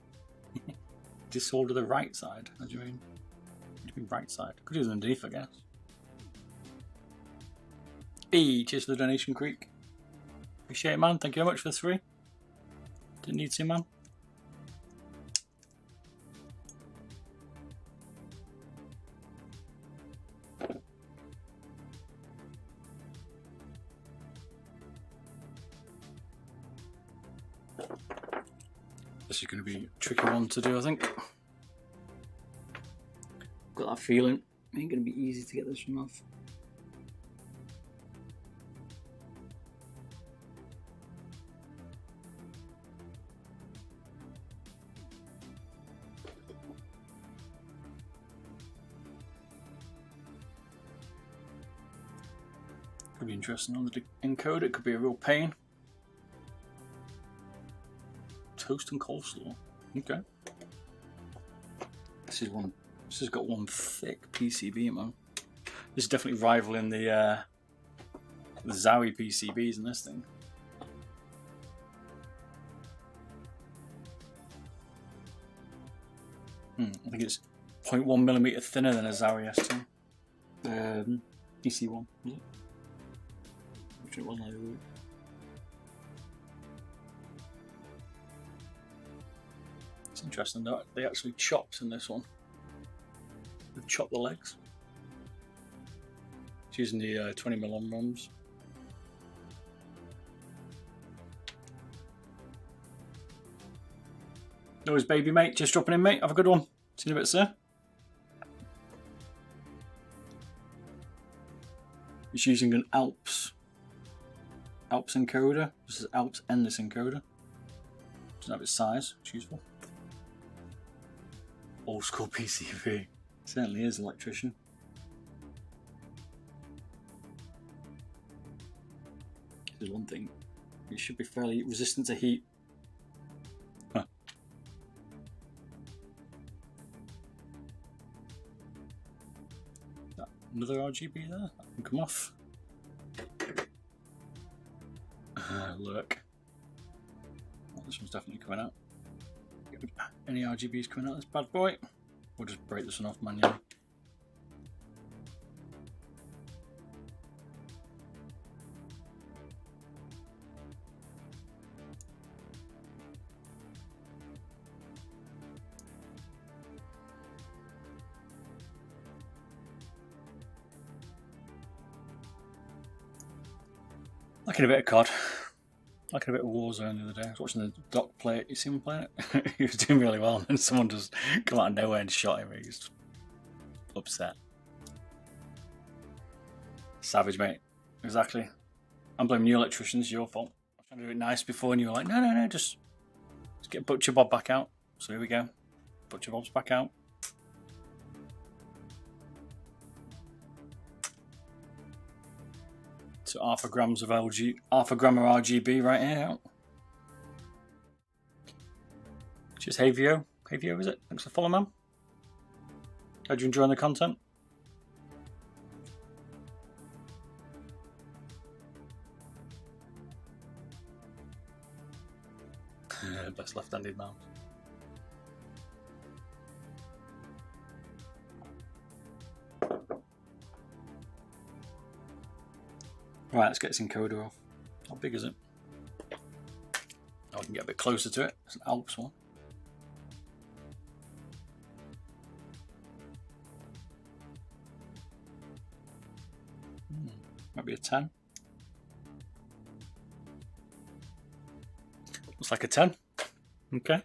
A: disorder the right side. What do you mean? What do you mean right side? Could use underneath, I guess. Cheers for the donation, Creek. Appreciate it, man. Thank you very much for the 3. Didn't need to, man. This is going to be a tricky one to do, I think. Got that feeling. It ain't going to be easy to get this one off. Could be interesting on the encoder. It could be a real pain. Toast and coleslaw. Okay. This has got one thick PCB, man. This is definitely rivaling the Zowie PCBs in this thing. I think it's 0.1mm thinner than a Zowie S2. DC1, was it? Which it wasn't. It's interesting that they actually chopped in this one. They've chopped the legs. It's using the 20mm ROMs. No worries, baby mate. Just dropping in, mate. Have a good one. See you in a bit, sir. It's using an Alps encoder. This is Alps endless encoder. Doesn't have its size. It's useful. Old school PCB. Certainly is, electrician. There's one thing. It should be fairly resistant to heat. Huh. Another RGB there. That can come off. Look. Oh, this one's definitely coming out. Any RGBs coming out of this bad boy? We'll just break this one off manually. Liking a bit of COD. Liking a bit of Warzone the other day. I was watching the doc play it. You see him playing it? He was doing really well, and someone just come out of nowhere and shot him. He was upset. Savage, mate. Exactly. I'm blaming you, electrician. It's your fault. I was trying to do it nice before, and you were like, no, just get Butcher Bob back out. So here we go. Butcher Bob's back out. So half a gram of RGB right here. Just Havio. Havio, is it? Thanks for following, man. How'd you enjoy the content? Best left-handed mouse. Right, let's get this encoder off. How big is it? Oh, I can get a bit closer to it. It's an Alps one. Might be a 10. Looks like a 10. Okay.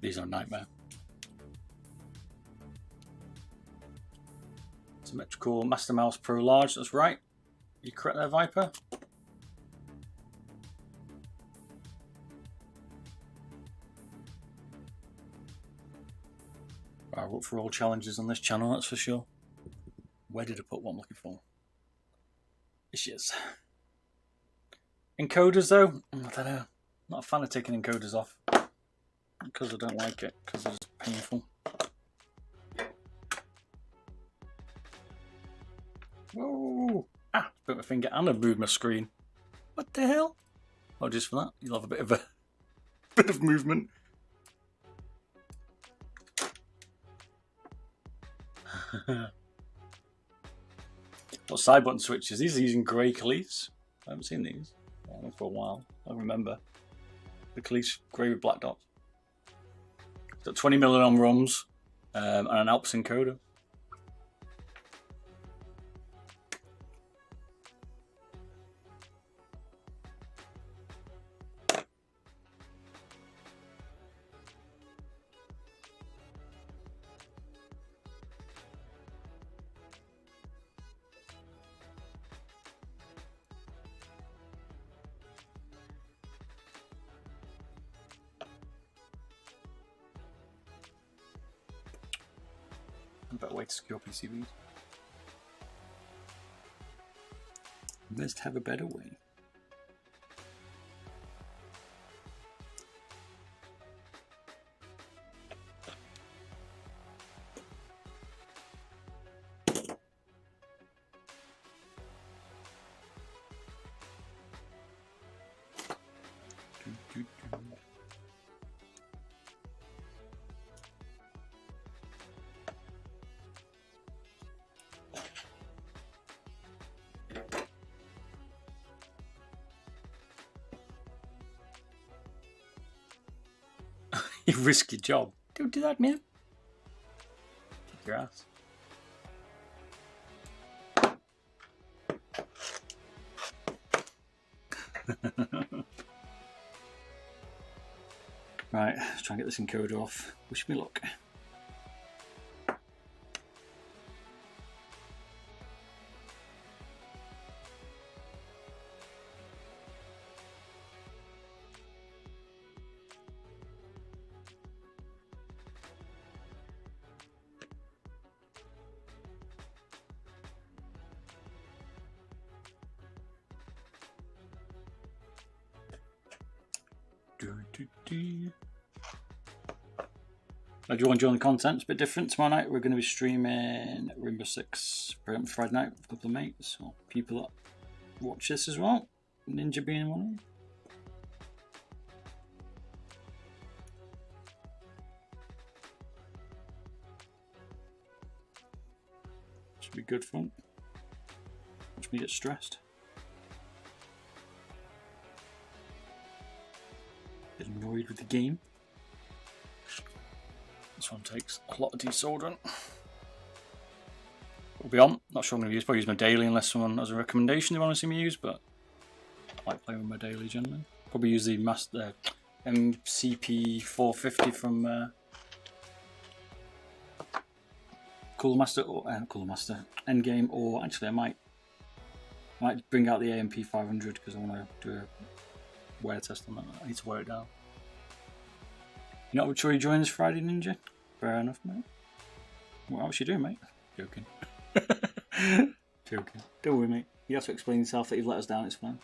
A: These are a nightmare. Symmetrical Mastermouse Pro Large, that's right. You correct there, Viper. I'll look for all challenges on this channel, that's for sure. Where did I put what I'm looking for? This is. Encoders though, I don't know. Not a fan of taking encoders off. Because I don't like it, because it's painful. Whoa! Ah, put my finger and I moved my screen. What the hell? Oh, just for that, you'll have a bit of a bit of movement. What side button switches? These are using grey cleats. I haven't seen these for a while. I remember the cleats grey with black dots. Got 20mm ROMs and an Alps encoder. A better way to secure PCBs. Must have a better way. You risk your job. Don't do that, man. Kick your ass. Right, let's try and get this encoder off. Wish me luck. Now, do you want to join the content? It's a bit different. Tomorrow night we're going to be streaming Rainbow Six Friday night with a couple of mates, so people that watch this as well. Ninja being one of them. Should be good fun. Watch me get stressed. Get annoyed with the game. This one takes a lot of desoldering. We'll be on. Not sure I'm going to use. Probably use my daily unless someone has a recommendation they want to see me use, but I like playing with my daily generally. Probably use the MCP 450 from Cooler Master or Cooler Master Endgame, or actually I might bring out the AMP 500 because I want to do a wear test on that. I need to wear it down. You're not sure you join this Friday, Ninja? Fair enough, mate. What else you doing, mate? Joking. Joking. Don't worry, mate. You have to explain yourself that you've let us down, it's fine.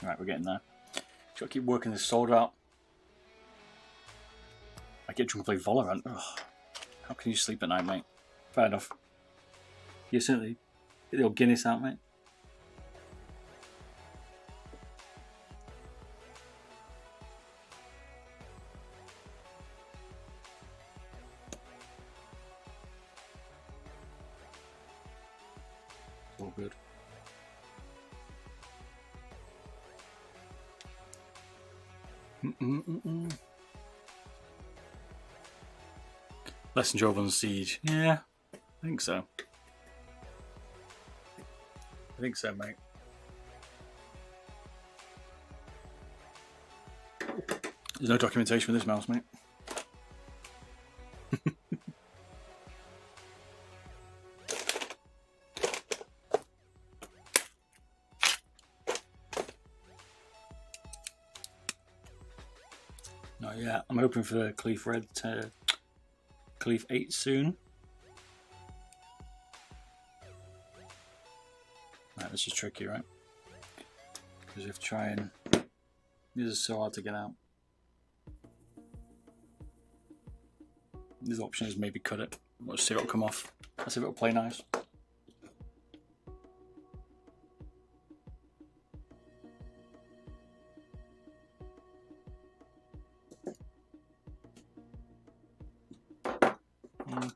A: Right, we're getting there. Just gotta keep working this solder out. I get drunk and play Valorant. Ugh. How can you sleep at night, mate? Fair enough. You certainly get the old Guinness out, mate. All good. Less enjoyable than Siege. Yeah, I think so. I think so, mate. There's no documentation with this mouse, mate. Not yet. I'm hoping for the Cleef Red to Cleef 8 soon. Right, this is tricky, right? Because you have to try and... This is so hard to get out. This option is maybe cut it. Let's see what'll come off. Let's see if it'll play nice.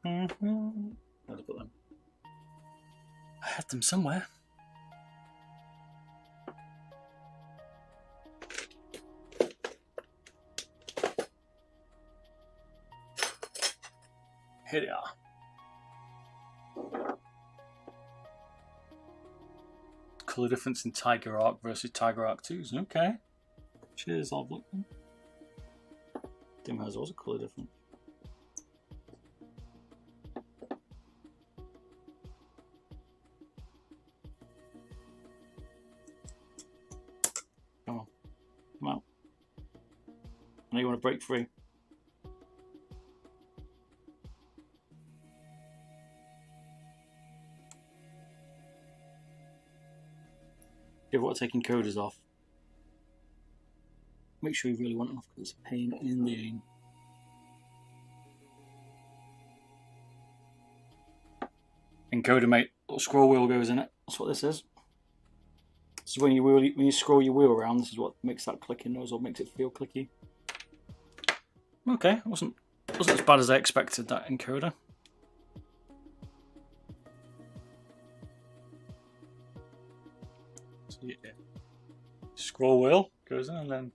A: Where'd I put them? I had them somewhere. Here they are. Colour difference in Tiger Arc versus Tiger Arc 2s. Okay. Cheers, I'll look them. Didn't realize there was a colour difference. Come on. Come out. I know you want to break free. If you're taking coders off, make sure you really want it off because it's a pain in the aim. Encoder, mate, little scroll wheel goes in it. That's what this is. This is when you scroll your wheel around. This is what makes that clicking noise or makes it feel clicky. Okay, it wasn't as bad as I expected, that encoder. So yeah, scroll wheel goes in and then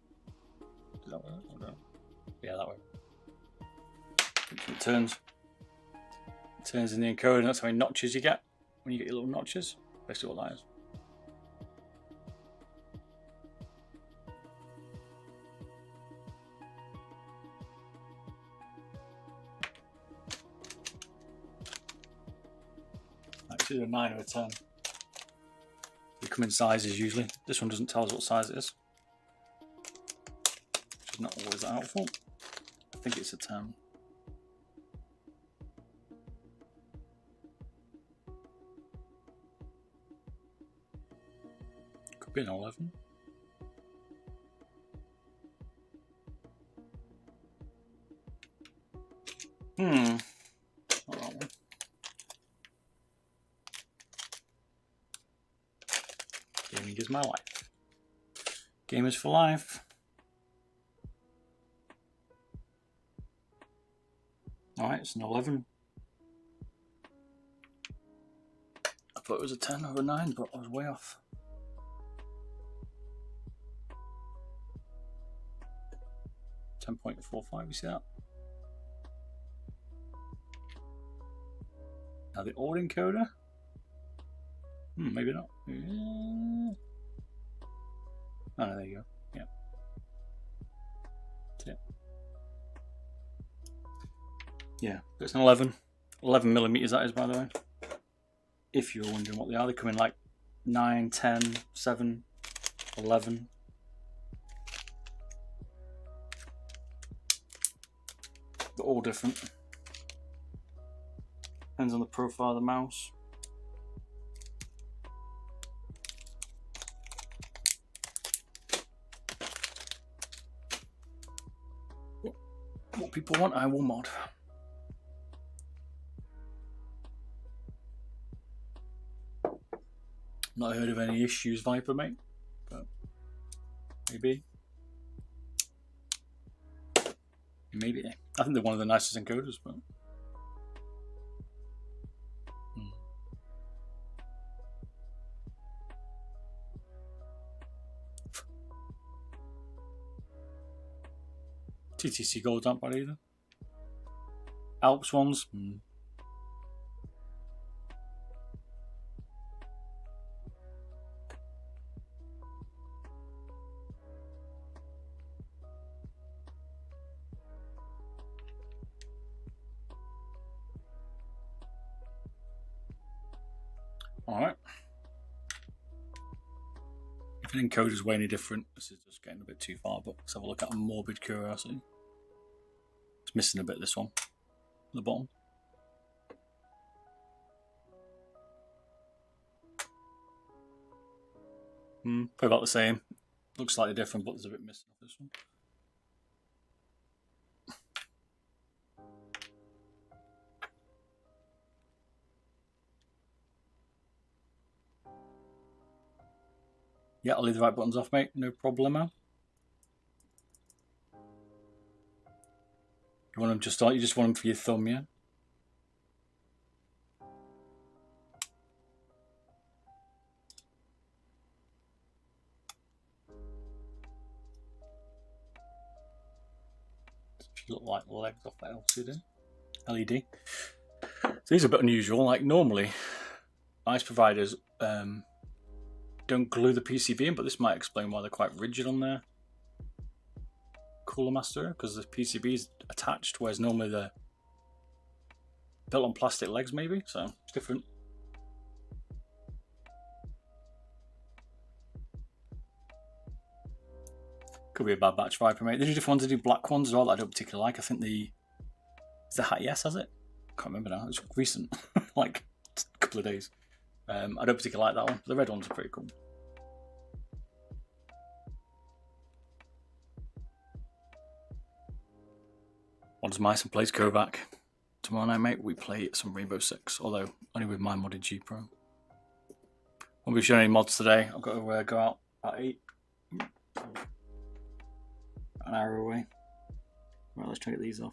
A: is that way? Yeah, that way. It turns. It turns in the encoder, and that's how many notches you get when you get your little notches. Basically what that is. It's either a 9 or a 10. They come in sizes usually. This one doesn't tell us what size it is, which is not always that helpful. I think it's a 10. Could be an 11. Not that one. Gaming is my life. Gamers for life. Alright, it's an 11. I thought it was a 10 or a 9, but I was way off. .45, you see that? Now the old encoder. Maybe not. Oh no, there you go. Yeah. That's it. Yeah, it's an 11 millimeters that is, by the way. If you're wondering what they are, they come in like 9, 10, 7, 11. They're all different. Depends on the profile of the mouse. What people want, I will mod. Not heard of any issues, Viper, mate, but maybe. Maybe. I think they're one of the nicest encoders, but. TTC Gold aren't bad either. Alps ones. Alright. If an encoder is way any different, this is just getting a bit too far, but let's have a look at a morbid curiosity. It's missing a bit, this one, at the bottom. Probably about the same. Looks slightly different, but there's a bit missing off this one. Yeah, I'll leave the right buttons off, mate. No problemo. You want them just you just want them for your thumb, yeah? Look like legs off that LCD. LED. So these are a bit unusual. Like normally, ice providers don't glue the PCB in, but this might explain why they're quite rigid on there. Cooler Master, because the PCB is attached, whereas normally they're built on plastic legs, maybe. So it's different. Could be a bad batch Viper, mate. They do different ones. They do black ones as well that I don't particularly like. I think is the Hat Yes has it? Can't remember now. It's recent, like a couple of days. I don't particularly like that one. The red ones are pretty cool. Odds Mice and plays Kovac. Tomorrow night, mate, we play some Rainbow Six, although only with my modded G Pro. Won't be showing any mods today. I've got to go out at 8. An hour away. Right, let's try to get these off.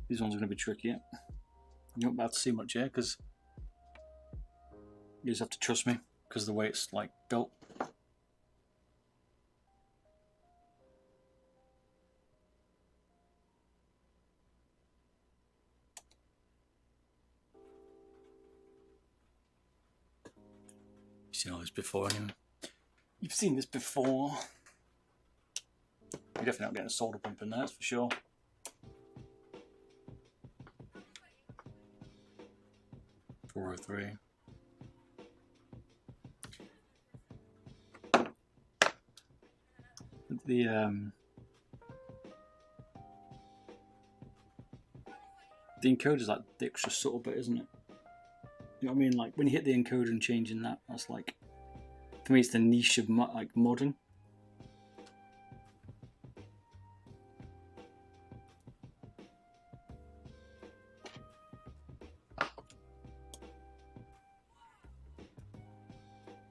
A: These ones are going to be tricky. You won't be able to see much here because you just have to trust me because of the way it's like built. You've seen all this before anyway. You've seen this before. You're definitely not getting a solder pump in there, that's for sure. .403. The encoder's like the extra subtle bit, isn't it? You know what I mean? Like when you hit the encoder and changing that, that's like, for me, it's the niche of like modding.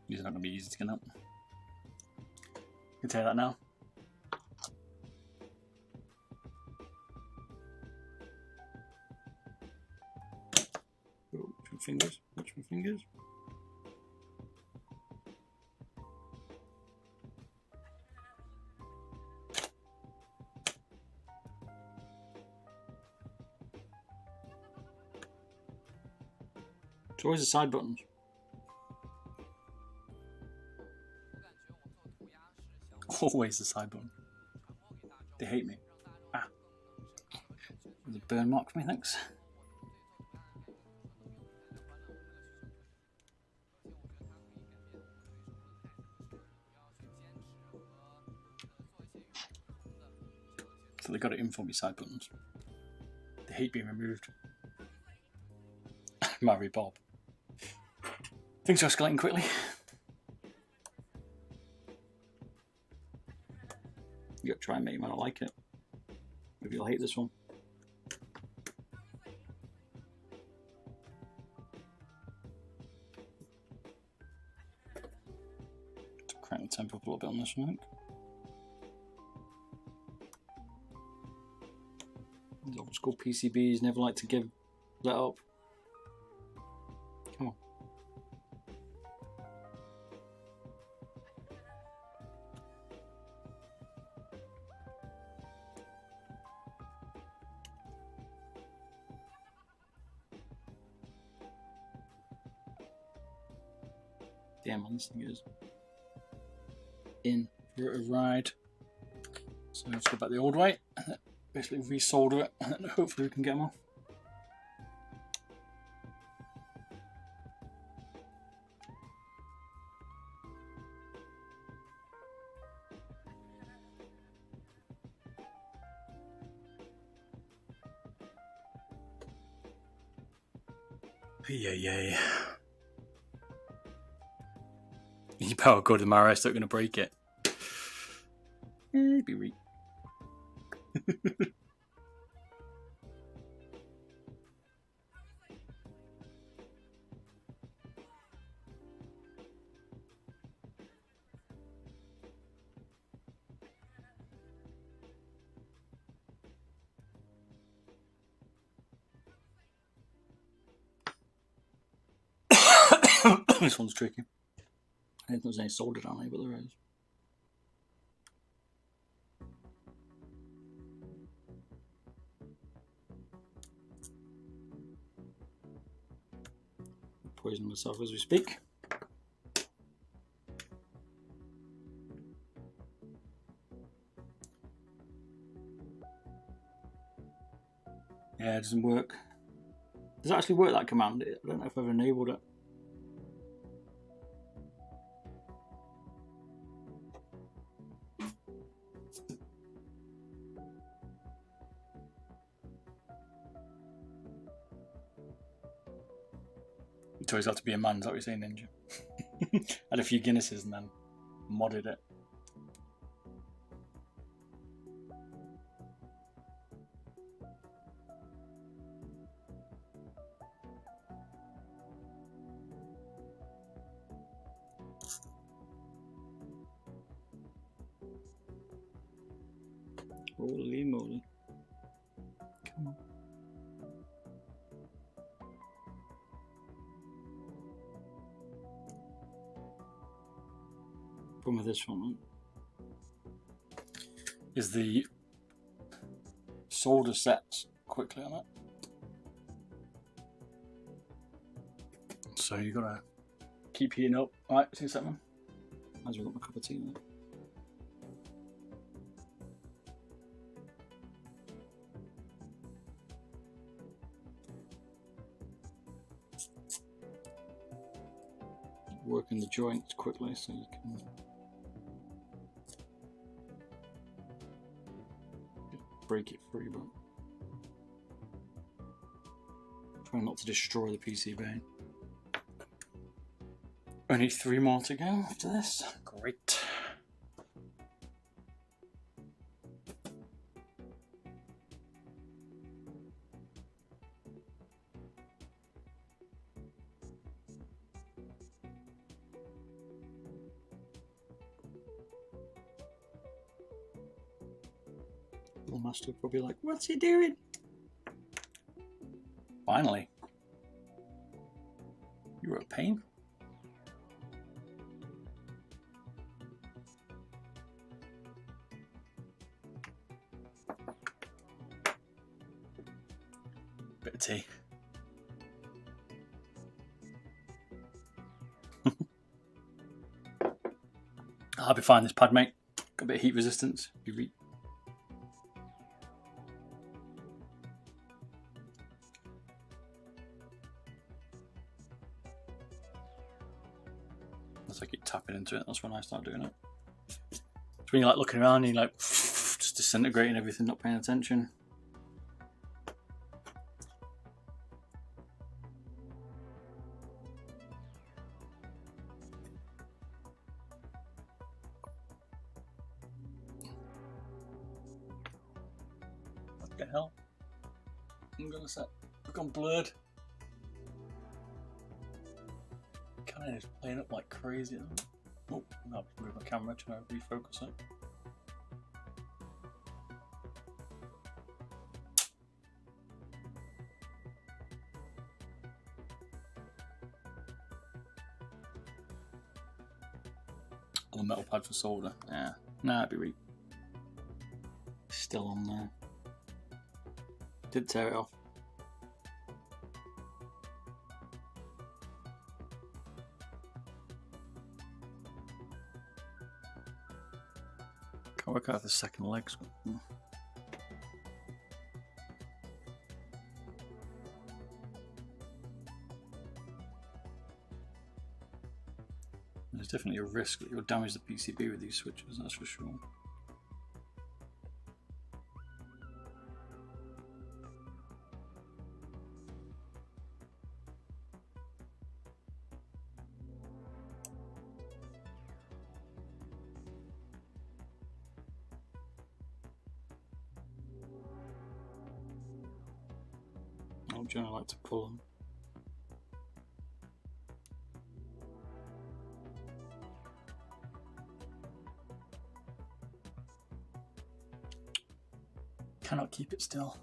A: These are not going to be easy to get up. You can tell you that now. Oh, watch my fingers. Watch my fingers. It's always the side buttons. Always the side button. They hate me. Ah. There's a burn mark for me, thanks. So they got it in for me, side buttons. They hate being removed. Marry Bob. Things are escalating quickly. You gotta try and make you might not like it. Maybe you'll hate this one. To crank the tempo up a little bit on this one, I think. These old school PCBs never like to let up. Come on. Damn, this thing is in for a ride. So let's go back the old way, basically resolder it, and hopefully we can get them off. Yeah. You power code the Mario, still going to break it. Be re. This one's tricky. I don't think there's any solder down here, but there is. Poisoning myself as we speak. Yeah, it doesn't work. Does it actually work, that command? I don't know if I've enabled it. It always have to be a man, is that what you're saying, Ninja? Had a few Guinnesses and then modded it. Holy moly. Come on. Problem with this one is the solder sets quickly on it. So you gotta keep heating up. Alright, 2 seconds. Might as well got my cup of tea in there. Working the joints quickly so you can break it free, but try not to destroy the PCB. Only 3 more to go after this. Great. The master will probably like, what's he doing? Finally. You were a pain. Bit of tea. I'll be fine, this pad, mate. Got a bit of heat resistance. As I keep tapping into it, that's when I start doing it. It's when you're like looking around and you're like just disintegrating everything, not paying attention. What the hell? I'm gonna set. I've gone blurred. Kind of playing up like crazy. Oh, I'll move my camera to refocus it. Oh, the metal pad for solder. Yeah, nah, it'd be weak. Still on there. Did tear it off. Can't work out the second legs. There's definitely a risk that you'll damage the PCB with these switches, that's for sure. generally like to pull them. Cannot keep it still.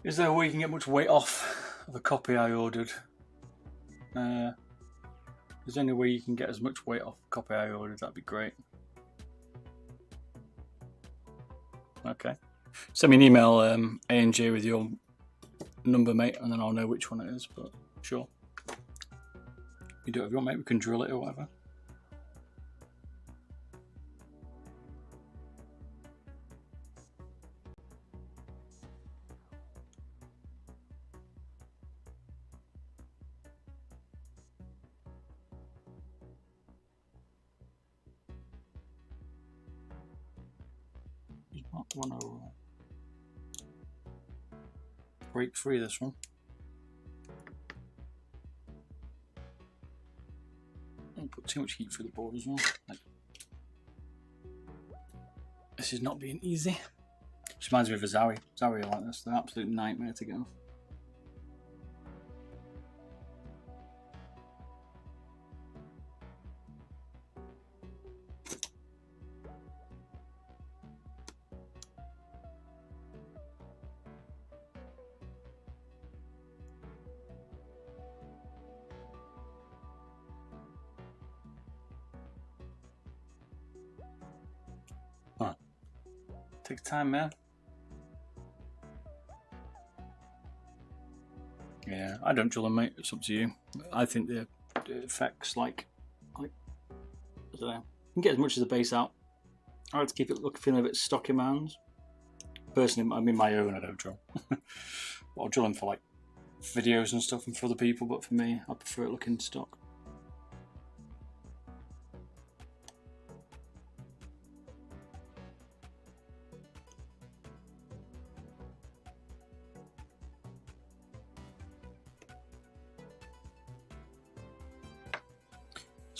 A: Is there a way you can get much weight off of a copy I ordered? Is there any way you can get as much weight off a copy I ordered? That'd be great. Okay. Send me an email, ANJ, with your number, mate, and then I'll know which one it is, but sure. You do it if you want, mate. We can drill it or whatever. One over. Break free this one. Don't put too much heat through the board as well. This is not being easy. Just reminds me of a Zowie. Zowie are like this. They're an absolute nightmare to get off. Takes time, man. Yeah, I don't drill them, mate. It's up to you. I think the effects, like I don't know, you can get as much as the base out. I like to keep it feeling a bit stock in my hands. Personally, I mean my own, I don't drill. I'll drill them for like videos and stuff and for other people, but for me, I prefer it looking stock.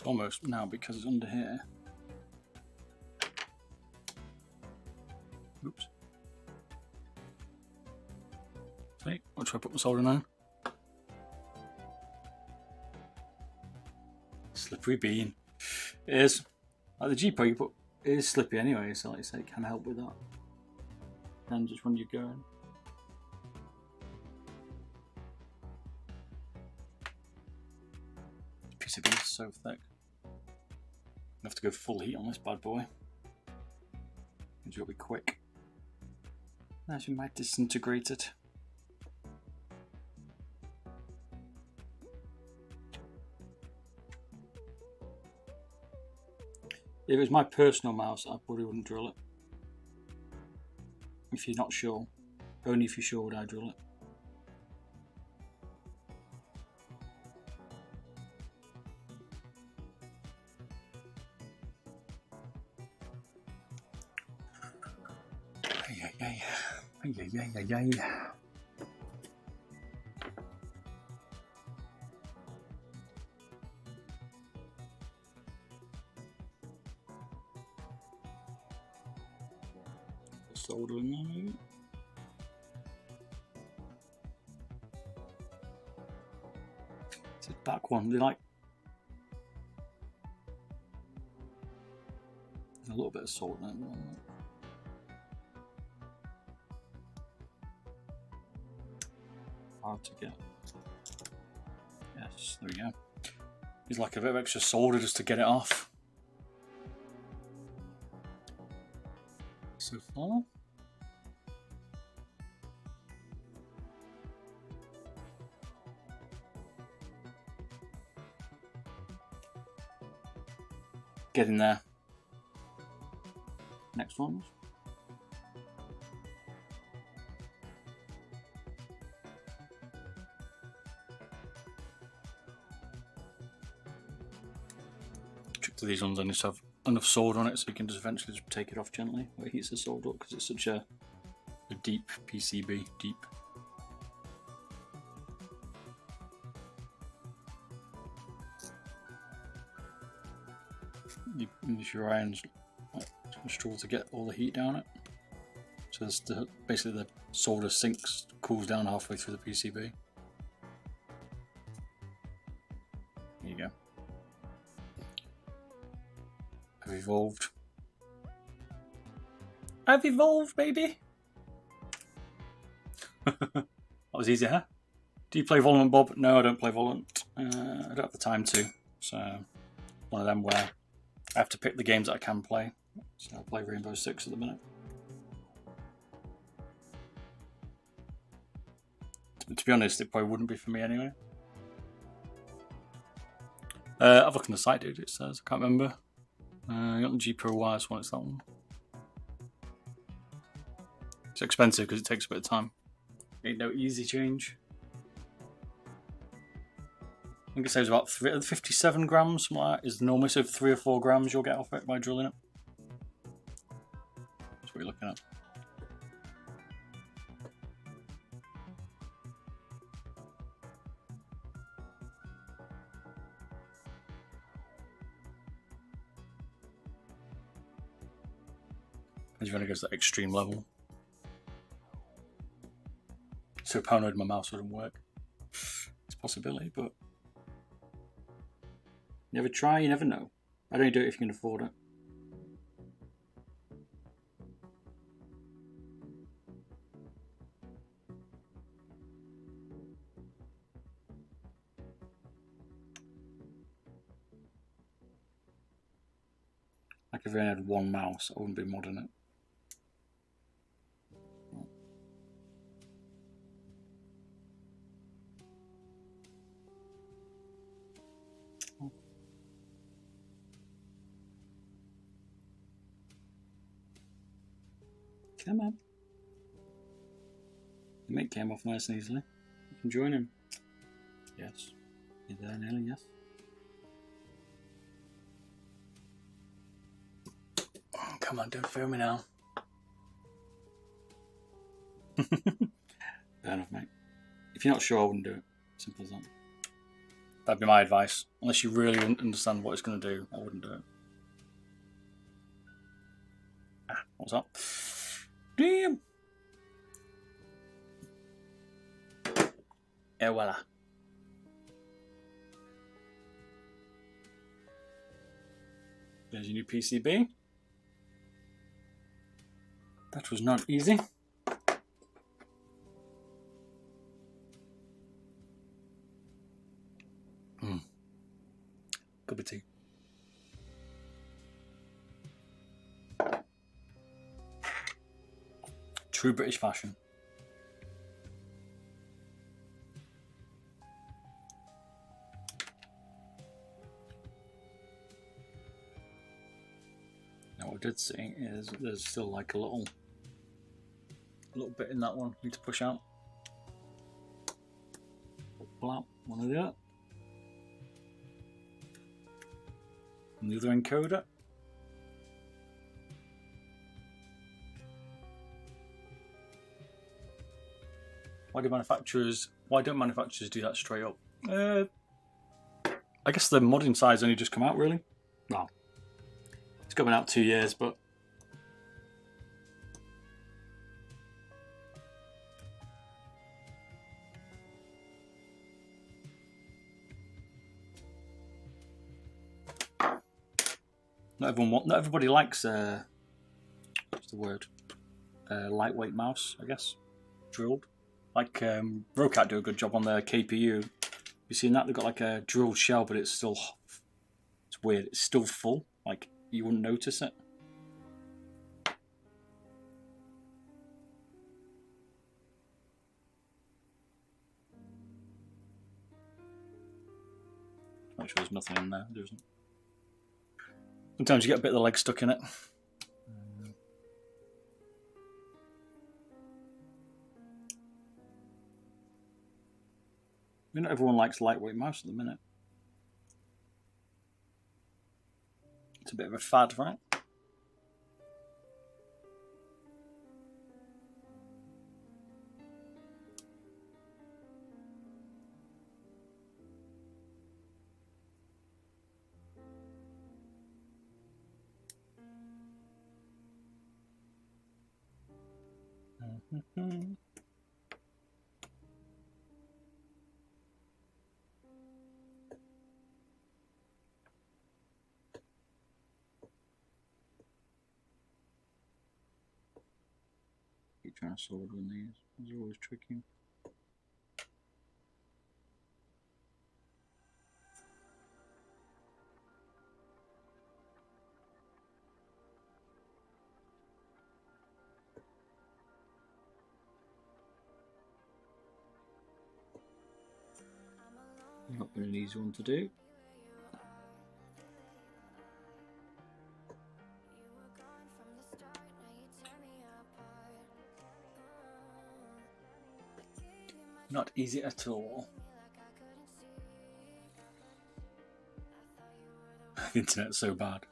A: Almost now because it's under here. Oops. See, what should I put my soldering on? Slippery bean. It is. Like the G Pro, but it is slippy anyway, so like I say, it can help with that. And just when you're going. Piece of bean is so thick. I have to go full heat on this bad boy. It's got to be quick. As we might disintegrate it. If it was my personal mouse, I probably wouldn't drill it. If you're not sure, only if you're sure would I drill it. Solder in there, maybe. It's a back one. They like a little bit of salt in it. Hard to get. Yes, there we go. There's like a bit of extra solder just to get it off. So far. Get in there. Next one. Trick to these ones, I need to have enough solder on it so you can just eventually just take it off gently where it heats the solder up because it's such a deep PCB, deep. If your iron's struggle to get all the heat down it, So basically the solder sinks, cools down halfway through the PCB. There you go. I've evolved. I've evolved, baby! That was easy, huh? Do you play Valorant, Bob? No, I don't play Valorant. I don't have the time to. So, one of them where I have to pick the games that I can play. So I'll play Rainbow Six at the minute. To be honest, it probably wouldn't be for me anyway. I've looked on the site, dude. It says, I can't remember. I got the G Pro Wirelesses one, it's that one. It's expensive because it takes a bit of time. Ain't no easy change. I think it says about 57 grams, something like that, is normally, so 3 or 4 grams you'll get off it by drilling it. That's what you're looking at. As you're going to go to that extreme level. So paranoid my mouse wouldn't work. It's a possibility, but never try, you never know. I'd only do it if you can afford it. Like if I only had one mouse, I wouldn't be modding it. Come on. The mate came off nice and easily. You can join him. Yes. You there, Nelly? Yes. Oh, come on, don't fail me now. Fair enough, mate. If you're not sure, I wouldn't do it. Simple as that. That'd be my advice. Unless you really understand what it's going to do, I wouldn't do it. Ah, what's that? Damn! Et voila. There's your new PCB. That was not easy. Cup of tea. True British fashion. Now what I did see is there's still like a little bit in that one you need to push out. Pull out one of the other. And the other encoder. Why don't manufacturers do that straight up? I guess the modding side's only just come out, really. Well, it's coming out 2 years, but not everybody likes what's the word? Lightweight mouse, I guess. Drilled. Like Rocat do a good job on their KPU. You seen that? They've got like a drilled shell, but it's weird. It's still full. Like you wouldn't notice it. Make sure there's nothing in there. There isn't. Sometimes you get a bit of the leg stuck in it. Not everyone likes lightweight mouse at the minute. It's a bit of a fad, right? Keep trying to solder on these. These are always tricky. Not been an easy one to do. Not easy at all. The internet's so bad.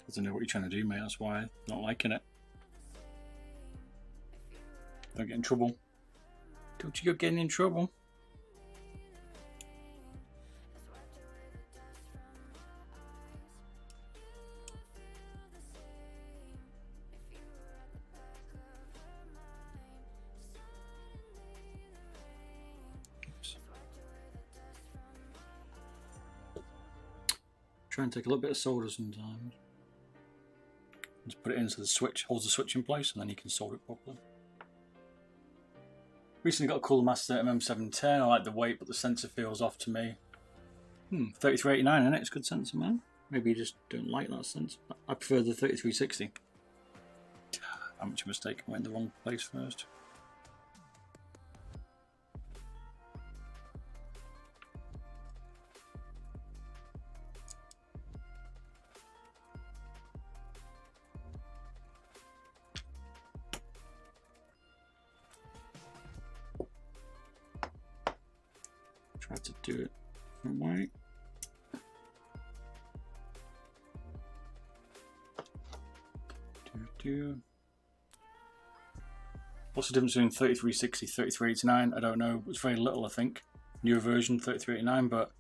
A: Doesn't know what you're trying to do, mate. That's why I'm not liking it. Don't get in trouble. Don't you go getting in trouble. Try and take a little bit of solder sometimes. Just put it into the switch, holds the switch in place, and then you can solder it properly. Recently got a Cooler Master MM710. I like the weight, but the sensor feels off to me. 3389 in it. It's a good sensor, man. Maybe you just don't like that sensor. I prefer the 3360. How much of a mistake? I went in the wrong place first. Try to do it from way. What's the difference between 3360, 3389? I don't know. It's very little, I think. Newer version 3389, but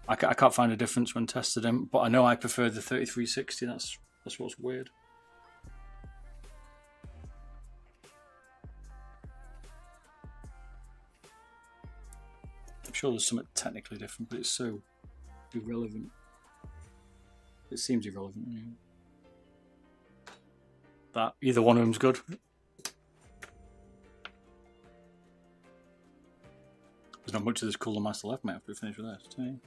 A: I can't find a difference when tested them. But I know I prefer the 3360. That's what's weird. I'm sure there's something technically different, but it's so irrelevant. It seems irrelevant anyway. That either one of them's good. There's not much of this Cooler Master left, mate, after we finish with this. Too.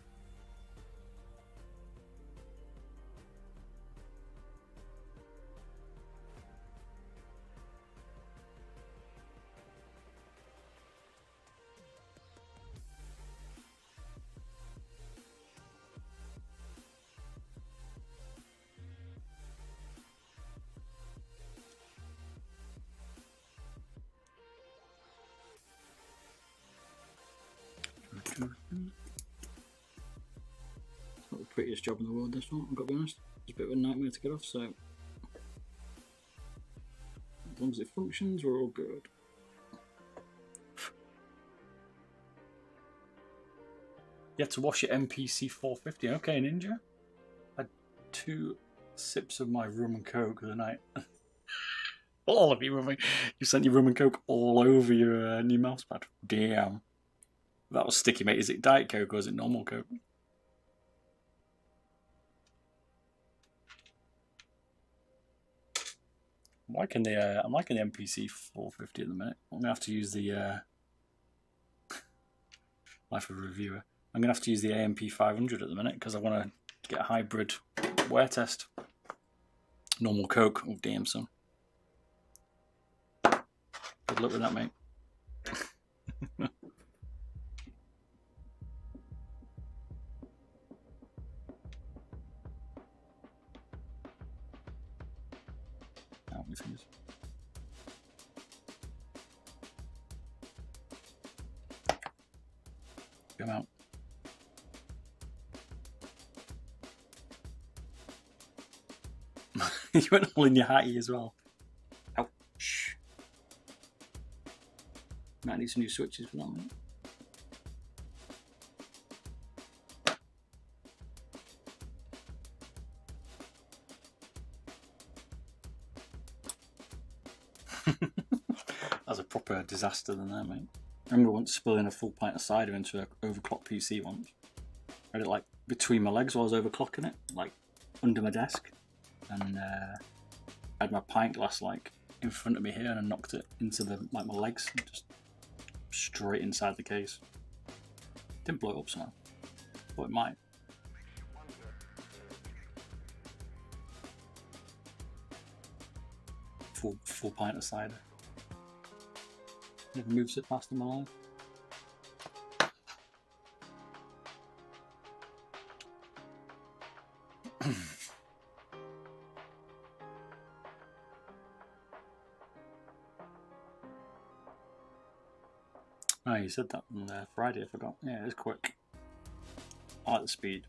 A: It's not the prettiest job in the world, this one, I've got to be honest. It's a bit of a nightmare to get off, so as long as it functions, we're all good. You have to wash your MPC 450. Okay, Ninja. I had 2 sips of my rum and coke the night. All of you, you sent your rum and coke all over your new mouse pad. Damn. That was sticky, mate. Is it Diet Coke or is it normal Coke? I'm liking the MPC 450 at the minute. I'm gonna have to use the life of a reviewer. I'm gonna have to use the AMP 500 at the minute because I want to get a hybrid wear test. Normal Coke. Oh damn, son. Good luck with that, mate. Fingers. Come out. You went all in your hattie as well. Ouch. Might need some new switches for that one. That's a proper disaster than that, mate. I remember once spilling a full pint of cider into an overclocked PC once. I had it like between my legs while I was overclocking it, like under my desk. And I had my pint glass like in front of me here and I knocked it into the like my legs, just straight inside the case. Didn't blow it up somehow, but it might. Full pint of cider. Never moved it past in my life. Oh, you said that on Friday, I forgot. Yeah, it's quick. I like the speed.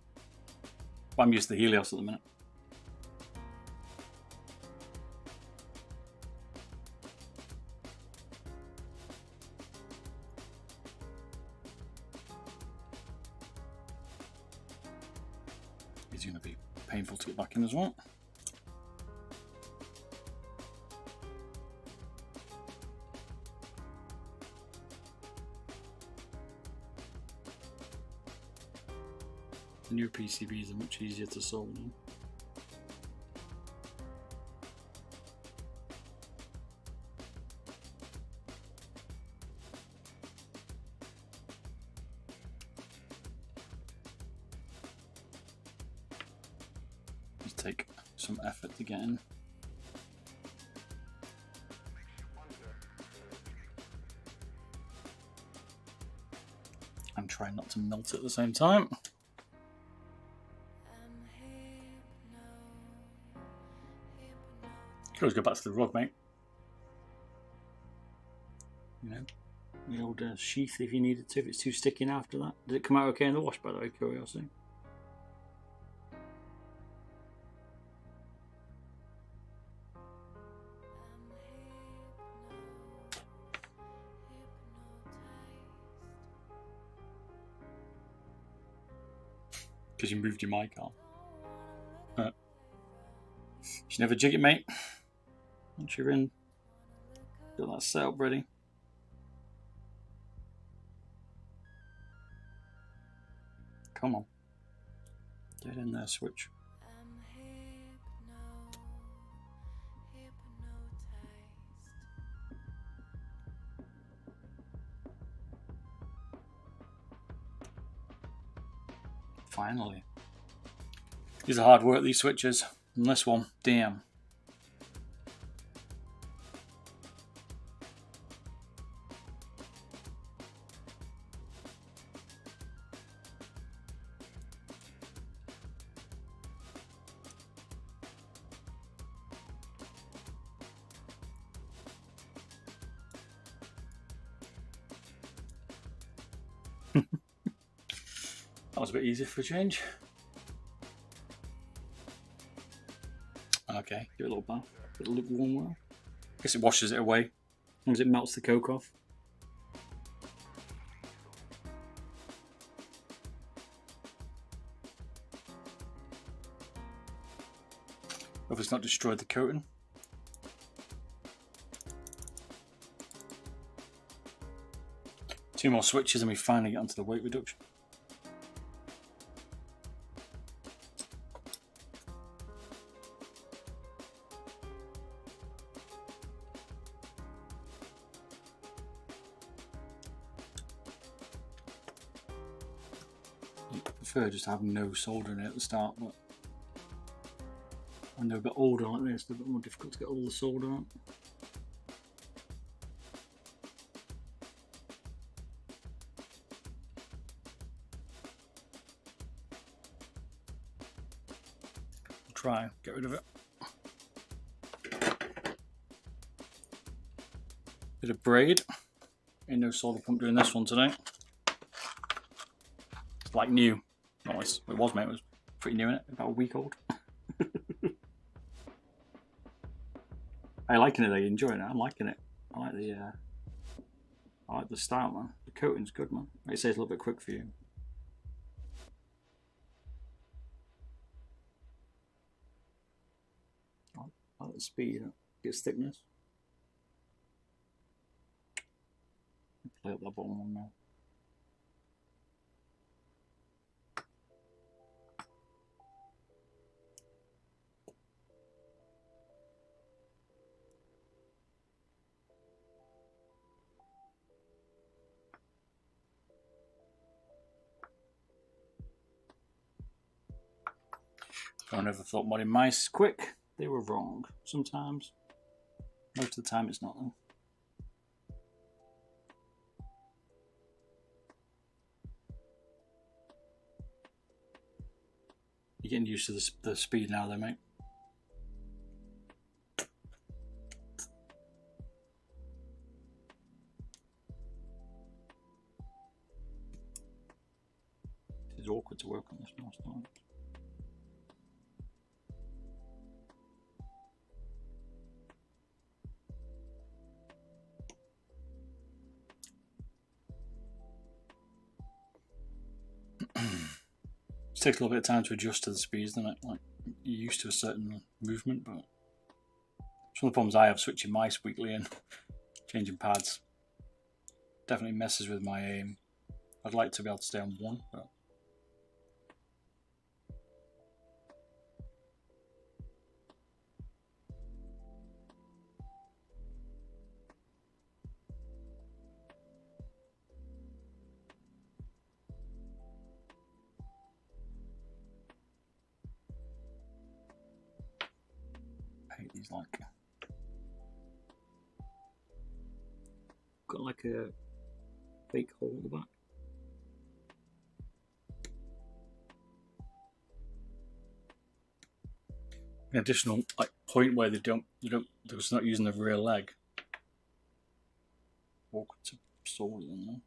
A: But I'm used to the Helios at the minute. It's going to be painful to get back in as well. The new PCBs are much easier to solve now. Just take some effort to get in. And try not to melt at the same time. You can always go back to the rug, mate. You know, the old sheath if you needed to, if it's too sticky now after that. Did it come out okay in the wash, by the way, curiosity? Because you moved your mic on. You should never jig it, mate. Once you're in, got that setup ready. Come on. Get in there, switch. Finally. These are hard work, these switches. And this one, damn. That was a bit easier for a change. Okay, give it a little bath, a little lukewarm water. I guess it washes it away, as long as it melts the coke off. Hope it's not destroyed the coating. Two more switches and we finally get onto the weight reduction. I prefer just having no solder in it at the start, but when they're a bit older like this, they're a bit more difficult to get all the solder out. Try, get rid of it. Bit of braid. Ain't no solder pump doing this one today. It's like new. No, it was, mate. It was pretty new in it, about a week old. I'm liking it though, you enjoying it? I'm liking it. I like the style, man. The coating's good, man. Like I say, it's a little bit quick for you. I like the speed, get thickness. play up that bottom one now. I never thought modding mice is quick. They were wrong sometimes. Most of the time it's not though. You're getting used to the speed now though, mate. It's awkward to work on this mouse, don't it? It takes a little bit of time to adjust to the speeds, doesn't it? Like, you're used to a certain movement, but it's one of the problems I have switching mice weekly and changing pads. Definitely messes with my aim. I'd like to be able to stay on one, but I hate these like got like a fake hole at the back. An additional like point where they're just not using the rear leg. Awkward to solve it in there.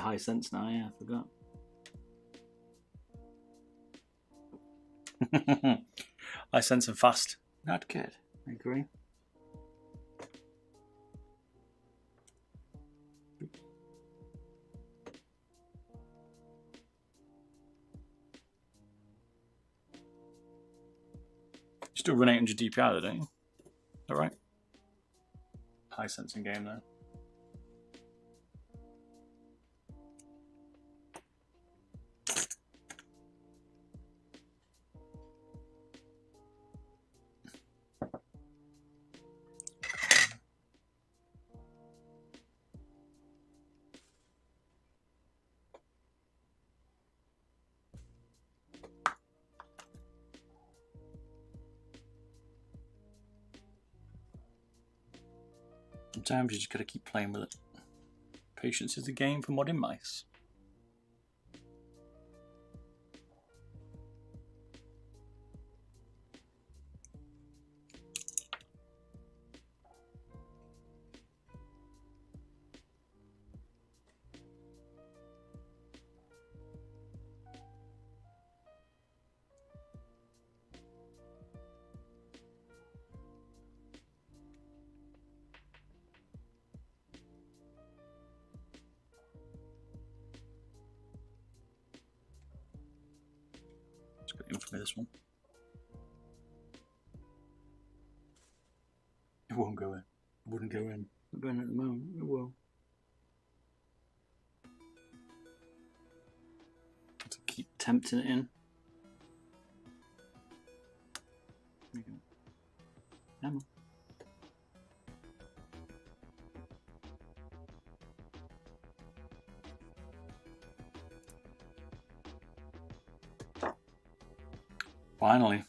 A: High sense now, yeah, I forgot. High sense and fast. Not good, I agree. You still run 800 DPI though, don't you? Alright. High sensing game there. Sometimes you just gotta keep playing with it. Patience is the game for modding mice. For this one, it won't go in. It wouldn't go in. Not going at the moment. It will. Have to keep tempting it in. There you go. Hammer. Finally.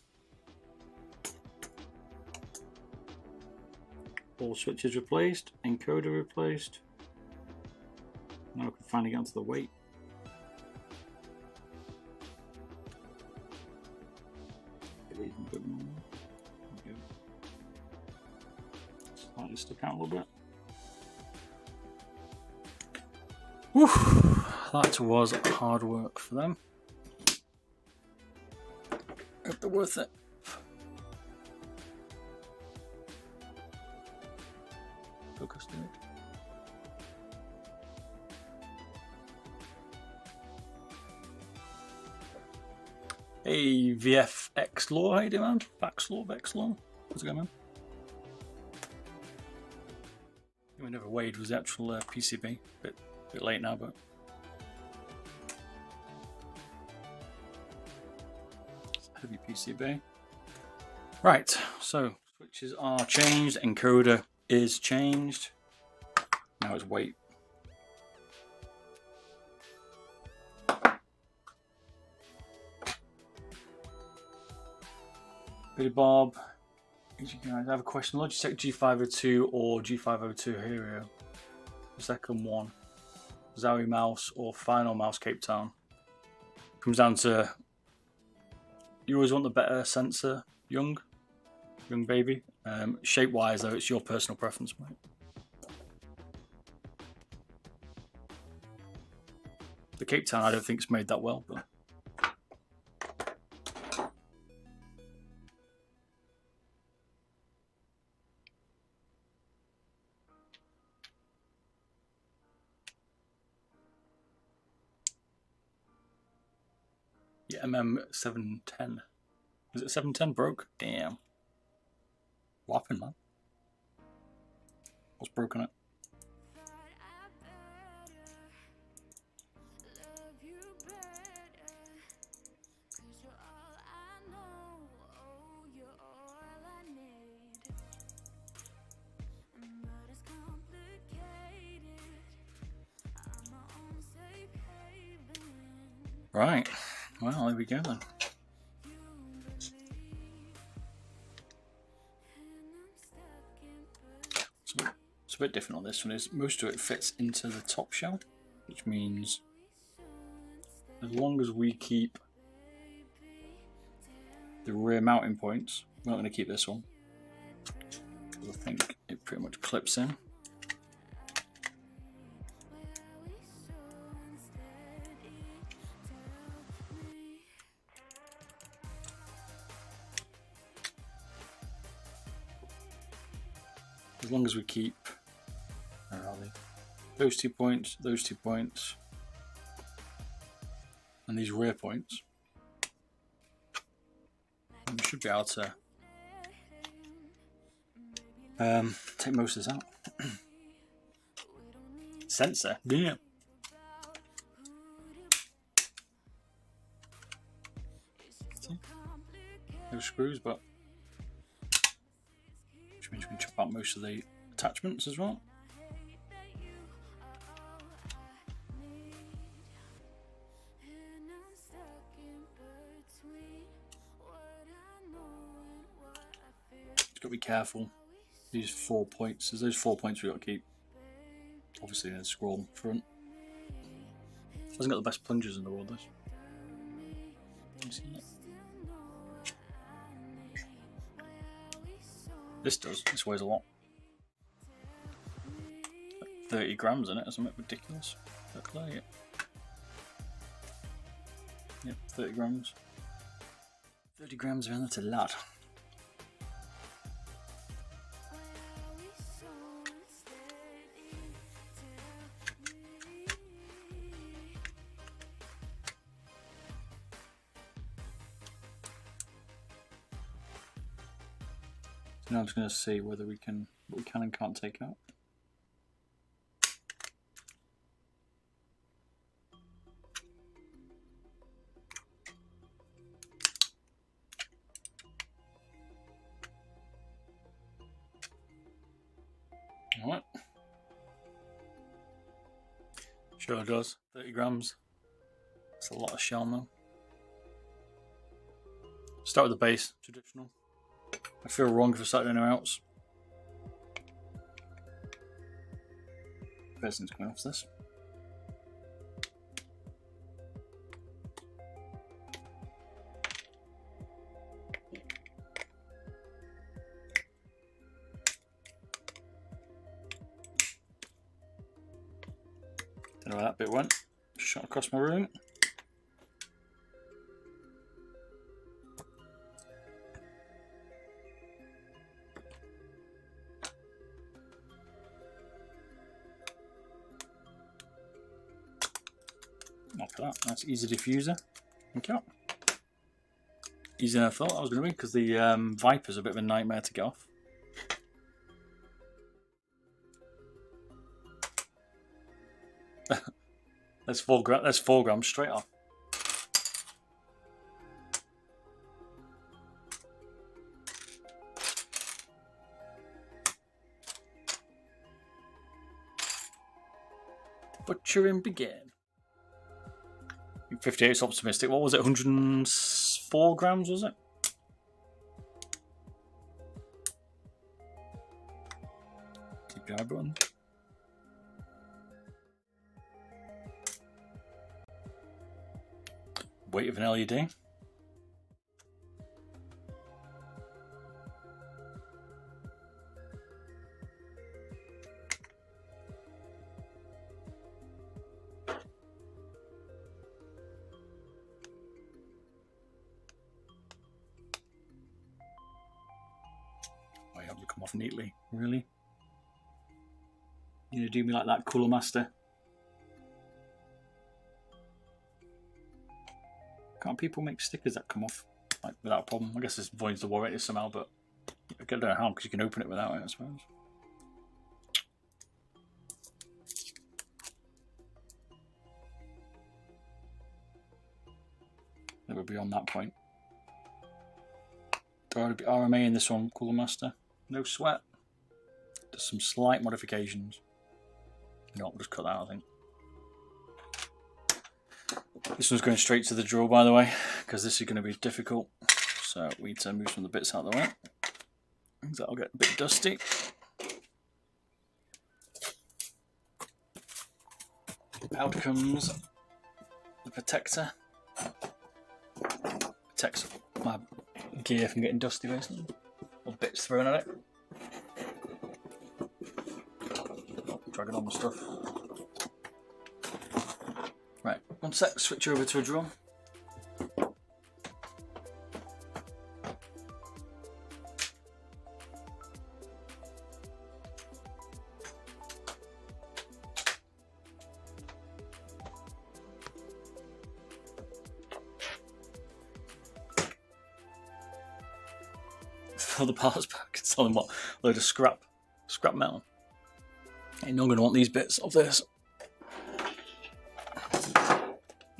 A: All switches replaced, encoder replaced. Now we can finally get onto the weight. Slightly stuck out a little bit. Whew, that was hard work for them. Hope they're worth it. Focus, do it. Hey, VFX Law, how you doing, man? Vex Law. How's it going, man? We never weighed was the actual PCB. Bit late now, but it's a heavy PCB. Right, so switches are changed. Encoder is changed. Now it's weight. Beardedbob, I have a question. Logitech G502 or G502 Hero? The second one. Zowie mouse or final mouse Cape Town? Comes down to, you always want the better sensor, young baby. Shape wise though, it's your personal preference, mate. The Cape Town I don't think it's made that well, but yeah, MM710. Is it 710 broke? Damn. What happened, man? What's broken it? Right, well, there we go then. So it's a bit different on this one. Is most of it fits into the top shell, which means as long as we keep the rear mounting points, we're not going to keep this one, because I think it pretty much clips in. As long as we keep, where are they? Those 2 points, those 2 points, and these rear points, and we should be able to take most of this out. Sensor, yeah. See? No screws, but which means we can chop out most of the attachments as well. Just got to be careful. These 4 points, there's those 4 points we've got to keep. Obviously, there's scroll front. Hasn't got the best plungers in the world, this. Can you see that? This does. This weighs a lot. Like 30 grams in it or something ridiculous. Yep. Yep, 30 grams. 30 grams around, that's a lot. Now I'm just going to see whether what we can and can't take out. Alright. Sure does. 30 grams. That's a lot of shell now. Start with the base, traditional. I feel wrong if I start anywhere else. Resin's going off this. Don't know where that bit went. Shot across my room. Look at that, nice easy diffuser. Thank you. easier than I thought I was going to be, because the Viper's a bit of a nightmare to get off. That's 4 grams straight off. Butchering begin. 58 is optimistic. What was it? 104 grams, was it? TPI button. Weight of an LED. I hope you come off neatly. Really? You gonna do me like that, Cooler Master? Can't people make stickers that come off like without a problem? I guess this avoids the warranty somehow, but I don't know how, because you can open it without it, I suppose. Never beyond that point. There ought to be RMA in this one, Cooler Master. No sweat. There's some slight modifications. You know what, we'll just cut that out, I think. This one's going straight to the drill, by the way, because this is going to be difficult. So we need to move some of the bits out of the way. That'll get a bit dusty. Out comes the protector. Protects my gear from getting dusty, basically. Or bits thrown at it. Oh, dragging on the stuff. Right, one sec, switch over to a drill. Throw the parts back and tell them what, a load of scrap metal. Ain't not going to want these bits of this.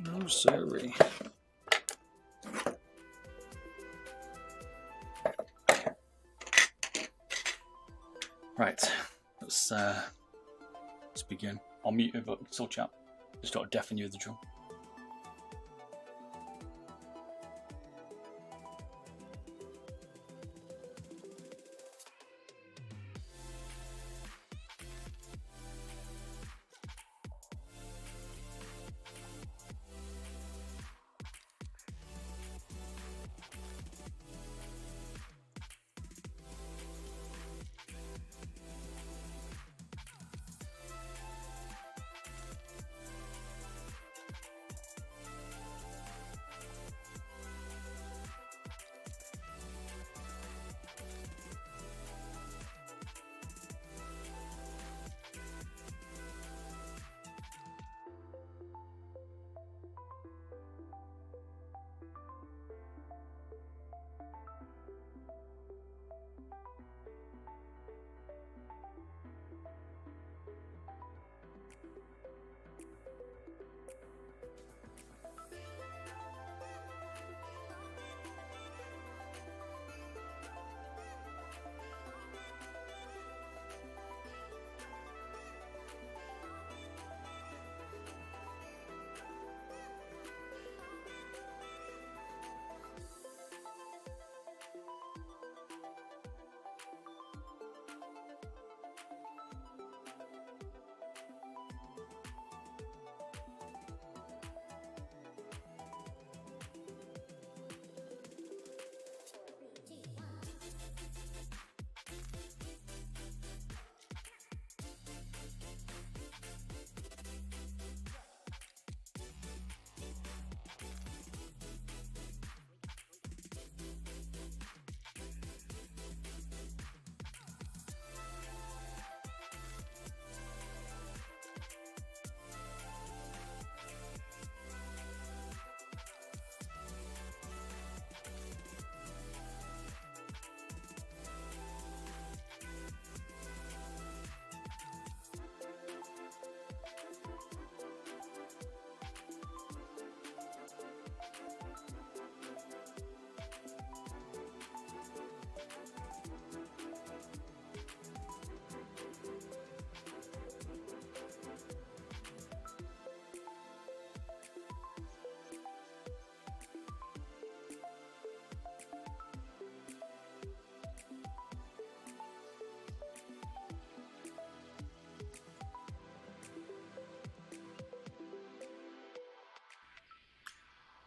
A: No siree. Right, let's begin. I'll mute you, but still chat. Just got to deafen you with the drill.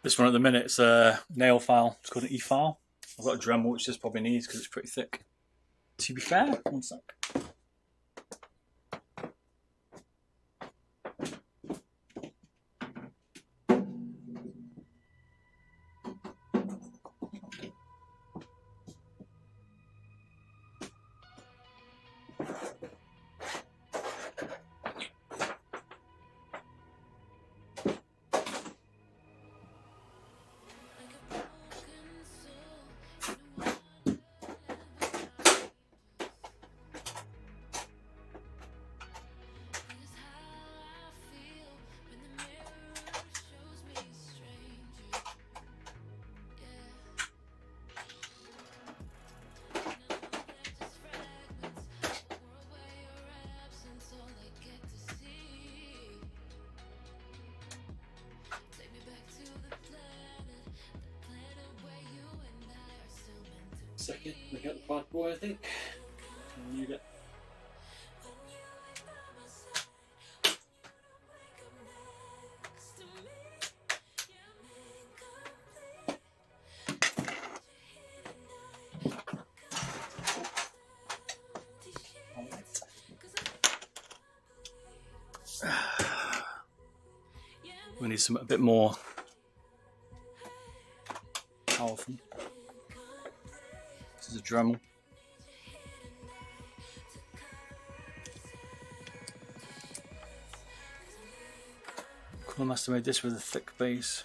A: This one at the minute, it's a nail file. It's called an E-file. I've got a Dremel, which this probably needs because it's pretty thick. To be fair, one sec. Second, we got the bad boy, I think. And you get. We need something a bit more powerful. This is a Dremel. Cooler Master made this with a thick base.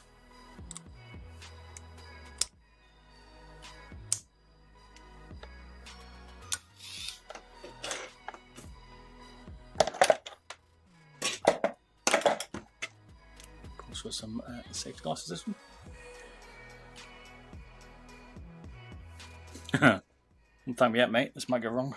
A: Comes with some safety glasses, this one. Don't thank me yet, mate. This might go wrong.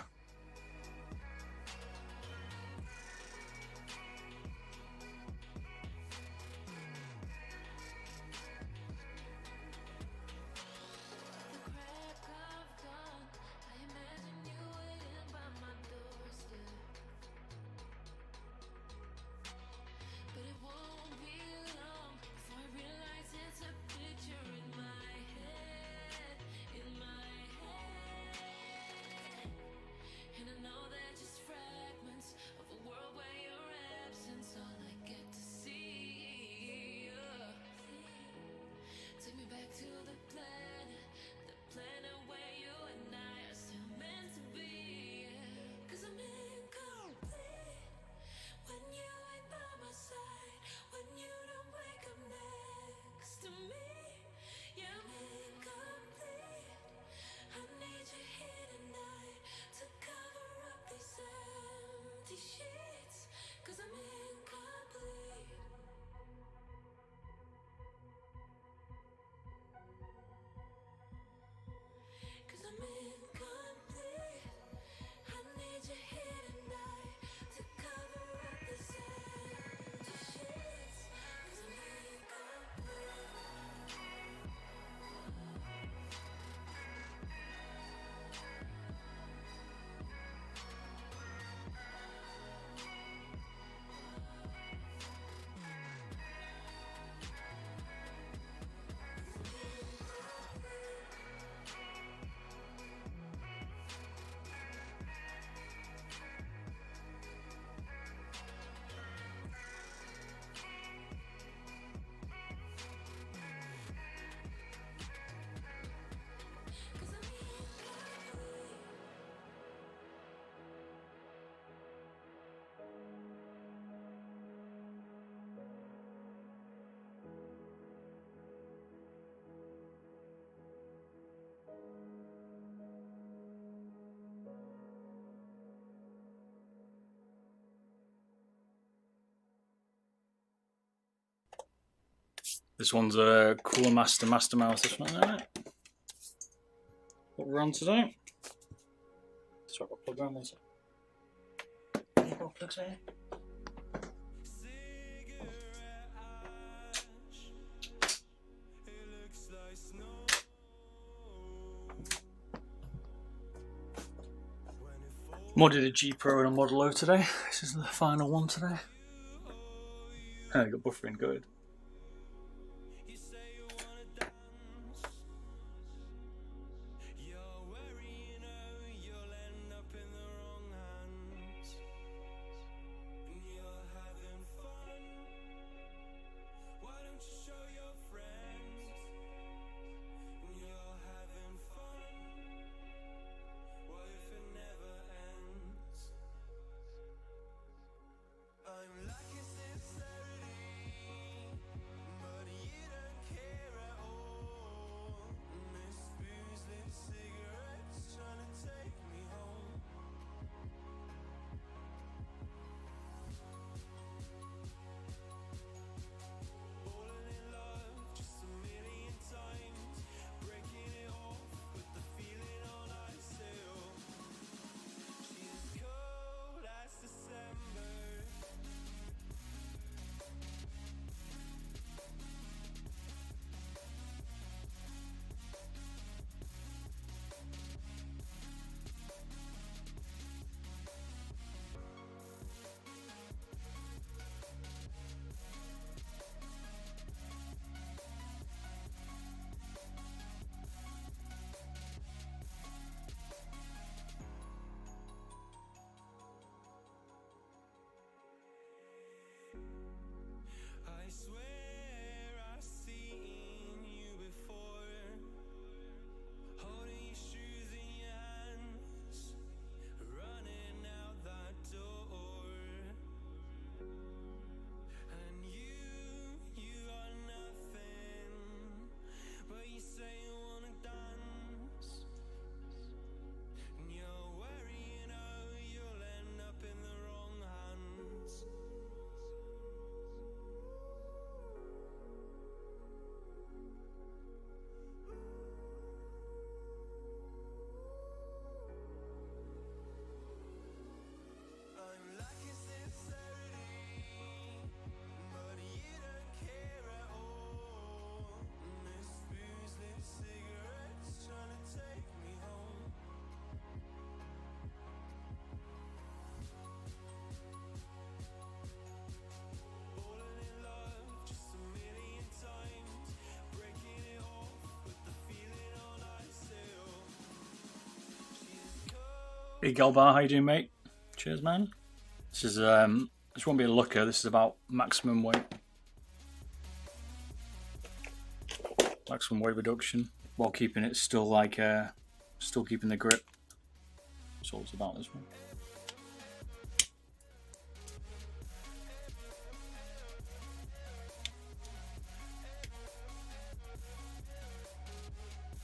A: This one's a Cooler Master Mastermouse. This one, isn't it? What we're on today? So I've got to plug around this. Plugs here. Modded a G Pro and a Model O today. This is the final one today. I got buffering good. Hey Galbar, how you doing, mate? Cheers, man. This won't be a looker. This is about maximum weight reduction while keeping it still still keeping the grip. That's all it's about, this one.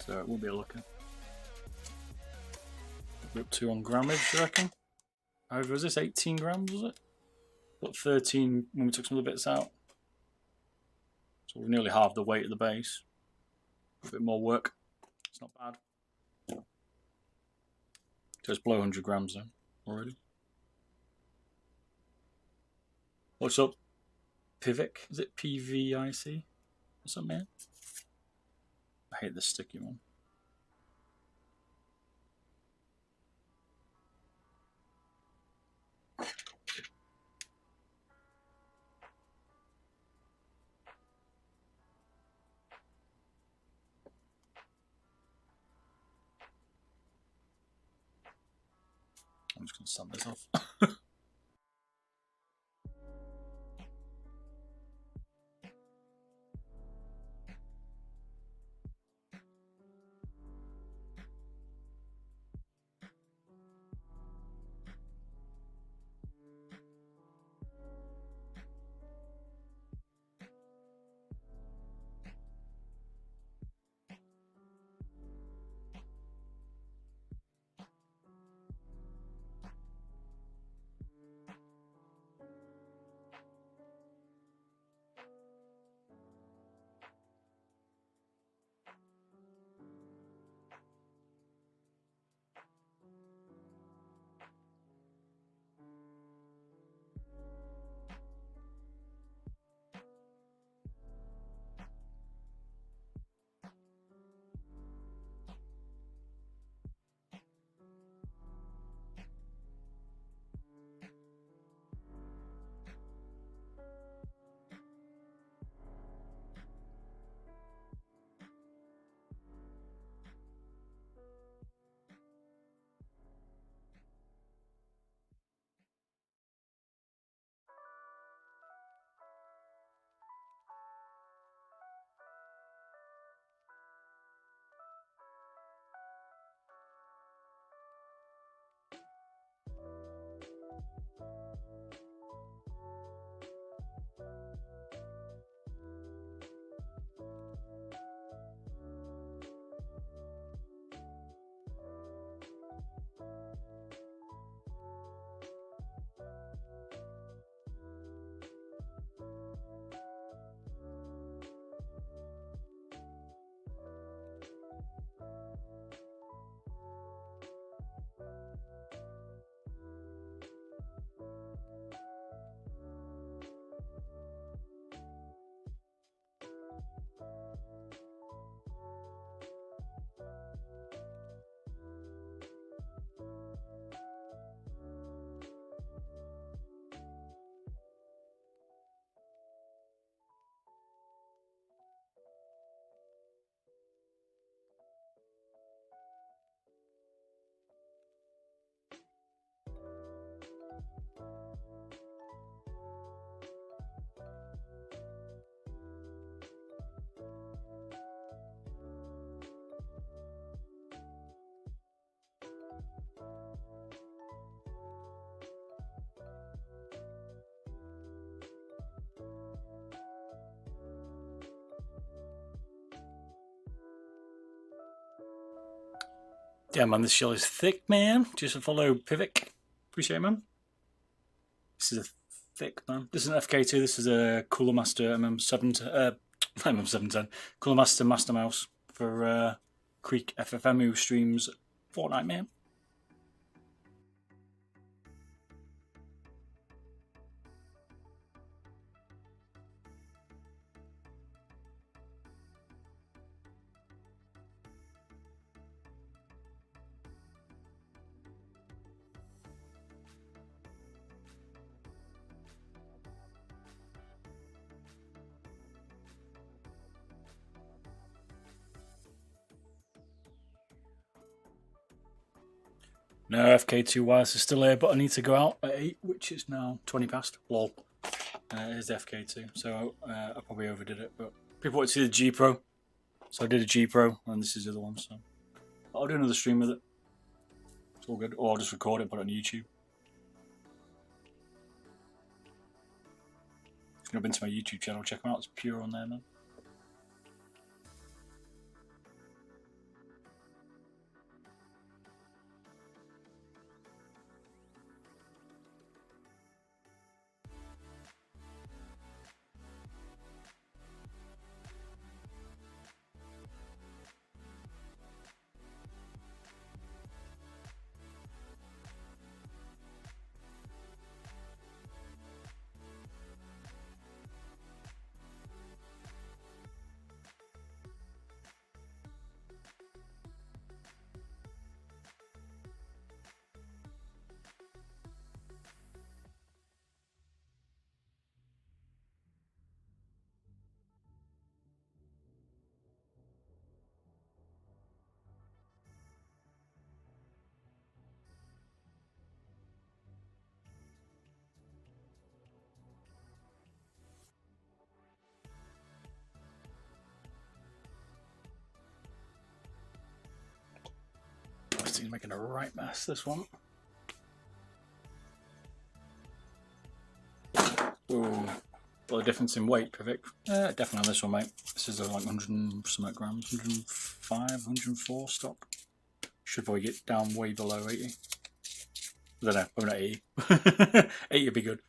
A: So it won't be a looker. We're up to on grammage, I reckon. However, was this 18 grams, was it? But 13 when we took some of the bits out. So we've nearly halved the weight of the base. A bit more work. It's not bad. So it's below 100 grams then, already. What's up, Pivic? Is it PVIC? What's up, man? I hate this sticky one. I'm just going to sum this off. Yeah, man, this shell is thick, man. Just a follow Pivic. Appreciate it, man. This is a thick, man. This is an FK2. This is a Cooler Master MM710. Cooler Master Mastermouse for Creek FFM who streams Fortnite, man. No, FK2 wireless is still here, but I need to go out at 8, which is now 20 past. Lol. Here's the FK2, so I probably overdid it, but people want to see the G Pro, so I did a G Pro, and this is the other one, so I'll do another stream with it. It's all good, or I'll just record it and put it on YouTube. If you've not been to my YouTube channel, check them out, it's pure on there, man. He's making a right mess, this one. Ooh, well, the difference in weight, Vivek. Definitely on this one, mate. This is like 100 and something grams, 105, 104 stock. Should probably get down way below 80. I don't know, probably not 80. 80 would be good.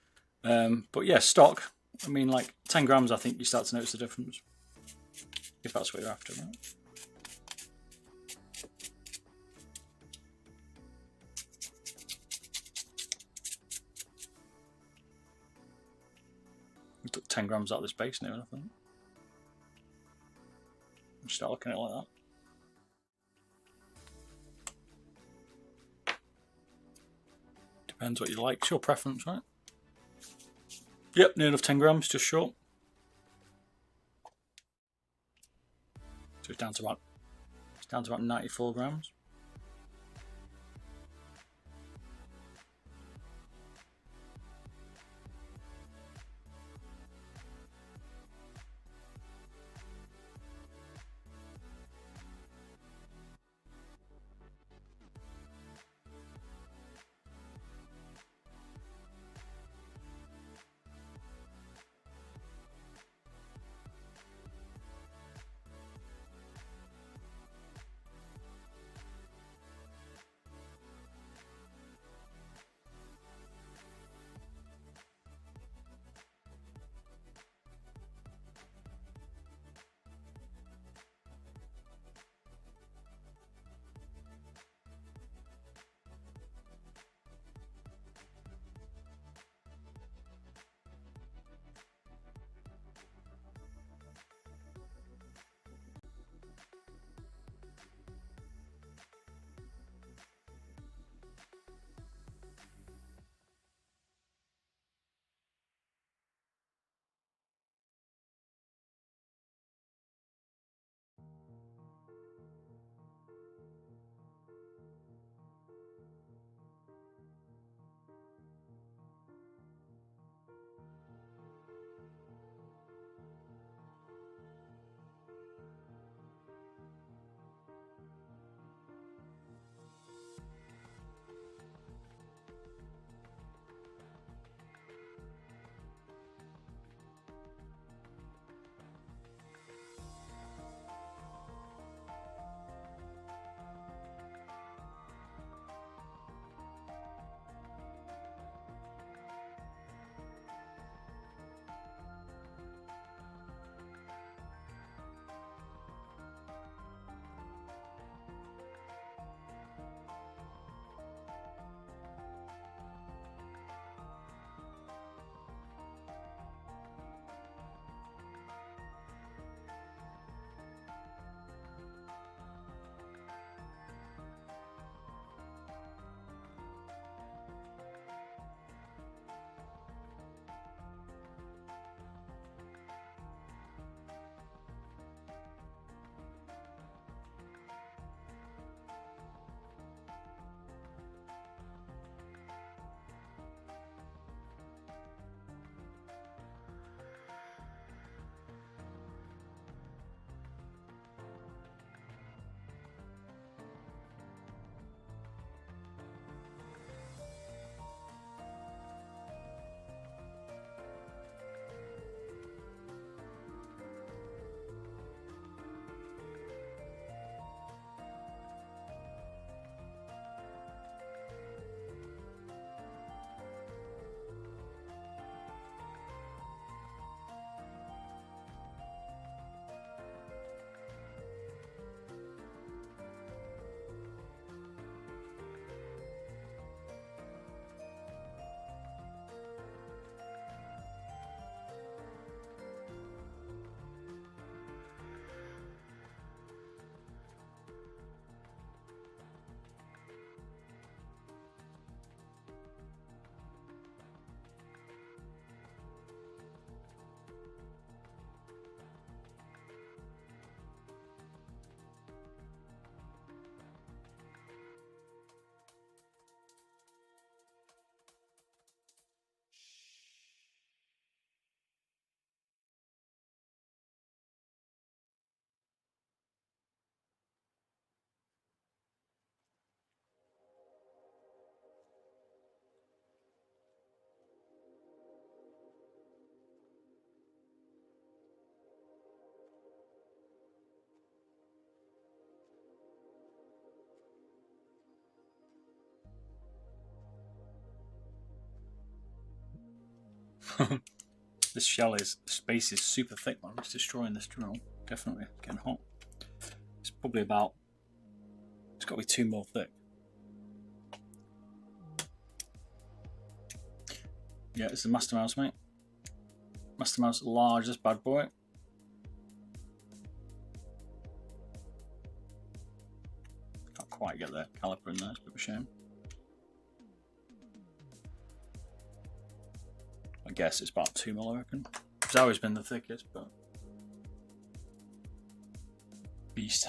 A: But yeah, stock. I mean, like 10 grams, I think you start to notice the difference. If that's what you're after, right? We took 10 grams out of this base now, I think. Start looking at it like that. Depends what you like. It's your preference, right? Yep, near enough 10 grams, just short. So it's down to about 94 grams. This shell is, space is super thick, man. It's destroying this drill. Definitely getting hot. It's probably about, it's got to be 2 mil thick. Yeah, it's the Mastermouse, mate. Mastermouse large, this bad boy. Can't quite get the caliper in there, it's a bit of a shame. I guess it's about 2 mil, I reckon. It's always been the thickest, but beast.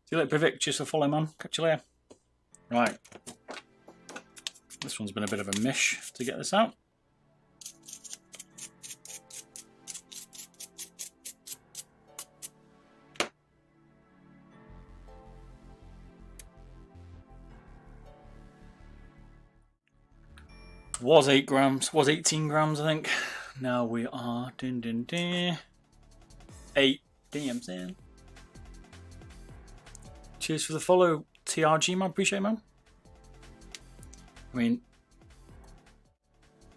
A: See you later, Pivik. Cheers for following, man. Catch you later. Right. This one's been a bit of a mish to get this out. Was 8 grams, was 18 grams, I think. Now we are 8 DMs in. Cheers for the follow, TRG, man. Appreciate it, man. I mean,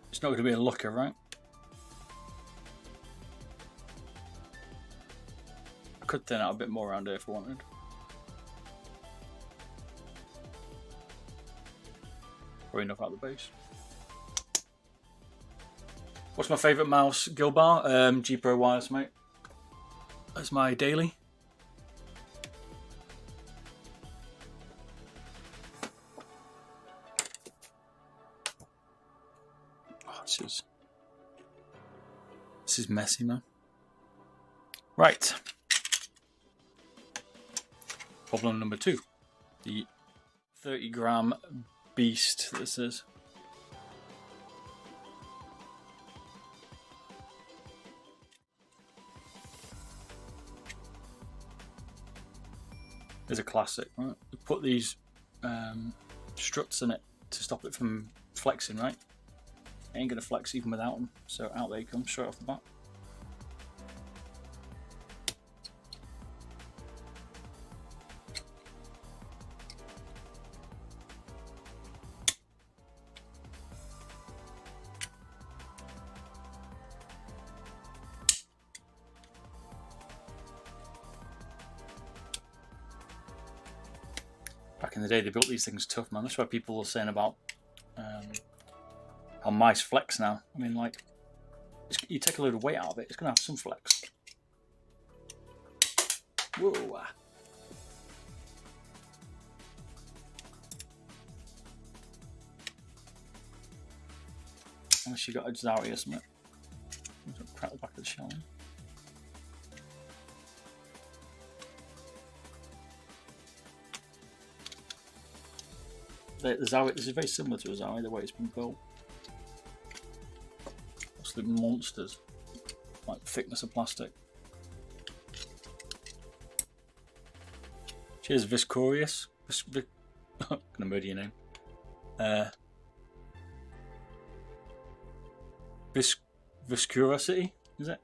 A: it's not going to be a looker, right? I could thin out a bit more around here if I wanted. Probably enough out the base. What's my favourite mouse, Gilbar? G Pro Wireless, mate. That's my daily. Oh, this is messy, man. Right. Problem number 2. The 30-gram beast this is. is a classic. Right? We put these struts in it to stop it from flexing, right? It ain't gonna flex even without them. So out they come straight off the bat. Back in the day, they built these things tough, man. That's why people were saying about how mice flex now. I mean, like, you take a load of weight out of it, it's going to have some flex. Whoa. Unless you got a Zowie or something. Crack the back of the shell. The Zowie, this is very similar to a Zowie, the way it's been built. Absolute monsters. Like thickness of plastic. Cheers, Viscorious. I'm gonna murder your name. Viscosity, is it?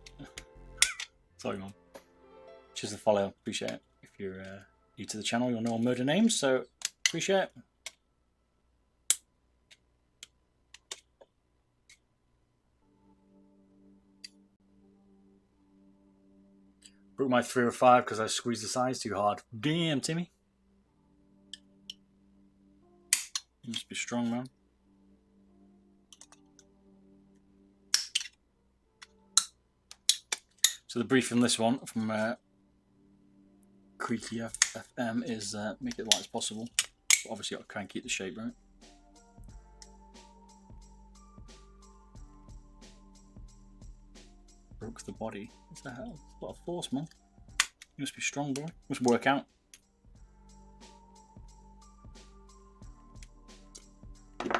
A: Sorry, man. Cheers the follow, appreciate it. If you're new to the channel, you'll know I'll murder names, so appreciate it. Broke my 305 because I squeezed the size too hard. Damn, Timmy. You must be strong, man. So the brief on this one from Creaky FM is make it light as possible. But obviously, got to try and keep the shape, right? Broke the body. What the hell? It's a lot of force, man. You must be strong, boy. Must work out. We're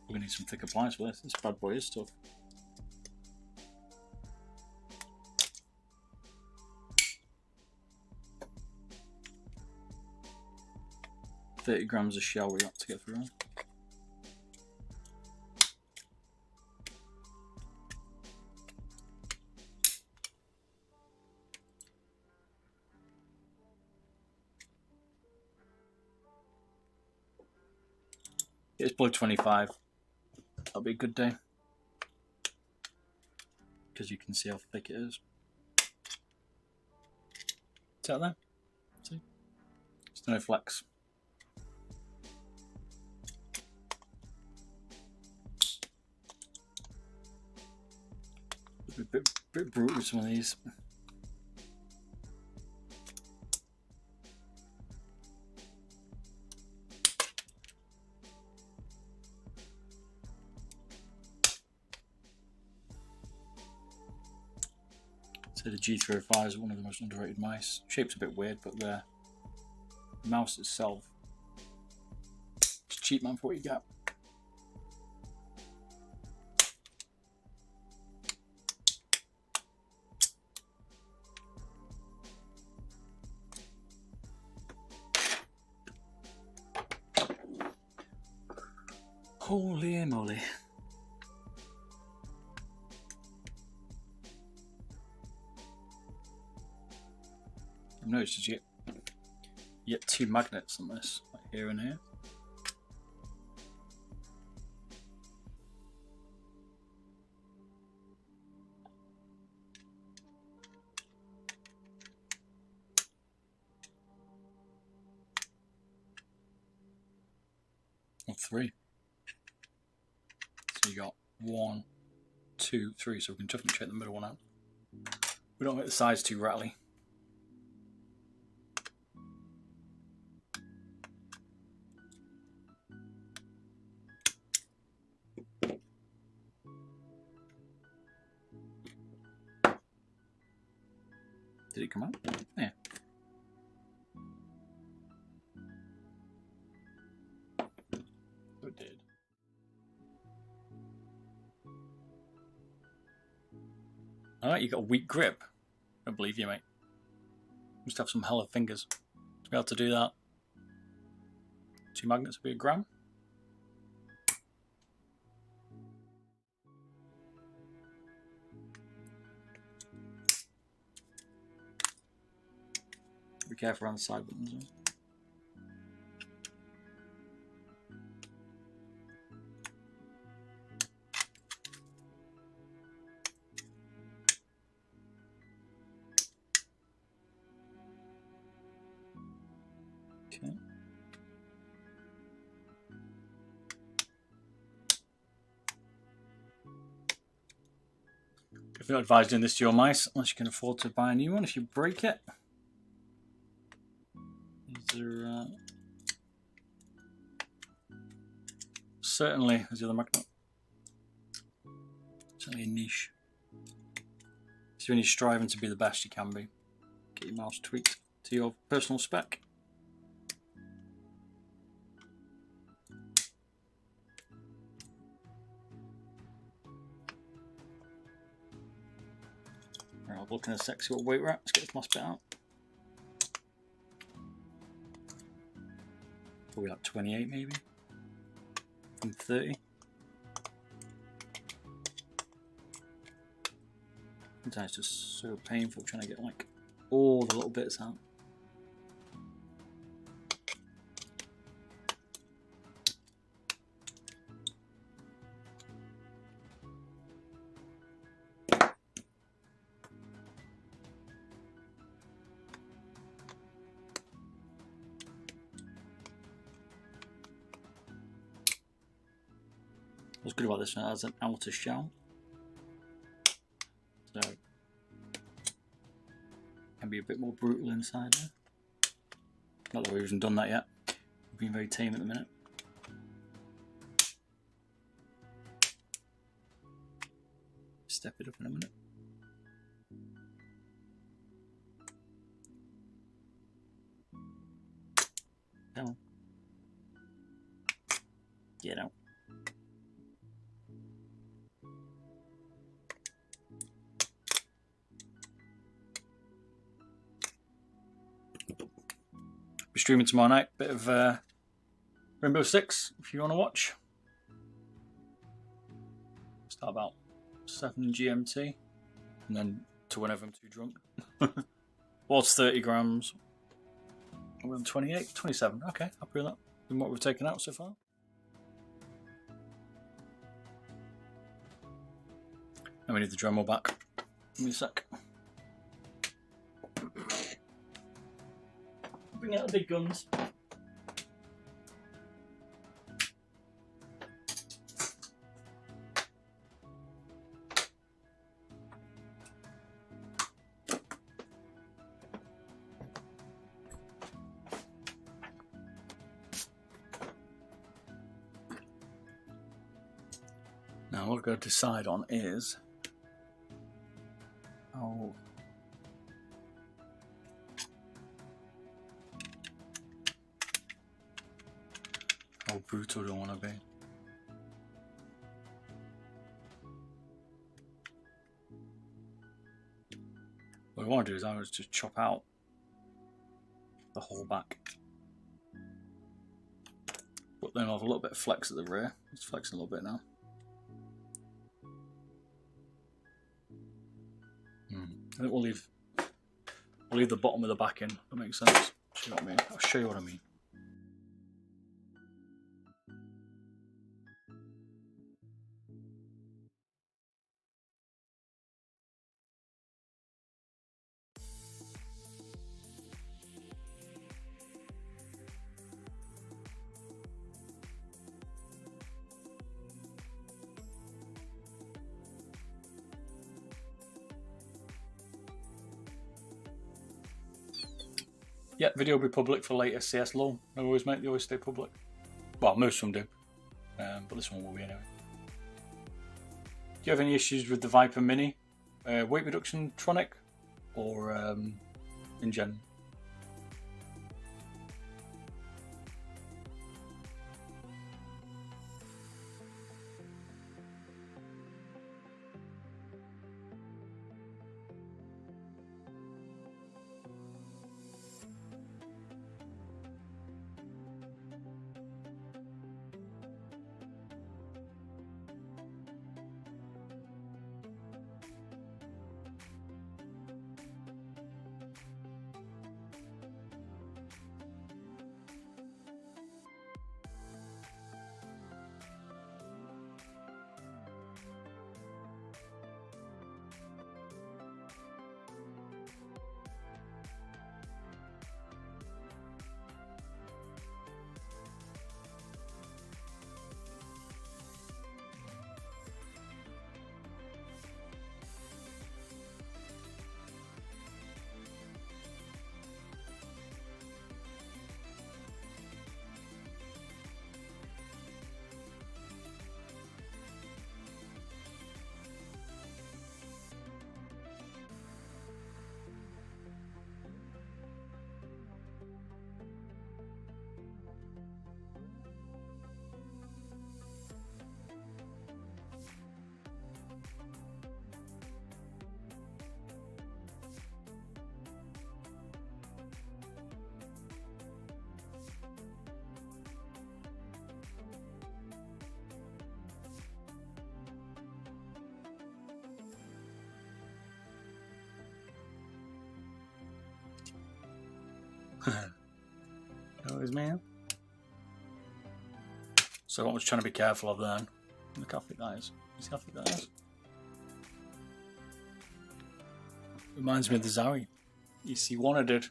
A: gonna need some thicker pliers for this. This bad boy is tough. $30 grams of shell we got to get through. It's below 25. That'll be a good day. Because you can see how thick it is. See that there? See? It's no flex. A bit brutal with some of these. So the G305 is one of the most underrated mice. Shape's a bit weird, but the mouse itself, it's cheap, man, for what you get. Holy moly. I've noticed you get two magnets on this, like here and here. Or three. So you got 1, 2, 3, so we can definitely check the middle one out. We don't make the sides too rattly. Did it come out? Yeah. It did. Alright, you got a weak grip. I believe you, mate. Must have some hell of fingers to be able to do that. 2 magnets would be a gram. Be careful around the side buttons. Okay. If you're not advised doing this to your mice, unless you can afford to buy a new one if you break it. These are certainly, there's the other magnet. Certainly a niche. So when you're striving to be the best you can be, get your mouse tweaked to your personal spec. Right, I'm looking at sexy what weight we're at. Let's get this last bit out. Probably like 28 maybe. And 30. Sometimes it's just so painful trying to get like all the little bits out. What's good about this one, it has an outer shell, so it can be a bit more brutal inside there. Not that we've even done that yet. We've been very tame at the minute. Step it up in a minute. Come on. Get out. Be streaming tomorrow night. Bit of Rainbow Six if you want to watch. Start about 7 GMT, and then to whenever I'm too drunk. Was 30 grams. We're on 28, 27. Okay, happy with that. Than what we've taken out so far. And we need the Dremel back. Give me a sec. Bring out the big guns. Now what I've got to decide on is how brutal do I want to be? What I want to do is I want to just chop out the whole back. But then I'll have a little bit of flex at the rear. It's flexing a little bit now. I think we'll leave the bottom of the back in. That makes sense. See what I mean? I'll show you what I mean. Yeah, video will be public for later CS LOL. They always stay public. Well, most of them do, but this one will be anyway. Do you have any issues with the Viper Mini weight reduction tronic, or in general? That was man. So I was trying to be careful of then. Look how thick that is. See how thick that is? Reminds me of the Zowie EC1 I did.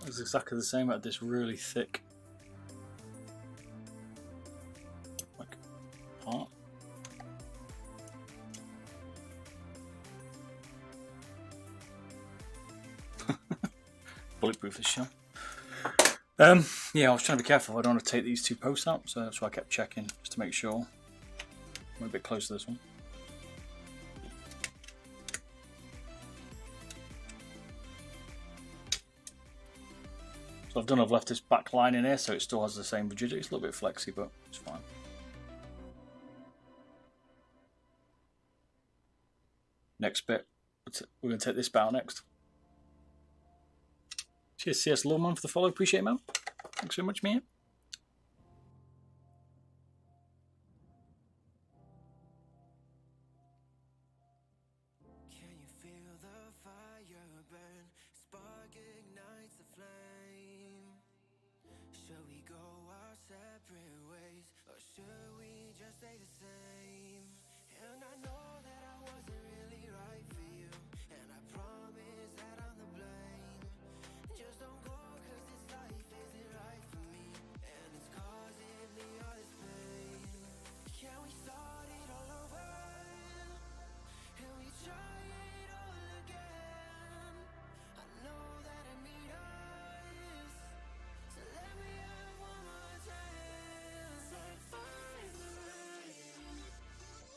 A: It was exactly the same. I had this really thick like part. Bulletproof this show. Yeah, I was trying to be careful. I don't want to take these two posts out, so that's why I kept checking just to make sure. I'm a bit close to this one. So I've left this back line in here, so it still has the same rigidity. It's a little bit flexy, but it's fine. Next bit, we're going to take this bit out next. Cheers, CS Lawman, for the follow. Appreciate it, man. Thanks so much, man.
C: Can you feel the fire burn? Spark ignites the flame. Should we go our separate ways, or should we just stay the same? And I know that I wasn't really right for you, and I promise that I'm the blame. Just don't go, cause this life isn't right for me, and it's causing me all this pain. Can we start it all over? Can we try it all again? I know that I need us, so let me have one more chance. It's like fire in the rain.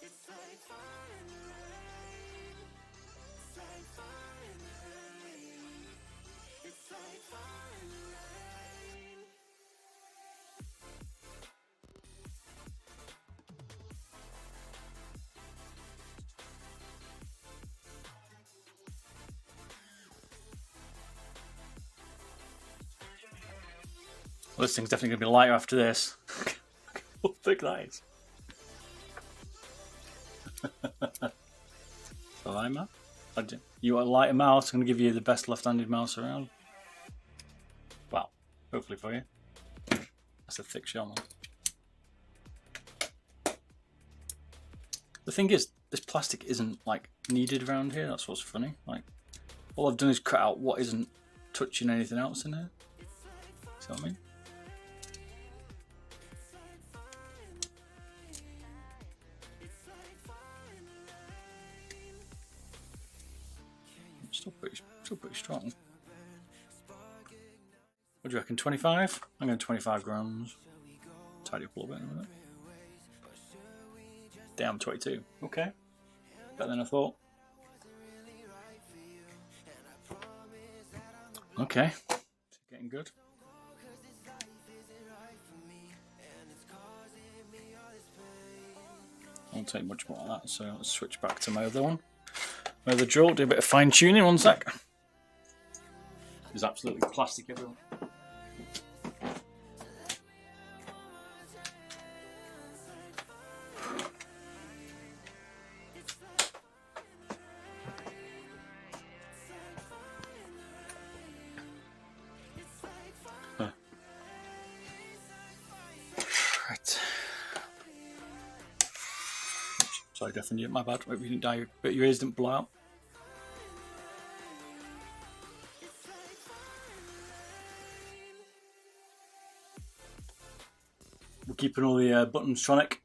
C: It's like fire in the rain. It's like fire in the rain. It's like fire in the rain.
A: Well, this thing's definitely going to be lighter after this. How thick that is. Alright, man. You want a lighter mouse? I'm going to give you the best left-handed mouse around. Well, hopefully for you. That's a thick shell, man. The thing is, this plastic isn't like needed around here. That's what's funny. Like, all I've done is cut out what isn't touching anything else in here. See what I mean? Still pretty strong. What do you reckon? 25? I'm going 25 grams. Tidy up a little bit in a minute. Damn, 22. Okay. Better than I thought. Okay. It's getting good. I won't take much more of that, so let's switch back to my other one. My other drill, do a bit of fine tuning, one sec. There's absolutely plastic everywhere. Right. Sorry, definitely my bad. Hope you didn't die, but your ears didn't blow out. We're keeping all the buttons tronic,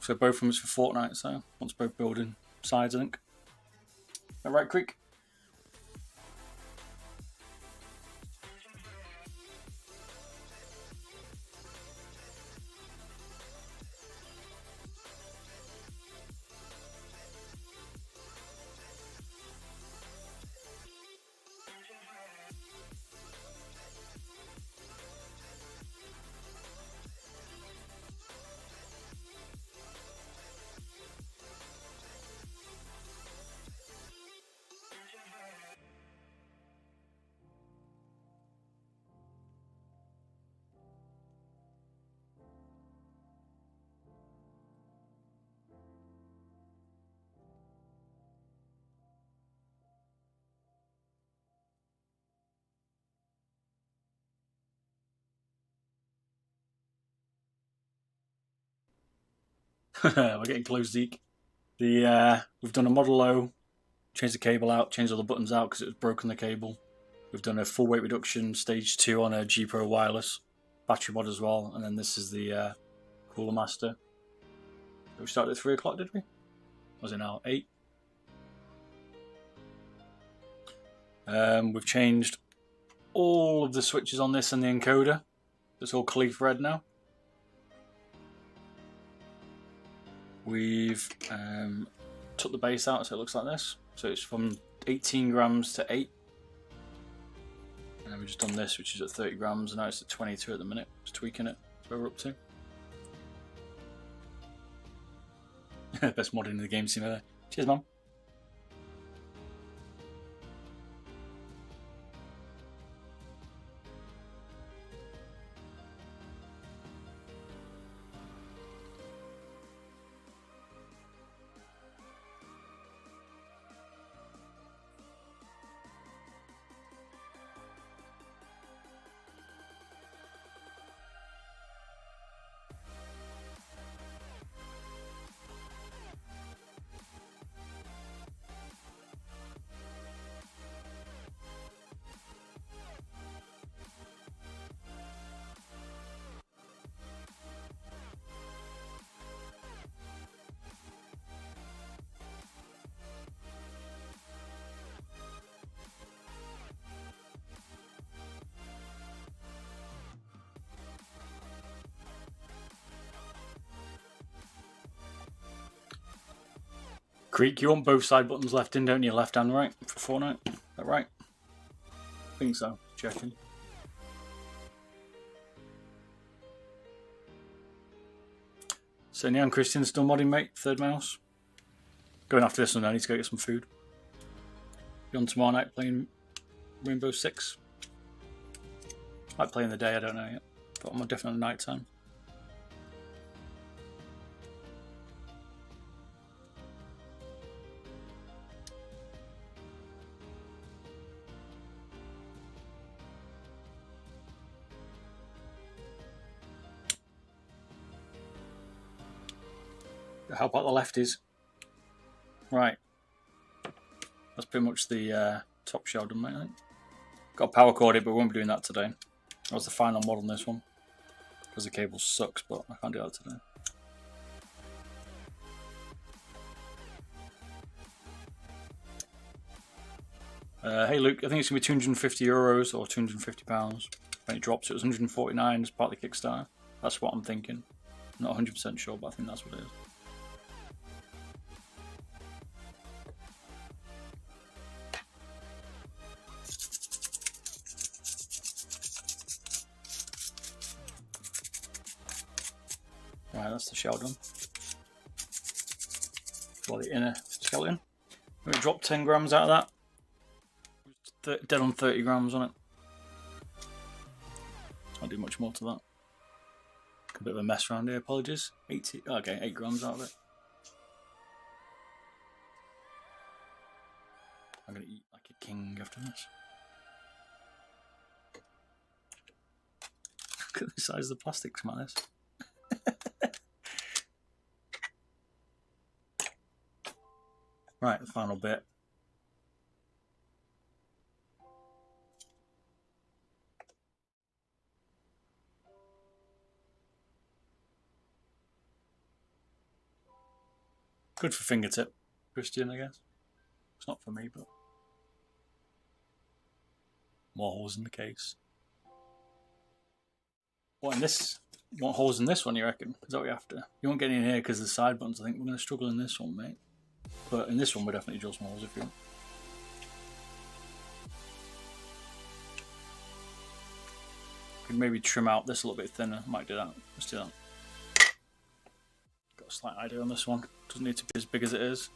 A: so both of them is for Fortnite. So once both building sides, I think. All right, Creek. We're getting close, Zeke. We've done a model low, changed the cable out, changed all the buttons out because it was broken the cable. We've done a full weight reduction, stage 2 on a G Pro Wireless battery mod as well, and then this is the Cooler Master. We started at 3 o'clock, did we? Was it now 8? We've changed all of the switches on this and the encoder. It's all Khalif red now. We've took the base out so it looks like this. So it's from 18 grams to 8. And then we've just done this, which is at 30 grams, and now it's at 22 at the minute. Just tweaking it. That's where we're up to. Best modding in the game scene ever. Cheers, man. Creek, you want both side buttons left in, don't you? Left and right for Fortnite? Is that right? I think so. Checking. So, Neon Christian still modding, mate. Third mouse. Going after this one, I need to go get some food. Be on tomorrow night playing Rainbow Six. Might play in the day, I don't know yet. But I'm definitely night time. How about the lefties? Right. That's pretty much the top shell done, mate, I think. Got a power cord it, but we won't be doing that today. That was the final mod on this one. Because the cable sucks, but I can't do that today. Hey Luke, I think it's going to be €250 or £250 when it drops. It was 149 as part of the Kickstarter. That's what I'm thinking. Not 100% sure, but I think that's what it is. Right, that's the shell done. For the inner skeleton. We dropped 10 grams out of that. Dead on 30 grams on it. Can't do much more to that. A bit of a mess around here, apologies. 80, okay, 8 grams out of it. I'm going to eat like a king after this. Look at the size of the plastics, man. This. Right, the final bit. Good for fingertip, Christian, I guess. It's not for me, but more holes in the case. What in this? You want holes in this one, you reckon? Is that what you're after? You won't get in here because of the side buttons. I think we're going to struggle in this one, mate. But in this one, we'll definitely drill some holes if you want. Could maybe trim out this a little bit thinner. Might do that. Let's do that. Got a slight idea on this one. Doesn't need to be as big as it is.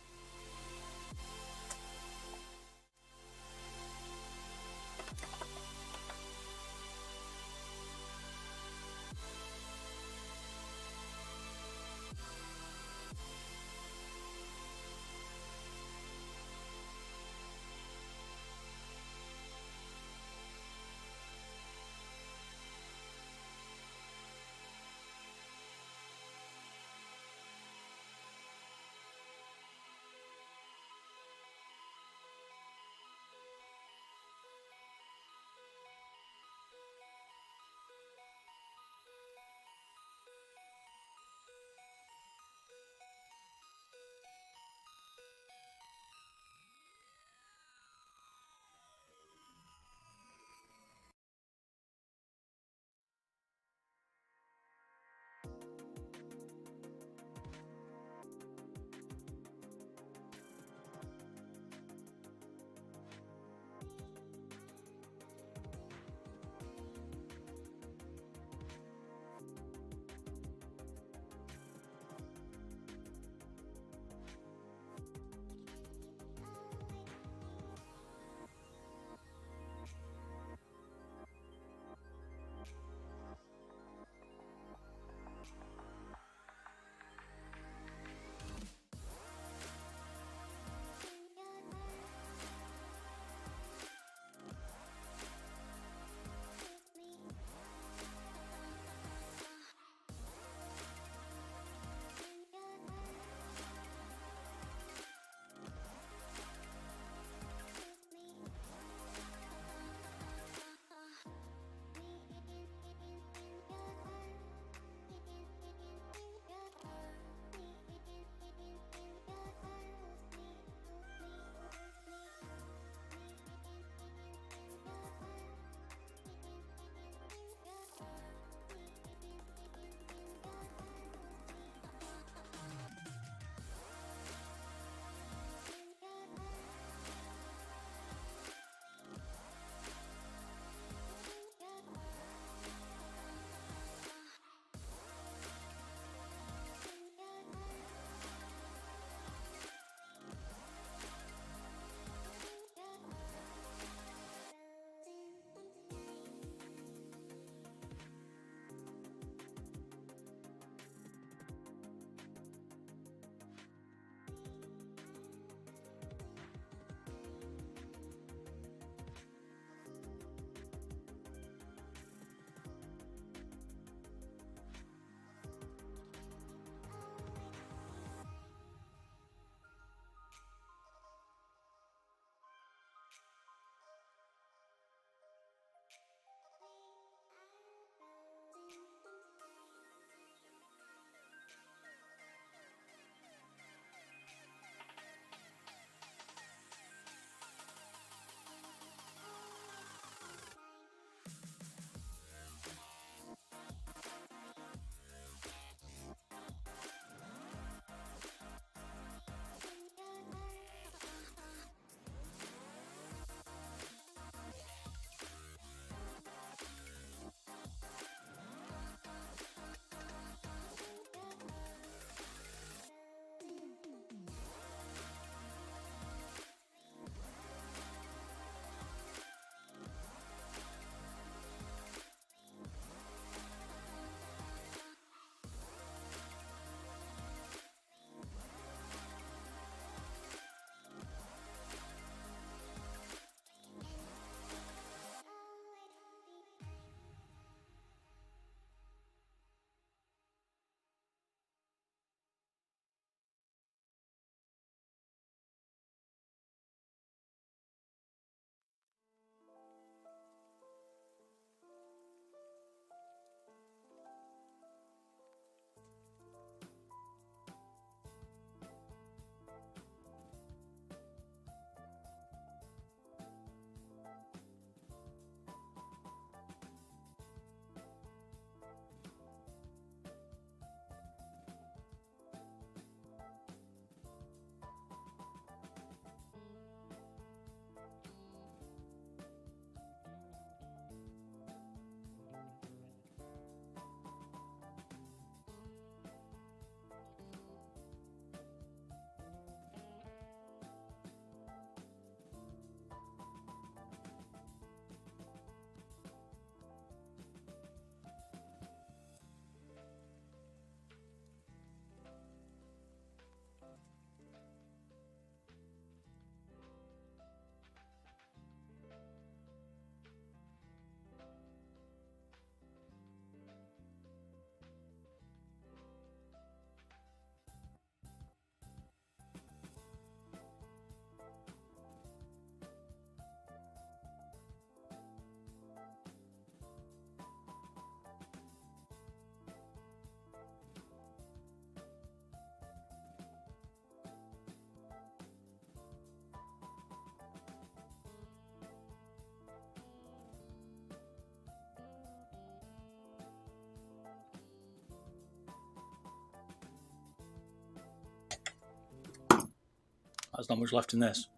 A: there's not much left in this.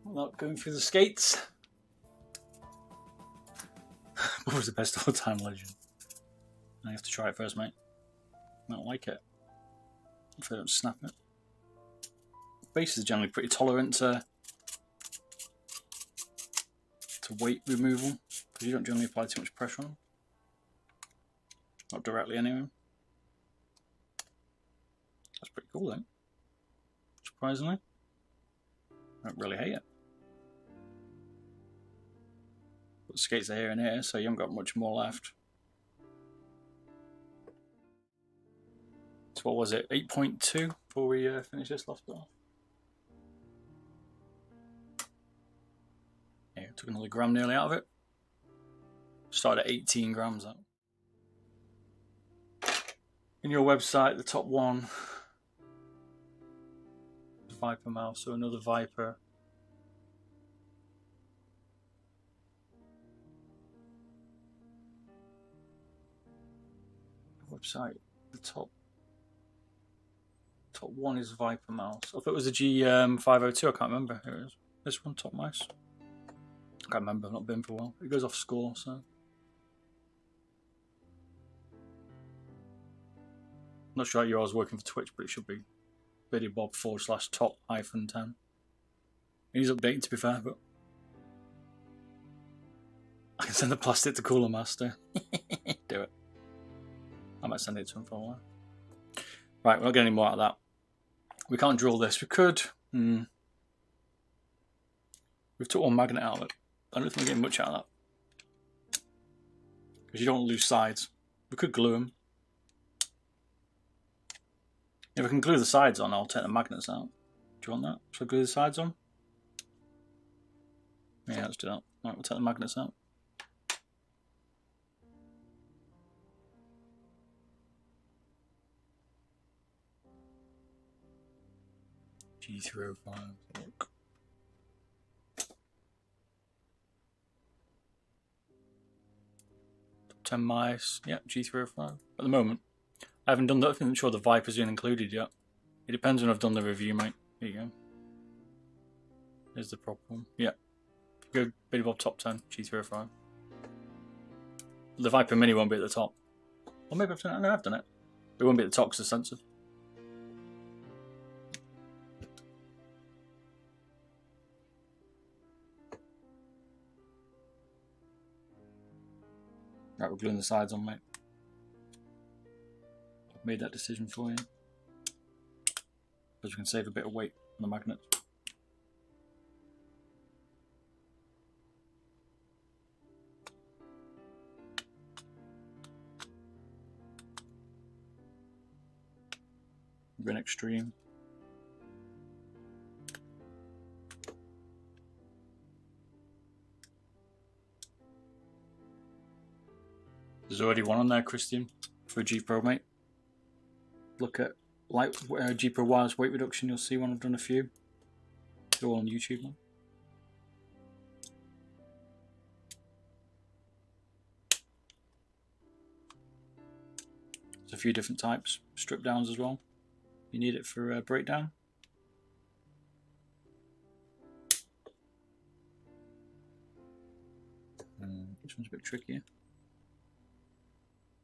A: I'm not going through the skates. What was the best all time legend? I have to try it first, mate. I don't like it. If I don't snap it. Bases are generally pretty tolerant to weight removal, because you don't generally apply too much pressure on them. Not directly anyway. That's pretty cool then. Surprisingly. I don't really hate it. But the skates are here and here, so you haven't got much more left. So what was it? 8.2 before we finish this last bit off. Yeah, took another gram nearly out of it. Started at 18 grams out. In your website, the top one, Viper mouse, so another Viper. Website, the top one is Viper mouse. I thought it was a G502. I can't remember. Here it is. This one, top mouse. I can't remember. I've not been for a while. It goes off score, so. Not sure how you're always working for Twitch, but it should be Beardedbob /top-10. He's updating, to be fair, but I can send the plastic to Cooler Master. Do it. I might send it to him for a while. Right, we're not getting any more out of that. We can't drill this. We could. We've took one magnet out of it. I don't think we're getting much out of that. Because you don't want to lose sides. We could glue them. If I can glue the sides on, I'll take the magnets out. Do you want that? Should I glue the sides on? Yeah, let's do that. Right, we'll take the magnets out. G305. Look. Top 10 mice. Yeah, G305. At the moment. I haven't done that. I'm sure the Viper's been included yet. It depends when I've done the review, mate. There you go. There's the proper one. Yeah. Good. Beardedbob top 10, G305. The Viper Mini won't be at the top. Or maybe I've done it. No, I've done it. It won't be at the top because it's censored. Right, we're gluing the sides on, mate. Made that decision for you, because we can save a bit of weight on the magnet. We're in extreme. There's already one on there, Christian, for a G Pro, mate. Look at G Pro Wireless weight reduction, you'll see one. I've done a few. They're all on YouTube now. There's a few different types, strip downs as well. You need it for breakdown. This one's a bit trickier.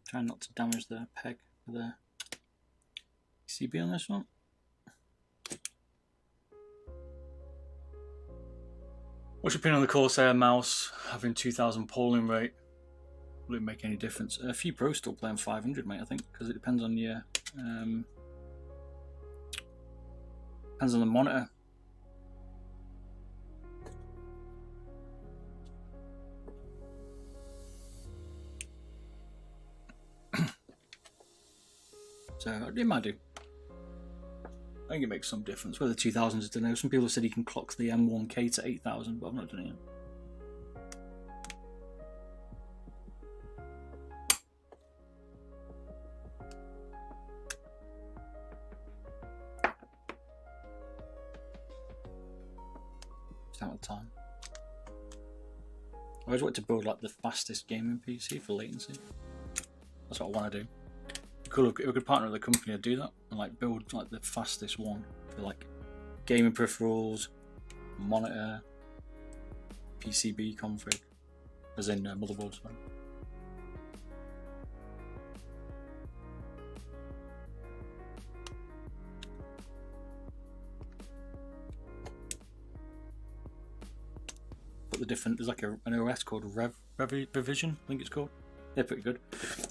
A: Trying not to damage the peg for the PCB on this one. What's your opinion on the Corsair mouse having 2000 polling rate? Will it make any difference? A few pros still playing 500, mate, I think, because it depends on your depends on the monitor. So it might do. I think it makes some difference. Whether 2000s, I don't know. Some people have said you can clock the M1K to 8000, but I've not done it yet. It's out of time. I always want to build like the fastest gaming PC for latency. That's what I want to do. Cool, if we could partner with a company to do that and like build like the fastest one for like gaming peripherals, monitor, PCB config, as in motherboards. Put the different, there's like an OS called Revision, I think it's called. They're pretty good.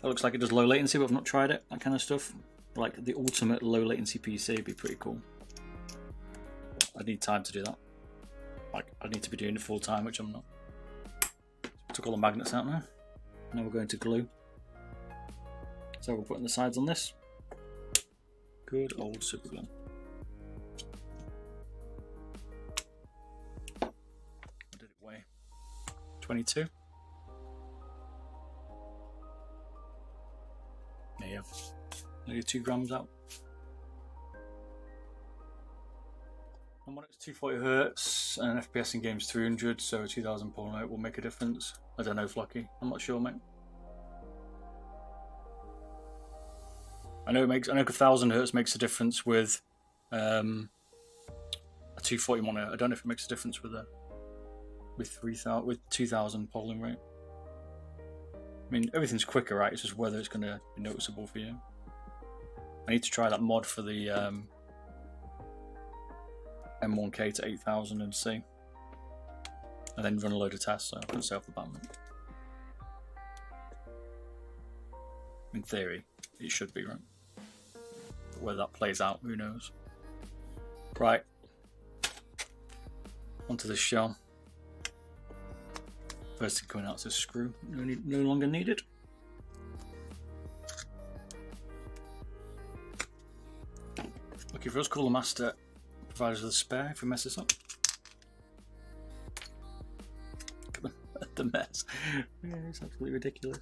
A: That looks like it does low latency, but I've not tried it, that kind of stuff. Like the ultimate low latency PC would be pretty cool. I need time to do that. Like, I need to be doing it full time, which I'm not. Took all the magnets out now. Now we're going to glue. So we're putting the sides on this. Good old super glue. What did it weigh? 22. There you go. Nearly 2 grams out. And when it's 240 Hz and FPS in games 300, so 2000 polling out will make a difference. I don't know, Flocky. I'm not sure, mate. I know 1000 Hz makes a difference with a 240 monitor. I don't know if it makes a difference with 2000 polling rate. I mean, everything's quicker, right? It's just whether it's going to be noticeable for you. I need to try that mod for the M1K to 8000 and see. And then run a load of tests, so I can say off the bat. In theory, it should be, right? But whether that plays out, who knows? Right. Onto the shell. First thing coming out is a screw, no longer needed. Lucky for us, Cooler Master provides us with a spare if we mess this up. Look at the mess. Yeah, it's absolutely ridiculous.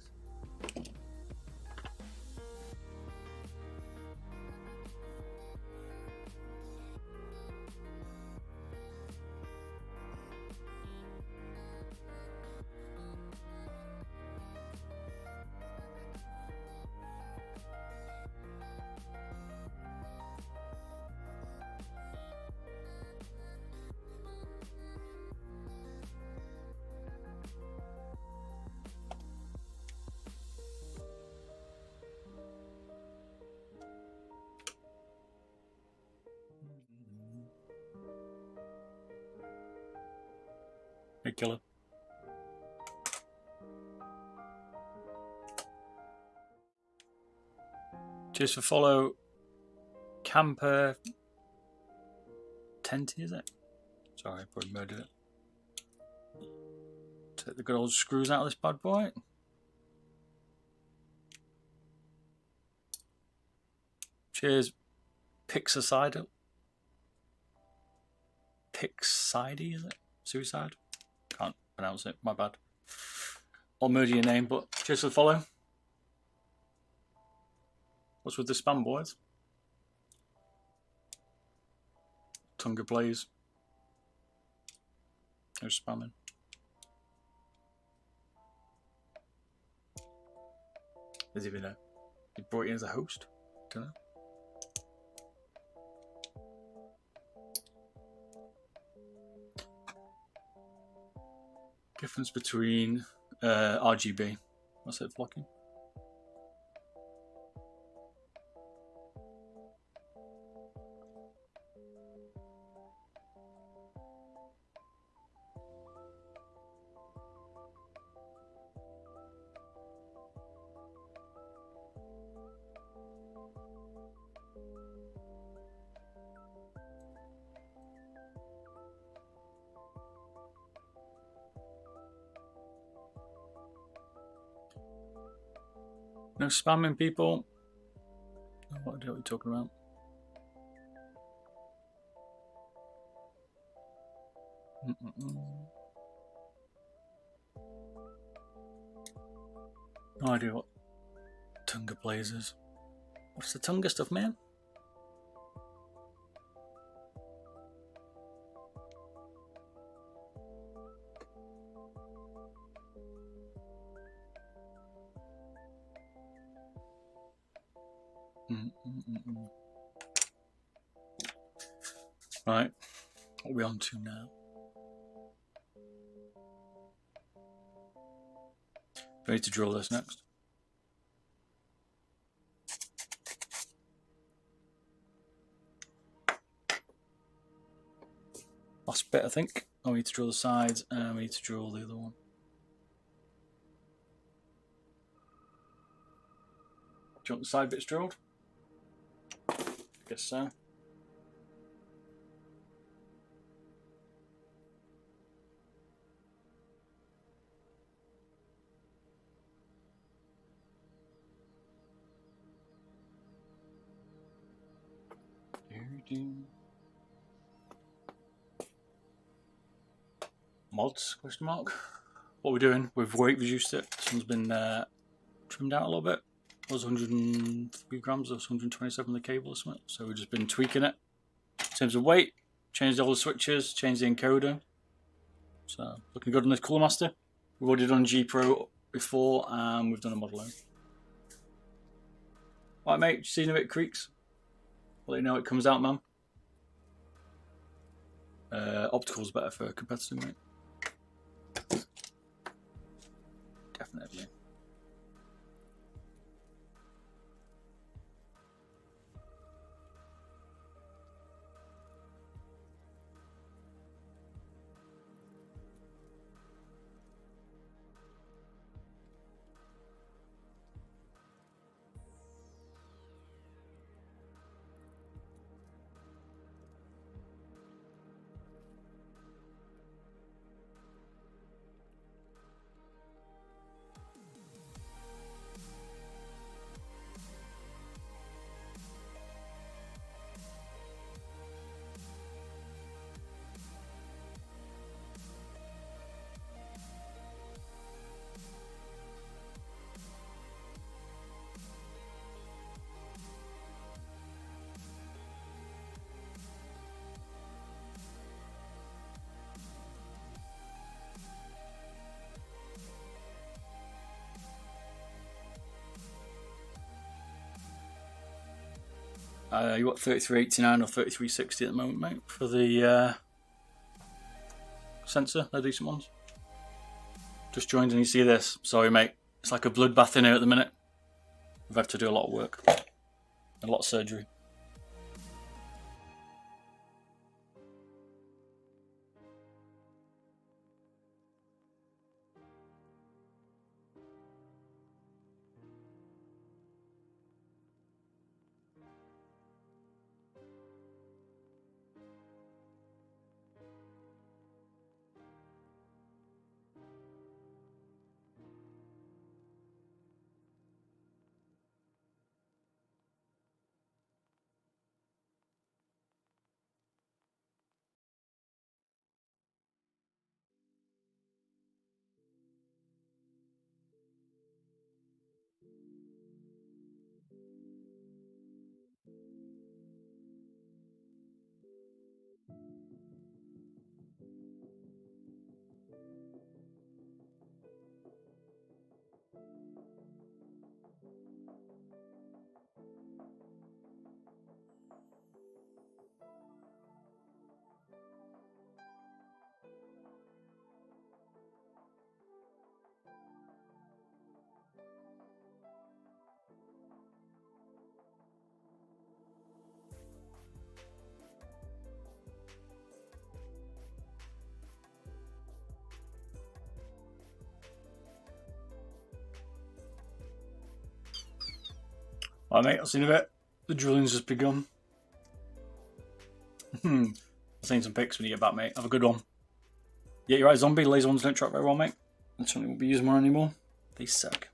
A: Hey, killer. Cheers for follow. Camper Tenty, is it? Sorry, I probably murdered it. Take the good old screws out of this bad boy. Cheers, Pixicide. Pixide, is it? Suicide? Can't pronounce it, my bad. I'll murder your name, but cheers for the follow. What's with the spam, boys? Tonga plays. No spamming. Does he even know? He brought you in as a host? Don't know. Difference between RGB. What's it, flocking? No spamming, people. What are we talking about? No idea what Tonga plays is. What's the Tonga stuff, man? Right, what are we on to now? We need to drill this next. Last bit, I think. Oh, we need to drill the sides, and we need to drill the other one. Do you want the side bits drilled? I guess so. Mods? Question mark. What we're doing? We've weight reduced it. This one's been trimmed out a little bit. It was 103 grams, or 127 the cable or something. So we've just been tweaking it in terms of weight. Changed all the switches. Changed the encoder. So looking good on this Cooler Master. We've already done G Pro before, and we've done a model. Right, mate. You seen if it creaks? I'll let you know it comes out, man. Optical's better for competitive, mate. Definitely. You got 3389 or 3360 at the moment, mate, for the sensor. They're decent ones. Just joined and you see this. Sorry, mate. It's like a bloodbath in here at the minute. We've had to do a lot of work, a lot of surgery. Alright, mate, I'll see you in a bit. The drilling's just begun. I've seen some pics when you get back, mate. Have a good one. Yeah, you're right, zombie. Laser ones don't track very well, mate. I certainly won't be using one anymore. They suck.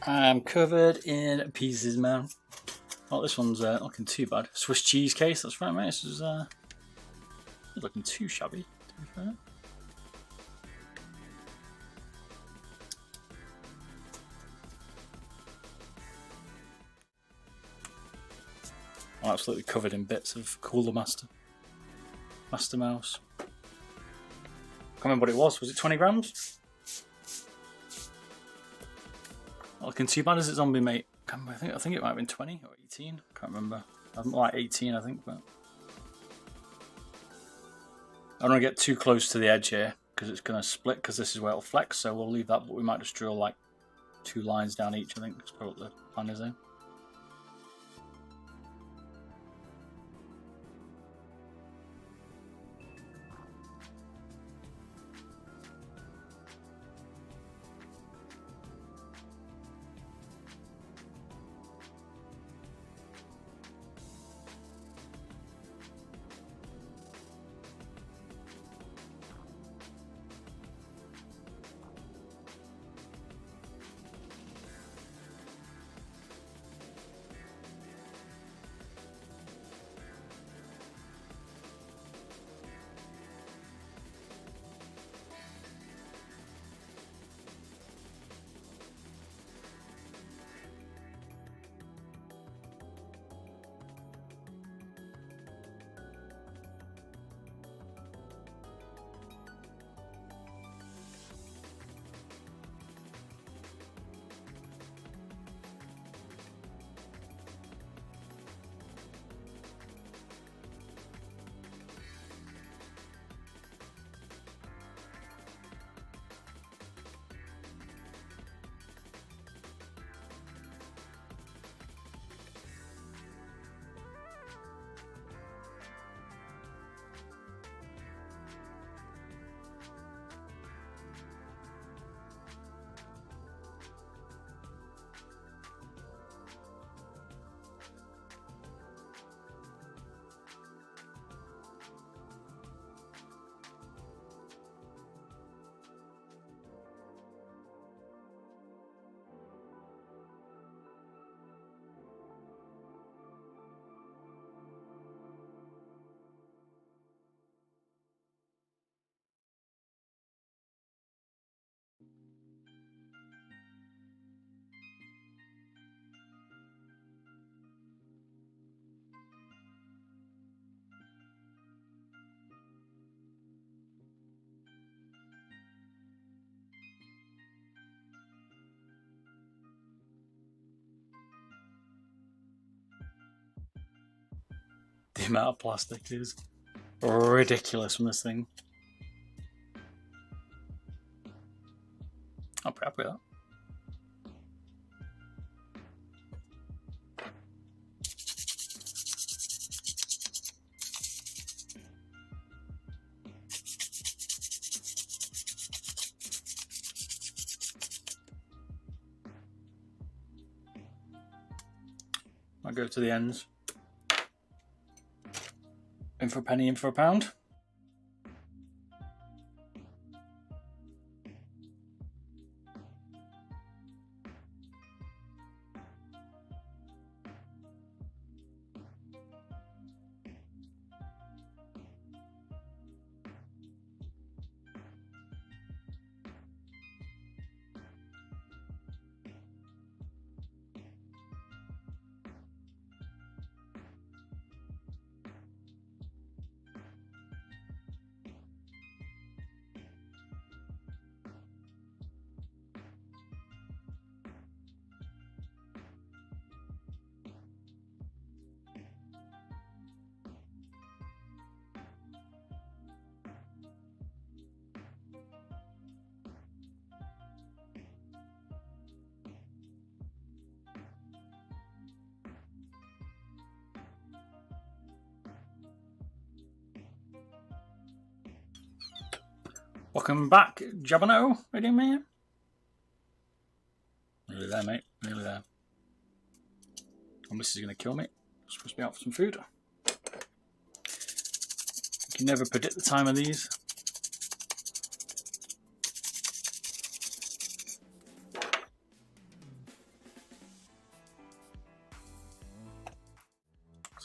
A: I'm covered in pieces, man. Oh, this one's not looking too bad. Swiss cheese case, that's right, mate. This is not looking too shabby, to be fair. I'm absolutely covered in bits of Cooler Master Mastermouse. Can't remember what it was. Was it 20 grams? Not looking too bad as it's zombie, mate. I think it might have been 20 or 18. Can't remember. Like 18, I think. But I don't want to get too close to the edge here because it's going to split. Because this is where it'll flex. So we'll leave that. But we might just drill like 2 lines down each. I think that's what the plan is there. The amount of plastic is ridiculous from this thing. I'm pretty happy with that. I'll go to the ends. In for a penny, in for a pound. Welcome back, Jabano. Ready, man? Nearly there, mate. Nearly there. And this is going to kill me. Supposed to be out for some food. You can never predict the time of these.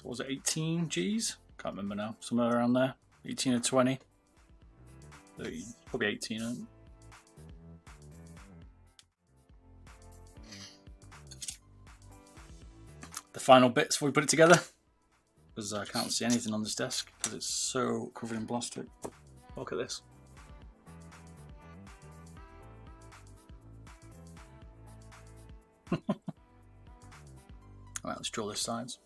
A: So what was it, 18 Gs? Can't remember now. Somewhere around there. 18 or 20. 30, probably 18. I think. The final bits before we put it together, because I can't see anything on this desk because it's so covered in plastic. Look at this. Alright, let's draw the sides.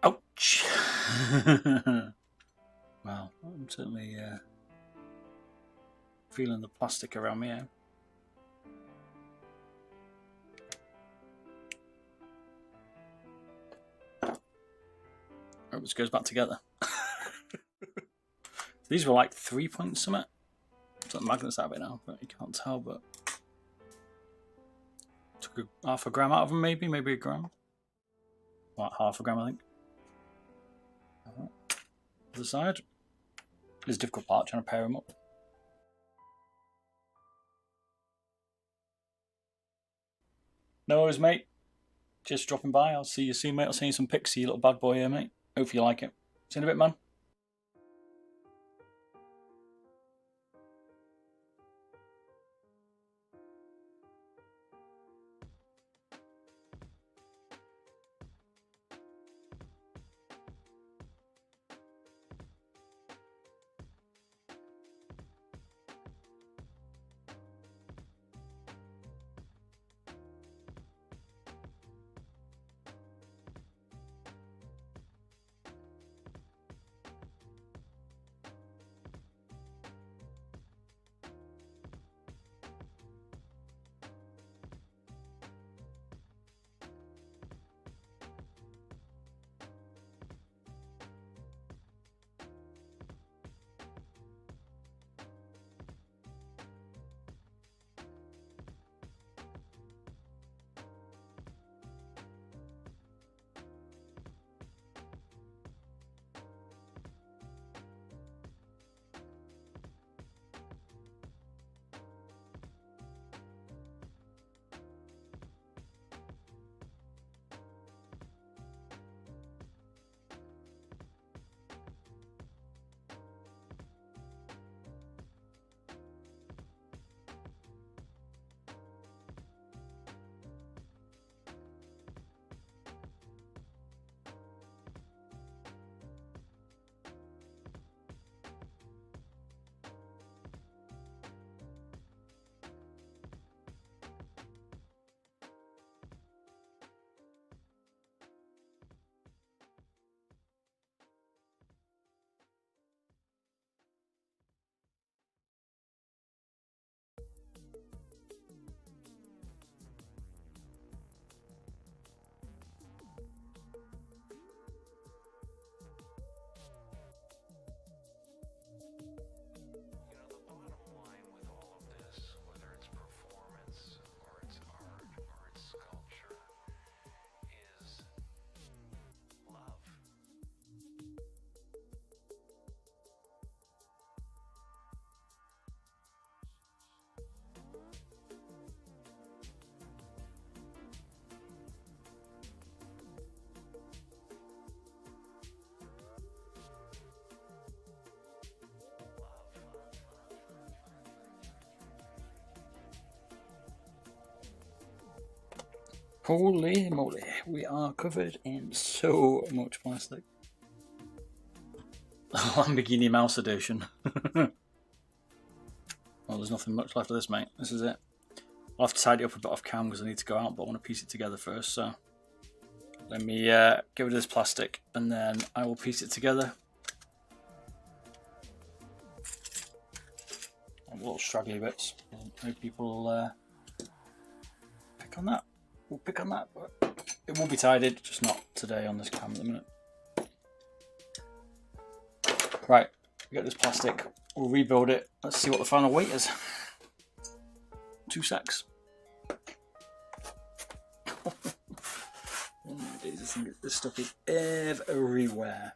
A: Ouch! Well, I'm certainly feeling the plastic around me here. I hope this goes back together. These were like 3 points something. Something magnets out of it now, but you can't tell. But took half a gram out of them, maybe a gram. Like half a gram, I think. Other side. It's a difficult part trying to pair them up. No worries, mate. Just dropping by. I'll see you soon, mate. I'll send you some pics of your little bad boy here, mate. Hope you like it. See you in a bit, man. Holy moly, we are covered in so much plastic. Lamborghini Mouse Edition. Well, there's nothing much left of this, mate. This is it. I'll have to tidy up a bit off cam because I need to go out, but I want to piece it together first. So let me get rid of this plastic and then I will piece it together. Little straggly bits. Maybe people pick on that. We'll pick on that, but it will be tidied, just not today on this cam at the minute. Right, we got this plastic. We'll rebuild it. Let's see what the final weight is. 2 secs. Oh my days, this stuff is everywhere.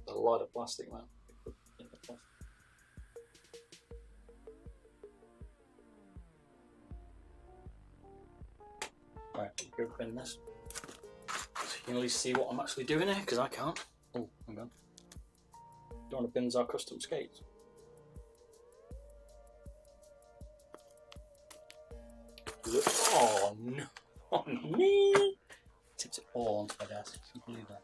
A: A lot of plastic, man. Right, go bin this. So you can at least see what I'm actually doing here, because I can't. Oh, hang on. Don't want to bins our custom skates. Oh no! Oh no! Tipped it all onto my desk. Can you believe that?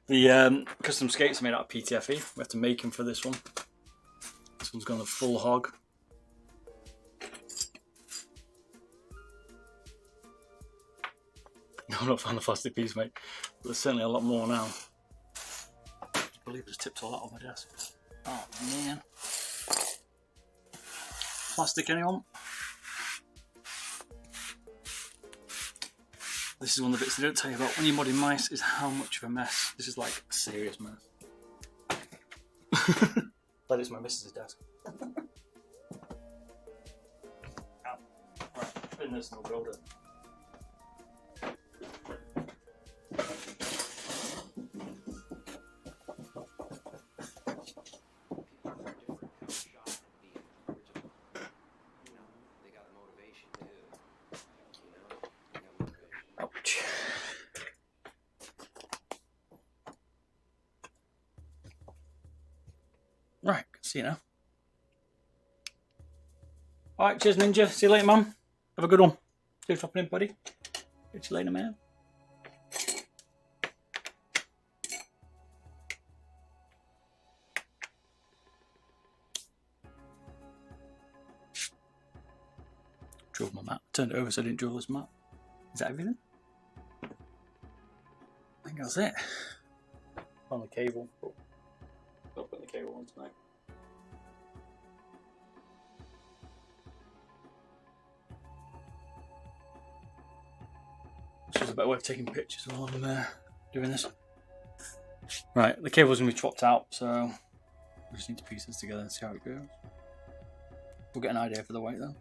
A: The custom skates are made out of PTFE. We have to make them for this one. This one's gone a full hog. No, I'm not found the plastic piece, mate. But there's certainly a lot more now. I believe it's tipped all that on my desk. Oh man. Plastic, anyone? This is one of the bits they don't tell you about when you're modding mice, is how much of a mess. This is like a serious mess. That is my missus' desk. Right, bin this and we'll build it. Ouch. Right, see you now. Alright, cheers Ninja. See you later, man. Have a good one. Thanks for dropping in, buddy. Catch you later, man. Drove my mat. Turned it over so I didn't drill this mat. Is that everything? I think that's it. On the cable. Oh, I'll put the cable on tonight. This is a better way of taking pictures while I'm doing this. Right, the cable's going to be chopped out, so we just need to piece this together and see how it goes. We'll get an idea for the weight though.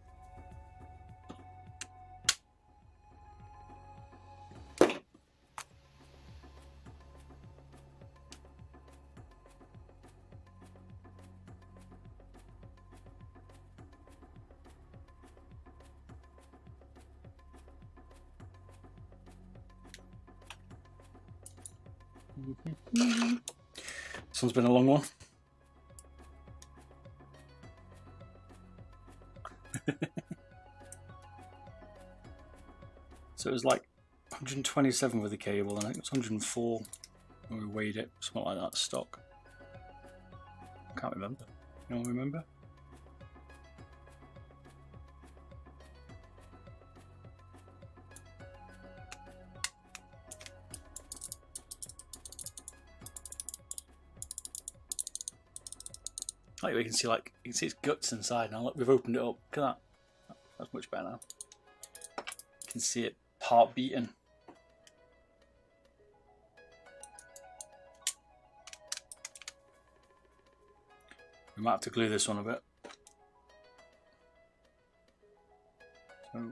A: This one's been a long one. So it was like 127 with the cable, and I think it was 104 when we weighed it, something like that, stock. Can't remember. You don't remember? Like we can see, like you can see its guts inside now. Look, we've opened it up. Look at that. That's much better now. You can see it part beaten. We might have to glue this one a bit. So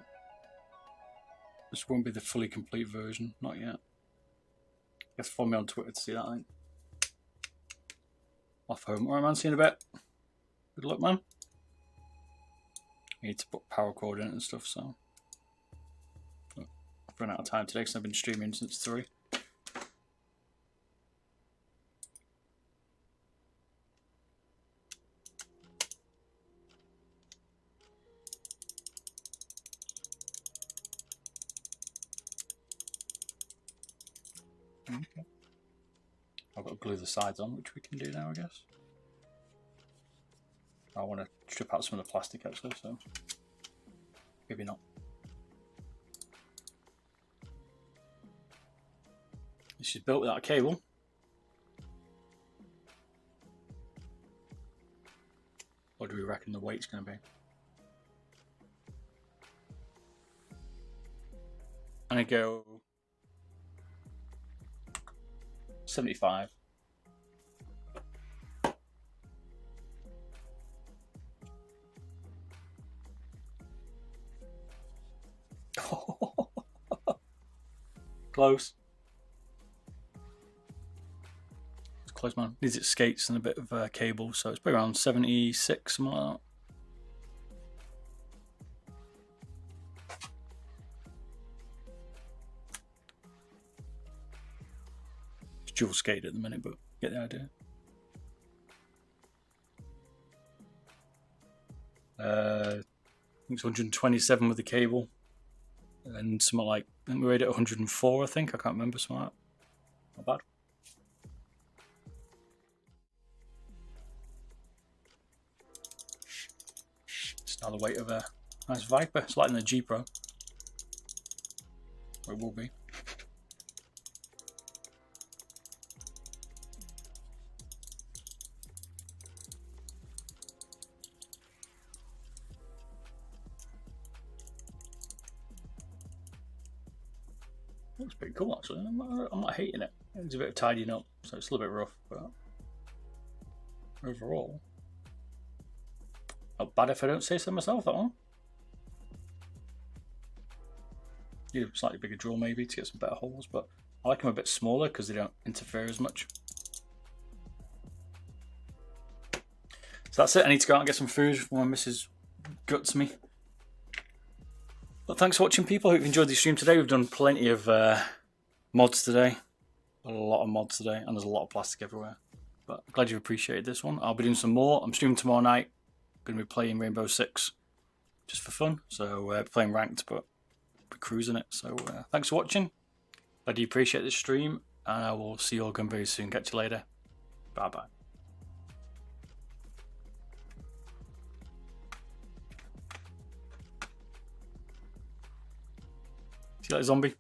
A: this won't be the fully complete version, not yet. Guess follow me on Twitter to see that, I think. Off home. Alright man, see you in a bit. Good luck man. I need to put power cord in it and stuff, so I've run out of time today because I've been streaming since 3. Okay. I've got to glue the sides on, which we can do now, I guess. I want to strip out some of the plastic actually, so maybe not. This is built without a cable. What do we reckon the weight's going to be? And I go 75. Close. It's close, man. Needs its skates and a bit of cable, so it's probably around 76, something like that. It's dual skate at the minute, but get the idea. I think it's 127 with the cable. And something like, I think we weighed at 104, I think. I can't remember, something like that. Not bad. It's now the weight of a nice Viper. It's like in the G Pro. Or it will be. Looks pretty cool actually. I'm not hating it. It's a bit of tidying up, so it's a little bit rough, but overall, not bad if I don't say so myself, that one. Need a slightly bigger drill maybe to get some better holes, but I like them a bit smaller because they don't interfere as much. So that's it. I need to go out and get some food before my missus guts me. But thanks for watching, people. I hope you enjoyed the stream today. We've done plenty of mods today. A lot of mods today, and there's a lot of plastic everywhere. But I'm glad you appreciated this one. I'll be doing some more. I'm streaming tomorrow night. Going to be playing Rainbow Six just for fun. So playing ranked, but we're cruising it. So thanks for watching. Glad you appreciate this stream, and I will see you all again very soon. Catch you later. Bye bye. See you later, zombie.